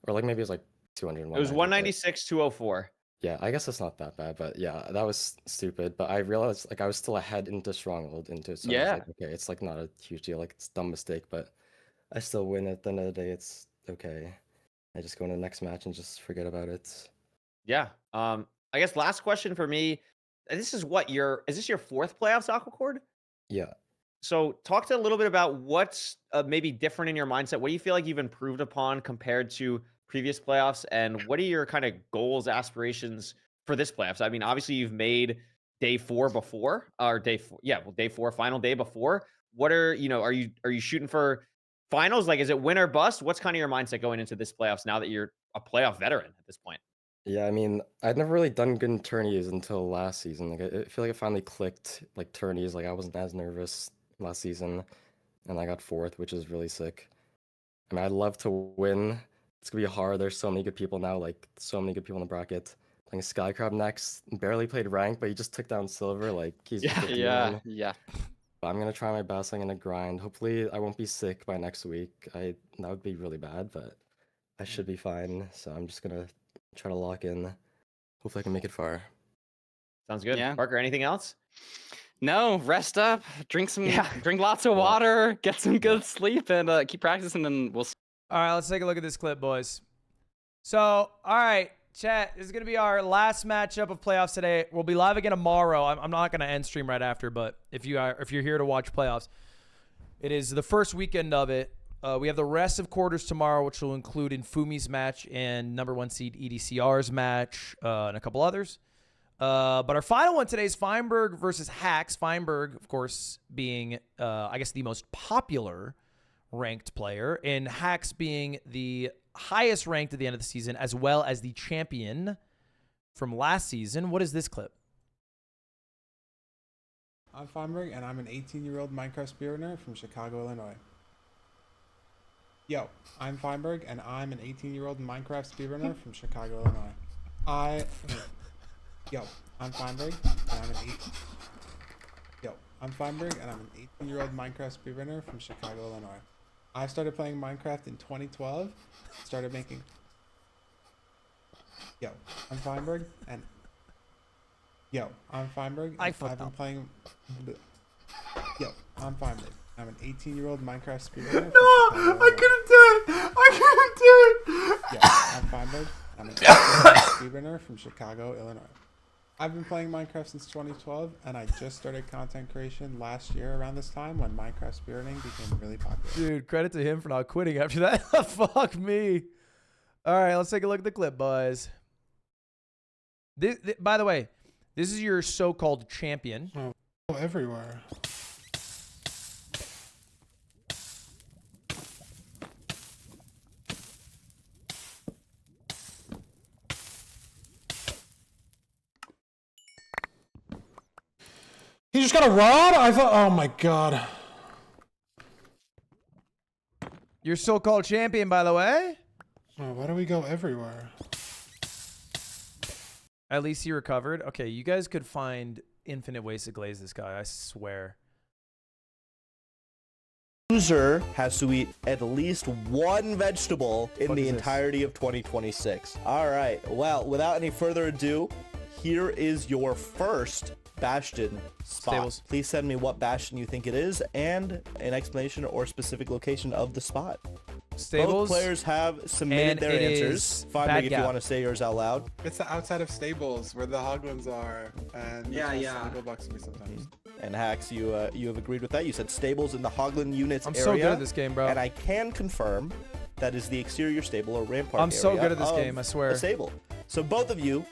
Or like maybe it was like 200. It was 196, 204. Yeah, I guess it's not that bad, but yeah, that was stupid. But I realized like I was still ahead into Stronghold so I was like, okay, it's like not a huge deal. Like it's a dumb mistake, but I still win at the end of the day. It's okay. I just go into the next match and just forget about it. Yeah. I guess last question for me. This is is this your fourth playoffs, Aquacord? Yeah. So talk to a little bit about what's maybe different in your mindset. What do you feel like you've improved upon compared to previous playoffs? And what are your kind of goals, aspirations for this playoffs? I mean, obviously you've made day 4 before, or day 4. Yeah, well, day 4, final day before. What are you shooting for finals? Like, is it win or bust? What's kind of your mindset going into this playoffs now that you're a playoff veteran at this point? Yeah, I mean, I'd never really done good in tourneys until last season. Like, I feel like it finally clicked, like, tourneys. Like, I wasn't as nervous last season, and I got 4th, which is really sick. I mean, I'd love to win It's gonna be hard. There's so many good people now, like so many good people in the bracket. Playing Skycrab next. Barely played rank, but he just took down Silver. Like he's Yeah. But I'm gonna try my best. I'm gonna grind. Hopefully, I won't be sick by next week. That would be really bad, but I should be fine. So I'm just gonna try to lock in. Hopefully, I can make it far. Sounds good. Yeah. Parker, anything else? No, rest up, drink lots of water, get some good sleep, and keep practicing, and we'll see. All right, let's take a look at this clip, boys. So, all right, chat, this is going to be our last matchup of playoffs today. We'll be live again tomorrow. I'm not going to end stream right after, but if you're here to watch playoffs, it is the first weekend of it. We have the rest of quarters tomorrow, which will include Infumi's match and #1 seed EDCR's match and a couple others. But our final one today is Feinberg versus Hacks. Feinberg, of course, being, I guess, the most popular ranked player, and Hacks being the highest ranked at the end of the season, as well as the champion from last season. What is this clip? I'm Feinberg, and I'm an 18-year-old Minecraft speedrunner from Chicago, Illinois. Yo, I'm Feinberg, and I'm an 18-year-old Minecraft speedrunner from Chicago, Illinois. Yo, I'm Feinberg, and I'm an 18-year-old Minecraft speedrunner from Chicago, Illinois. I started playing Minecraft in 2012. Started making. Yo, I'm Feinberg, and I've been playing. Yo, I'm Feinberg. I'm an 18-year-old Minecraft speedrunner. No, I couldn't do it. Yeah, I'm Feinberg. I'm an 18-year-old speedrunner from Chicago, Illinois. I've been playing Minecraft since 2012, and I just started content creation last year around this time when Minecraft speedrunning became really popular. Dude, credit to him for not quitting after that. Fuck me. All right, let's take a look at the clip, boys. This, by the way, this is your so-called champion. Oh, everywhere. He just got a rod? I thought, oh my god. Your so-called champion, by the way. Oh, why do we go everywhere? At least he recovered. Okay, you guys could find infinite ways to glaze this guy, I swear. Loser has to eat at least one vegetable in the entirety of 2026. All right, well, without any further ado, here is your first Bastion spot. Stables. Please send me what Bastion you think it is and an explanation or specific location of the spot. Stables. Both players have submitted their answers. Feinberg, if you want to say yours out loud. It's the outside of Stables where the Hoglins are, and Go bucks me sometimes. And Hacks, you have agreed with that. You said Stables in the Hoglin units I'm area. so good at this game, bro. And I can confirm that is the exterior stable or rampart I'm area so good at this of game, I swear. a stable. So both of you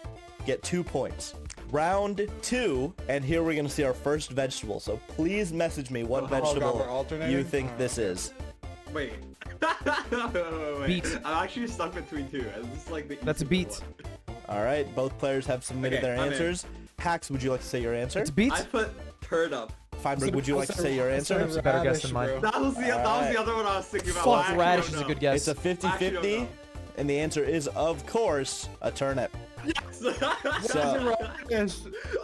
get 2 points. Round 2, and here we're going to see our first vegetable. So please message me what vegetable you think this is. Wait. Wait. Beet. I'm actually stuck between two. And this is like the That's a beet. one. All right, both players have submitted their answers. Hacks, would you like to say your answer? It's beet. I put turnip. Feinberg, would you like to say your answer? That's a better guess than mine. That was the other one I was thinking about. Fuck, radish is a good guess. It's a 50-50, and the answer is, of course, a turnip. Yes. So,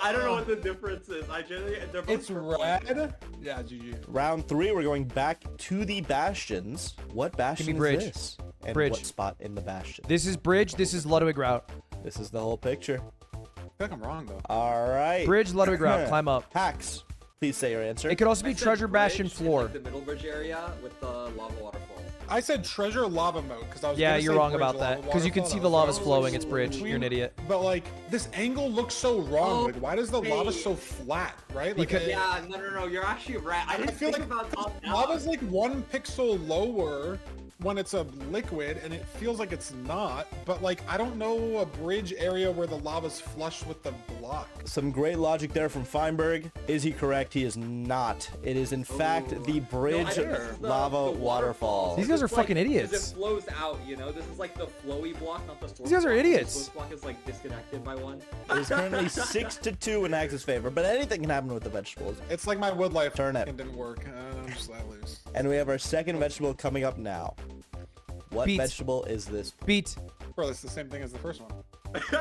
I don't know what the difference is. They're both It's red? Yeah, GG. round 3, we're going back to the Bastions. What Bastion is Bridge. this? And Bridge. what spot in the Bastion? This is Bridge. This is Ludwig route. This is the whole picture. I feel like I'm wrong, though. All right. Bridge, Ludwig route. Climb up. Hacks, please say your answer. It could also be Treasure Bastion floor. Like the middle bridge area with the lava waterfall. I said treasure lava mode because I was Yeah, gonna you're say wrong bridge about lava that. Because you can waterfall, see and the I was lava's like, flowing. It's Bridge. You're an idiot. But like this angle looks so wrong. Like why does the lava so flat, right? Like Because- Yeah, no, you're actually right. I didn't feel think like about top down. lava's like 1 pixel lower when it's a liquid, and it feels like it's not. But like I don't know a bridge area where the lava's flush with the block. Some great logic there from Feinberg. Is he correct? He is not. It is in fact the bridge lava waterfall. These guys are fucking Because idiots. it flows out, you know? This is like the flowy block, not the storm These guys are block. idiots. The storm block is like disconnected by one. It is currently 6-2 in Hacks' favor, but anything can happen with the vegetables. It's like my wood life Turnip. didn't work. I'm just I lose. And we have our second vegetable coming up now. What Beet. vegetable is this? Beet. Bro, that's the same thing as the first one.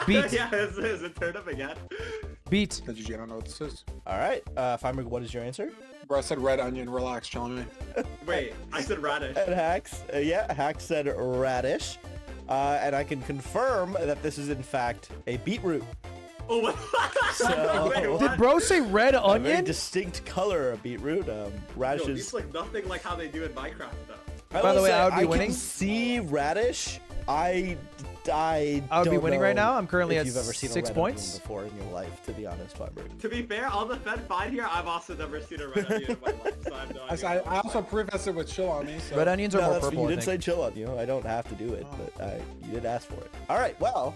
Beet. Yeah, is it turnip again? Beet. I don't know what this is. All right, Feinberg, what is your answer? Bro, I said red onion. Relax, chilling me. Wait, I said radish. And Hax, yeah, Hax said radish. And I can confirm that this is in fact a beetroot. Oh, what? So, Wait, what? Did bro say red a very onion? distinct color of beetroot. Yo, Radishes. these look nothing like how they do in Minecraft, though. By the way, say, I would be winning. can see radish. I would be don't winning right know now. I'm currently if at you've ever seen 6 a red points. onion before in your life, to be honest, Feinberg. To be fair, on the Fed 5 here, I've also never seen a red onion in my life, so I have no idea. I also prefaced it with chill on me. So. Red onions are No, more that's- purple. You I did think. say chill on you. I don't have to do it, but you did ask for it. All right, well,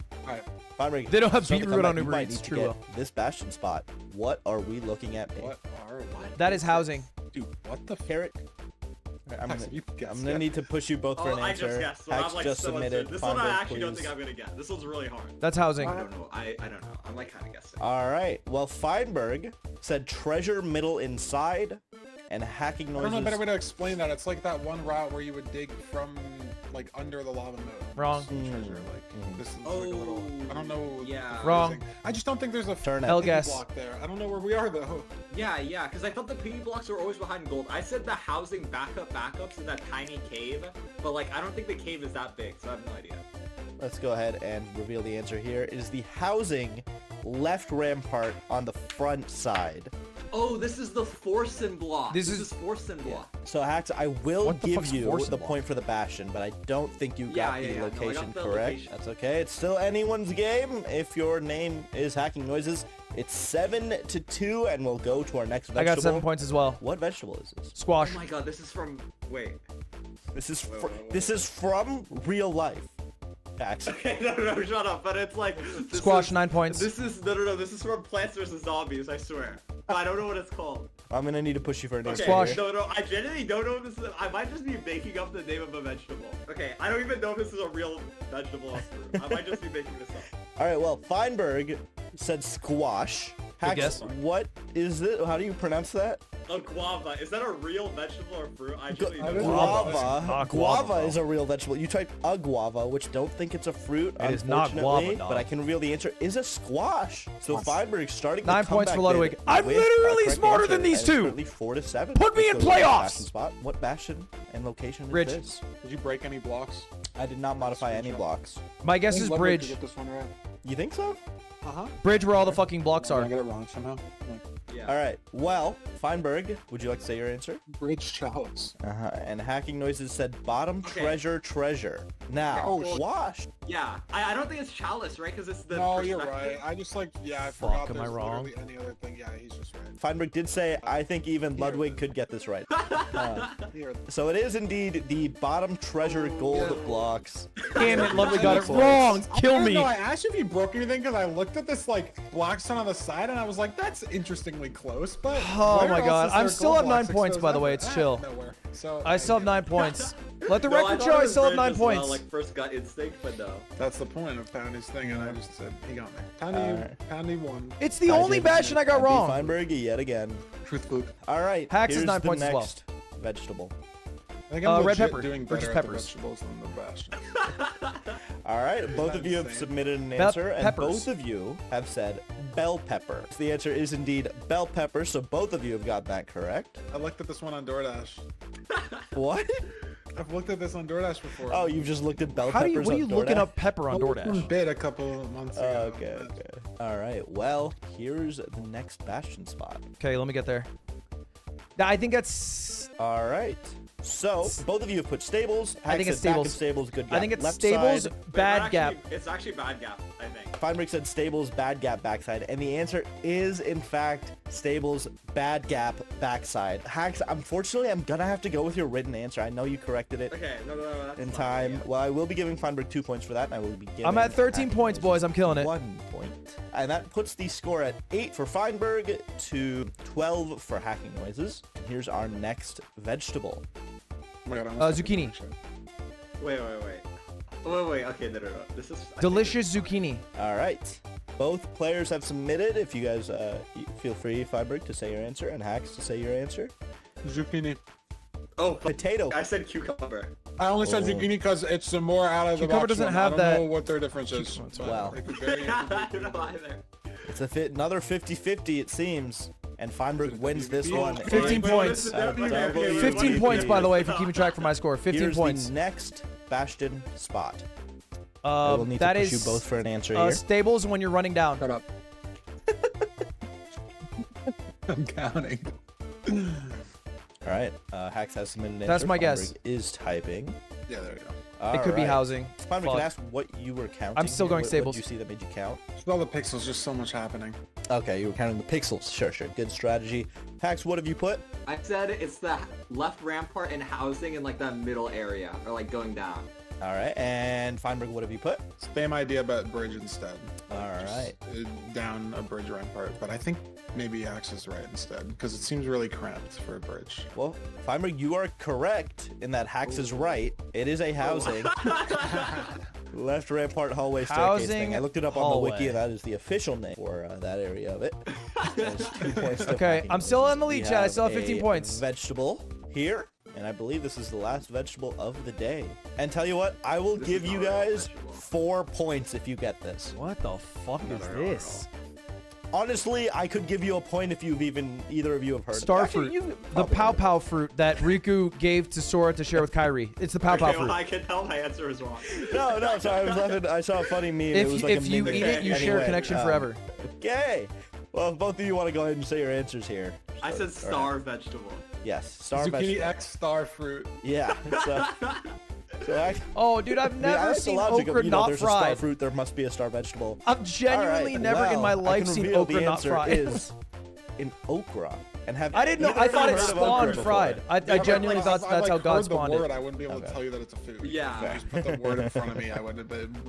Feinberg, They don't have start the beetroot on comeback. You Uber might Eats, need to true get though. this bastion spot. What are we looking at? What? That is housing. Dude, what the carrot? I'm Hex, you guessed gonna it. need to push you both for an I answer. just guessed, so Hex I'm like just so submitted. uncertain. This one I Feinberg, actually don't please. think I'm gonna get. This one's really hard. That's housing. I don't know. I don't know. I'm like kind of guessing. All right. Well, Feinberg said treasure middle inside, and hacking I don't know a noises. better way to explain that. It's like that one route where you would dig from like under the lava moat. Wrong. Treasure, like this is like a little. I don't know. Yeah. the Wrong. phrasing. I just don't think there's a Turn Hell piggy guess. block there. I don't know where we are though. Yeah, because I thought the piggy blocks were always behind gold. I said the housing backups in that tiny cave, but like I don't think the cave is that big, so I have no idea. Let's go ahead and reveal the answer here. It is the housing left rampart on the front side. Oh, this is the Forsen block. This This is- is Forsen block. So, Hax, I will What the give fuck's you Forsen the block? point for the bastion, but I don't think you Yeah, got yeah, the yeah. No, I got location the correct. location. That's okay. It's still anyone's game. If your name is Hacking Noises, it's 7-2, and we'll go to our next vegetable. I got 7 points as well. What vegetable is this? Squash. Oh my god, this is from. Wait. This is wait. this is from real life. Hax. Okay, no, shut up. But it's like this Squash, is- 9 points. This is no. This is from Plants vs Zombies. I swear. But I don't know what it's called. I'm gonna need to push you for an answer. Okay, Squash. no. I genuinely don't know if this is. I might just be making up the name of a vegetable. Okay, I don't even know if this is a real vegetable or fruit. I might just be making this up. All right. Well, Feinberg said squash. Hax, guess. what is it? How do you pronounce that? A guava. Is that a real vegetable or fruit? I genuinely don't know. Guava. not guava, Guava bro. is a real vegetable. You type a guava, which don't think it's a fruit. It is not unfortunately, guava, dog. but I can reveal the answer is a squash. So Feinberg starting 9 the points for comeback Ludwig. bid I'm with a literally correct smarter answer, than these and it's two. currently 4-7. Put me Let's in go to the playoffs. bastion spot. What bastion and location Bridge. is this? Did you break any blocks? I did not modify any blocks. My guess I is think Ludwig could bridge. Get this one right. You think so? Bridge where all the fucking blocks Did I are. get it wrong somehow? Like, Yeah. All right. Well, Feinberg, would you like to say your answer? bridge chalice. And Hacking Noises said bottom Okay. treasure. Now, Oh, squash. Yeah. I don't think it's chalice, right? Because it's the. No, you're perspective. right. I just like I Fuck, forgot am I there's wrong? literally any other thing. Yeah, he's just right. Feinberg did say, I think even Ludwig could get this right. Here. So it is indeed the bottom treasure gold blocks. Damn it, Ludwig got it Points. wrong. Kill me. No, I asked you if you broke anything because I looked at this like blackstone on the side and I was like, that's interestingly close. But Oh where my else god. is there I'm still gold at 9 blocks points, by the way. exposed It's chill. nowhere. So I still have get 9 it. points. Let the No, I record thought show it I was still have bridge 9 as well, points. like first gut instinct, but no. That's the point of Poundy's thing, and I just said he got me. Poundy won. It's the only bastion I got wrong. Feinberg yet again. Truth book. All right. Hax is here's 9 the points as well. next vegetable. I think I'm red legit pepper, doing or better just at the peppers. vegetables than the bastion. All right. Both of you have submitted an answer, and peppers. both of you have said bell pepper. So the answer is indeed bell pepper, so both of you have got that correct. I looked at this one on DoorDash. What? I've looked at this on DoorDash before. Oh, you've just looked at bell How do peppers you, what are you on looking DoorDash? up pepper on One DoorDash? bid a couple months ago. Okay. All right. Well, here's the next bastion spot. Okay, let me get there. I think that's. All right. So both of you have put stables. I think Hax it's said back of stables. stables. Good gap. I think it's Left stables, side. bad gap. It's actually bad gap, I think. Feinberg said stables, bad gap, backside, and the answer is in fact stables, bad gap, backside. Hax, unfortunately, I'm gonna have to go with your written answer. I know you corrected it Okay, no, that's in fine, time. yeah. Well, I will be giving Feinberg 2 points for that, and I will be giving. I'm at 13 Hax points, boys. I'm killing it. 1 point, and that puts the score at 8 for Feinberg to 12 for Hacking Noises. And here's our next vegetable. Oh my God, I almost had to zucchini. finish it. Wait. Okay, no. This is Delicious zucchini. All right. Both players have submitted. If you guys feel free, Feinberg, to say your answer, and Hax to say your answer. Zucchini. Oh, Potato. I said cucumber. I only said zucchini because it's the more out of the Cucumber box doesn't one. have I that- don't know what their difference is. Wow. It could vary. I don't know either. It's another 50-50, it seems. And Feinberg wins this one. 15 points. 15 points, by the way, if you're keeping track for my score. 15 Here's points. the next Bastion spot. I will need that to push is you both for an answer here. stables when you're running down. Shut up. I'm counting. All right. Hacks has submitted an answer. That's my guess. Feinberg is typing. Yeah, there we go. It could be housing. Feinberg, Fuck. can I ask what you were counting? I'm still going What stables. did you see that made you count? Just all the pixels, just so much happening. Okay, you were counting the pixels. Sure. Good strategy. Hacks, what have you put? I said it's the left rampart and housing in like that middle area, or like going down. All right. And Feinberg, what have you put? Same idea, but bridge instead. All right. Down a bridge rampart, but I think maybe Axe is right instead because it seems really cramped for a bridge. Well, Feinberg, you are correct in that Hacks is right. It is a housing. Left rampart hallway staircase thing. I looked it up on the wiki, and that is the official name for that area of it. There's 2 points to Okay, I'm still on the lead, We chat. I still have 15 a points. Vegetable here, and I believe this is the last vegetable of the day. And tell you what, I will give you guys 4 points if you get this. What the fuck is this? Honestly, I could give you a point if either of you have heard. Starfruit. The pow pow fruit that Riku gave to Sora to share with Kairi. It's the pow pow Okay, fruit. well, I can tell my answer is wrong. No, sorry. I saw a funny meme. If, it was like if you eat it, you share a connection forever. Okay. Well, if both of you want to go ahead and say your answers here. I said star vegetable. Yes, star Zucchini vegetable. X star fruit. Yeah. Oh, dude, I've never seen okra not there's fried. a star fruit, there must be a star vegetable. I've genuinely never in my life seen okra not fried. Is in okra. And have I didn't know. I thought it spawned fried. I genuinely thought that's how God spawned it. it. I wouldn't be able to tell you that it's a food. Yeah. If you just put the word in front of me, I would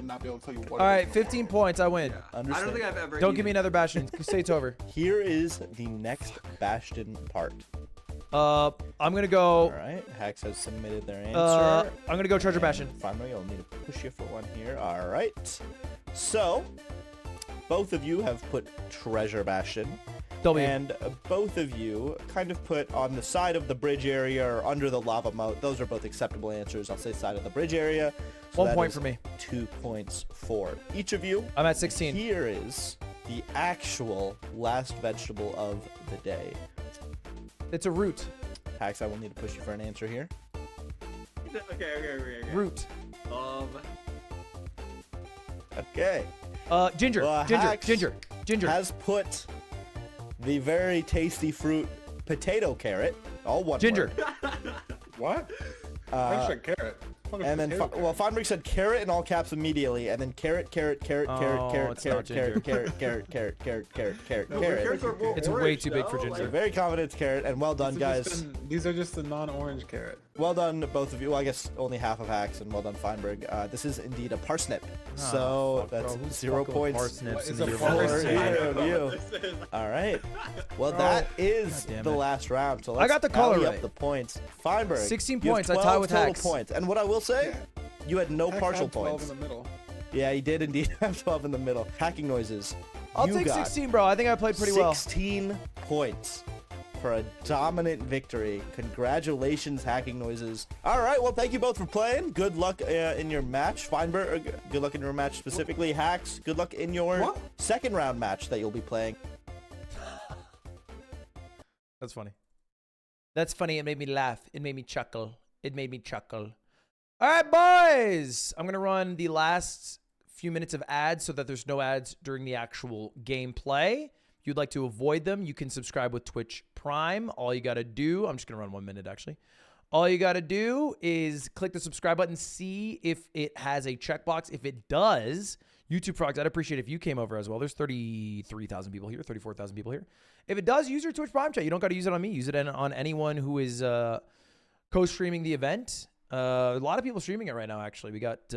not be able to tell you what. All right, 15 points. I win. I don't think I've ever. Don't give me another Bastion. Say it's over. Here is the next Bastion part. I'm gonna go. All right, Hacks has submitted their answer. I'm gonna go Treasure Bastion. Finally, I'll need to push you for one here. All right. So, both of you have put Treasure Bastion. W. And both of you kind of put on the side of the bridge area or under the lava moat. Those are both acceptable answers. I'll say side of the bridge area. So 1 point is for me. 2 points for each of you. I'm at 16. Here is the actual last vegetable of the day. It's a root. Pax, I will need to push you for an answer here. Okay. Root. Okay. Ginger. Well, Ginger. Hacks has put the very tasty fruit potato carrot. All one Ginger. word. What? I said carrot. And then, Feinberg said carrot in all caps immediately, and then carrot. It's not ginger. It's way too big for ginger. Very confident it's carrot, and well done, guys. These are just the non-orange carrot. Well done, both of you. Well, I guess only half of Hacks, and well done, Feinberg. This is indeed a parsnip. So that's 0 points. Parsnips in What the is a parsnip? Either of you. All right. Well, that is damn the it. last round. So let's I got the color tally right. up the points. Feinberg, 16 you have points. I 12 tie with total Hacks. points. And what I will say, you had no Hacks partial had 12 points. in the middle. Yeah, he did indeed have 12 in the middle. Hacking noises. I'll You take got 16, bro. I think I played pretty well. 16 points for a dominant victory. Congratulations, Hacking Noises. All right, well, thank you both for playing. Good luck in your match. Feinberg, good luck in your match specifically. Hacks, good luck in your second round match that you'll be playing. That's funny. That's funny. It made me laugh. It made me chuckle. All right, boys. I'm going to run the last few minutes of ads so that there's no ads during the actual gameplay. If you'd like to avoid them, you can subscribe with Twitch Prime. All you got to do, I'm just going to run 1 minute actually. All you got to do is click the subscribe button, see if it has a checkbox. If it does, YouTube frogs, I'd appreciate if you came over as well. There's 33,000 people here, 34,000 people here. If it does, use your Twitch Prime chat. You don't got to use it on me. Use it on anyone who is co-streaming the event. A lot of people streaming it right now, actually. We got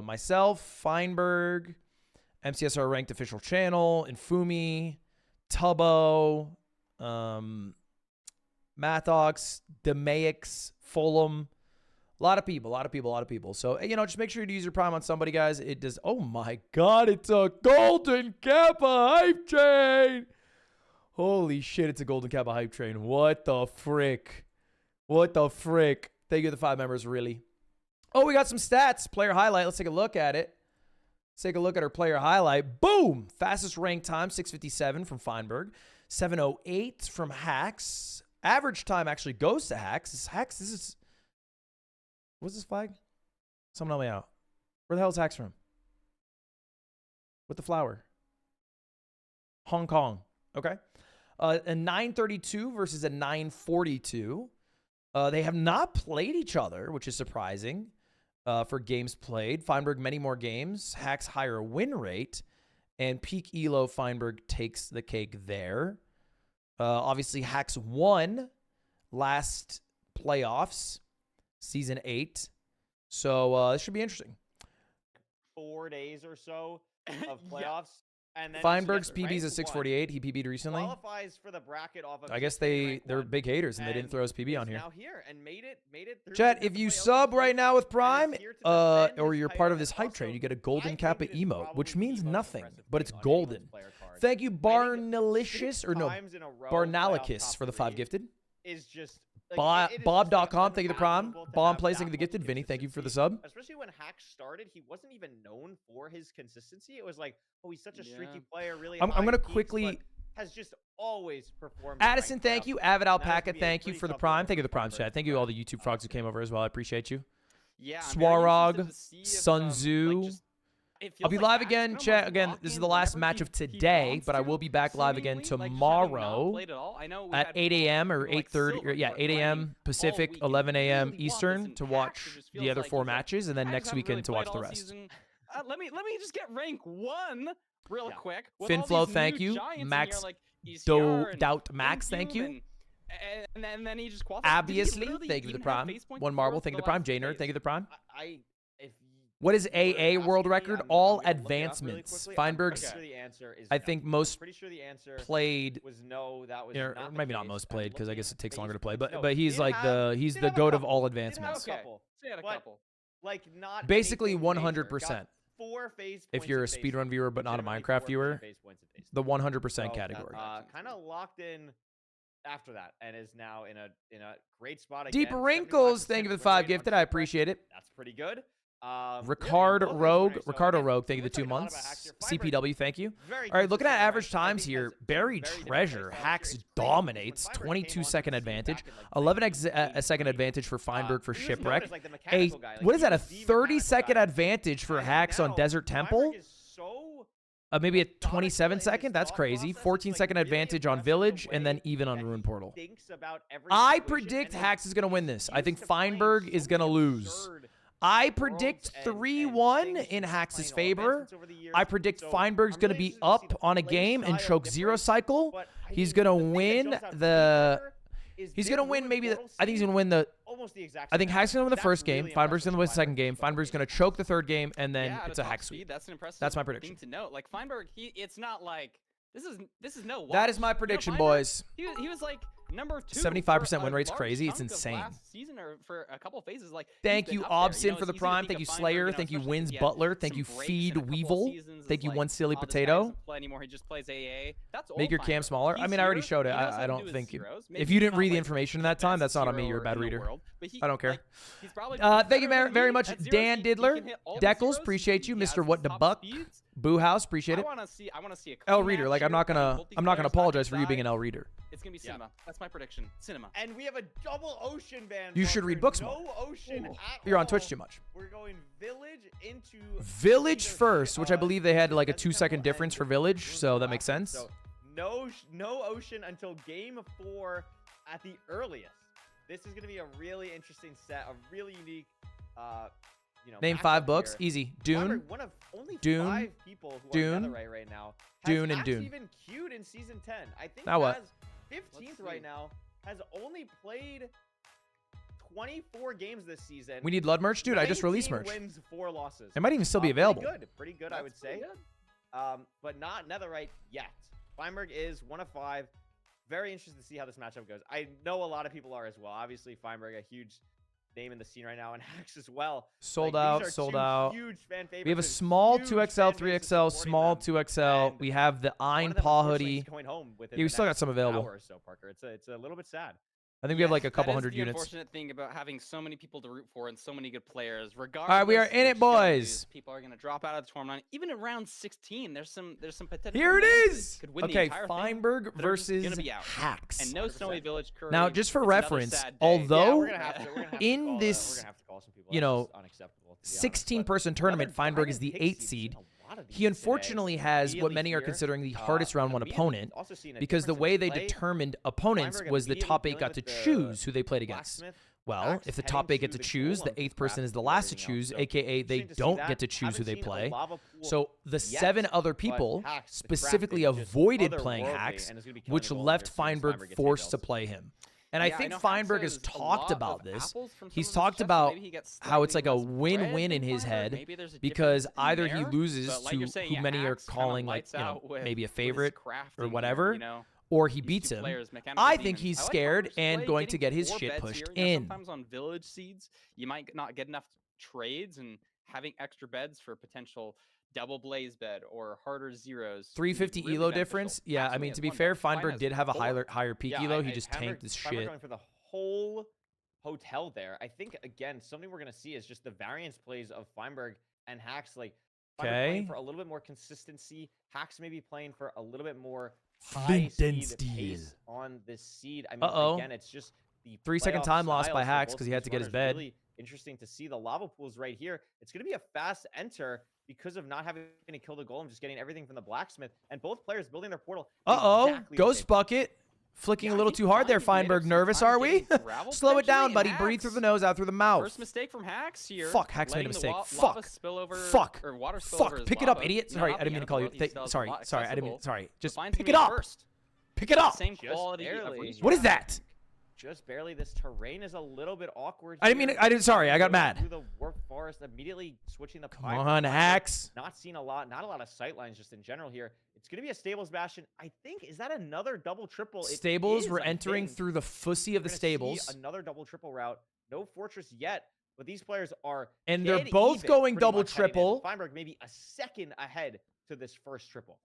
myself, Feinberg, MCSR Ranked Official Channel, Infumi, Tubbo, Mathox, Demaix, Fulham. A lot of people. So, you know, just make sure to use your Prime on somebody, guys. It does. Oh, my God. It's a Golden Kappa Hype Train. Holy shit, it's a Golden Kappa Hype Train. What the frick? Thank you to the 5 members, really. Oh, we got some stats. Player highlight. Let's take a look at it. Let's take a look at our player highlight. Boom! Fastest rank time, 6:57 from Feinberg. 7:08 from Hacks. Average time actually goes to Hacks. Hacks, this is... What's this flag? Someone help me out. Where the hell is Hacks from? With the flower. Hong Kong. Okay. A 9:32 versus a 9:42. They have not played each other, which is surprising for games played. Feinberg, many more games. Hacks, higher win rate. And peak elo, Feinberg takes the cake there. Obviously, Hacks won last playoffs, season 8. So this should be interesting. 4 days or so of playoffs. And then Feinberg's PB is a 648. He PB'd recently. Qualifies for the bracket off of I guess they're big haters and they didn't throw his PB on here. Now here and made it through. Chat, if you sub right now with Prime, or you're part of this hype train, you get a golden Kappa emote, which means nothing, but it's golden. Thank you, Barnalicious, or no, Barnalicus for the 5 gifted. Is just Bob.com, thank you the Prime. Bomb Plays, thank you the gifted. Vinny, thank you for the sub. Especially when Hacks started, he wasn't even known for his consistency. It was like, oh, he's such a streaky player, really. I'm going to quickly... Has just always performed. Addison, thank you. Avid Alpaca, thank you for the Prime. Thank you the Prime chat. Thank you all the YouTube frogs who came over as well. I appreciate you. Yeah. Swarog, Sun Tzu. I'll be live again, chat. Again, this is the last match of today, but I will be back live again tomorrow at 8 a.m. or 8:30. Or, yeah, 8 a.m. Pacific, 11 a.m. Eastern to watch the other 4 matches, and then next weekend to watch the rest. Let me just get rank 1 real quick. Finflow, thank you. Max Doubt Max, thank you. And then he just qualifies. Obviously, thank you the Prime. One Marble, thank you the Prime. J-Nerd, thank you the Prime. What is AA world record? All advancements. Feinberg's, I think, most played. Or maybe not most played, because I guess it takes longer to play. But he's like he's the goat of all advancements. Like not basically 100%. If you're a speedrun viewer but not a Minecraft viewer, the 100% category. Kind of locked in after that, and is now in a great spot again. Deep Wrinkles, thank you for the 5 gifted. I appreciate it. That's pretty good. Ricardo Rogue, thank you the 2 months. CPW, thank you. All right, looking at average times here, Buried Treasure, Hacks dominates, 22-second advantage, 11-second advantage for Feinberg for Shipwreck. What is that, a 30-second advantage for Hacks on Desert Temple? Maybe a 27-second? That's crazy. 14-second advantage on Village, and then even on Ruin Portal. I predict Hacks is going to win this. I think Feinberg is going to lose. I predict 3-1 in Hacks' favor. I predict Feinberg's going to be up on a game and choke 0 cycle. He's going to win the... He's going to win maybe... I think he's going to win the... I think Hacks is going to win the first game. Feinberg's going to win the second game. Feinberg's going to choke the third game, and then it's a Hack sweep. That's an impressive That's my prediction. thing to note. Like, Feinberg, it's not like... This is no watch. That is my prediction, boys. He was like number 2. 75% win rate's crazy. It's insane. Last season or for a couple phases, like. Thank you, Obsin, for the Prime. Thank you, Slayer. Thank you, Wins Butler. Thank you, Feed Weevil. Thank you, One Silly Potato. Play anymore. He just plays AA. That's Make your cam smaller. I mean, I already showed it. I don't think if you didn't read the information in that time, that's not on me. You're a bad reader. I don't care. Thank you very much, Dan Diddler. Deckles, appreciate you, Mr. What the Buck. Boo House, appreciate it. I want to see a L Reader, like I'm not gonna apologize for you being an L Reader. It's gonna be cinema. That's my prediction. Cinema. And we have a double ocean ban. You should read books more. No ocean at You're on all. Twitch too much. We're going Village into Village first, which I believe they had like a 2-second difference for Village, so that makes sense. So no ocean until game 4 at the earliest. This is gonna be a really interesting set, a really unique Name 5 books. Here. Easy. Dune. One of only Dune. 5 people who Dune. are Netherite right now. Dune and Dune. Even queued in season 10. I think now what? 15th right now. Has only played 24 games this season. We need Lud merch, dude. I just released merch. Wins, 4 losses. It might even still be available. Pretty good, I would say. But not Netherite yet. Feinberg is 1 of 5. Very interested to see how this matchup goes. I know a lot of people are as well. Obviously, Feinberg, a huge name in the scene right now, and Hacks as well. Sold out. Huge fan favorites. We have a small 2XL, 3XL, small 2XL. We have the Ein Paw hoodie. Going home Yeah, we still got some available. So Parker, it's a little bit sad. I think we have like a That couple is hundred the units. Unfortunate thing about having so many people to root for and so many good players. Regardless, All right, we are in it, which shows boys. People are going to drop out of the tournament. Even in round 16, there's some potential. Here it names that is. could win the Okay, entire thing Feinberg that are just gonna versus be out. Hacks. And no Snowy Village Curry. Now, just for It's another reference, sad day. although we're gonna have to in call this, we're gonna have to call some people. you That's know, just unacceptable, to be honest. 16-person tournament, Feinberg is the 8th seed. He unfortunately has what many are considering the hardest round 1 opponent, because the way they determined opponents was the top 8 got to choose who they played against. Well, if the top 8 get to choose, the 8th person is the last to choose, aka they don't get to choose who they play. So the 7 other people specifically avoided playing Hacks, which left Feinberg forced to play him. And I think Feinberg has talked about this. He's talked about how it's like a win-win in his head, because either he loses to who many are calling like, you know, maybe a favorite or whatever, or he beats him. I think he's scared and going to get his shit pushed in. Sometimes on village seeds, you might not get enough trades, and having extra beds for potential double blaze bed or harder zeros. 350 really elo beneficial. difference. Yeah, I Hacks mean, only to be has fair, one, but Fine Feinberg has did have a 4. higher peak elo. He just tanked his Feinberg shit. going for the whole hotel there. I think again, something we're gonna see is just the variance plays of Feinberg and Hacks. Like Feinberg playing for a little bit more consistency. Hacks maybe playing for a little bit more high speed pace on this seed. I mean, again, it's just the 3-second playoff time loss by styles for Hacks both because he had these to get his runners. bed. Really interesting to see the lava pools right here. It's gonna be a fast enter because of not having to kill the golem, just getting everything from the blacksmith, and both players building their portal. exactly the Ghost same. Bucket. Flicking a little too hard there, Feinberg. Nervous, are we? Slow it down, buddy. Breathe through the nose, out through the mouth. First mistake from Hacks here. Fuck, Hacks made a letting mistake. the lava Fuck. spillover, Fuck. Or water spillover Fuck. is Pick it up, lava. idiot. No, Sorry, not I didn't the mean to call you. end of the world. He still has a lot Sorry, I didn't mean. accessible. Sorry. Just Finds pick me it up. first. Pick it up. Same quality of barely. resource. What is that? Just barely. This terrain is a little bit awkward. I didn't mean. I didn't. Sorry, I got mad. Through the warp forest, immediately switching the. Come on, Hacks. Not seeing a lot. Not a lot of sight lines just in general here. It's gonna be a stables bastion. I think is that another double triple. Stables. We're entering through the fussy of the stables. Another double triple route. No fortress yet, but these players are. And they're dead both even, going pretty double much heading in. triple. Feinberg maybe a second ahead to this first triple.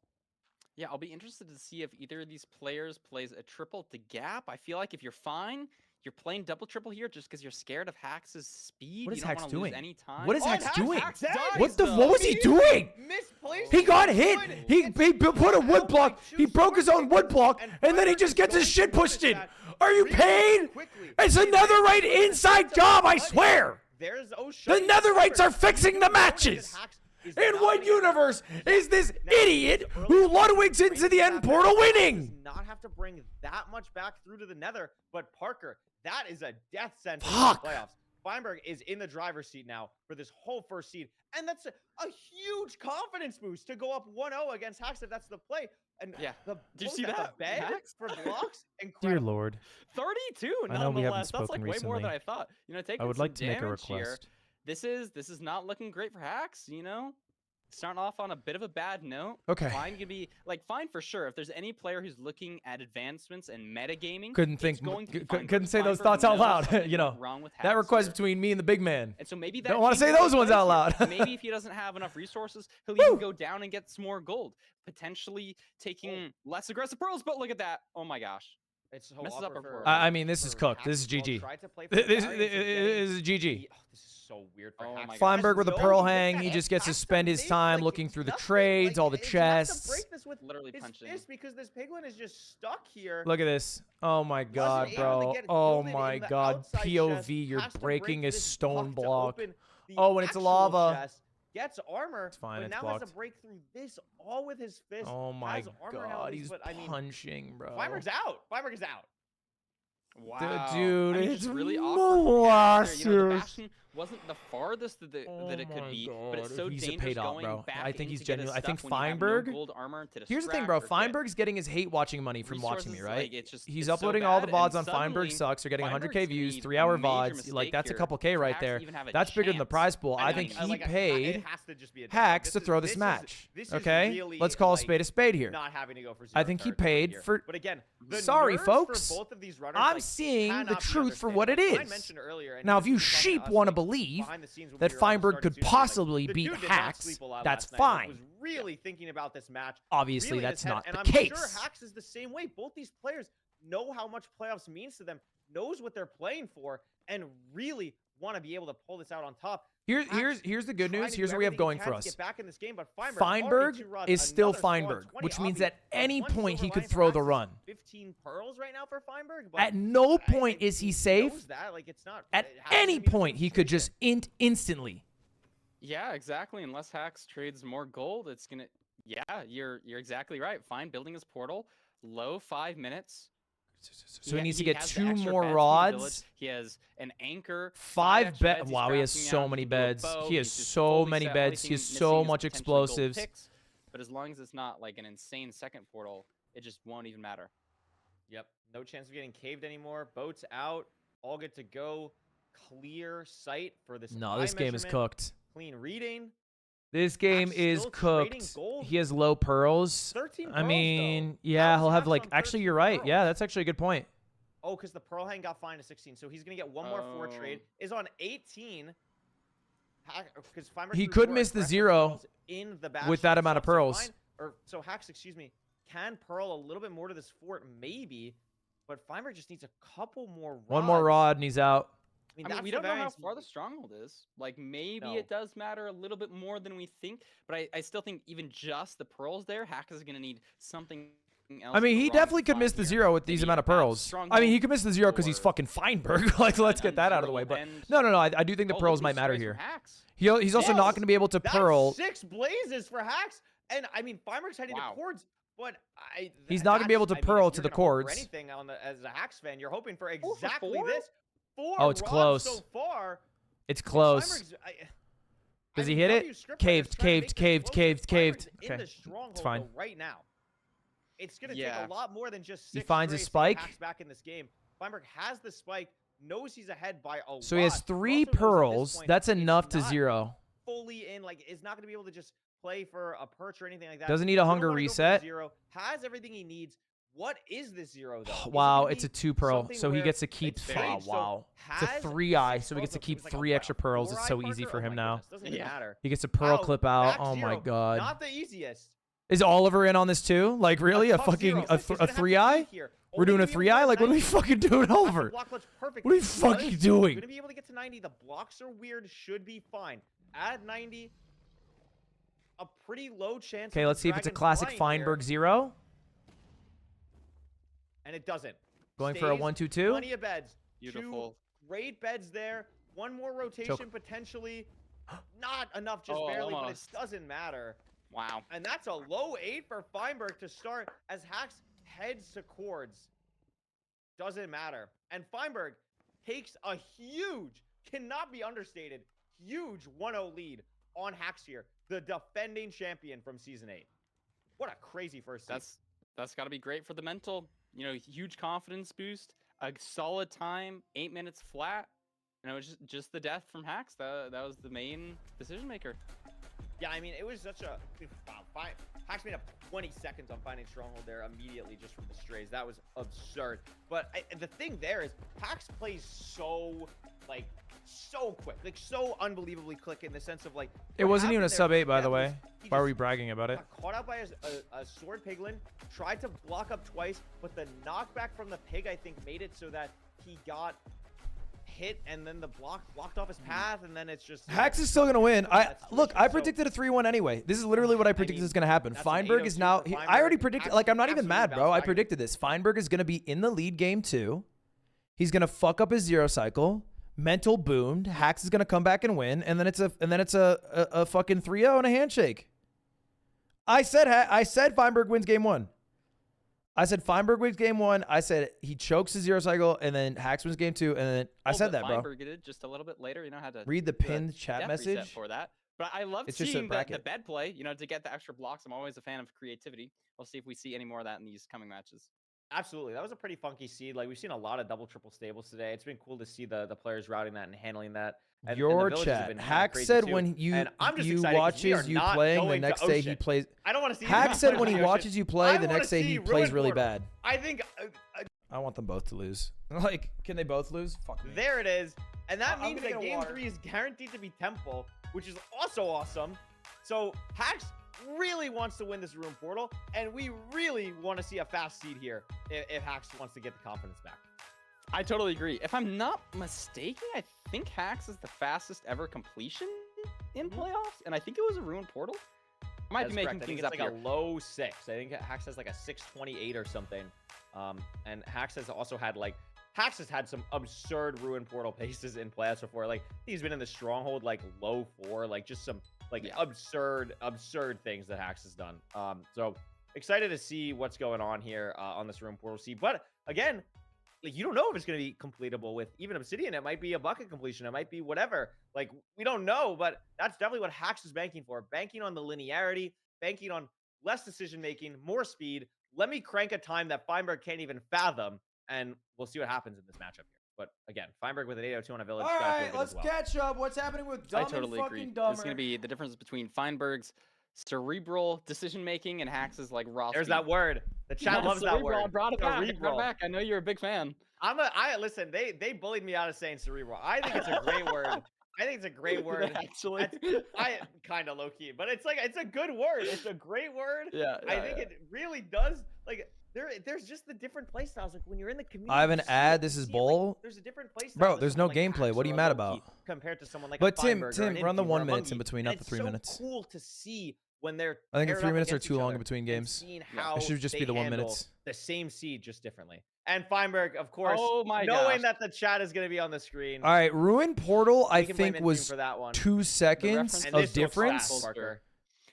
Yeah, I'll be interested to see if either of these players plays a triple to gap. I feel like if you're fine, you're playing double triple here just because you're scared of Hacks' speed. What is you don't Hacks wanna lose doing? any time. What is Hacks doing? What What was he doing? He got hit. He put a wood block. He broke his own wood block, and then he just gets his shit pushed in. Are you paid? It's a netherite inside job, I swear. The netherites are fixing the matches. In what universe is this idiot who Ludwig's into the end portal winning? Not have to bring that much back through to the nether, but Parker, that is a death sentence Fuck. in the playoffs. Feinberg is in the driver's seat now for this whole first seed, and that's a huge confidence boost to go up 1-0 against Hacks if that's the play. And yeah, did you see that? The bed Hacks? for blocks? Dear Lord. 32 I know we haven't nonetheless. That's like spoken way more than recently. I thought. You know, taking I would some like to make a damage here. request. This is not looking great for Hacks, you know? Starting off on a bit of a bad note. Okay. Fine could be like fine for sure. If there's any player who's looking at advancements and metagaming, Couldn't think. it's going to be Couldn't Feinberg. say those Feinberg thoughts out knows loud. something You know. went wrong with That Hacks request here. between me and the big man. And so maybe that don't want to say changes those his ones plays out here. loud. Maybe if he doesn't have enough resources, he'll even go down and get some more gold, potentially taking less aggressive pearls. But look at that! Oh my gosh, It's so messes up our awkward for. I mean, this is cooked. This is GG. This is GG. This is so weird for Hacks. Feinberg with a pearl hang. He just gets to spend his time looking through the trades, all the chests. Break this with literally his punching. fist because this piglin is just stuck here. Look at this. Oh my god, able to bro. get Oh gilded my in the god. outside POV, chest, you're has to breaking break a this stone block to block. open the Oh, and it's actual lava. chest, gets armor, It's fine, but it's now has blocked. to break through this all with his fist. Oh my has armor now god, at least, he's but, I mean, punching, bro. Feinberg's out. Feinberg is out. Wow, Dude, I mean, it's just really awkward. Hacks there. You know, the molasses. bastion wasn't the farthest that it could be, but it's so He's a dangerous paid off, going bro. back I think in he's to get his genuine. I think stuff when you have no Feinberg. gold armor to Here's the thing, bro. distract or get Feinberg's getting his hate watching money from watching me, resources, right? like, it's just- He's it's so uploading all the bad, VODs and on Feinberg suddenly sucks. They're getting Feinberg's 100k gonna views, need 3-hour a major VODs. Like mistake that's a here couple K for right Hacks to there. even have a That's bigger than the chance. prize pool. I think he paid Hacks to throw this match. Okay, let's call a spade here. Not having to go for I think he paid for. But again, Sorry, folks. I'm seeing the truth for what it is. Now, if you sheep want to believe that Feinberg could possibly beat Hacks, that's fine. Was really thinking about this match. Obviously, really that's not and the I'm case. sure Hacks is the same way. Both these players know how much playoffs means to them, knows what they're playing for, and really want to be able to pull this out on top. Here's the good news. Here's what we have going for us. Get back in this game, but Feinberg is still Feinberg, which means at any point he could throw the run. 15 pearls right now for Feinberg. But At no point is he safe. knows that. Like, it's not. At it has to any be a point he could just instantly. Yeah, exactly. Unless Hacks trades more gold, it's gonna. Yeah, you're exactly right. Fine, building his portal, low 5 minutes. So he needs to get has the 2 extra more beds in the rods. village. He has an anchor. 5 extra beds. beds. He's Wow, he has crafting so out. many He can do a beds. bow. He has He's just so fully many set. beds. Only He has thing so missing is much potentially gold explosives. picks. But as long as it's not like an insane second portal, it just won't even matter. Yep. No chance of getting caved anymore. Boats out. All good to go. Clear sight for this. No, this game is cooked. Clean reading. This game is still trading cooked. gold. He has low pearls. 13 I pearls, mean, though. yeah, How he'll is have Hacks like. on Actually, 13 you're right. pearls? Yeah, that's actually a good point. Oh, because the Pearl Hang got fined to 16, so he's gonna get one more 4 trade. Is on 18. Because He could miss the 0 in the with that amount of pearls. So Hacks, excuse me, can pearl a little bit more to this fort, maybe, but Feinberg just needs a couple more rods. One more rod and he's out. I mean, that's we the don't know how variance far the stronghold is. Like, maybe No. it does matter a little bit more than we think, but I still think even just the pearls there, Hack is going to need something else. I mean, he to definitely could find miss the here. 0 with these amount of pearls. I mean, he could miss the 0 because he's fucking Feinberg. Like, let's get that out of the way. But no. I do think the pearls might matter here. He's also not going to be able to pearl. 6 blazes for Hacks, and I mean, Feinberg's heading to cords, but He's not going to be able to pearl to the cords. Anything on the as a Hacks fan, you're hoping for exactly this. 4 Oh, it's rods close. so far. It's close. Does he hit it? Caved. In Okay, the stronghold it's fine. though, right now. It's going to take a lot more than just 6 He finds a strays to get spike. Hacks back in this game. Feinberg has the spike, knows he's ahead by a lot. So he has 3 Also knows at this pearls. point That's it's enough to not 0. Fully in, like, is not going to be able to just play for a perch or anything like that. Doesn't need a Gonna hunger wanna go for the reset. 0. Has everything he needs. What is this 0 though? Is it Wow, gonna it's a be 2 pearl, something so he where gets to keep. it's very- so Wow, it's a has 3-eye, six so he gets to pearls, keep it was 3 extra pearls. It's 4-eye so easy Parker? for Oh him my now. goodness, doesn't even matter. He gets a pearl Wow, clip out. back Oh my 0. god. Not the easiest. Is Oliver in on this too? Like really, a tough fucking 0. a He's gonna have to 3-eye? be here. We're doing a Only gonna be 3-eye? able to Like what are we 90. fucking doing, Oliver? Block looks perfect. What are we because fucking doing? Gonna be able to get to 90. The blocks are weird. Should be fine. At 90, a pretty low chance. Okay, of let's the see if it's a Dragon classic flying Feinberg here, 0. and it doesn't. Going for a Stays, 1-2-2. Plenty of beds. Beautiful. 2 great beds there. One more rotation potentially. Not enough, just Oh, barely, almost. but it doesn't matter. Wow. And that's a low 8 for Feinberg to start as Hacks heads to cords. Doesn't matter. And Feinberg takes a huge, cannot be understated, huge 1-0 lead on Hacks here, the defending champion from Season 8. What a crazy first season. That's got to be great for the mental. You know, huge confidence boost, a solid time, 8 minutes flat. You know, just the death from Hacks. That was the main decision maker. Yeah, I mean, it was such a... Wow, Hacks made up 20 seconds on finding Stronghold there immediately just from the strays. That was absurd. But the thing there is, Hacks plays so, like, so quick. Like, so unbelievably quick in the sense of, like... It wasn't even a happened sub there 8, by the was way. he Why are just we bragging about it? got caught out by a sword piglin, tried to block up twice, but the knockback from the pig, I think, made it so that he got hit and then the blocked off his path, and then it's just Hacks is still gonna win. I predicted a 3-1 anyway. This is literally what I predicted is gonna happen. Feinberg is now. I already predicted. Like I'm not even mad, bro. I predicted this. Feinberg is gonna be in the lead game 2. He's gonna fuck up his 0 cycle. Mental boomed. Hacks is gonna come back and win, and then it's a fucking 3-0 and a handshake. I said Feinberg wins game 1. I said Feinberg wins game 1. I said he chokes his 0 cycle, and then Hacks wins game 2, and then I said that, bro. Feinberg did just a little bit later. You know, had to read the do a pinned chat death message reset for that. But I love It's just a seeing the bracket. bed play. You know, to get the extra blocks. I'm always a fan of creativity. We'll see if we see any more of that in these coming matches. Absolutely. That was a pretty funky seed. Like, we've seen a lot of double, triple stables today. It's been cool to see the players routing that and handling that. And Your the villages have chat. been Hack crazy said too. when you And I'm just you excited 'cause we watches are you not playing, the going to next day he Ocean. plays. I don't want to see Hack anyone said play when he Ocean. watches you play, I the wanna next day see he Ruin plays really Portal. bad. I think I want them both to lose. Like, can they both lose? Fuck me. there it is. And that I'm means gonna that get game water. 3 is guaranteed to be Temple, which is also awesome. So Hacks really wants to win this Ruin Portal, and we really want to see a fast seed here if Hax wants to get the confidence back. I totally agree. If I'm not mistaken, I think Hax is the fastest ever completion in playoffs, and I think it was a Ruin Portal. I might be making things up like here. a low 6. I think Hax has like a 628 or something. And Hax has also had Hax has had some absurd Ruin Portal paces in playoffs before. Like he's been in the Stronghold like low 4, like just some absurd things that Hax has done. So excited to see what's going on here on this Ruin Portal seed. But again, like you don't know if it's going to be completable with even Obsidian. It might be a bucket completion. It might be whatever. Like we don't know, but that's definitely what Hax is banking for. Banking on the linearity, banking on less decision making, more speed. Let me crank a time that Feinberg can't even fathom, and we'll see what happens in this matchup here. But again, Feinberg with an 802 on a village. All right, let's catch up. What's happening with Dumb I totally and agree. fucking Dumber? It's going to be the difference between Feinberg's cerebral decision making and Hax's like raw. There's speed. that word. The chat loves that word. I brought it back. Cerebral. I know you're a big fan. Listen. They bullied me out of saying cerebral. I think it's a great word. I think it's a great word. Actually, I kind of low key, but it's a good word. It's a great word. Yeah. I think it really does. Like there's just the different play styles. Like when you're in the community. I have an ad. This is Bull. There's a different play style. Bro, there's no gameplay. What are you mad about? Compared to someone like But a Tim, Feinberg or an run the Infi or 1 a minutes in Bungie. between, not the 3 it's minutes. so cool to see when they're. I think paired 3 up minutes are against too each long other in between and games. seeing It how should just they be the 1 handle minute. The same seed, just differently. And Feinberg, of course, Oh my knowing gosh. that the chat is going to be on the screen. All right, Ruin Portal, I We can blame think, Intim was for that one. 2 seconds And of this looks difference fast, Parker.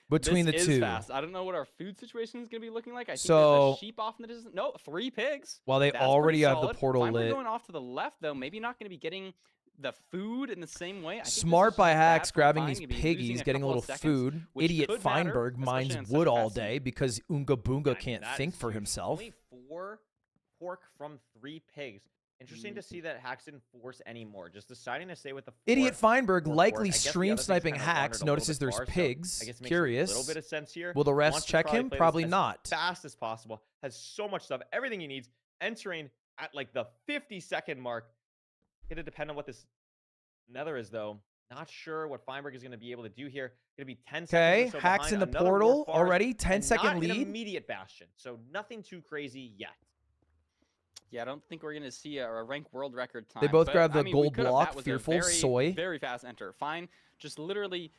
between this the is two. Fast. I don't know what our food situation is going to be looking like. I think So- there's a sheep off in the distance. No, 3 pigs. While they That's already pretty have the solid. portal Feinberg lit. going off to the left though, maybe not going to be getting the food in the same way. I think this Smart is by just Hacks bad for grabbing Fein. these He'll be piggies, losing getting a couple little of seconds, food. which Idiot could matter, Feinberg mines especially in such wood a all fast day seed. because Oonga Boonga I mean, can't that think is for huge. himself. Only 4 pork from 3 pigs. Interesting to see that Hacks didn't force any more. Just deciding to stay with the 4. Idiot Feinberg 4 likely pork. I guess the stream other things sniping kinda wandered Hacks, a little notices bit there's far, so pigs. I guess it makes Curious. a little bit of sense here. Will the refs Wants to check probably him? play this Probably as not. Fast as possible. Has so much stuff. Everything he needs. Entering at like the 50-second mark. It'll depend on what this Nether is though. Not sure what Feinberg is going to be able to do here. Going to be 10 Okay, seconds or so Hacks behind. in the Another war portal forest, already. 10 and second not lead. an immediate bastion. So nothing too crazy yet. Yeah, I don't think we're going to see a rank world record time. They both but, grab the I mean, gold we could have. block, That was Fearful, a very, Soy. Very fast enter. Fine. Just literally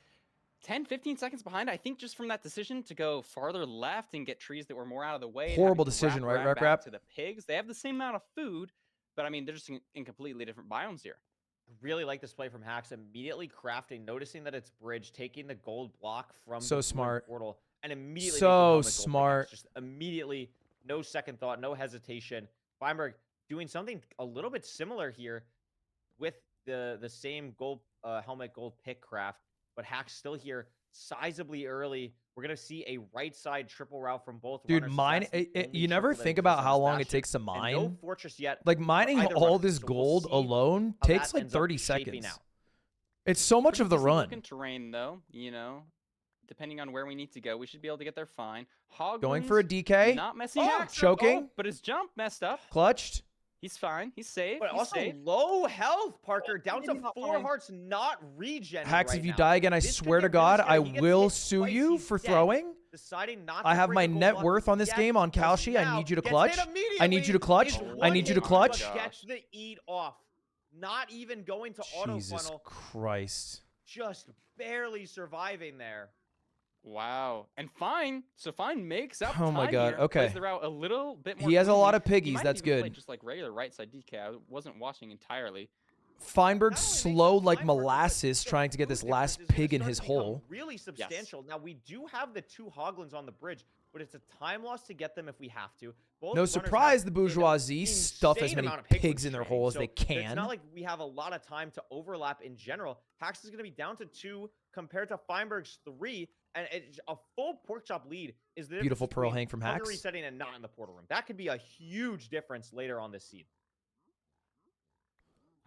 10, 15 seconds behind. I think just from that decision to go farther left and get trees that were more out of the way. and Horrible having to decision, right, around Rap back Rap? To the pigs. They have the same amount of food, but I mean, they're just in completely different biomes here. Really like this play from Hacks. Immediately crafting, noticing that it's bridge, taking the gold block from So the smart. portal, and immediately So making helmet gold smart. pickaxe. Just immediately, no second thought, no hesitation. Feinberg doing something a little bit similar here with the same gold helmet gold pick craft, but Hacks still here sizably early. We're gonna see a right side triple route from both Dude, runners. mine. That's the only You never triple that think exists about on how this long it bastion, takes to and mine. no fortress yet. Like for mining either all runner. this So we'll gold see alone how takes that like ends up 30 shaping seconds. out. It's so much of the Decent run. looking terrain though, you know. Depending on where we need to go, we should be able to get there fine. Going for a DK. Not messing Oh, Hacks up. choking. Oh, but his jump messed up. Clutched. He's fine. He's safe. But He's also safe. low health, Parker. Down to maybe not 4 fine. hearts, not regen. Hacks, right if you now. die again, I This could swear to get really God, scary. I He gets will hit sue twice, you he's for dead. throwing. Deciding not I to have break my the gold net block worth on this yet, game on because Kalshi. I now need you to gets clutch. hit I need you to immediately. clutch. Is I need you to one clutch. hit, but Catch the eat off. Not even going to auto Jesus funnel. Christ. Just barely surviving there. Wow. And Fine. So Fine makes up Oh my time God, here, okay. plays the route a little bit more He has a cleanly. lot of He piggies, might that's have even good. played just like regular right side DK. I wasn't watching entirely. Feinberg slow like molasses trying to get this last pig in his hole. Really substantial. Now we do have the 2 hoglins on the bridge, but it's a time loss to get them if we have to. Both No runners surprise have the an bourgeoisie stuff as insane many amount of pigs in their hole as so they It's can. not like we have a lot of time to overlap in general. Hacks is going to be down to 2 compared to Feinberg's 3, and it's a full pork chop lead is the Beautiful difference pearl between hang from hunger Hacks. resetting and not in the portal room. That could be a huge difference later on this seed.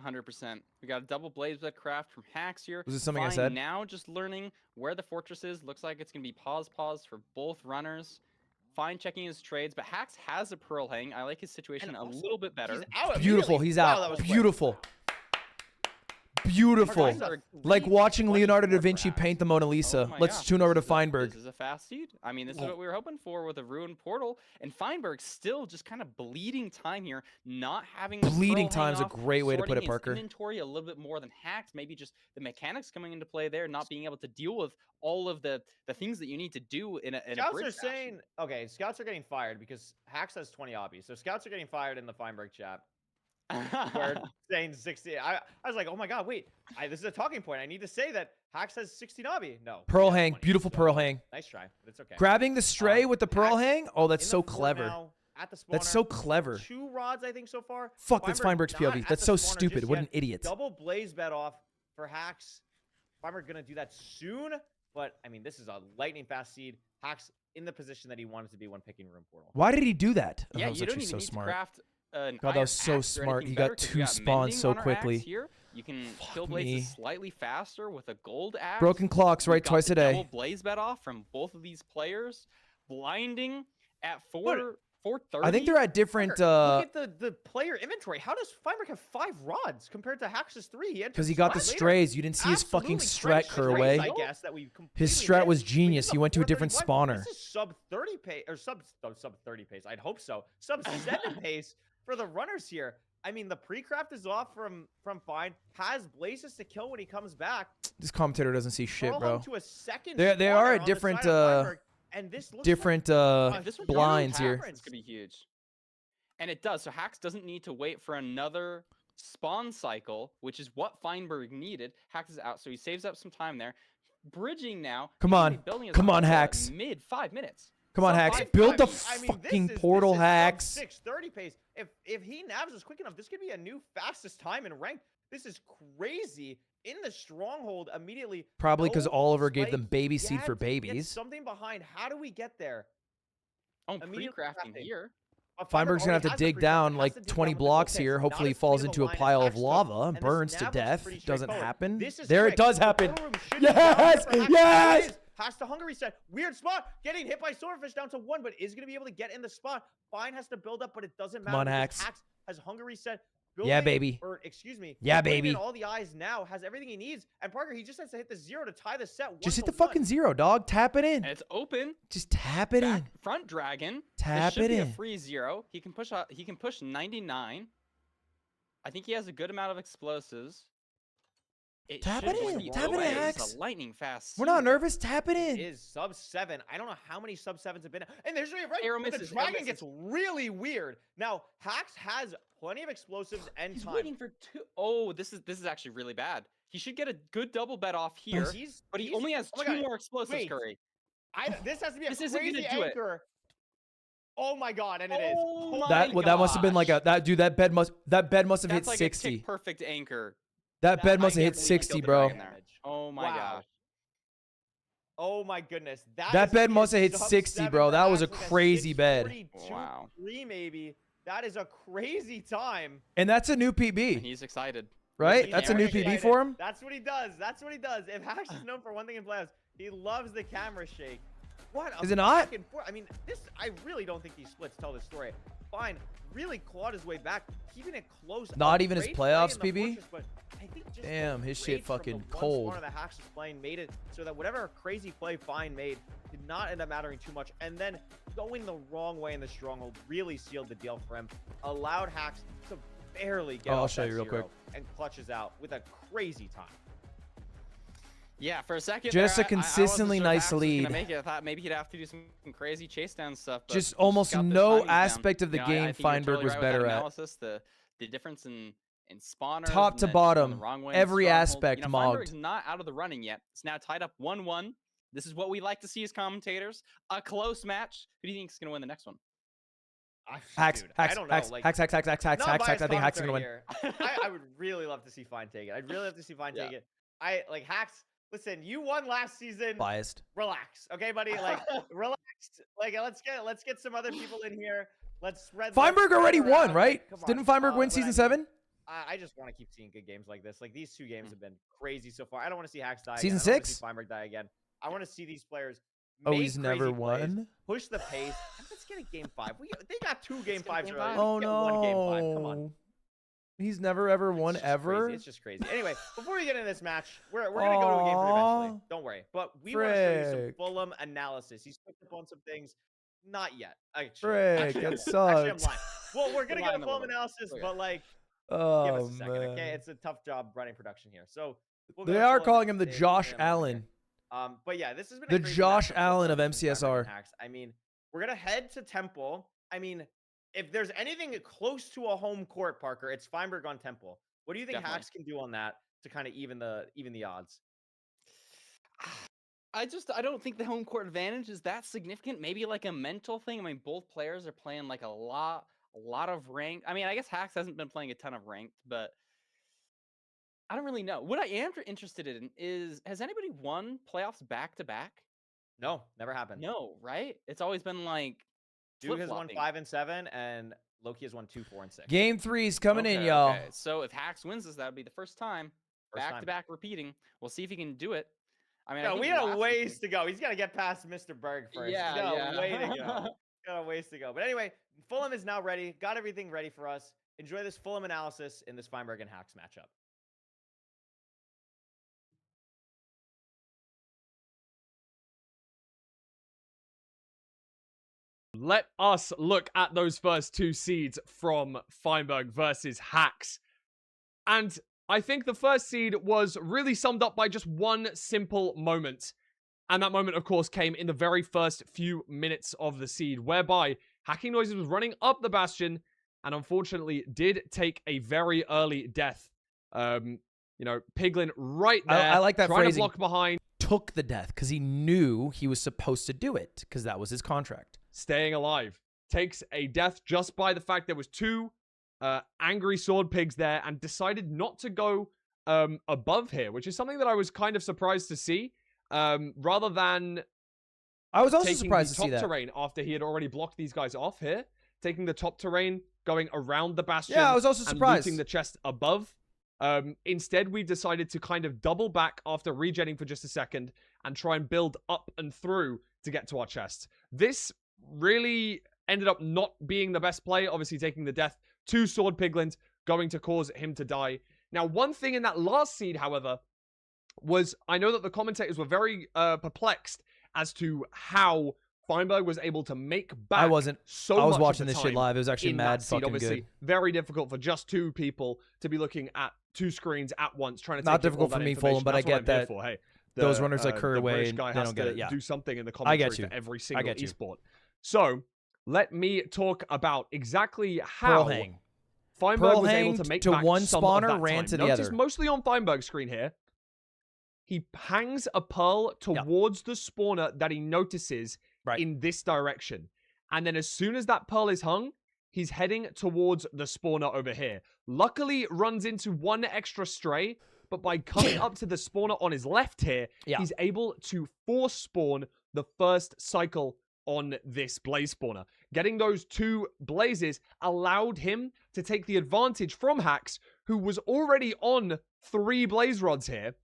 100%. We got a double blaze craft from Hacks here. Was this something I Fine said? Now just learning where the fortress is. Looks like it's going to be pause for both runners. Fine checking his trades, but Hacks has a pearl hang. I like his situation a little bit better. He's out Beautiful. immediately. He's Wow, out. that was quick. Beautiful. beautiful. Feinberg Like watching Leonardo da 324 Vinci for paint the Mona Lisa. Oh my Let's gosh, tune over to this is Feinberg. This is a fast seed. I mean, this is what we were hoping for with a ruined portal, and Feinberg still just kind of bleeding time here, not having the Bleeding pearl hang time's a off, great way to put sorting it, his Parker. Inventory a little bit more than Hacks. Maybe just the mechanics coming into play there, not being able to deal with all of the things that you need to do in a Scouts bridge are saying, okay, scouts are getting fired because Hacks has 20 obbies. So scouts are getting fired in the Feinberg chat. We're saying 60. I was like, oh my god, wait. This is a talking point. I need to say that Hacks has 16 obby. No. Pearl he has hang. 20, Beautiful so pearl hang. Nice try, but it's okay. Grabbing the stray with the pearl hang? Oh, that's In the so fort clever. now, at the spawner, That's so clever. 2 rods, I think, so far. Fuck, that's Feinberg's not POV. at That's the so spawner stupid. just What yet. an idiot. Double blaze bet off for Hacks. Feinberg gonna do that soon, but I mean, this is a lightning fast seed. Hacks in the position that he wanted to be when picking Room Portal. Why did he do that? Oh, Yeah, that was you don't actually even so need smart. to craft an God, that was so smart. He got 2 spawns so quickly. Here. You can kill me. blazes slightly faster with a gold axe. Broken clocks, You've right? got Twice the a day. Double blaze bet off from both of these players. Blinding at 430. I think they're at different. Look at the player inventory. How does Feinberg have 5 rods compared to Hax's 3? Because he got the strays. You didn't see his fucking strat cur away. I guess that we His strat was genius. He went to a different spawner. This is sub 30 pace or sub 30 pace. I'd hope so. Sub 7 pace for the runners here. I mean, the pre-craft is off from Fine. Has blazes to kill when he comes back. This commentator doesn't see shit, bro. To a second They are spawner at on different the side of Feinberg, and this looks different like blinds here. It's gonna be huge, and it does. So Hax doesn't need to wait for another spawn cycle, which is what Feinberg needed. Hax is out, so he saves up some time there. Bridging now. Come on, come on, Hax. Mid 5 minutes. Come on, Hax. Build the fucking portal, Hax. 630 pace. If he nabs us quick enough, this could be a new fastest time in rank. This is crazy. In the stronghold immediately. Probably because no Oliver gave spike. them baby seed Get- for get babies. something behind. How do we get there? Oh, Immediately pre-crafting crafting. here. Feinberg's gonna have to dig down like 20 blocks here. Hopefully he falls into a pile of lava and burns to death. Doesn't happen. There it does happen. Yes! Yes! Has to hunger reset. Weird spot. Getting hit by Swordfish down to 1, but is going to be able to get in the spot. Fine has to build up, but it doesn't matter. Come on, because Hax. Hax has hunger reset. Yeah, baby. Or excuse me. Yeah, putting in baby. all the eyes now, has everything he needs. And Parker, he just has to hit the 0 to tie the set. Just hit the fucking 0, dog. Tap it in. And it's open. Just tap it in. Front dragon. Tap should it be in. a free 0. He can push. He can push 99. I think he has a good amount of explosives. Tap it in. Tap it in, Hax. It's a lightning fast. We're not nervous. Tap it It in. is sub 7. I don't know how many sub 7s have been. And there's right. Arrow But the misses, arrow dragon misses. gets really weird. Now, Hax has plenty of explosives and He's time. waiting for 2. Oh, this is actually really bad. He should get a good double bet off here, but he only has oh my 2 God. more explosives, Wait. Curry. This has to be a This isn't gonna crazy do it. anchor. Oh my god, and it is. Oh That my that must have been like a that dude. That bed must have That's hit like 60. a tick perfect anchor. That bed must have I hit can't believe he 60, killed the bro. dragon there. Oh my Wow. gosh. Oh my goodness. That bed must have hit sub 60, 7 bro. for That was a Hax, like crazy bed. 642, Wow. 3 maybe. That is a crazy time. And that's a new And PB, he's excited. right? He's That's a new very PB excited. for him. That's what he does. That's what he does. If Hax is known for one thing in playoffs, he loves the camera shake. What? Is it not? back and forth. I mean, this. I really don't think these splits tell the story. Fine, really clawed his way back, keeping it close. Not A even his great play playoffs, in the PB? fortress, but I think just Damn, the his shit rage from fucking the one cold. spawner that Hax was playing made it so that whatever crazy play Fine made did not end up mattering too much. And then going the wrong way in the stronghold really sealed the deal for him. Allowed Hax to barely get Oh, I'll off show that you real 0 quick. and clutches out with a crazy time. Yeah, for a second. Just there, a consistently I wasn't sure if nice Hax was gonna lead. Make it. I thought maybe he'd have to do some crazy chase down stuff. But Just he almost got those no timings down. aspect of the You know, game I think you're Feinberg totally was right with that better at. analysis. The difference in spawners. Top and to then bottom, going the wrong way in every Stronghold. aspect you know, mogged. Feinberg's not out of the running yet. It's now tied up 1-1. This is what we like to see as commentators. A close match. Who do you think is going to win the next one? Hacks, Dude, I hacks, don't know, hacks, like, hacks, hacks, hacks, hacks, hacks, not hacks, hacks. biased I think Hacks is gonna win. commentary here. I would really love to see Fine take it. I'd really love to see Fine take it. I like Hacks. Listen, you won last season. Biased. Relax, okay, buddy. Like, relax. Like, let's get some other people in here. Let's spread. Feinberg let's already spread won, around. right? Come Didn't on. Feinberg win But season I mean, 7? I just want to keep seeing good games like this. Like these 2 games have been crazy so far. I don't want to see Hacks die. Season again. I don't wanna 6? see Feinberg die again. I want to see these players. Oh, make he's never crazy plays, won? Push the pace. And let's get a game 5. They got 2 game 5s early. Oh Let's get 1 game 5. Come no. on. He's never ever won It's just ever. Crazy. It's just crazy. Anyway, before we get into this match, we're gonna go to a game three eventually. Don't worry. But we want to show you some Fulham analysis. He's picked up on some things. Not yet. Frick, that Actually, I'm sucks. lying. Well, we're gonna get a Fulham analysis, but like, give us a second, okay? It's a tough job running production here. So They are calling him the Josh Allen. But yeah, this has been The a crazy Josh matchup Allen of for Feinberg MCSR. and Hacks. I mean, we're gonna head to Temple. I mean, if there's anything close to a home court, Parker, it's Feinberg on Temple. What do you think Definitely. Hacks can do on that to kind of even the odds? I don't think the home court advantage is that significant. Maybe like a mental thing. I mean, both players are playing like a lot of ranked. I mean, I guess Hacks hasn't been playing a ton of ranked, but I don't really know. What I am interested in is, has anybody won playoffs back to back? No, never happened. No, right? It's always been like Duke has won flip-flopping. 5 and 7, and Loki has won 2, 4, and 6. Game 3's coming in, y'all. Okay. So if Hacks wins this, that would be the first time back to back repeating. We'll see if he can do it. I mean, I No, think we got a last ways week- to go. He's got to get past Mr. Berg first. Yeah, He's got yeah. a way to go. Got a ways to go. But anyway, Fulham is now ready. Got everything ready for us. Enjoy this Fulham analysis in this Feinberg and Hacks matchup. Let us look at those first 2 seeds from Feinberg versus Hacks. And I think the first seed was really summed up by just one simple moment. And that moment, of course, came in the very first few minutes of the seed, whereby Hackingnoises was running up the Bastion and unfortunately did take a very early death. You know, Piglin right there. I like that trying phrasing. to block behind. Took the death because he knew he was supposed to do it because that was his contract. Staying alive. Takes a death just by the fact there was 2 angry sword pigs there and decided not to go above here, which is something that I was kind of surprised to see. Rather than I was also taking surprised the to see top that. terrain after he had already blocked these guys off here, taking the top terrain, going around the Bastion. Yeah, I was also and surprised. looting the chest above. Instead, we decided to kind of double back after regenning for just a second and try and build up and through to get to our chest. This really ended up not being the best play, obviously taking the death. 2 sword piglins going to cause him to die. Now, one thing in that last seed, however, was I know that the commentators were very perplexed as to how Feinberg was able to make back I wasn't. so I was much watching of the this shit time live. It was actually in mad that seed. fucking Obviously, good. very difficult for just 2 people to be looking at 2 screens at once, trying to Not take in all difficult for that me, Fulham, information. but I That's what get I'm here that for. Hey, those runners like the Curry away British and guy they has don't get to it. Yeah, do something in the I get commentary you. for every I single get you. esport. So let me talk about exactly Pearl how hang. Feinberg Pearl was able hanged to make to back one some of spawner, that ran time. to the Notice other. mostly on Feinberg's screen here. He hangs a pearl towards the spawner that he notices in this direction. And then as soon as that pearl is hung, he's heading towards the spawner over here. Luckily, runs into one extra stray, but by coming up to the spawner on his left here, he's able to force spawn the first cycle on this blaze spawner. Getting those 2 blazes allowed him to take the advantage from Hacks, who was already on 3 blaze rods here,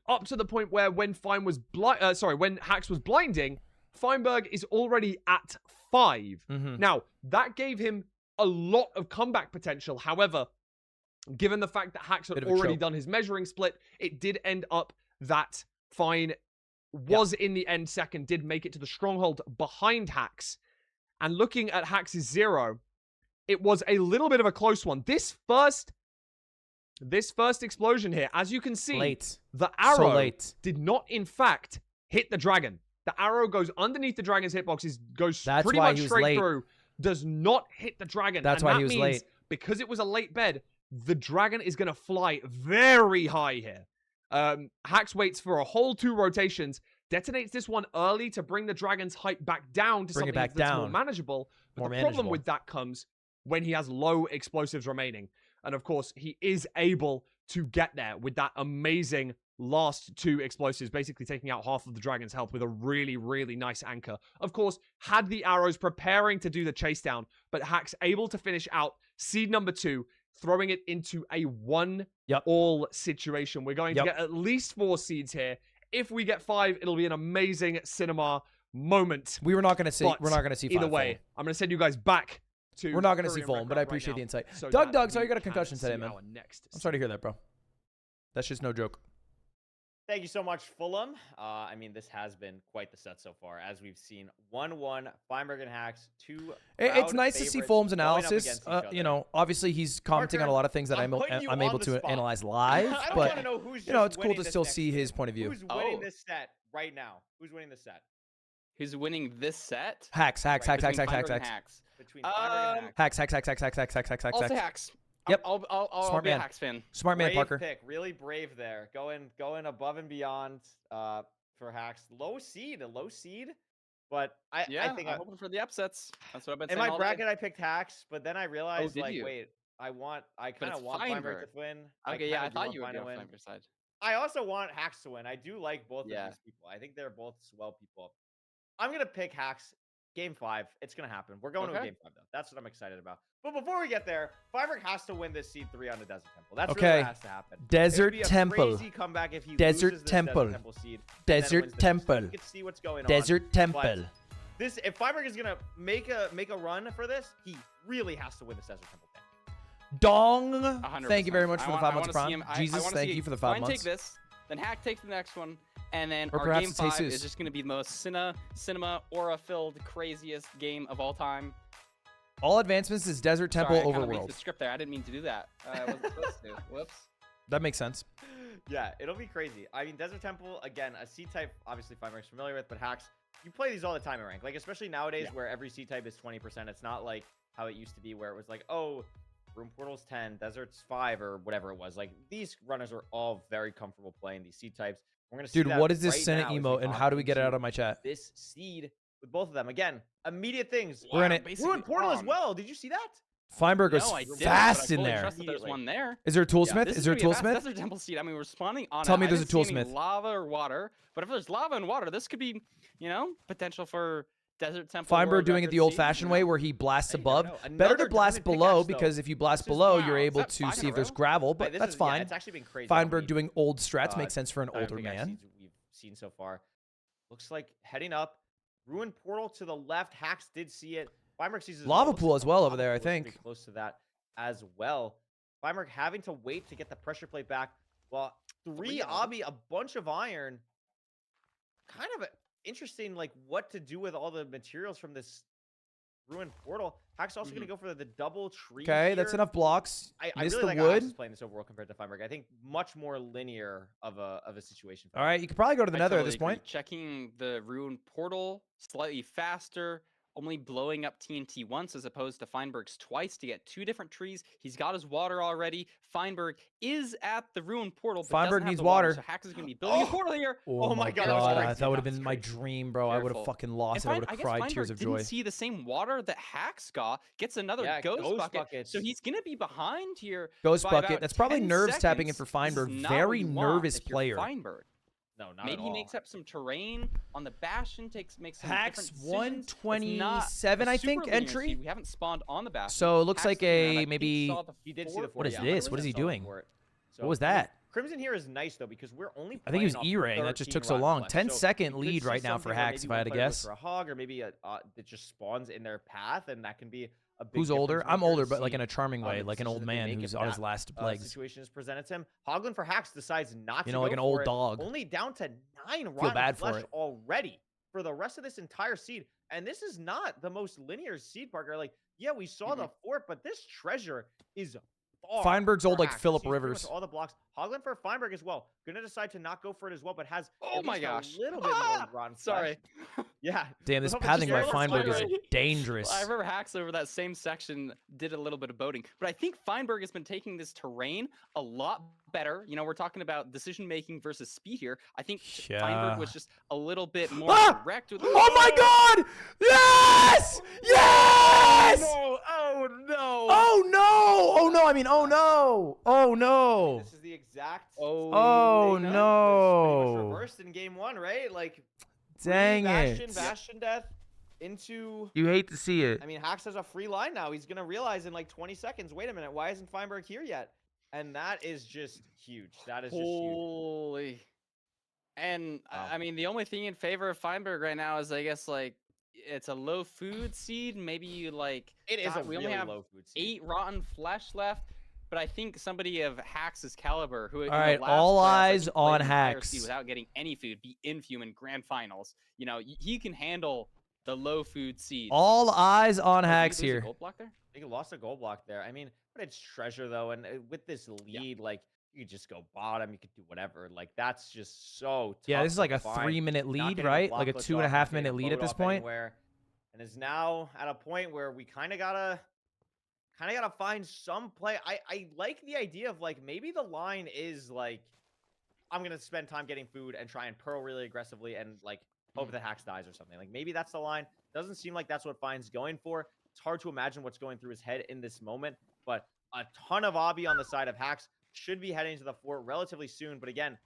up to the point where when when Hacks was blinding, Feinberg is already at 5. Now, that gave him a lot of comeback potential. However, given the fact that Hacks had already done his measuring split, it did end up that Fein was in the end second, did make it to the stronghold behind Hacks. And looking at Hacks' 0, it was a little bit of a close one. This first explosion here, as you can see, the arrow did not, in fact, hit the dragon. The arrow goes underneath the dragon's hitboxes, goes pretty much straight through, does not hit the dragon. That's why he was late. Because it was a late bed, the dragon is going to fly very high here. Hacks waits for a whole 2 rotations, detonates this one early to bring the dragon's height back down to something that's more manageable. But the problem with that comes when he has low explosives remaining. And of course, he is able to get there with that amazing last 2 explosives, basically taking out half of the dragon's health with a really, really nice anchor. Of course, had the arrows preparing to do the chase down, but Hacks able to finish out seed number 2, throwing it into a 1-all situation. We're going to get at least 4 seeds here. If we get 5, it'll be an amazing cinema moment. We're not going to see 5. Either way, I'm going to send you guys back to We're not going to hurry see and Fulham, wrap but it I up right appreciate now the insight. so Doug, that sorry we you got a can concussion today, see man. our next I'm sorry to hear that, bro. That's just no joke. Thank you so much, Fulham. I mean, this has been quite the set so far, as we've seen 1-1 Feinberg and Hacks, two. It's nice to see Fulham's analysis. against each You know, obviously he's commenting on a lot of things that I'm able to analyze live, I don't but wanna know who's you know, just it's cool winning to this still next see his point of view. Who's winning this set right now? Who's winning this set? Who's winning this set? Hacks. Between Feinberg and Hacks. Between Feinberg and Hacks. I'll say Hacks. Yep. I'll Smart be a man. Hacks fan. Smart man, brave Parker. Pick, really brave there. Going above and beyond for Hacks. Low seed, but I think I'm hoping for the upsets. That's what I've been in saying. my bracket I picked Hacks, but then I realized did you? wait, I kind it's of want Feinberg Feinberg. to win. Okay, yeah, I kinda do thought want you would be Feinberg on to win. Feinberg's side. I also want Hacks to win. I do like both of these people. I think they're both swell people. I'm gonna pick Hacks. Game 5, it's gonna happen. We're going to a game 5 though. That's what I'm excited about. But before we get there, Feinberg has to win this seed 3 on the Desert Temple. That's really what has to happen. Desert Temple. Crazy comeback if he Desert loses this Temple. Desert Temple seed. Desert Temple. You can see what's going on. Desert Temple. This, if Feinberg is gonna make a run for this, he really has to win this Desert Temple thing. Dong. 100%. Thank you very much for the 5 months of I wanna Prime. see him- Jesus, I wanna thank see you for the 5 Fine months. take this, then Hack takes the next one, and then Or our perhaps game it's 5 Jesus. is just going to be the most cinema aura-filled, craziest game of all time. All advancements is Desert Temple Sorry, I kinda read Overworld. the script there. I didn't mean to do that. I wasn't supposed to. Whoops. That makes sense. Yeah, it'll be crazy. I mean, Desert Temple, again, a C-type, obviously Feinberg's familiar with, but Hacks, you play these all the time in rank. Like, especially nowadays where every C-type is 20%. It's not like how it used to be where it was like, oh, Room Portal's 10, Desert's 5, or whatever it was. Like, these runners are all very comfortable playing these C-types. We're going to see Dude, that what is this right Senate now as we emote, and hop how do we get it into out of my chat? This seed with both of them. Again, immediate things. We're in it. Ruin Portal as well. Did you see that? Feinberg was No, I didn't, fast but I in fully there. trust that there's one there. Is there a toolsmith? This Is there a gonna be fast toolsmith? Desert Temple seed. I mean, we're spawning on Tell it. me I there's a didn't see any toolsmith. lava or water, but if there's lava and water, this could be, potential for Desert Temple. Feinberg doing it the old-fashioned way where he blasts above. Better to blast below because if you blast below, you're able to see if there's gravel, but that's fine. It's actually been crazy. Feinberg doing old strats makes sense for an older pickaxe man. seeds we've seen so far. Looks like heading up. Ruin Portal to the left. Hacks did see it. Feinberg sees it. Lava pool as well over there, I think. Pretty close to that as well. Feinberg having to wait to get the pressure plate back. Well, 3 obby, a bunch of iron. Kind of interesting, like what to do with all the materials from this Ruin Portal. Hack's also going to go for the double tree. Okay, that's enough blocks. I Missed really the like how Hax wood. is playing this overall compared to Feinberg. I think much more linear of a situation. All right, you could probably go to the nether at totally this agree. point. Checking the Ruin Portal slightly faster, only blowing up TNT once as opposed to Feinberg's twice to get 2 different trees. He's got his water already. Feinberg is at the Ruin Portal, but Feinberg doesn't have needs the water. water. So Hax is going to be building a portal here. Oh my God, god, that would have been my dream, bro. I would have Careful. fucking lost it. And I would I have guess cried Feinberg tears of didn't joy. see the same water that Hax got. Gets another Yeah, ghost ghost bucket. buckets. So he's going to be behind here. Ghost by bucket. about That's probably 10 nerves tapping in seconds. for This is Feinberg. not Very what you want nervous if you're player. Feinberg. No, not Maybe at he all. makes up some terrain on the Bastion, makes some Hacks different decisions. 127, I think, entry. We haven't spawned on the Bastion. So it looks Hacks like didn't have a that. He maybe. saw the He did see the What is fort, this? yeah. What is he Saw the doing? fort. What was that? Crimson here is nice though because we're only. I think he was playing off E-Rang. That just 13 took so rods long. left. 10-second So you could lead see right now for something where Hacks, if maybe I had to one player goes guess. for a hog, or maybe it just spawns in their path, and that can be a big. Who's older? difference I'm maker to older, but like see, in a charming way, the like an decisions old that they man make who's if on his that, last legs. Situation is presented to him. Hoglin for Hacks decides not to. You know, like go an old for it. dog. Only down to 9 rods Feel bad for flesh it. already for the rest of this entire seed. And this is not the most linear seed, Parker. Like, yeah, we saw the fort, but this treasure is far Feinberg's old for like Hacks. Philip Sees pretty much Rivers. all the blocks. Hoglin for Feinberg as well. Gonna decide to not go for it as well, but has Oh at my least gosh. a little bit more rotten Sorry. flesh. Yeah. Damn, this But pathing by just- Feinberg is Sorry. dangerous. I remember Hacks over that same section did a little bit of boating, but I think Feinberg has been taking this terrain a lot better. You know, we're talking about decision making versus speed here. I think Feinberg was just a little bit more direct with. Oh my god! Yes! Yes! No! Oh no! Oh no! Oh no! I mean, oh no! Oh no! This is the exact. Oh thing that was pretty no! much reversed in game 1, right? Like, Dang it! Bastion death into. You hate to see it. I mean, Hacks has a free line now. He's gonna realize in like 20 seconds. Wait a minute, why isn't Feinberg here yet? And that is just huge. That is just huge. Holy. And I mean, the only thing in favor of Feinberg right now is, I guess, like it's a low food seed. Maybe you like. It is a we really only have low food seed. 8 rotten flesh left. But I think somebody of Hax's caliber, who All right, all eyes on Hax Hax. without getting any food, be Infume in grand finals. You know, he can handle the low food seeds. All eyes on Oh, Hax did he lose a here. gold block there? I think he lost a gold block there. I mean, but it's treasure though, and with this lead, like you could just go bottom, you could do whatever. Like that's just so tough. Yeah, this is like to a find. 3-minute Not lead, getting a right? block Like a glitch 2.5 off, not getting minute a lead at boat this off point. anywhere, and is now at a point where we kind of gotta find some play. I like the idea of like maybe the line is like I'm gonna spend time getting food and try and pearl really aggressively and like hope that Hax dies or something. Like maybe that's the line. Doesn't seem like that's what Fine's going for. It's hard to imagine what's going through his head in this moment, but a ton of obby on the side of Hax should be heading to the fort relatively soon. But again,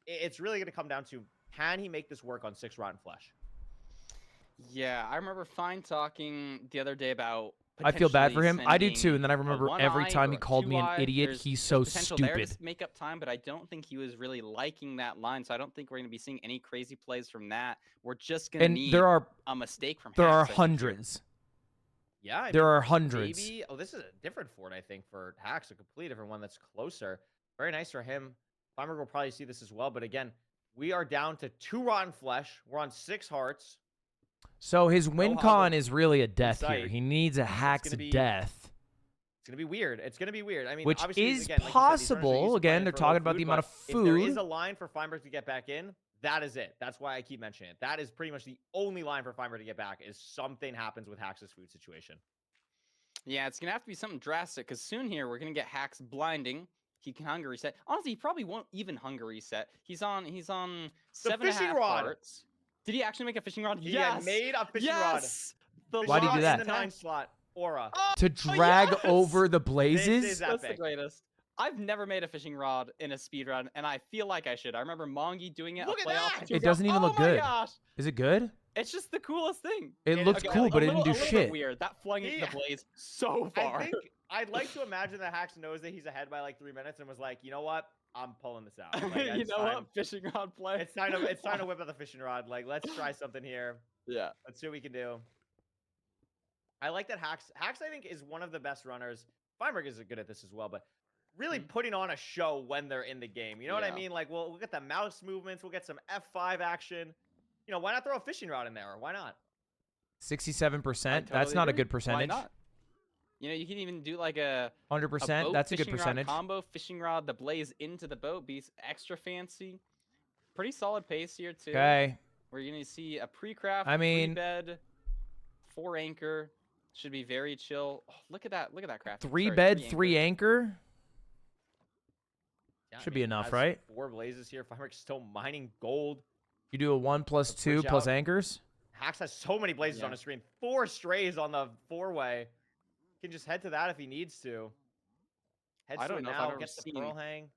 it's really going to come down to, can he make this work on 6 rotten flesh? Yeah, I remember Fine talking the other day about. I feel bad for him. I do too. sending And then I a remember 1 every eye time he or a called me 2 an eye. idiot. There's He's so potential there to stupid. make up time, but I don't think he was really liking that line. So I don't think we're going to be seeing any crazy plays from that. We're just going to And need there are a mistake from there Hax, are I think, here. hundreds. Yeah, I There mean, are hundreds. Maybe. Oh, this is a different fort, I think, for Hax, a completely different one that's closer. Very nice for him. Feinberg will probably see this as well. But again, we are down to 2 rotten flesh. We're on 6 hearts. So his win con hobble is really a death sight. here. He needs a Hax gonna be- death. It's going to be weird. It's going to be weird. I mean, Which obviously, is again, like you said, these runners are used to possible. Again, playing they're for talking low about the food, amount of but if there food. is a line for Feinberg to get back in, that is it. That's why I keep mentioning it. That is pretty much the only line for Feinberg to get back is something happens with Hax's food situation. Yeah, it's going to have to be something drastic because soon here we're going to get Hax blinding. He can hunger reset. Honestly, he probably won't even hunger reset. He's on 7.5 fishing rod. hearts. Did he actually make a fishing rod? He Yes. had made a fishing yes. rod. Why'd he do that? In the 9 slot. Aura. To drag yes! over the This blazes? is That's the epic. greatest. I've never made a fishing rod in a speed run, and I feel like I should. I remember Mongey doing it. Look a at playoff that! two It doesn't even oh look my good. Gosh. Is it good? It's just the coolest thing. It looked cool, but it didn't do a little shit. Bit weird. That flung it Yeah. the blaze so far. I think I'd like to imagine that Hax knows that he's ahead by like 3 minutes and was like, you know what? I'm pulling this out. Like, you it's know time- what? Fishing rod play. It's time to whip out the fishing rod. Like, let's try something here. Yeah. Let's see what we can do. I like that Hax, I think, is one of the best runners. Feinberg is good at this as well, but really putting on a show when they're in the game. You know what I Yeah. mean? Like, we'll get the mouse movements. We'll get some F5 action. You know, why not throw a fishing rod in there? Why not? 67%. I That's totally not a agree. good percentage. Why not? You know, you can even do like a 100%. boat That's a good fishing rod percentage. combo, fishing rod, the blaze into the boat, be extra fancy. Pretty solid pace here too. Okay. We're gonna see a pre-craft, I mean- 3-bed, 4 anchor. Should be very chill. Oh, look at that! Look at that craft. 3 Sorry, bed, 3 3 anchor. Yeah, Should be enough, has right? 4 blazes here. Feinberg's still mining gold. You do a 1 plus 2 switch plus out. anchors. Hax has so many blazes Yeah. on his screen. 4 strays on the 4-way. Can just head to that if he needs to. Heads I to don't it know if now. I've ever Gets the seen pearl hang.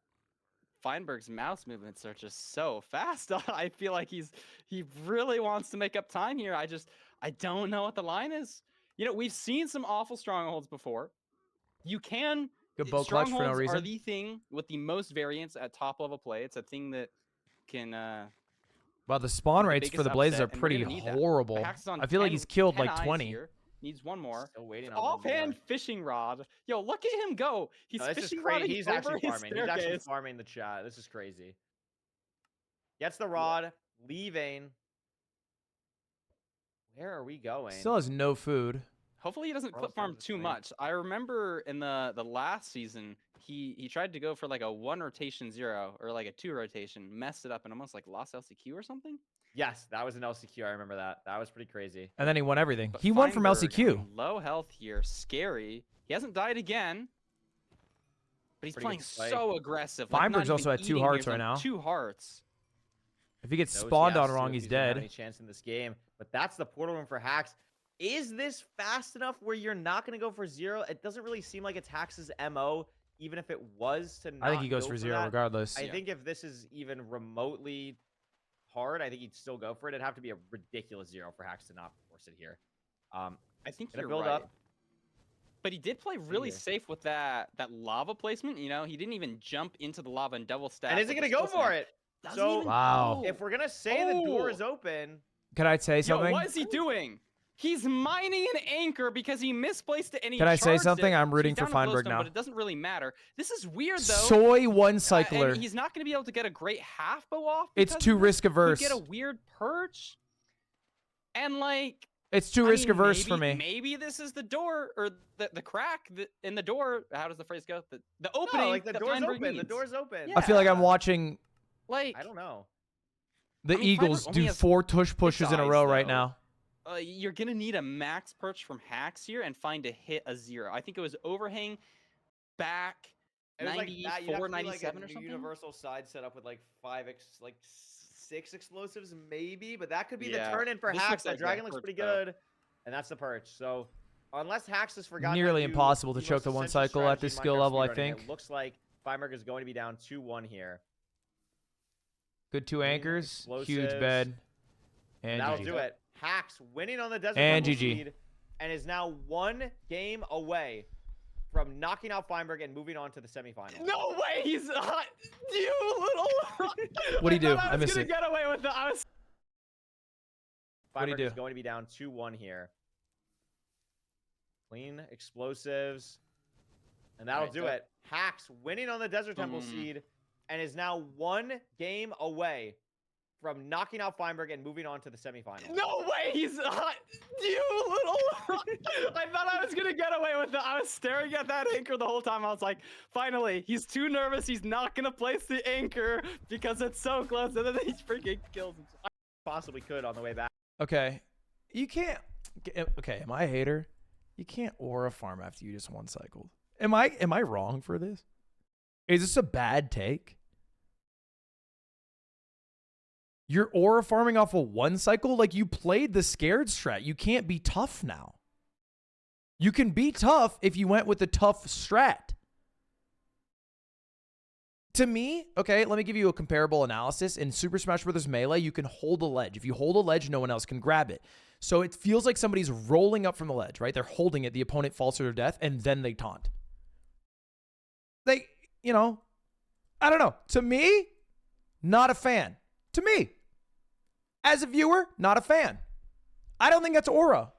Feinberg's mouse movements are just so fast. I feel like he really wants to make up time here. I don't know what the line is. You know, we've seen some awful strongholds before. You can Good boat clutch for no strongholds are reason. the thing with the most variance at top level play. It's a thing that can Well, the spawn the rates for biggest the blazes are upset, and we're pretty gonna need that. horrible. But Hax is on I feel like 10 he's killed 10 like eyes 20. here. Needs one more. Still waiting on one Offhand more. fishing rod. Yo, look at him go. He's No, this is fishing crazy. rodding He's over actually his farming. He's actually staircase. farming the chat. This is crazy. Gets the rod, leaving. Where are we going? Still has no food. Hopefully he doesn't Pearl clip farm farms the too same. much. I remember in the last season, he tried to go for like a 1 rotation 0 or like a 2 rotation, messed it up and almost like lost LCQ or something. Yes, that was an LCQ. I remember that. That was pretty crazy. And then he won everything. But He won from Feinberg LCQ. on low health here, scary. He hasn't died again, but he's Pretty playing good play. so aggressive. Feinberg's not also even at 2 eating hearts here, right he's on now. 2 hearts. If he gets Knows he spawned has on to wrong, if he's gonna have dead. Any chance in this game? But that's the portal room for Hax. Is this fast enough where you're not going to go for 0? It doesn't really seem like it's Hax's MO, even if it was to not I think he goes go for 0 that. regardless. I think if this is even remotely hard, I think he'd still go for it. It'd have to be a ridiculous 0 for Hax to not force it here. I think gonna you're build right. up. But he did play really here. safe with that lava placement. You know, he didn't even jump into the lava and double stack. And is he like a going to go skill for set. it? Doesn't So even Wow. go. if we're going to say the door Oh. is open, Can I say Yo, something? what is he doing? He's mining an anchor because he misplaced it and he Can I say charged something? it. I'm rooting He's for down to Feinberg glowstone, now. But it doesn't really matter. This is weird, though. Soy one cycler. And he's not going to be able to get a great half bow off. It's because too of this. risk averse. Could get a weird perch. And like... It's too risk averse for me. Maybe this is the door or the crack in the door. How does the phrase go? The opening. No, like the that door's Feinberg open. The needs. door's open. I feel like I'm watching Like I don't know. the Eagles do 4 tush pushes in a row right now. You're gonna need a max perch from Hacks here and find a hit a 0. I think it was overhang back It was like 94, that. You'd have to do, 97 like, or a something. universal side setup with like 6 explosives maybe, but that could be Yeah, the turn in for this Hacks. looks That like dragon that looks perch, pretty though. good, and that's the perch. So unless Hacks has forgotten, Nearly how to do impossible to the choke most the one essential cycle at strategy this in skill Minecraft level, I speedrunning, think. It looks like Feinberg is going to be down 2-1 here. Good 2 anchors, huge explosives. bed, and That'll GG. do it. Hacks winning on the desert And Temple GG. Seed, and is now 1 game away from knocking out Feinberg and moving on to the semifinals. No way, he's you little. What'd he do? thought I was missed gonna it. get away with that. I was. What'd he Feinberg is do? going to be down 2-1 here. Clean explosives, and that'll Alright, do so- it. Hacks winning on the desert Temple Seed, and is now 1 game away from knocking out Feinberg and moving on to the semifinals. No way, he's you little. I thought I was gonna get away with that. I was staring at that anchor the whole time. I was like, finally, he's too nervous. He's not gonna place the anchor because it's so close, and then he freaking kills himself. Possibly could on the way back. Okay. You can't. Okay, am I a hater? You can't aura farm after you just one cycled. Am I wrong for this? Is this a bad take? You're aura farming off a 1 cycle? Like, you played the scared strat. You can't be tough now. You can be tough if you went with the tough strat. To me, okay, let me give you a comparable analysis. In Super Smash Bros. Melee, you can hold a ledge. If you hold a ledge, no one else can grab it. So it feels like somebody's rolling up from the ledge, right? They're holding it, the opponent falls to their death, and then they taunt. I don't know. To me, not a fan. To me, as a viewer, not a fan. I don't think that's aura.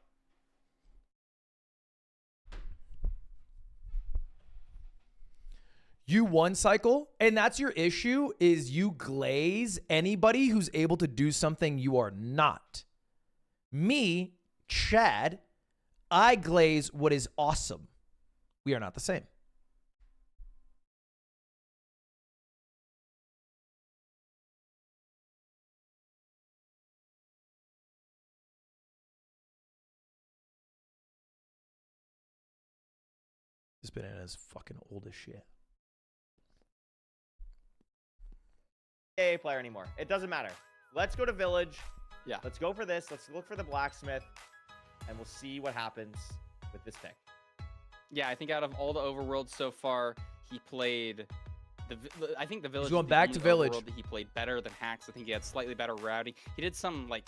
You one cycle, and that's your issue, is you glaze anybody who's able to do something you are not. Me, Chad, I glaze what is awesome. We are not the same. This banana is fucking old as shit. AA player anymore. It doesn't matter. Let's go to Village. Yeah. Let's go for this. Let's look for the blacksmith, and we'll see what happens with this pick. Yeah, I think out of all the overworlds so far, he played. I think the Village. He's going was the back to only Village. overworld that he played better than Hacks. I think he had slightly better routing. He did some like.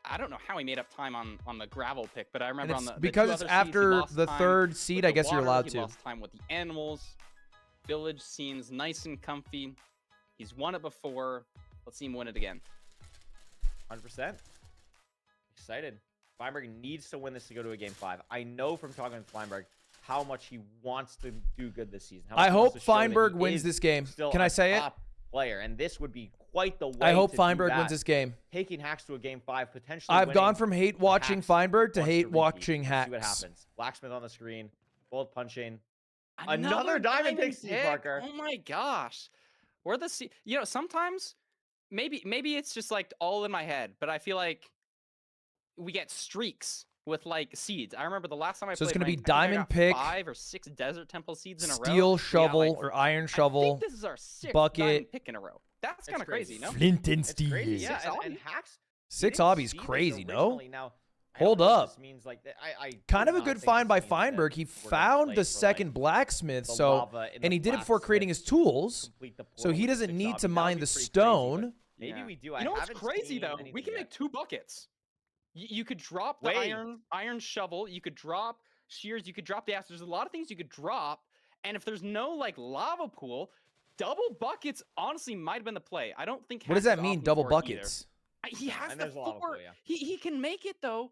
I don't know how he made up time on the gravel pick, but I remember on the because two it's other seeds, he after lost the time third seed, with I the guess you're water, allowed he to. lost time with the animals. Village seems nice and comfy. He's won it before. Let's see him win it again. 100%. Excited. Feinberg needs to win this to go to a game 5. I know from talking with Feinberg how much he wants to do good this season. I hope Feinberg wins this game. Can I say it? Player, and this would be quite the way. I hope to Feinberg do that. wins this game. Taking Hacks to a game 5, potentially. I've winning gone from hate watching Hacks Feinberg to wants hate repeat. watching Let's Hacks. See what happens. Blacksmith on the screen, bolt punching. Another diamond pick, Steve Parker. Oh my gosh. We're the sometimes maybe it's just like all in my head, but I feel like we get streaks with like seeds. I remember the last time I So it's played gonna be ranked, I think I diamond got pick, 5 or 6 desert temple seeds in a row. Steel We got, shovel like, or iron I shovel. think this is our 6th bucket. diamond pick in a row. That's kind of crazy, no? Flint and It's steel. crazy, yeah. And Hacks. 6 didn't obbies see this crazy, no? originally. Now, I Hold don't know if up. this means like I Kind of a do not good think find this by means that Feinberg. He we're gonna found play the for, second blacksmith, the so lava in and the he did it before creating his tools. complete the So portal he with doesn't 6 need obbies. to That would mine be the pretty crazy, stone. but maybe we do. You know what's haven't crazy seen though? We anything can yet. make 2 buckets. You could drop the Wait. iron shovel. You could drop shears. You could drop the axe. There's a lot of things you could drop. And if there's no like lava pool, double buckets honestly might have been the play. I don't think. What does Hacks that is mean, opting double for it either. buckets? He has and the there's a lava four. pool, yeah. He can make it though.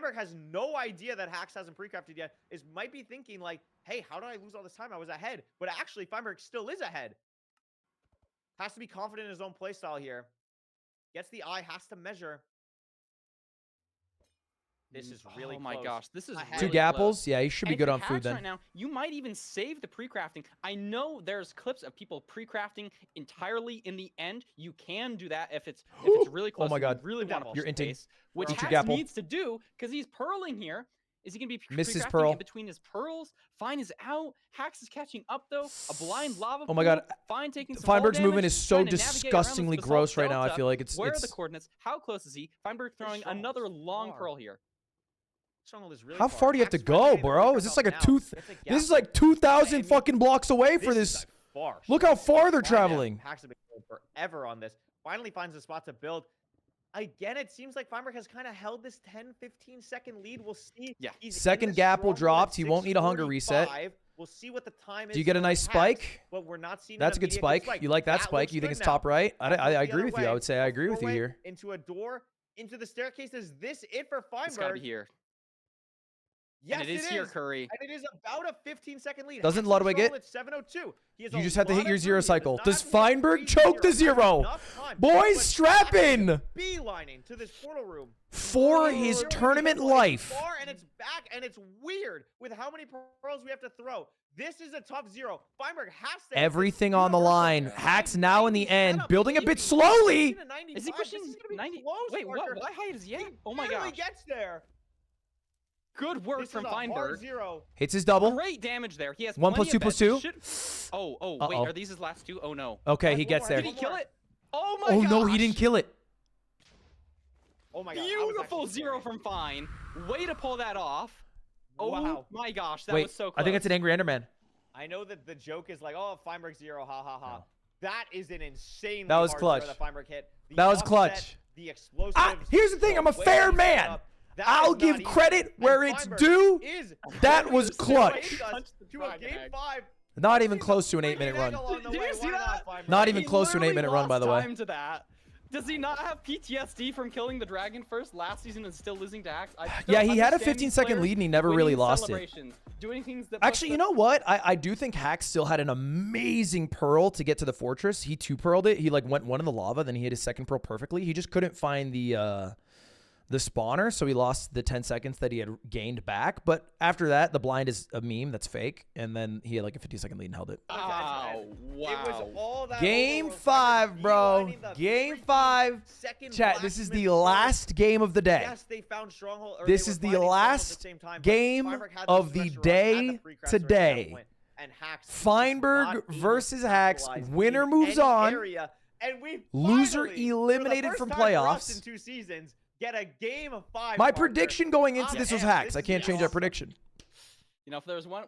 Feinberg has no idea that Hacks hasn't pre-crafted yet. Might be thinking like, hey, how did I lose all this time? I was ahead. But actually, Feinberg still is ahead. Has to be confident in his own playstyle here. Gets the eye, has to measure. This is really Oh my close. gosh, this is Two really gapples? close. Yeah, he should be And good for on food Hacks then. Right now, you might even save the pre-crafting. I know there's clips of people pre-crafting entirely in the end. You can do that if it's really close. Oh my and you God. really want You're inting. space, which Eat your Hacks gapple. needs to do because he's purling here. Is he going to be Misses pre-crafting pearl. in between his pearls? Fine is out. Hacks is catching up though. A blind lava. Oh my God. pool. Fine taking some Feinberg's fall movement damage, is so trying to navigate around this disgustingly basalt gross right now. I delta. feel like it's Where are the coordinates? How close is he? Feinberg throwing another long pearl here. Stronghold is really How far do you have to go, bro? Is this like a this is like 2,000 fucking blocks away for this? Look how far they're traveling. Hacks have been going forever on this. Finally finds a spot to build. Again, it seems like Feinberg has kind of held this 10-15 second lead. We'll see. Yeah. Second gapple dropped. He won't need a hunger reset. We'll see what the time is. Do you get a nice spike? But we're not seeing That's a good spike. You like that spike? You think it's top right? I agree with you. I would say I agree with you here. Into a door, into the staircase. Is this it for Feinberg? It's gotta be here. Yes, and it is here, Curry. And it is about a 15-second lead. Doesn't Ludwig it? It's 7:02. You just have to hit your zero cycle. Does Feinberg choke the zero? Boys, strap in! Beelining to this portal room. For his tournament life. And it's back, and it's weird with how many pearls we have to throw. This is a tough zero. Feinberg has to. Everything on the line. Hacks now in the end, building a bit slowly. Is he pushing 90? Wait, what height is he at? Oh my gosh. He gets there. Good work from Feinberg. Hits his double. Great damage there. He has 1 plus 2 plus 2. Wait, are these his last two? Oh no. Okay, he gets there. Did he kill it? Oh my Oh gosh. no, he didn't kill it. Oh my god. Beautiful zero from Fine. Way to pull that off. Oh Wow. my gosh, that Wait, was so close. I think it's an angry Enderman. I know that the joke is like, oh, Feinberg zero, ha ha ha. That is an insane. That was clutch. That Feinberg hit. The That was offset, clutch. The explosives. Here's the thing. I'm a fair man. I'll give credit where it's due. That was clutch. To a game 5. Not even close to an 8-minute run. Did you see that? Not even close to an 8-minute run, by the way. Time to that. Does he not have PTSD from killing the dragon first last season and still losing to Hacks? Yeah, he had a 15-second lead and he never really lost it. Doing things that Actually, you know what? I do think Hacks still had an amazing pearl to get to the fortress. He 2-pearled it. He like went one in the lava, then he hit his second pearl perfectly. He just couldn't find the spawner, so he lost the 10 seconds that he had gained back. But after that, the blind is a meme that's fake, and then he had like a 50-second lead and held it. Oh, wow. It was all that Game 5, bro. Game 5. Chat, this is the last game of the day. Yes, they found Stronghold. This is the last game of the day today. Feinberg versus Hacks. Winner moves on. Loser eliminated from playoffs. In 2 seasons, get a game of 5. My prediction going into this was Hacks. I can't change that prediction. You know, if there's one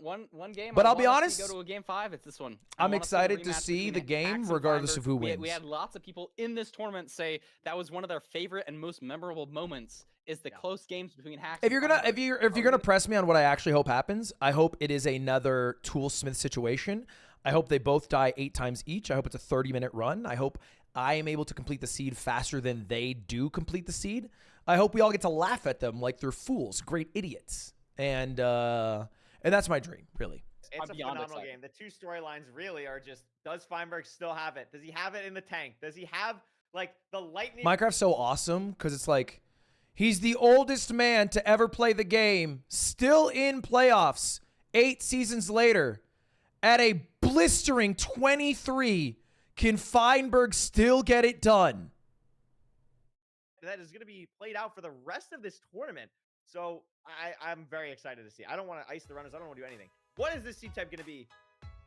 game, but I'll be want honest, to go to a game 5, it's this one. I'm excited to see the game, regardless of who wins. We had lots of people in this tournament say that was one of their favorite and most memorable moments. Is the close games between Hacks. If you're gonna press me on what I actually hope happens, I hope it is another Toolsmith situation. I hope they both die 8 times each. I hope it's a 30-minute run. I hope I am able to complete the seed faster than they do complete the seed. I hope we all get to laugh at them like they're fools, great idiots. And that's my dream, really. It's a phenomenal game. The 2 storylines really are just, does Feinberg still have it? Does he have it in the tank? Does he have, like, the lightning? Minecraft's so awesome because it's like, he's the oldest man to ever play the game, still in playoffs 8 seasons later. At a blistering 23, can Feinberg still get it done? That is going to be played out for the rest of this tournament. So I'm very excited to see. I don't want to ice the runners. I don't want to do anything. What is this seed type going to be?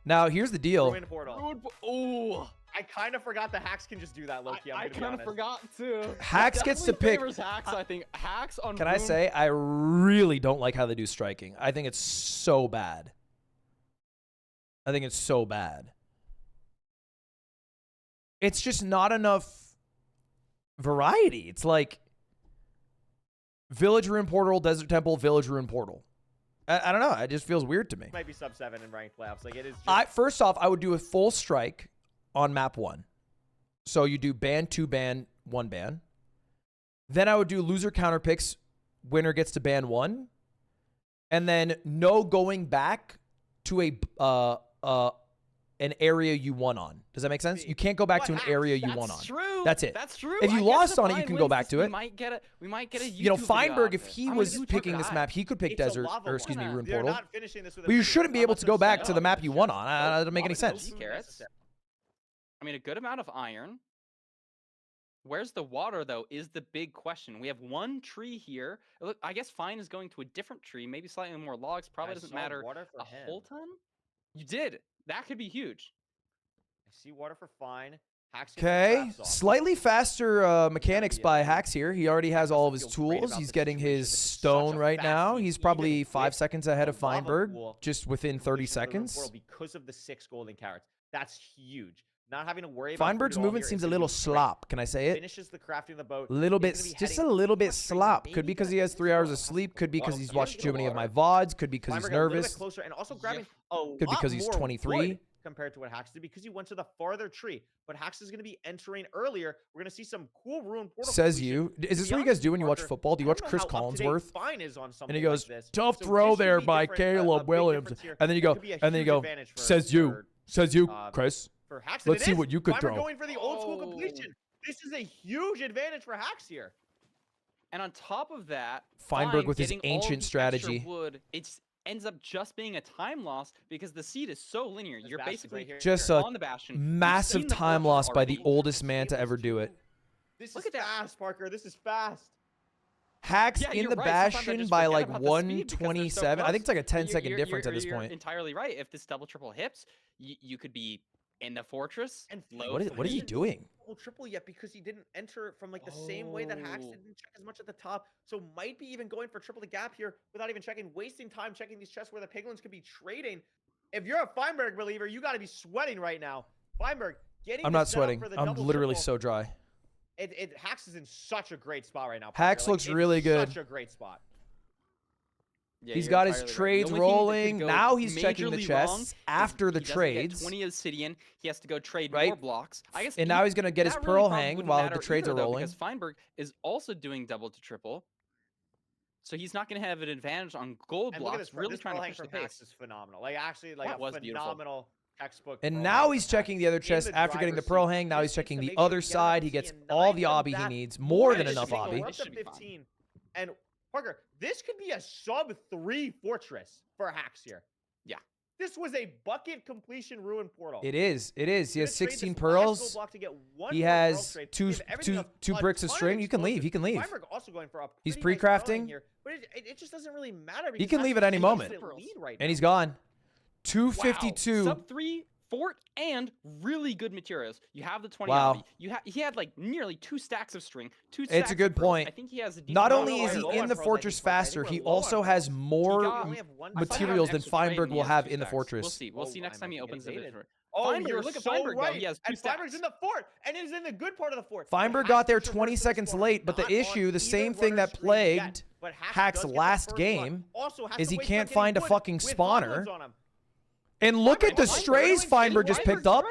Now, here's the deal. Ruin portal. Oh, I kind of forgot the Hacks can just do that, low-key. I kind of forgot, too. Hacks gets to pick. Hacks, I think. Hacks on Can I say, I really don't like how they do striking. I think it's so bad. I think it's so bad. It's just not enough variety. It's like Village Ruin Portal, Desert Temple, Village Ruin Portal. I don't know. It just feels weird to me. Might be sub 7 in ranked playoffs. Like it is. Just... First off, I would do a full strike on map 1. So you do ban, 2 ban, 1 ban. Then I would do loser counter picks. Winner gets to ban 1. And then no going back to an area you won on. Does that make sense? You can't go back to an area you won on. True. That's it. That's true. If you I guess lost if on it, you Fine can go wins back this, to it. We might get a YouTube You know, video Feinberg, out if of he it. was picking this map, he could pick It's a desert, lava or excuse me, wall. ruin They're portal. not finishing this with a But you video. shouldn't be Not able much to go of back setup. to the map you won on. That doesn't make any Obviously, sense. carrots. I mean, a good amount of iron. Where's the water, though, is the big question. We have one tree here. Look, I guess Fine is going to a different tree, maybe slightly more logs. Probably doesn't matter a whole ton. You did. That could be huge. I see water for Fine. Okay, slightly faster mechanics by Hacks here. He already has all of his tools. He's getting his stone right now. He's probably 5 seconds ahead of Feinberg, just within 30 seconds. Because of the 6 golden carrots. That's huge. Not having to worry about Feinberg's movement seems a little slop. Can I say it? Finishes the crafting of the boat. A little bit, just a little bit slop. Could be because he has 3 hours of sleep. Could be because he's watched too many of my VODs. Could be because he's nervous. Closer and also grabbing a Could be because he's 23. Compared to what Hacks did, because he went to the farther tree. But Hacks is going to be entering earlier. We're going to see some cool ruin portal. Says you. Is this what you guys do when you watch football? Do you watch Chris Collinsworth? And he goes, tough throw there by Caleb Williams. And then you go, says you, Chris. Let's see what you could throw. Going for the old school completion. This is a huge advantage for Hacks here. And on top of that, Feinberg with his ancient strategy. Wood, it's ends up just being a time loss because the seed is so linear. You're basically just on the a bastion. massive time loss by the oldest man to ever do it. Look at that fast, Parker. This is fast. Hacks in the bastion by like 127. I think it's like a 10-second difference at this point. You're entirely right. If this double triple hits, you could be in the fortress. And what is he doing? Triple yet because he didn't enter from like the same way that Hacks didn't check as much at the top, so might be even going for triple the gap here without even checking, wasting time checking these chests where the piglins could be trading. If you're a Feinberg believer, you got to be sweating right now. Feinberg getting. I'm not sweating. I'm literally so dry. Hacks is in such a great spot right now. Hacks looks really good. Such a great spot. Yeah, he's got his trades rolling. Now he's checking the chests after the trades. 20 obsidian. He has to go trade more blocks. I guess. And now he's going to get his pearl hang while the trades are rolling. Because Feinberg is also doing double to triple. So he's not going to have an advantage on gold blocks. Really trying to push the pace. Is phenomenal. Like actually, like a phenomenal textbook. And now he's checking the other chest after getting the pearl hang. Now he's checking the other side. He gets all the obby he needs. More than enough obby. And Parker, this could be a sub-3 fortress for Hacks here. Yeah. This was a bucket completion ruin portal. It is. It is. He has 16 pearls. He has two bricks of string. You can leave. He can leave. Also going for a he's pre-crafting. Here, but it just doesn't really matter. He can leave at any moment. And he's gone. 252. Wow. Sub-3 fort and really good materials. You have the 20 wow. obby. He had like nearly 2 stacks of string. It's a good point. I think he has a not only is he in the fortress faster, he also has more materials than Feinberg will have in the fortress. We'll see. We'll see next time he opens the Feinberg, look at Feinberg though. He has 2 stacks. Feinberg's in the fort and is in the good part of the fort. Feinberg got there 20 seconds late, but the issue, the same thing that plagued Hack's last game, is he can't find a fucking spawner. And look at the strays Feinberg just picked up.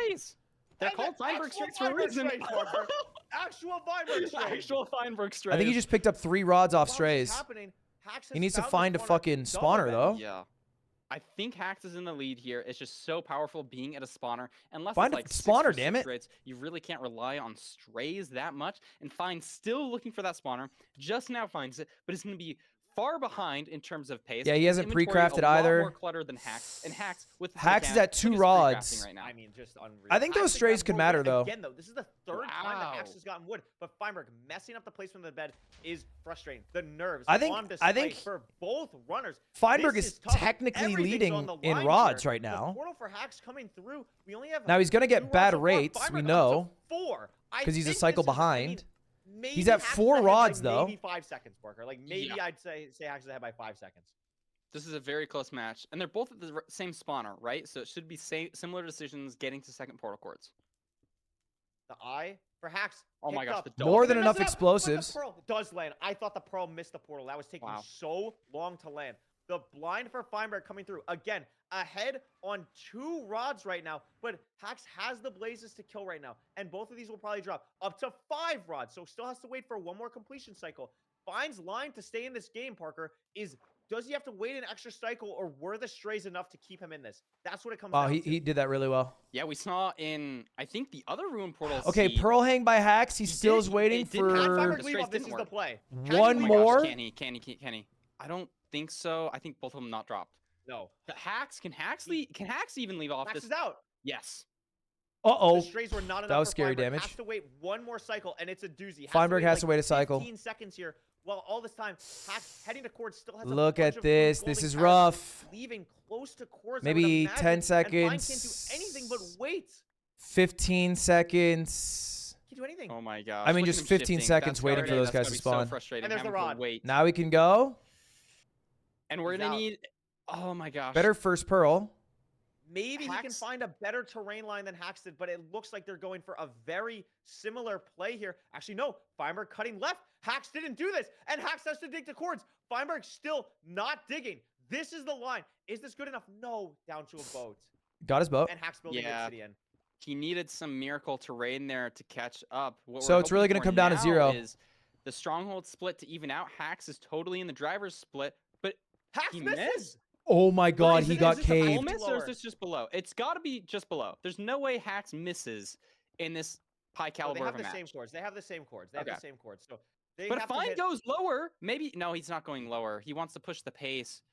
They're called Feinberg strays for a reason. Actual Feinberg strays. Actual Feinberg strays. I think he just picked up 3 rods off strays. He needs to find a fucking spawner, though. Yeah. I think Hacks is in the lead here. It's just so powerful being at a spawner. Unless find it's like a spawner, damn it. Rates, you really can't rely on strays that much. And Fine still looking for that spawner. Just now finds it, but it's going to be far behind in terms of pace. Yeah, he hasn't pre-crafted either. More cluttered than Hacks, and Hacks with Hacks is at 2 rods. Right now. I mean, just unreal. I think those strays could matter though. Again, though, this is the 3rd time that Hacks has gotten wood, but Feinberg messing up the placement of the bed is frustrating. The nerves. I think for both runners. Feinberg is technically leading in rods right now. The portal for Hacks coming through. We only have now he's gonna get bad rates. We know because he's a cycle behind. He's at 4 rods though. Maybe 5 seconds, Parker. Like maybe I'd say Hacks is ahead by 5 seconds. This is a very close match, and they're both at the same spawner, right? So it should be similar decisions getting to second portal courts. The eye for Hacks. Oh my gosh, more than enough explosives. The pearl does land. I thought the pearl missed the portal. That was taking so long to land. The blind for Feinberg coming through again, ahead on 2 rods right now. But Hacks has the blazes to kill right now, and both of these will probably drop up to 5 rods. So still has to wait for one more completion cycle. Fine's line to stay in this game, Parker, is does he have to wait an extra cycle, or were the strays enough to keep him in this? That's what it comes Wow, down to. he did that really well. Yeah, we saw in, I think, the other Ruin Portal. Okay, seed, Pearl hang by Hacks. He still is waiting it didn't- for Leave off, this is the play. one more. Can he? I don't think so. I think both of them not dropped. No. Can Hacks even leave off Hacks this? is out. Yes. Uh-oh. The strays were not enough. That was for scary Feinberg. damage. Has to wait one more cycle, and it's a doozy. Feinberg has to wait a cycle. 15 seconds here. Well, all this time, Hacks heading to Cord still has. Look a bunch at of this. golden This is carrots, rough. Leaving close to Cords. Maybe 10 And Fein can't do seconds. anything but wait. 15 seconds. Can't do anything. Oh my gosh. I mean, look at just him 15 shifting. seconds That's waiting gotta for be- those that's guys gotta to be so spawn. frustrating. And there's the having to rod. Wait. Now we can go. And we're He's gonna out. need. Oh my gosh. Better first Pearl. Maybe he can Hacks- find a better terrain line than Hacks did, but it looks like they're going for a very similar play here. Actually, no. Feinberg cutting left. Hacks didn't do this, and Hacks has to dig to Cords. Feinberg still not digging. This is the line. Is this good enough? No. Down to a boat. Got his boat. And Hacks building Yeah. it to the end. He needed some miracle terrain there to catch up. What So we're it's really hoping gonna for come down to now 0. Is the stronghold split to even out? Hacks is totally in the driver's split, but Hacks he misses. missed. Oh my god, he got Is this a full caved. miss or is this just below? It's got to be just below. There's no way Hacks misses in this high Oh, caliber they have of a the same match. chords. They have the same chords. They have Okay. the same chords. So they But if have to Fine hit- goes lower, maybe no, he's not going lower. He wants to push the pace.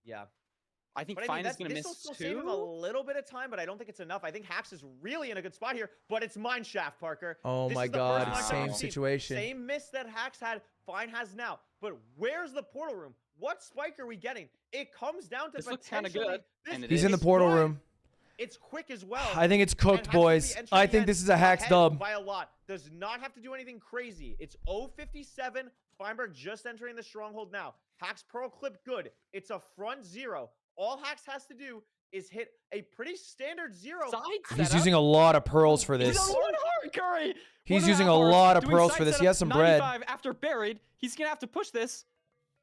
Yeah. I think But Fine is that's- going to this will miss still save him a two. little bit of time, but I don't think it's enough. I think Hacks is really in a good spot here, but it's Mineshaft, Parker. Oh This my is the god, first Mineshaft same we've seen. situation. Same miss that Hacks had, Fine has now. But where's the portal room? What spike are we getting? It comes down to This looks kinda potentially- good, this and it He's in the is portal good. room. It's quick as well. I think it's and cooked, Hacks will be boys. entering I the think end this is a Hacks ahead dub. by a lot. Does not have to do anything crazy. It's 057. Feinberg just entering the stronghold now. Hacks Pearl clip good. It's a front 0. All Hacks has to do is hit a pretty standard 0. He's using a lot of pearls for this. He's on 1 heart, Curry. He's 1.5 using a hearts, lot of doing pearls side for this. He setup, has some bread. 95 after buried. He's gonna have to push this.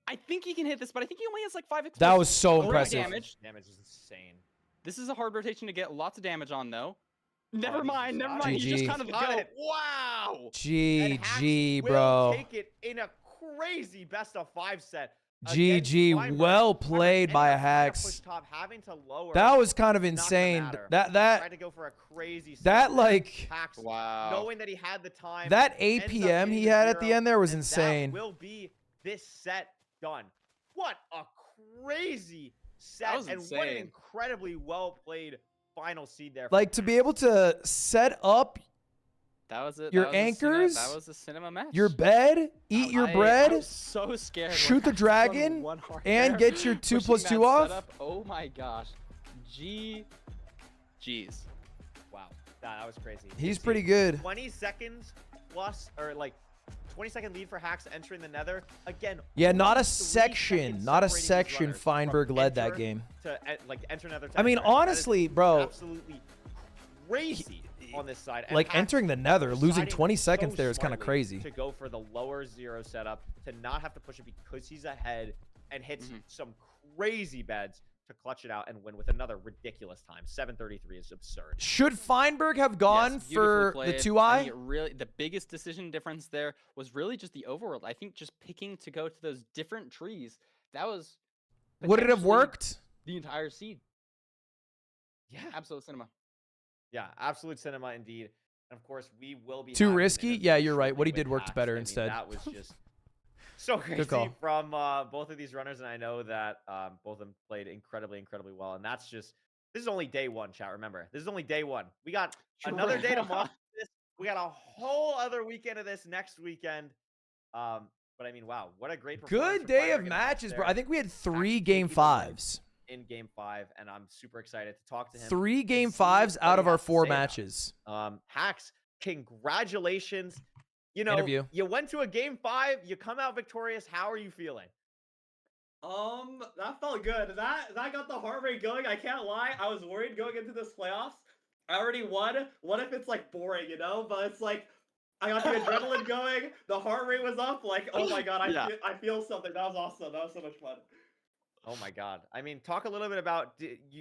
I think he can hit this, but I think he only has like 5 explosives. That was so Great impressive. Damage. Damage is insane. This is a hard rotation to get lots of damage on, though. Never he's mind, just never got mind. it. He's just GG. kind of the Got go. it. Wow. GG, Will bro. take it in a crazy best of 5 set. GG. Feinberg. Well Feinberg played by a ended up trying to push Hacks. top, having to lower. That was kind of Not gonna insane. matter. That Tried to go for a crazy set that there. like Hacks, Wow. knowing that he had the time. that ends up 8 p.m. getting he the had at the 0, end there was and insane. That will be this set done. What a crazy set, That was and what an insane. incredibly well played final seed there. Like to be able to set up That was it. Your that was a anchors, that was a cinema match. your bed, eat your I bread, was so scared. when shoot the Hacks won dragon, 1 heart and there, get your 2 pushing plus that 2 off. setup. Oh my gosh. Jeez. Wow, that was crazy. He's pretty good. 20 seconds plus, or like 20-second lead for Hacks entering the Nether. Again, Yeah, not a only 3 section. seconds Not a separating these section. runners Feinberg from led that enter game. To like enter Nether. I mean, honestly, bro, absolutely crazy on this side. And like Hacks entering the Nether, losing deciding 20 seconds so there is kind of smartly crazy. To go for the lower 0 setup, to not have to push it because he's ahead, and hits some crazy beds to clutch it out and win with another ridiculous time. 7:33 is absurd. Should Feinberg have gone Yes, for beautifully the played. 2 I eye? think it really, the biggest decision difference there was really just the overworld. I think just picking to go to those different trees, that was. Would it have potentially worked? The entire seed. Yeah. Absolute cinema. Yeah, absolute cinema indeed. And of course, we will be Too having an risky? interview Yeah, you're right. What he shortly did with worked Hacks. better I mean, instead. That was just so crazy call. from both of these runners, and I know that both of them played incredibly well. And that's just, this is only day 1, chat. Remember, this is only day 1. We got another day to monitor this. We got a whole other weekend of this next weekend. But I mean, wow, what a great performance Good from day Feinberg of and matches, Hacks bro. there. I think we had 3 Hacks game taking the win 5s. in game 5, and I'm super excited to talk to him. 3 and game see 5s what out he of our has to 4 say about it. matches. Hacks, congratulations. You know, Interview. you went to a game 5, you come out victorious. How are you feeling? That felt good. That got the heart rate going. I can't lie. I was worried going into this playoffs. I already won. What if it's like boring, you know? But it's like I got the adrenaline going. The heart rate was up. Like, oh my god, I feel something. That was awesome. That was so much fun. Oh my god. I mean, talk a little bit about,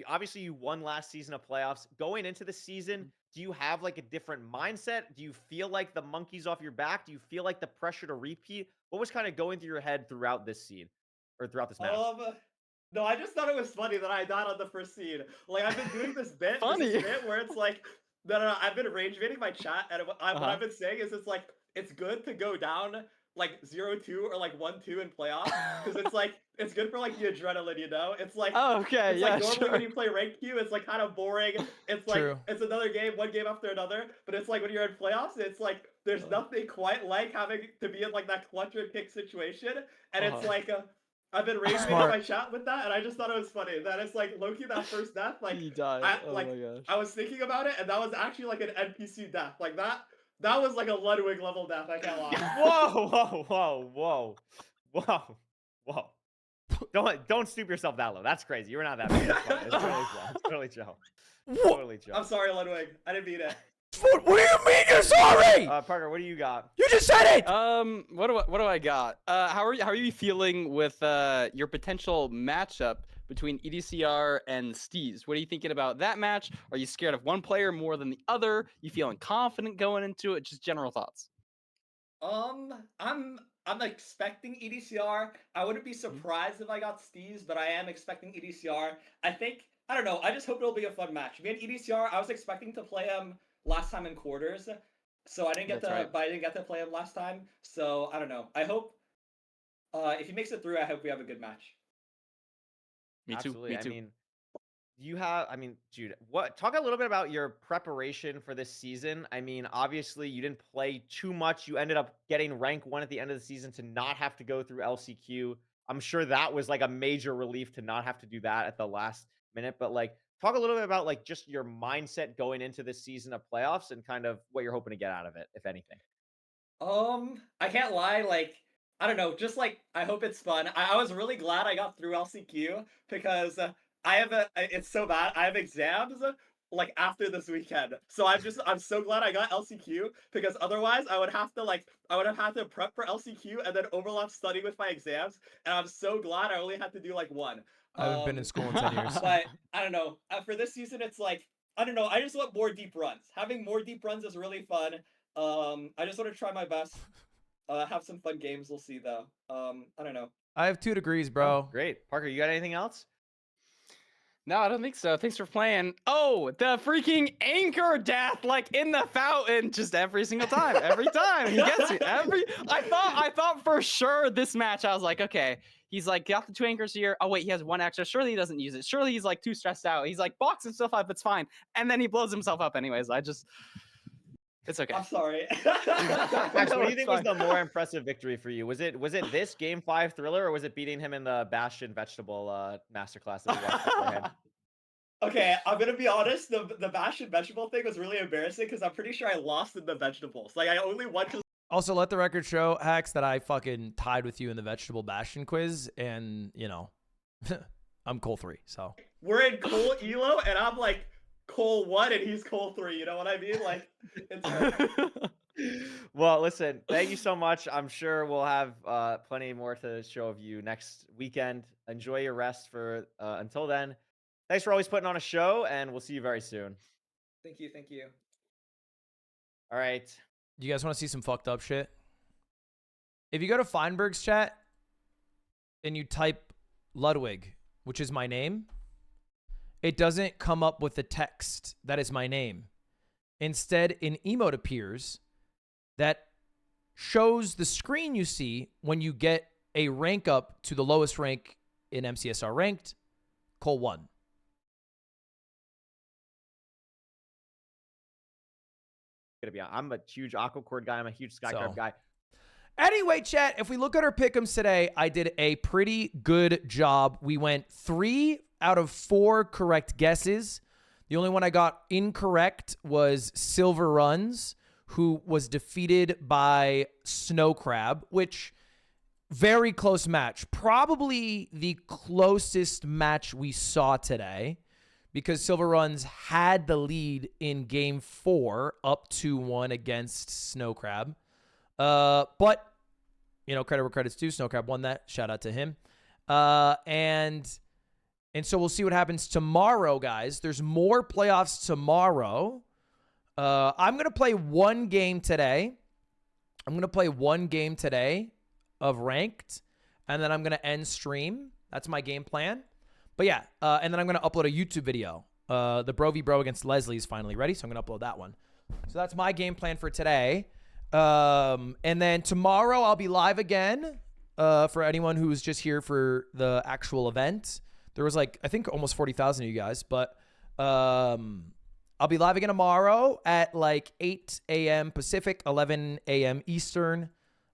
obviously you won last season of playoffs. Going into the season, do you have like a different mindset? Do you feel like the monkey's off your back? Do you feel like the pressure to repeat? What was kind of going through your head throughout this seed? or throughout this match? No, I just thought it was funny that I died on the first seed. Like, I've been doing this bit, Funny. this bit where it's like, no, I've been rage baiting my chat, and what I've been saying is it's like, it's good to go down like 0-2 or like 1-2 in playoffs, because it's like, it's good for like the adrenaline, you know? It's like, okay, it's yeah, like normally sure. when you play ranked queue, it's like kind of boring. It's like, True. it's another game, one game after another, but it's like when you're in playoffs, it's like, there's nothing quite like having to be in like that clutch and kick situation, and it's like, I've been rage baiting my chat with that, and I just thought it was funny that it's like Loki that first death, like He died. my gosh. I was thinking about it, and that was actually like an NPC death, like that was like a Ludwig level death. I can't lie. Whoa. Don't stoop yourself that low. That's crazy. You're not that bad. It's totally chill. Totally chill. I'm sorry, Ludwig. I didn't mean it. What do you mean you're sorry? Parker, what do you got? You just said it. What do I got? How are you feeling with your potential matchup between EDCR and Steez? What are you thinking about that match? Are you scared of one player more than the other? You feeling confident going into it? Just general thoughts. I'm expecting EDCR. I wouldn't be surprised if I got Steez, but I am expecting EDCR. I don't know. I just hope it'll be a fun match. Me and EDCR, I was expecting to play him last time in quarters, so I didn't get but I didn't get to play him last time. So I don't know. I hope if he makes it through, I hope we have a good match. Me too. Absolutely. I mean, Jude, talk a little bit about your preparation for this season. I mean, obviously you didn't play too much. You ended up getting rank 1 at the end of the season to not have to go through LCQ. I'm sure that was like a major relief to not have to do that at the last minute, but like talk a little bit about like just your mindset going into this season of playoffs and kind of what you're hoping to get out of it, if anything. I can't lie, like, I don't know, just like, I hope it's fun. I was really glad I got through LCQ because it's so bad. I have exams like after this weekend. So I'm so glad I got LCQ because otherwise I would have had to prep for LCQ and then overlap study with my exams. And I'm so glad I only had to do like one. I haven't been in school in 10 years. But I don't know. For this season, it's like, I don't know. I just want more deep runs. Having more deep runs is really fun. I just want to try my best. Have some fun games. We'll see though. I don't know. I have 2 degrees, bro. Oh, great. Parker, you got anything else? No, I don't think so. Thanks for playing. Oh, the freaking anchor death, like in the fountain, just every single time. Every time he gets me. I thought for sure this match, I was like, okay, he's like got the 2 anchors here. Oh wait, he has 1 extra. Surely he doesn't use it. Surely he's like too stressed out. He's like box himself up. It's fine. And then he blows himself up anyways. It's okay. I'm sorry. Max, what do you think was the more impressive victory for you? Was it this Game 5 thriller, or was it beating him in the Bastion Vegetable masterclass that we watched beforehand? Okay, I'm gonna be honest. The Bastion Vegetable thing was really embarrassing because I'm pretty sure I lost in the vegetables. Like I only won. Also, let the record show, Hacks, that I fucking tied with you in the Vegetable Bastion quiz, and you know, I'm Cole 3. So we're in Cole Elo, and I'm like Cole 1 and he's Cole 3, you know what I mean? Like, it's well, listen, thank you so much. I'm sure we'll have plenty more to show of you next weekend. Enjoy your rest for until then. Thanks for always putting on a show, and we'll see you very soon. Thank you. All right. Do you guys want to see some fucked up shit? If you go to Feinberg's chat and you type Ludwig, which is my name, it doesn't come up with the text that is my name. Instead, an emote appears that shows the screen you see when you get a rank up to the lowest rank in MCSR ranked, Cole 1. I'm a huge Aquacorde guy. I'm a huge Skycrab guy. Anyway, chat, if we look at our pick'ems today, I did a pretty good job. We went 3 out of 4 correct guesses. The only one I got incorrect was Silver Runs, who was defeated by Snowcrab, which very close match. Probably the closest match we saw today because Silver Runs had the lead in game 4 up 2-1 against Snowcrab. But, you know, credit where credit's due. Snowcrab won that. Shout out to him. And so we'll see what happens tomorrow, guys. There's more playoffs tomorrow. I'm going to play 1 game today. I'm going to play 1 game today of ranked. and then I'm going to end stream. That's my game plan. But yeah, and then I'm going to upload a YouTube video. The Bro v Bro against Leslie is finally ready, so I'm going to upload that one. So that's my game plan for today. And then tomorrow I'll be live again for anyone who's just here for the actual event. There was like, I think almost 40,000 of you guys, but I'll be live again tomorrow at like 8 a.m. Pacific, 11 a.m. Eastern.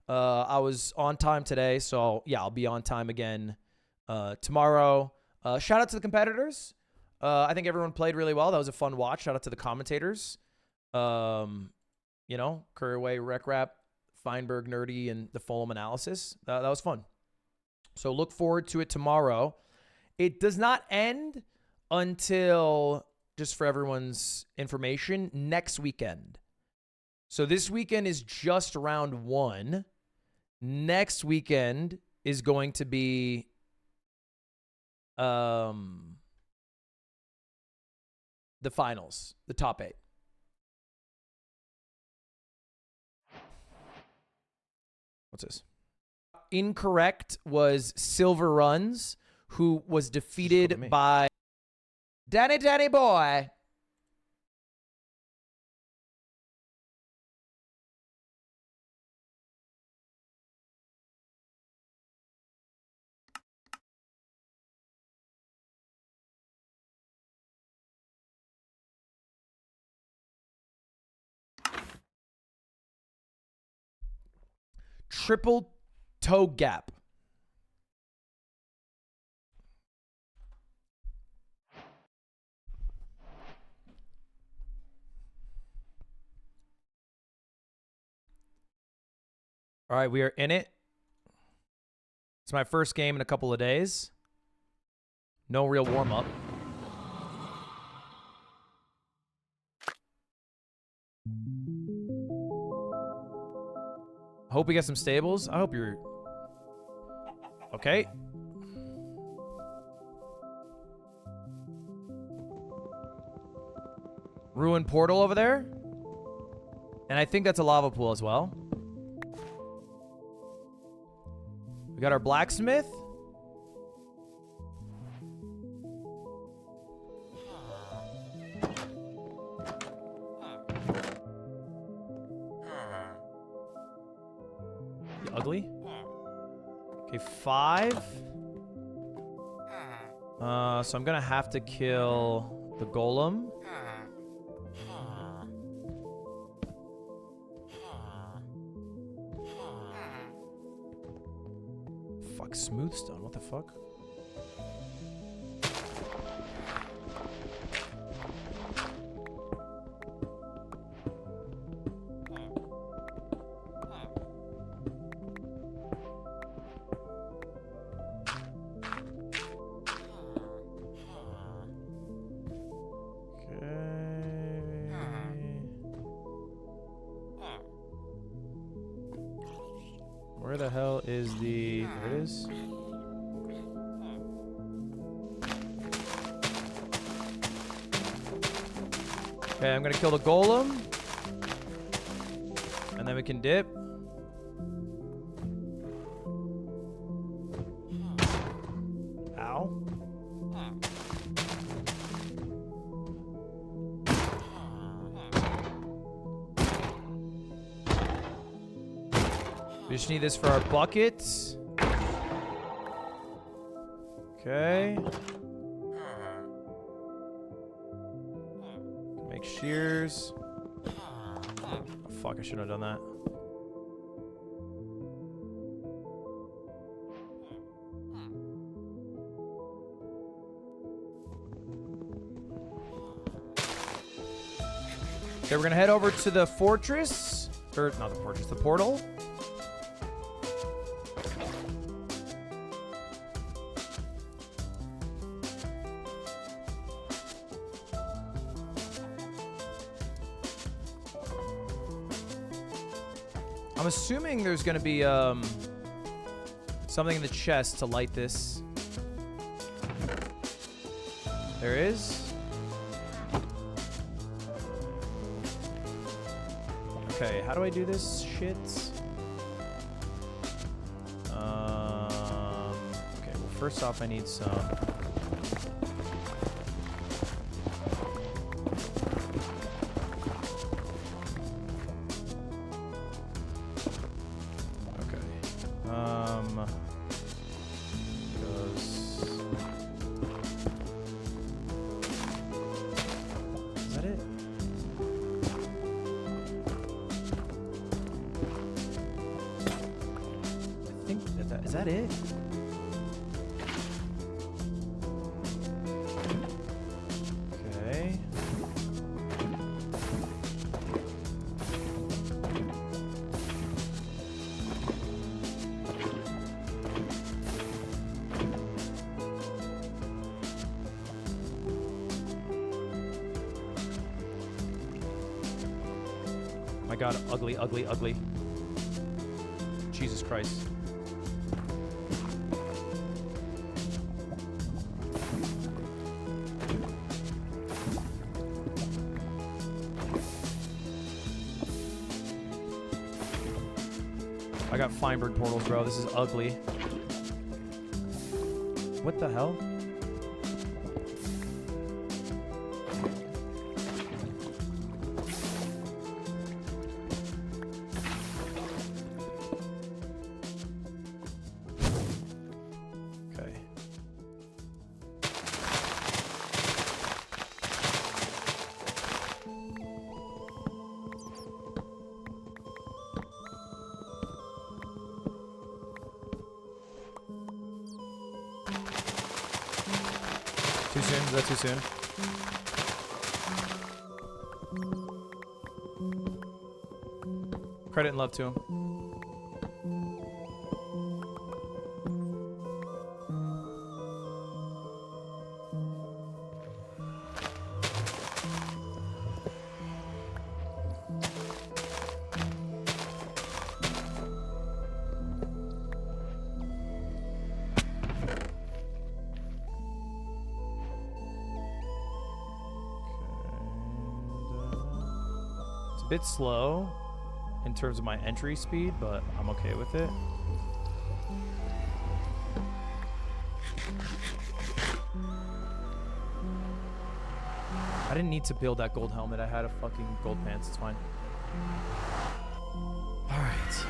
I was on time today, so yeah, I'll be on time again tomorrow. Shout out to the competitors. I think everyone played really well. That was a fun watch. Shout out to the commentators. You know, Curraway, Rec-Rap, Feinberg, Nerdy, and the Fulham Analysis. That was fun. So look forward to it tomorrow. It does not end until, just for everyone's information, next weekend. So this weekend is just round 1. Next weekend is going to be the finals, the top 8. What's this? Incorrect was Silver Runs, who was defeated by Danny Boy. Triple toe gap. All right, we are in it. It's my first game in a couple of days. No real warm-up. I hope we get some stables. I hope you're... Okay. Ruined portal over there. And I think that's a lava pool as well. We got our blacksmith. You ugly? Okay, 5. So I'm gonna have to kill the golem. Fuck, smooth stone. What the fuck? Where the hell is the... There it is. Okay, I'm gonna kill the golem. And then we can dip. Ow. We just need this for our buckets. Okay. Make shears. Oh, fuck, I shouldn't have done that. Okay, we're gonna head over to the fortress. Or, not the fortress, the portal. I'm assuming there's gonna be something in the chest to light this. There is. Okay, how do I do this shit? first off, I need some. Is that it? I think is that it? Okay. My God, ugly, ugly, ugly. Jesus Christ. I got Feinberg portals, bro. This is ugly. What the hell? Okay. Too soon? Is that too soon? Credit and love to him. It's a bit slow in terms of my entry speed, but I'm okay with it. I didn't need to build that gold helmet. I had a fucking gold pants. It's fine. All right.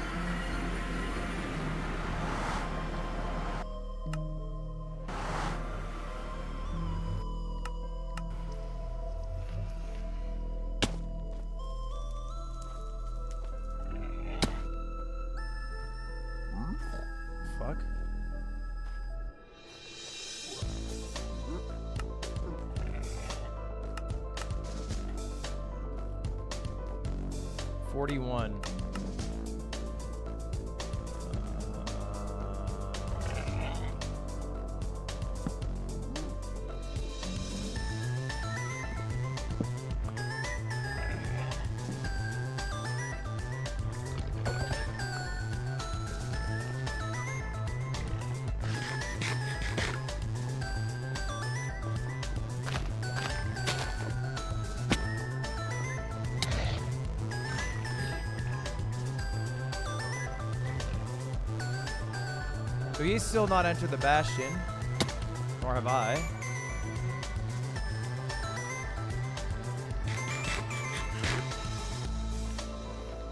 Fuck. $41. So he's still not entered the Bastion, nor have I.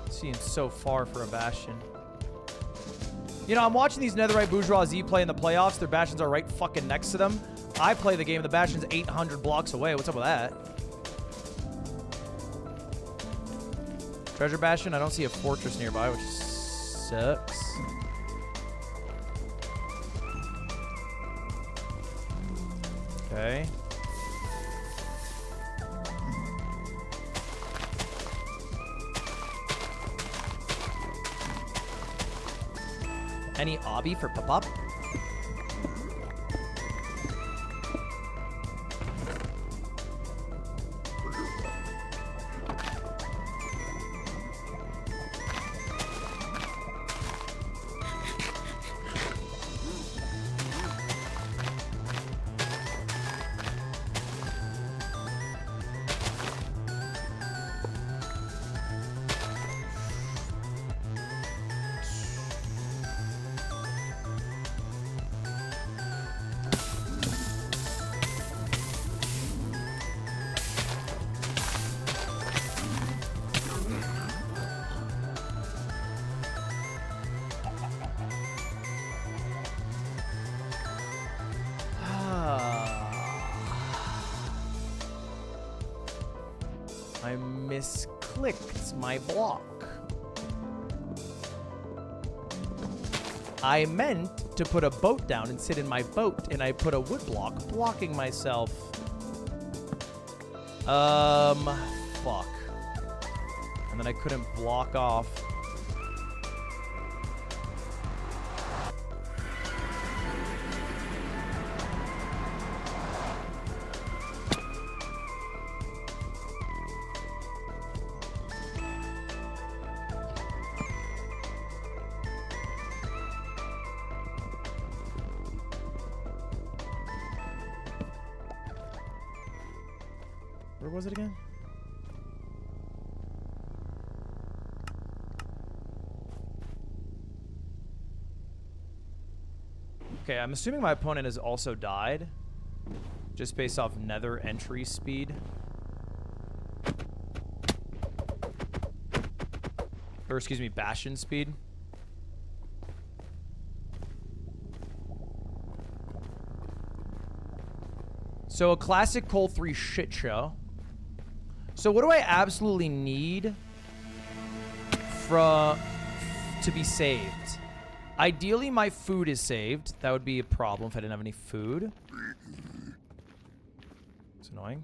Seems so far for a Bastion. You know, I'm watching these Netherite Bourgeoisie play in the playoffs. Their Bastions are right fucking next to them. I play the game, the Bastion's 800 blocks away. What's up with that? Treasure Bastion, I don't see a fortress nearby, which sucks. Okay. Any obby for pop-up? I misclicked my block. I meant to put a boat down and sit in my boat, and I put a wood block blocking myself. Fuck. And then I couldn't block off. Where was it again? Okay, I'm assuming my opponent has also died. Just based off nether entry speed. Or excuse me, bastion speed. So a classic Cole 3 shit show. So what do I absolutely need to be saved? Ideally, my food is saved. That would be a problem if I didn't have any food. It's annoying.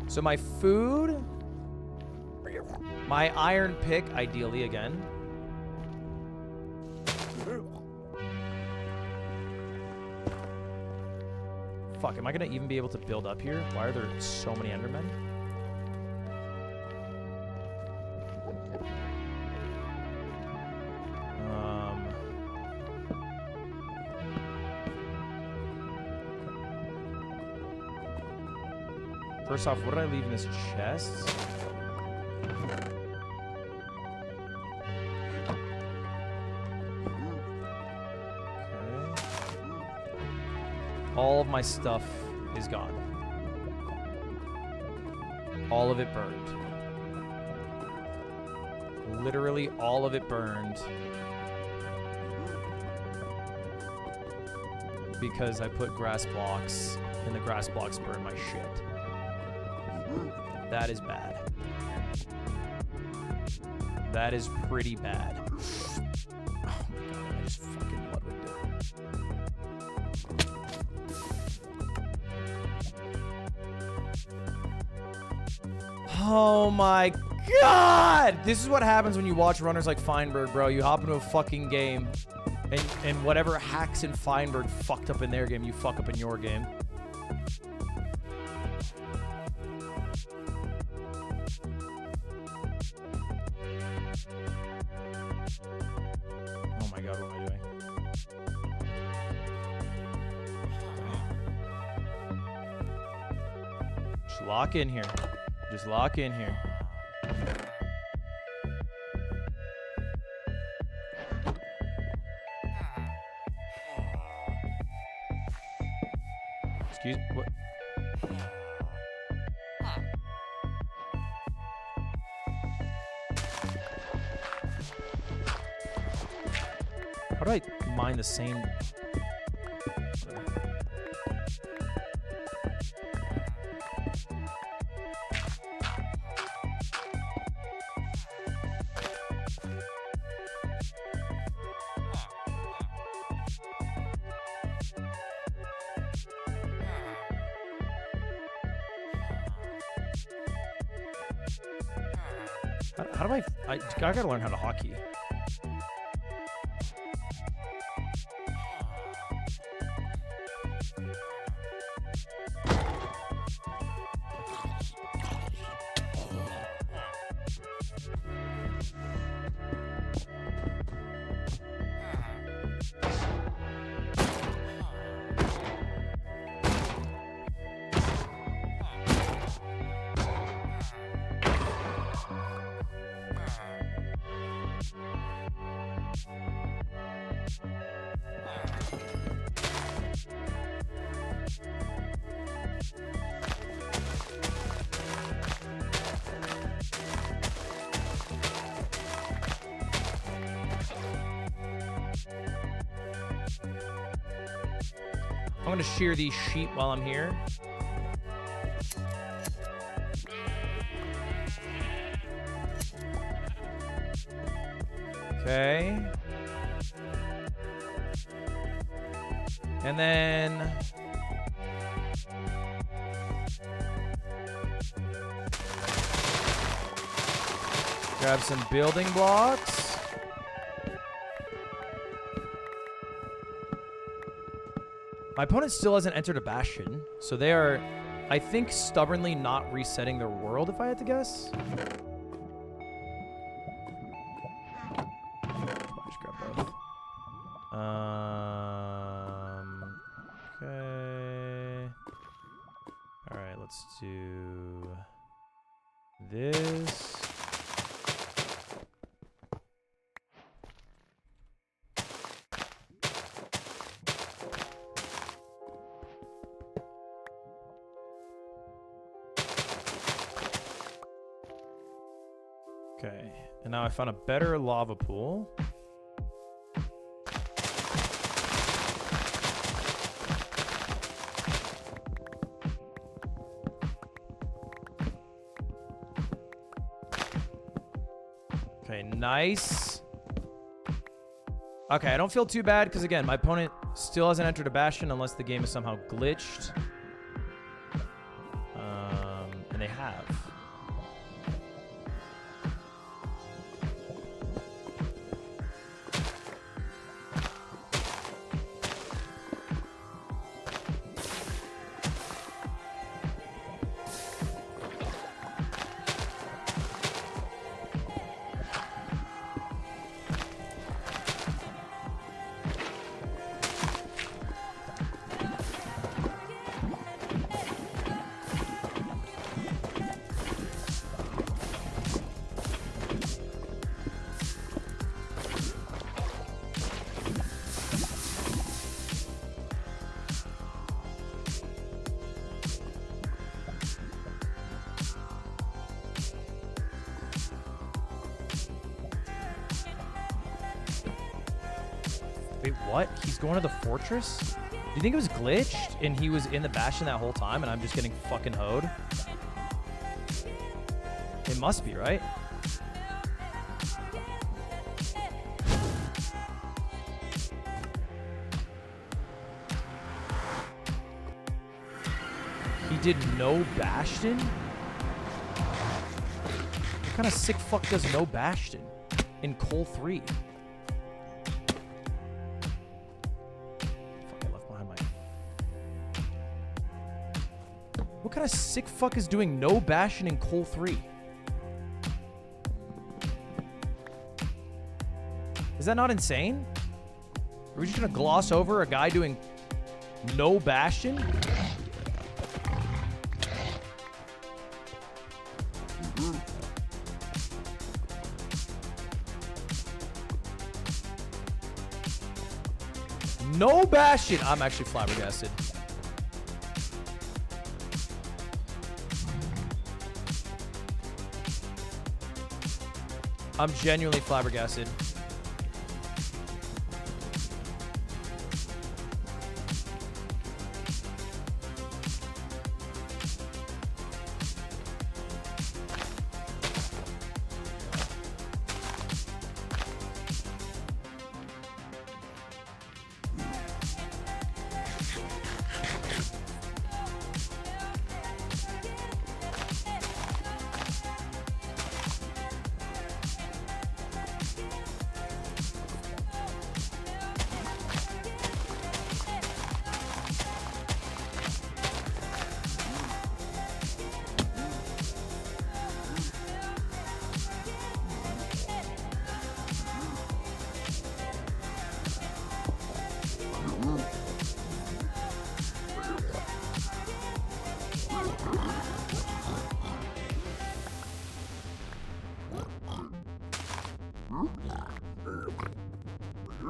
So my food, my iron pick, ideally again. Fuck, am I gonna even be able to build up here? Why are there so many Endermen? First off, what did I leave in this chest? All of my stuff is gone. All of it burned. Literally all of it burned. Because I put grass blocks, and the grass blocks burned my shit. That is bad. That is pretty bad. Oh my god, I just fucking Ludwig did. Oh my god! This is what happens when you watch runners like Feinberg, bro. You hop into a fucking game, and whatever hacks in Feinberg fucked up in their game, you fuck up in your game. Oh my god, what am I doing? Just lock in here. Just lock in here. Excuse me, what? How do I mine the same? How do I gotta learn how to hotkey. I'm gonna shear these sheep while I'm here. Okay. And then grab some building blocks. My opponent still hasn't entered a bastion, so they are, I think, stubbornly not resetting their world, if I had to guess. Just grab both. Okay. All right, let's do this. Okay, and now I found a better lava pool. Okay, nice. Okay, I don't feel too bad because, again, my opponent still hasn't entered a bastion unless the game is somehow glitched. And they have. Wait, what? He's going to the fortress? Do you think it was glitched and he was in the bastion that whole time and I'm just getting fucking hoed? It must be, right? He did no bastion? What kind of sick fuck does no bastion in Cole 3? What kind of sick fuck is doing no bastion in Cole 3? Is that not insane? Are we just gonna gloss over a guy doing no bastion? No bastion! I'm actually flabbergasted. I'm genuinely flabbergasted.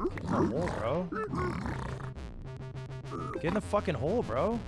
Get in the hole, bro. Get in the fucking hole, bro.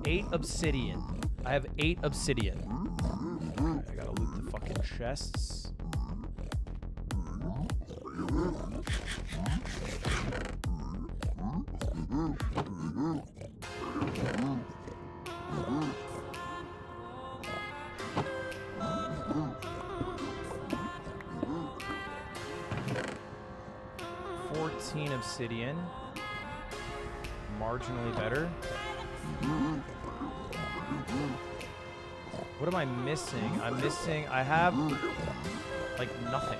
Eight obsidian. I have 8 obsidian. Okay, I gotta loot the fucking chests. Obsidian. Marginally better. What am I missing? I have like nothing.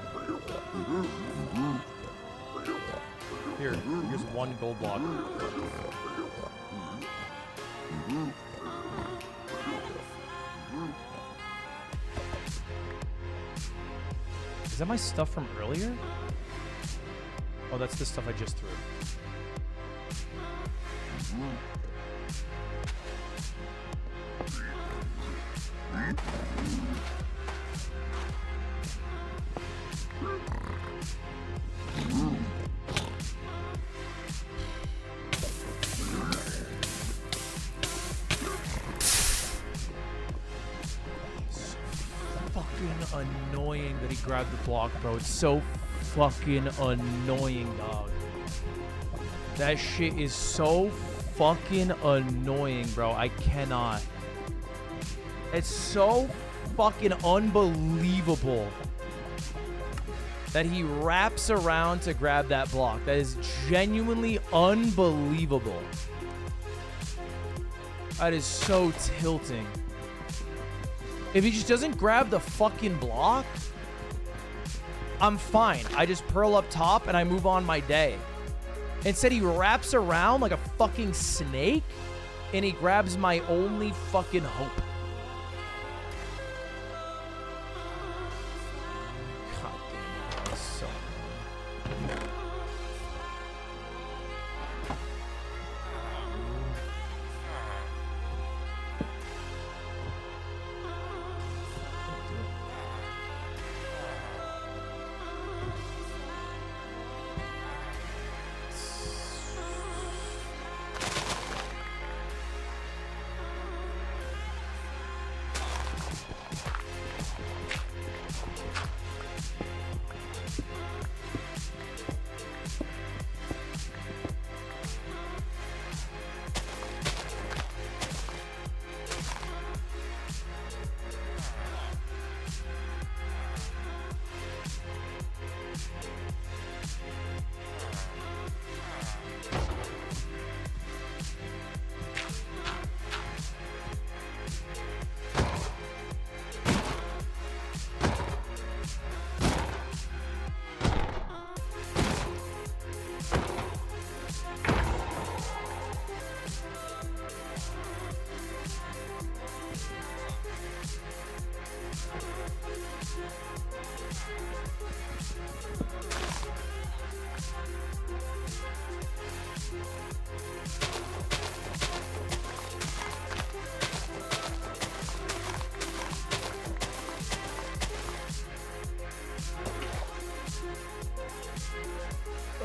Here's 1 gold block. Is that my stuff from earlier? Oh, that's the stuff I just threw. Fucking annoying that he grabbed the block, bro. It's so fucking annoying, dog. That shit is so fucking annoying, bro. I cannot. It's so fucking unbelievable that he wraps around to grab that block. That is genuinely unbelievable. That is so tilting. If he just doesn't grab the fucking block, I'm fine. I just pearl up top and I move on my day. Instead, he wraps around like a fucking snake and he grabs my only fucking hope. God damn, that was so annoying.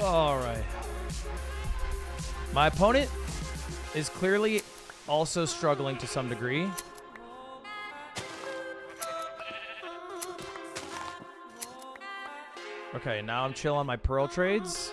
All right. My opponent is clearly also struggling to some degree. Okay, now I'm chill on my pearl trades.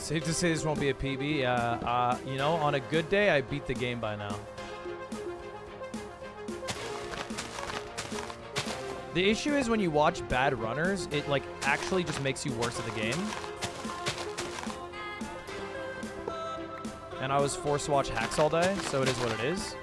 Safe to say this won't be a PB. You know, on a good day, I beat the game by now. The issue is when you watch bad runners, it like actually just makes you worse at the game. And I was forced to watch hacks all day, so it is what it is.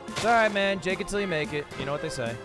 It's alright, man. Jake it till you make it. You know what they say.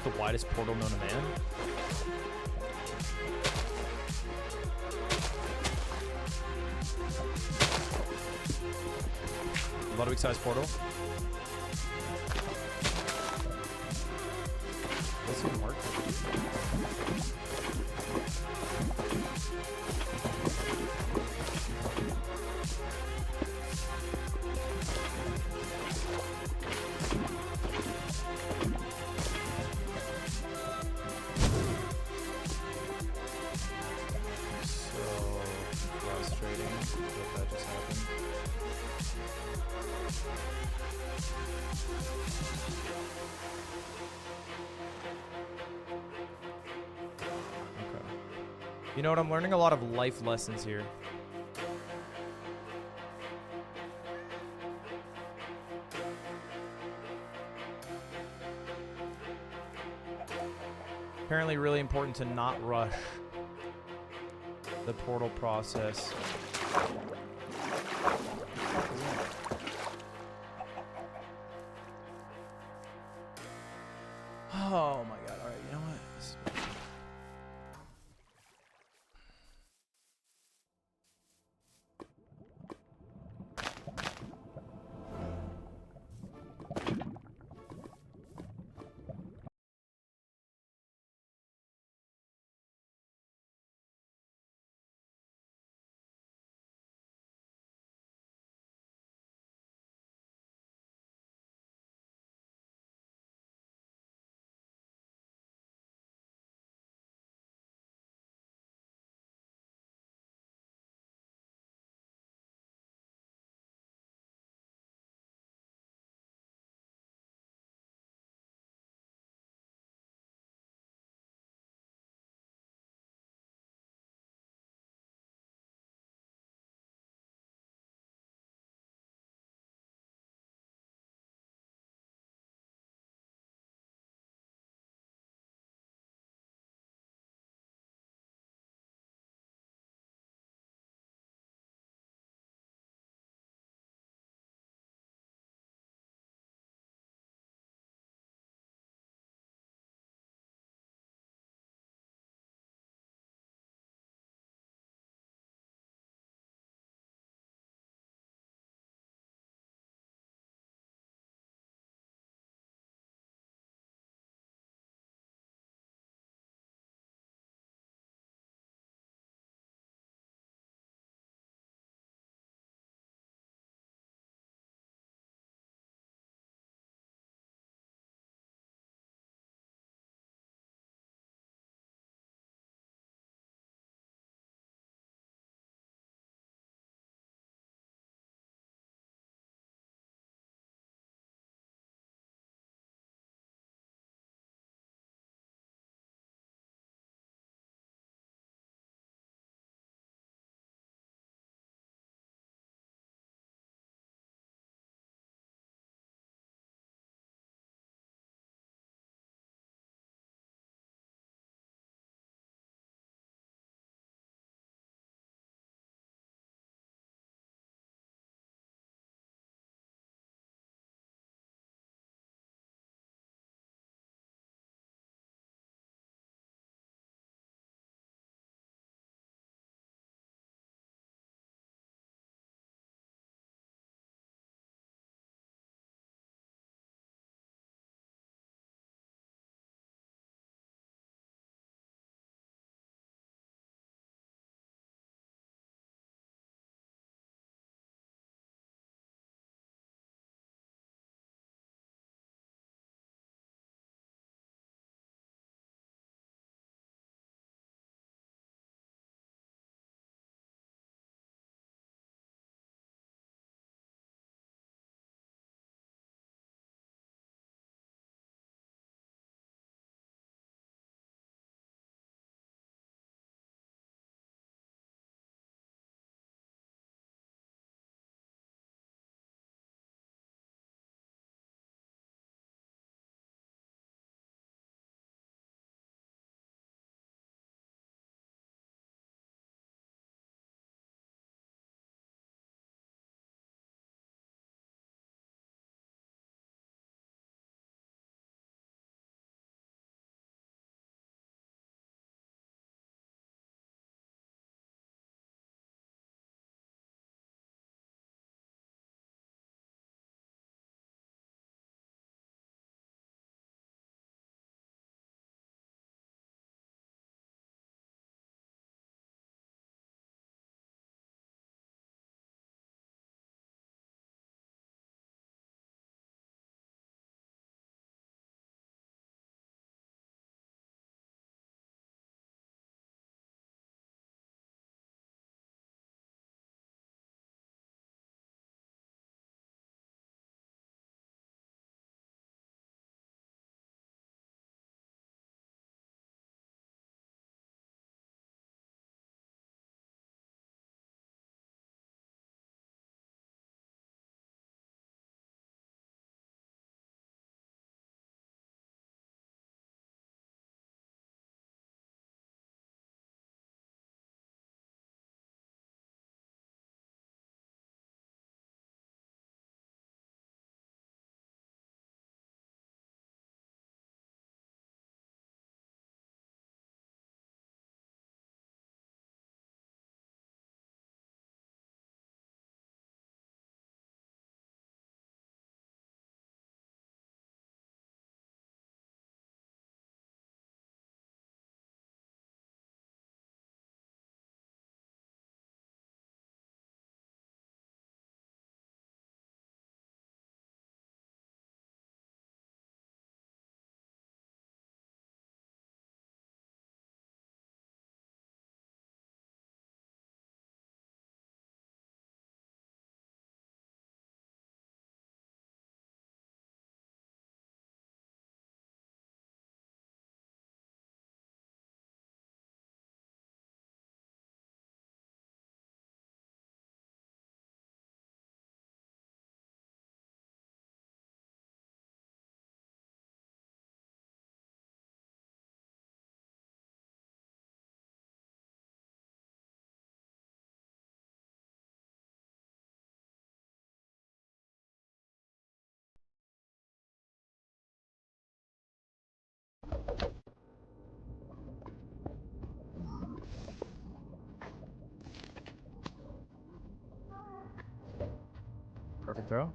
The widest portal known to man. Ludwig size portal. This even work? You know what? I'm learning a lot of life lessons here. Apparently really important to not rush the portal process. Oh my god. All right, you know what? throw.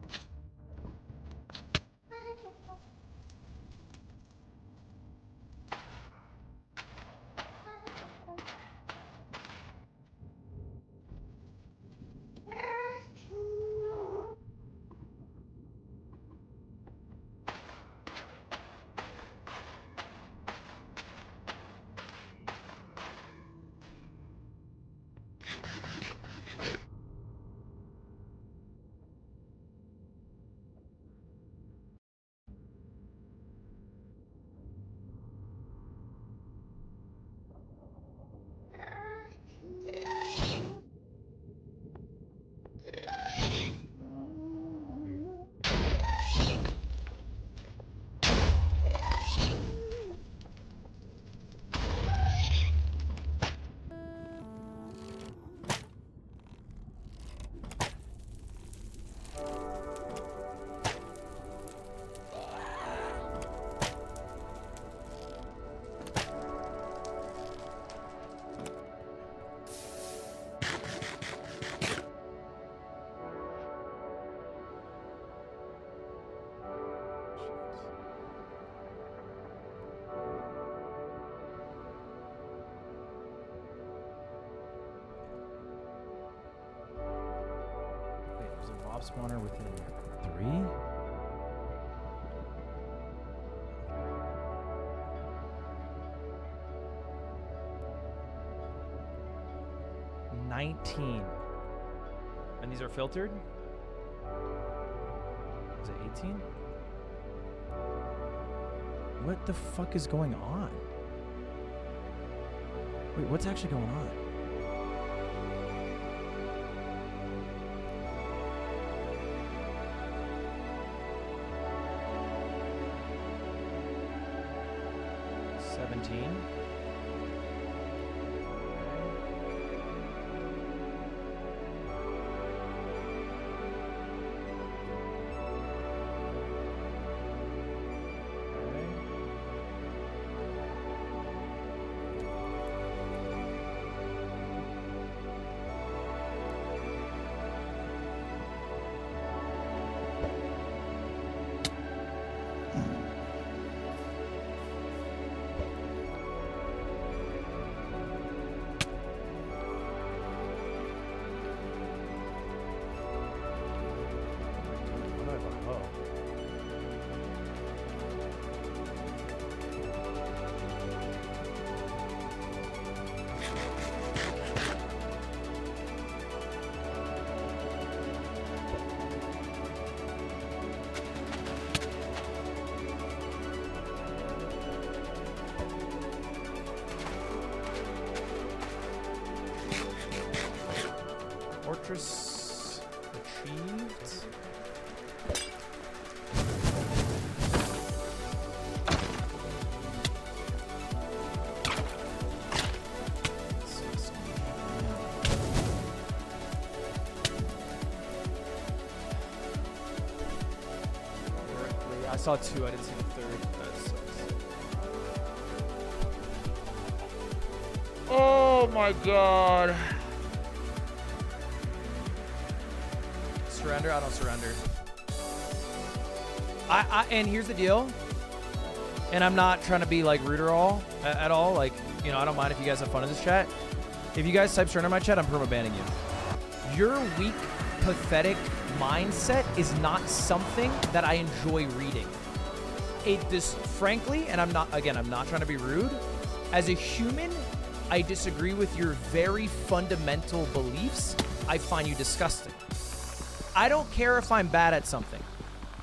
Wait, there's a mob spawner within 3? And these are filtered? Is it 18? What the fuck is going on? Wait, what's actually going on? Fortress achieved. I saw 2, I didn't see the 3rd. That sucks. Oh my god. Surrender? I don't surrender. And here's the deal. And I'm not trying to be like rude at all. Like, you know, I don't mind if you guys have fun in this chat. If you guys type surrender in my chat, I'm perma-banning you. Your weak, pathetic mindset is not something that I enjoy reading. Frankly, and I'm not trying to be rude. As a human, I disagree with your very fundamental beliefs. I find you disgusting. I don't care if I'm bad at something.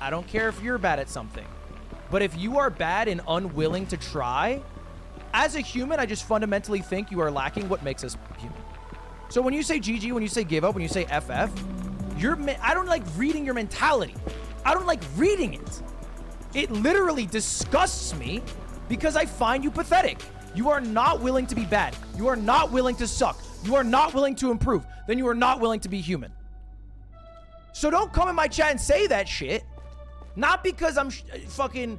I don't care if you're bad at something. But if you are bad and unwilling to try, as a human, I just fundamentally think you are lacking what makes us human. So when you say GG, when you say give up, when you say FF, I don't like reading your mentality. I don't like reading it. It literally disgusts me because I find you pathetic. You are not willing to be bad. You are not willing to suck. You are not willing to improve. Then you are not willing to be human. So don't come in my chat and say that shit. Not because I'm fucking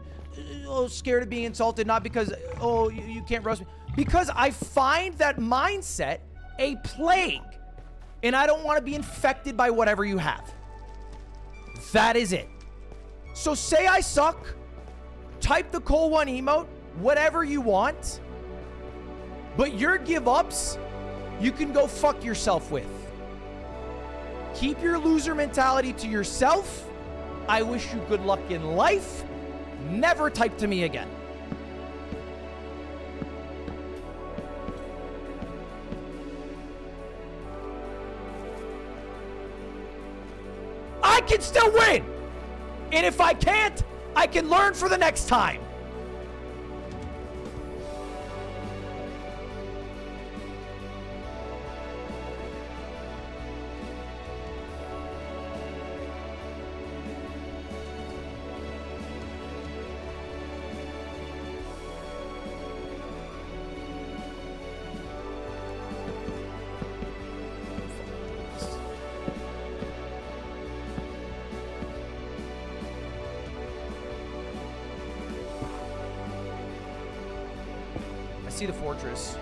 scared of being insulted. Not because, you can't roast me. Because I find that mindset a plague. And I don't want to be infected by whatever you have. That is it. So say I suck, type the Cole 1 emote, whatever you want, but your give-ups, you can go fuck yourself with. Keep your loser mentality to yourself. I wish you good luck in life. Never type to me again. I can still win! And if I can't, I can learn for the next time. See the fortress.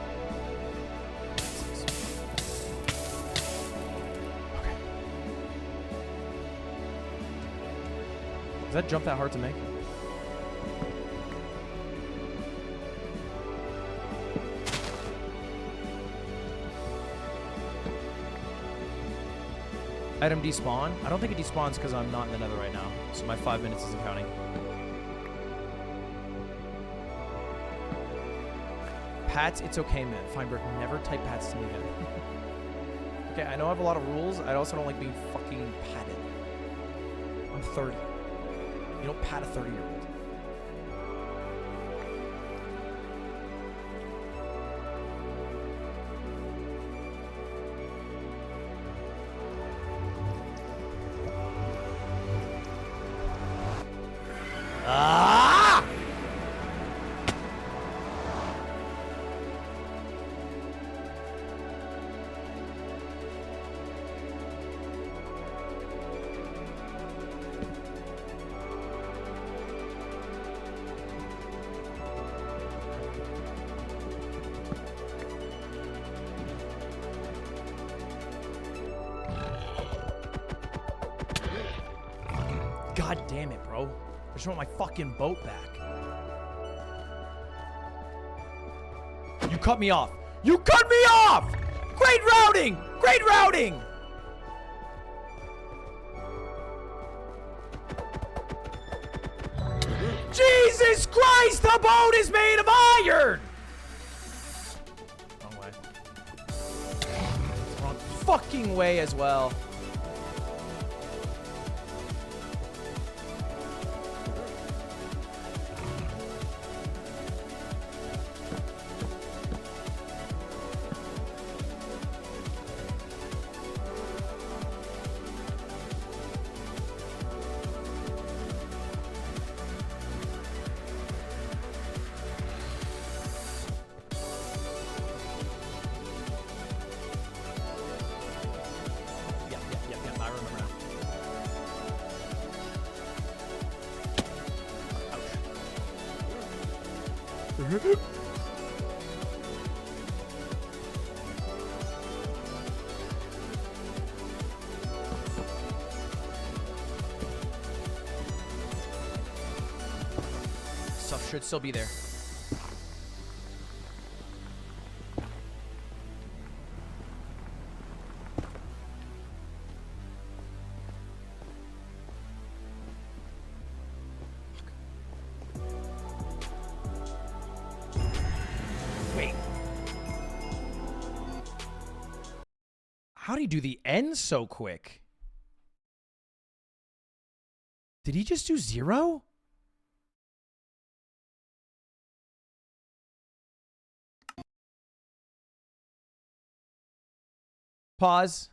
Okay. Does that jump that hard to make? Item despawn? I don't think it despawns because I'm not in the nether right now. So my 5 minutes isn't counting. Pats, it's okay, man. Feinberg, never type pats to me again. Okay, I know I have a lot of rules. I also don't like being fucking patted. I'm 30. You don't pat a 30-year-old. Ah! God damn it, bro. I just want my fucking boat back. You cut me off. You cut me off! Great routing! Great routing! Jesus Christ, the boat is made of iron! Wrong way. Wrong fucking way as well. Stuff should still be there. Wait. How'd he do the end so quick? Did he just do 0? Pause.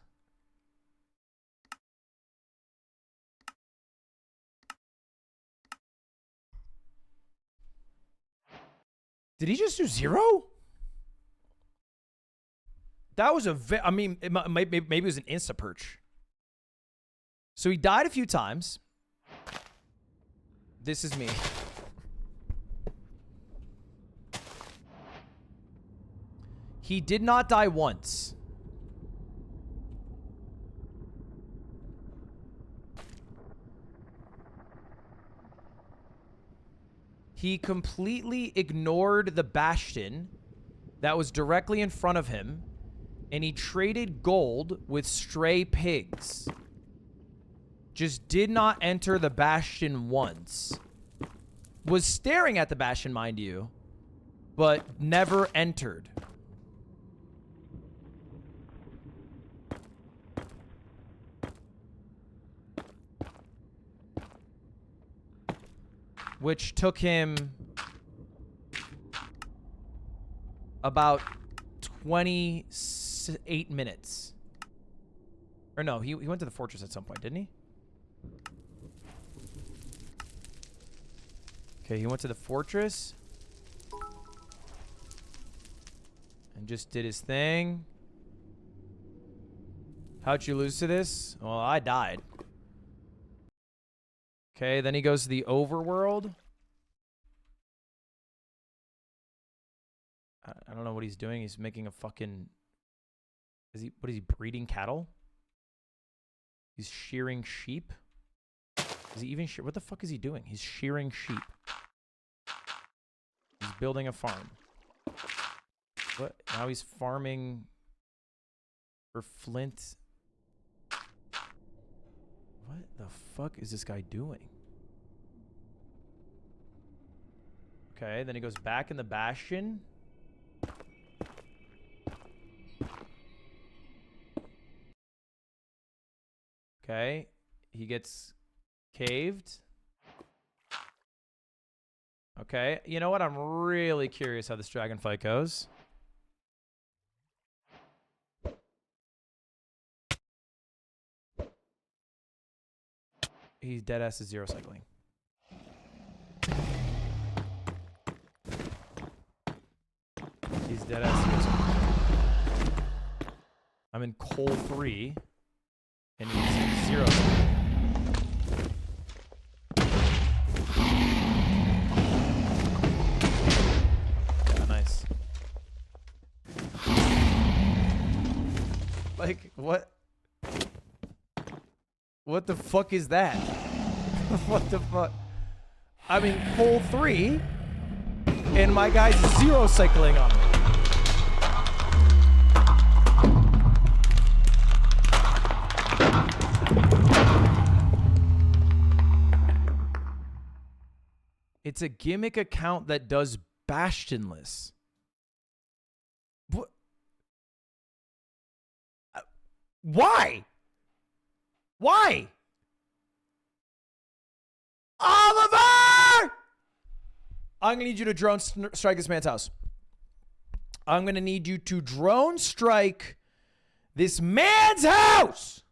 Did he just do 0? That was a I mean, maybe it was an insta-perch. So he died a few times. This is me. He did not die once. He completely ignored the Bastion that was directly in front of him, and he traded gold with stray pigs. Just did not enter the Bastion once. Was staring at the Bastion, mind you, but never entered. Which took him about 28 minutes. Or no, he went to the fortress at some point, didn't he? Okay, he went to the fortress. And just did his thing. How'd you lose to this? Well, I died. Okay, then he goes to the overworld. I don't know what he's doing. He's making a fucking... What is he, breeding cattle? He's shearing sheep? Is he even what the fuck is he doing? He's shearing sheep. He's building a farm. What? Now he's farming for flint. What the fuck is this guy doing? Okay, then he goes back in the Bastion. Okay, he gets caved. Okay, you know what? I'm really curious how this dragon fight goes. He's dead ass to zero cycling. He's dead ass zero cycling. I'm in coal 3. And he's zero cycling. Yeah, nice. Like, what? What the fuck is that? What the fuck? I'm in pole 3, and my guy's zero cycling on me. It's a gimmick account that does Bastionless. What? Why? Why? Oliver! I'm going to need you to drone strike this man's house. I'm going to need you to drone strike this man's house.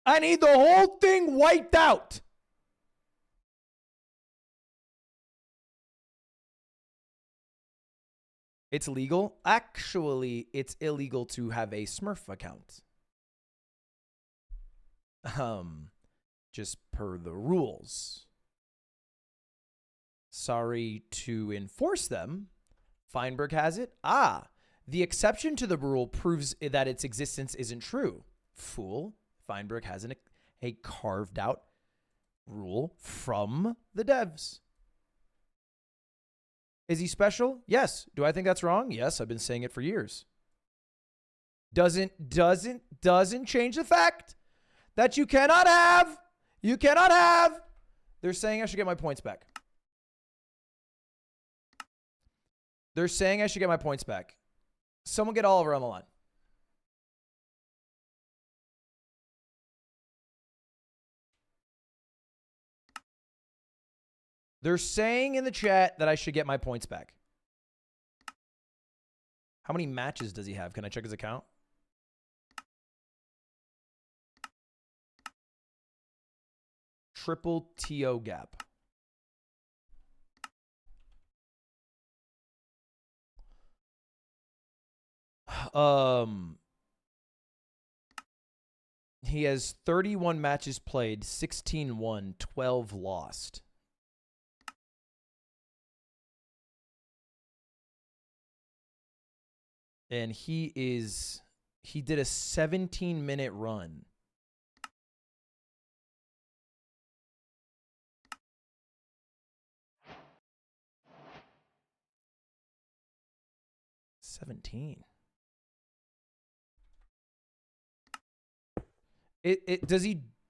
I need the whole thing wiped out. It's legal. Actually, it's illegal to have a Smurf account. Just per the rules. Sorry to enforce them. Feinberg has it. The exception to the rule proves that its existence isn't true. Fool. Feinberg has a carved out rule from the devs. Is he special? Yes. Do I think that's wrong? Yes, I've been saying it for years. Doesn't change the fact that you cannot have. They're saying I should get my points back. Someone get Oliver on the line. They're saying in the chat that I should get my points back. How many matches does he have? Can I check his account? Triple TO gap. He has 31 matches played, 16 won, 12 lost. And he He did a 17-minute run.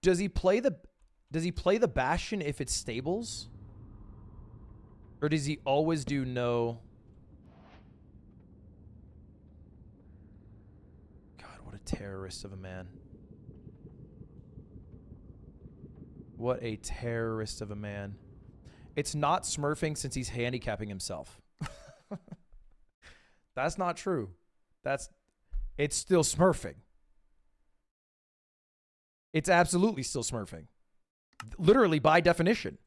Does he play the Bastion if it's stables? Or does he always do no? God, what a terrorist of a man. What a terrorist of a man. It's not smurfing since he's handicapping himself. That's not true. It's still smurfing. It's absolutely still smurfing. Literally by definition.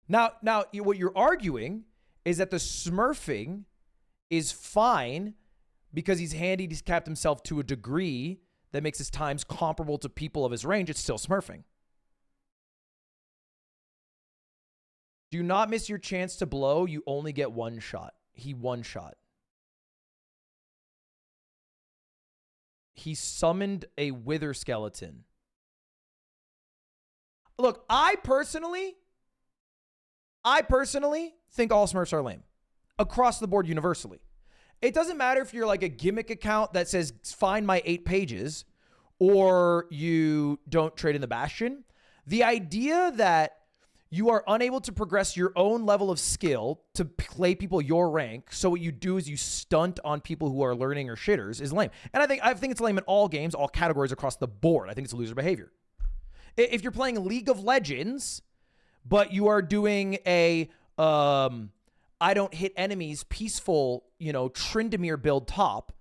Now, what you're arguing is that the smurfing is fine because he's handicapped himself to a degree that makes his times comparable to people of his range. It's still smurfing. Do not miss your chance to blow. You only get one shot. He one shot. He summoned a wither skeleton. Look, I personally think all Smurfs are lame. Across the board universally. It doesn't matter if you're like a gimmick account that says, find my 8 pages, or you don't trade in the Bastion. The idea that you are unable to progress your own level of skill to play people your rank, so what you do is you stunt on people who are learning or shitters is lame. And I think it's lame in all games, all categories across the board. I think it's loser behavior. If you're playing League of Legends, but you are doing a I don't hit enemies peaceful, Tryndamere build top,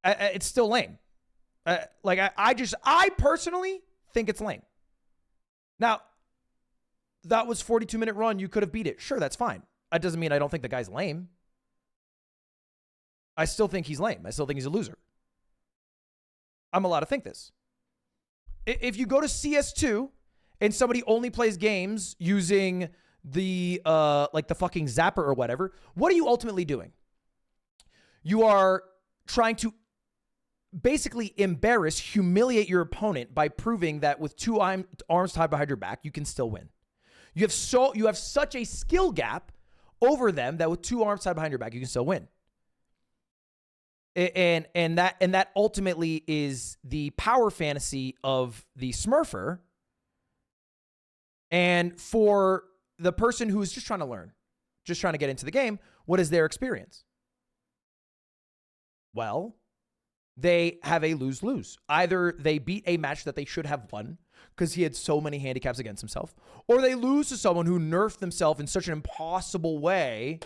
it's still lame. I personally think it's lame. Now, that was 42-minute run. You could have beat it. Sure, that's fine. That doesn't mean I don't think the guy's lame. I still think he's lame. I still think he's a loser. I'm allowed to think this. If you go to CS2 and somebody only plays games using the the fucking zapper or whatever, what are you ultimately doing? You are trying to basically embarrass, humiliate your opponent by proving that with 2 arms tied behind your back, you can still win. You have such a skill gap over them that with 2 arms tied behind your back, you can still win. And that ultimately is the power fantasy of the Smurfer. And for the person who is just trying to learn, just trying to get into the game, what is their experience? Well, they have a lose-lose. Either they beat a match that they should have won because he had so many handicaps against himself, or they lose to someone who nerfed themselves in such an impossible way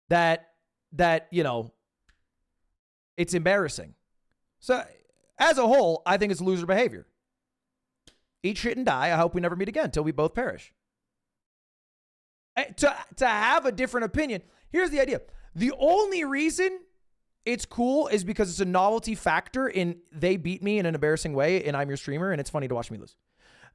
that it's embarrassing. So, as a whole, I think it's loser behavior. Eat shit and die. I hope we never meet again until we both perish. To have a different opinion, here's the idea. The only reason it's cool is because it's a novelty factor in they beat me in an embarrassing way and I'm your streamer and it's funny to watch me lose.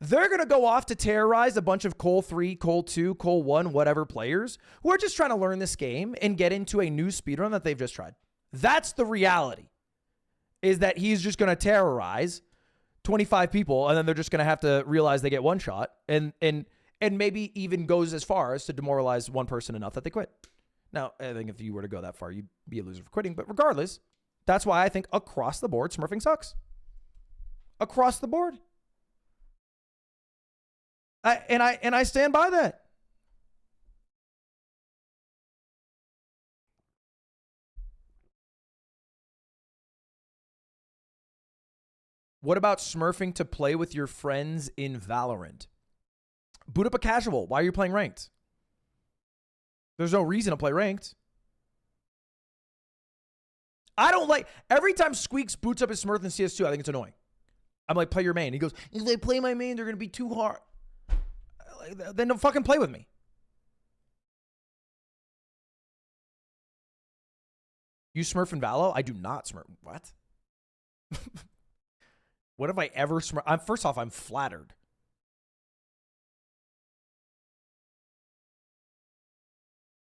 They're going to go off to terrorize a bunch of Cole 3, Cole 2, Cole 1, whatever players who are just trying to learn this game and get into a new speedrun that they've just tried. That's the reality, is that he's just going to terrorize 25 people and then they're just going to have to realize they get one shot and maybe even goes as far as to demoralize one person enough that they quit. Now, I think if you were to go that far, you'd be a loser for quitting. But regardless, that's why I think across the board, smurfing sucks. Across the board. I stand by that. What about smurfing to play with your friends in Valorant? Boot up a casual. Why are you playing ranked? There's no reason to play ranked. I don't like... Every time Squeaks boots up his Smurf in CS2, I think it's annoying. I'm like, play your main. He goes, if they play my main, they're going to be too hard. Then don't fucking play with me. You Smurf in Valo? I do not Smurf. What? What have I ever Smurf? First off, I'm flattered.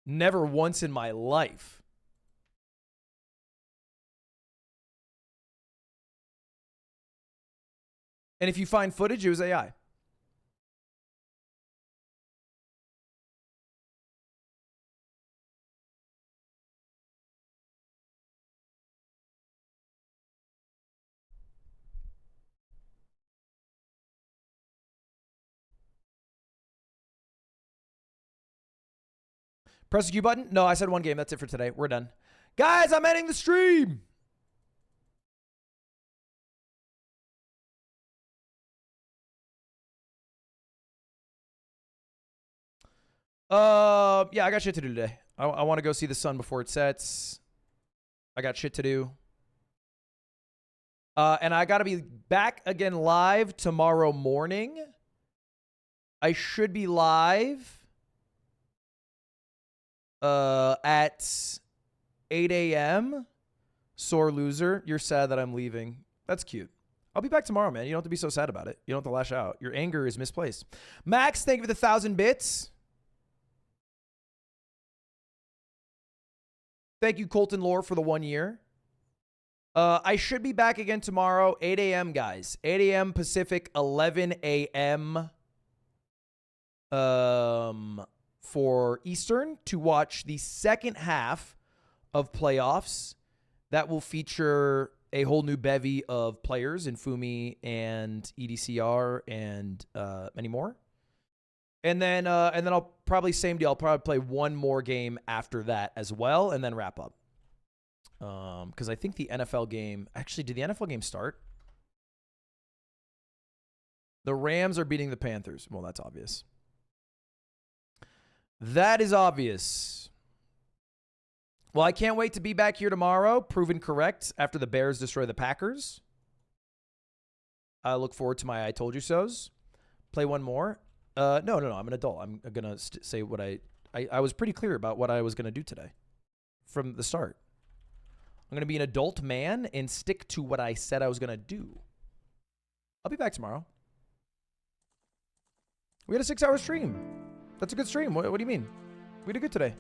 Never once in my life. And if you find footage, it was AI. Press the Q button. No, I said one game. That's it for today. We're done. Guys, I'm ending the stream. Yeah, I got shit to do today. I want to go see the sun before it sets. I got shit to do. And I got to be back again live tomorrow morning. I should be live at 8 a.m. Sore loser. You're sad that I'm leaving. That's cute. I'll be back tomorrow, man. You don't have to be so sad about it. You don't have to lash out. Your anger is misplaced. Max, thank you for the 1,000 bits. Thank you, Colton Lore, for the 1 year. I should be back again tomorrow, 8 a.m., guys. 8 a.m. Pacific, 11 a.m. For Eastern to watch the second half of playoffs. That will feature a whole new bevy of players in Fumi and EDCR and many more. And then I'll probably same deal. I'll probably play one more game after that as well, and then wrap up. Because I think the NFL game actually did the NFL game start? The Rams are beating the Panthers. Well, that's obvious. That is obvious. Well, I can't wait to be back here tomorrow, proven correct after the Bears destroy the Packers. I look forward to my I told you so's. Play one more. No, I'm an adult. I'm going to say what I was pretty clear about what I was going to do today from the start. I'm going to be an adult man and stick to what I said I was going to do. I'll be back tomorrow. We had a 6-hour stream. That's a good stream. What do you mean? We did good today.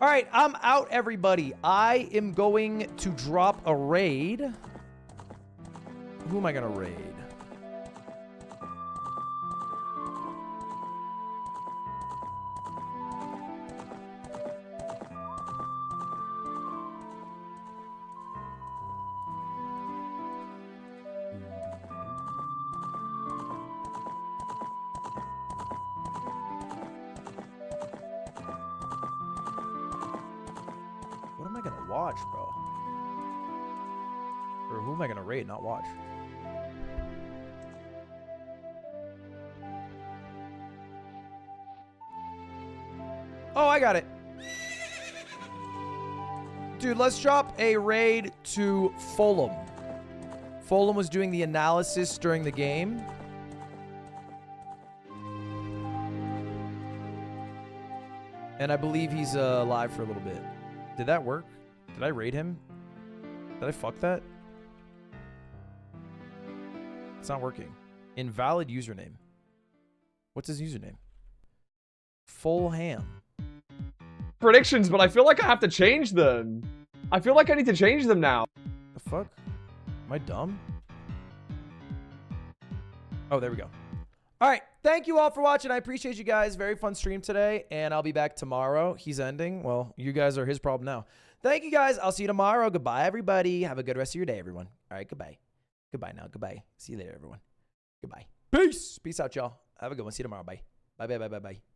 All right, I'm out, everybody. I am going to drop a raid. Who am I going to raid? Watch, bro. Or who am I gonna raid, not watch? Oh, I got it. Dude, let's drop a raid to Fulham. Fulham was doing the analysis during the game. And I believe he's live for a little bit. Did that work? Did I raid him? Did I fuck that? It's not working. Invalid username. What's his username? Full ham. Predictions, but I feel like I have to change them. I feel like I need to change them now. The fuck? Am I dumb? Oh, there we go. All right. Thank you all for watching. I appreciate you guys. Very fun stream today, and I'll be back tomorrow. He's ending. Well, you guys are his problem now. Thank you, guys. I'll see you tomorrow. Goodbye, everybody. Have a good rest of your day, everyone. All right, goodbye. Goodbye now. Goodbye. See you later, everyone. Goodbye. Peace. Peace out, y'all. Have a good one. See you tomorrow. Bye. Bye, bye, bye, bye, bye.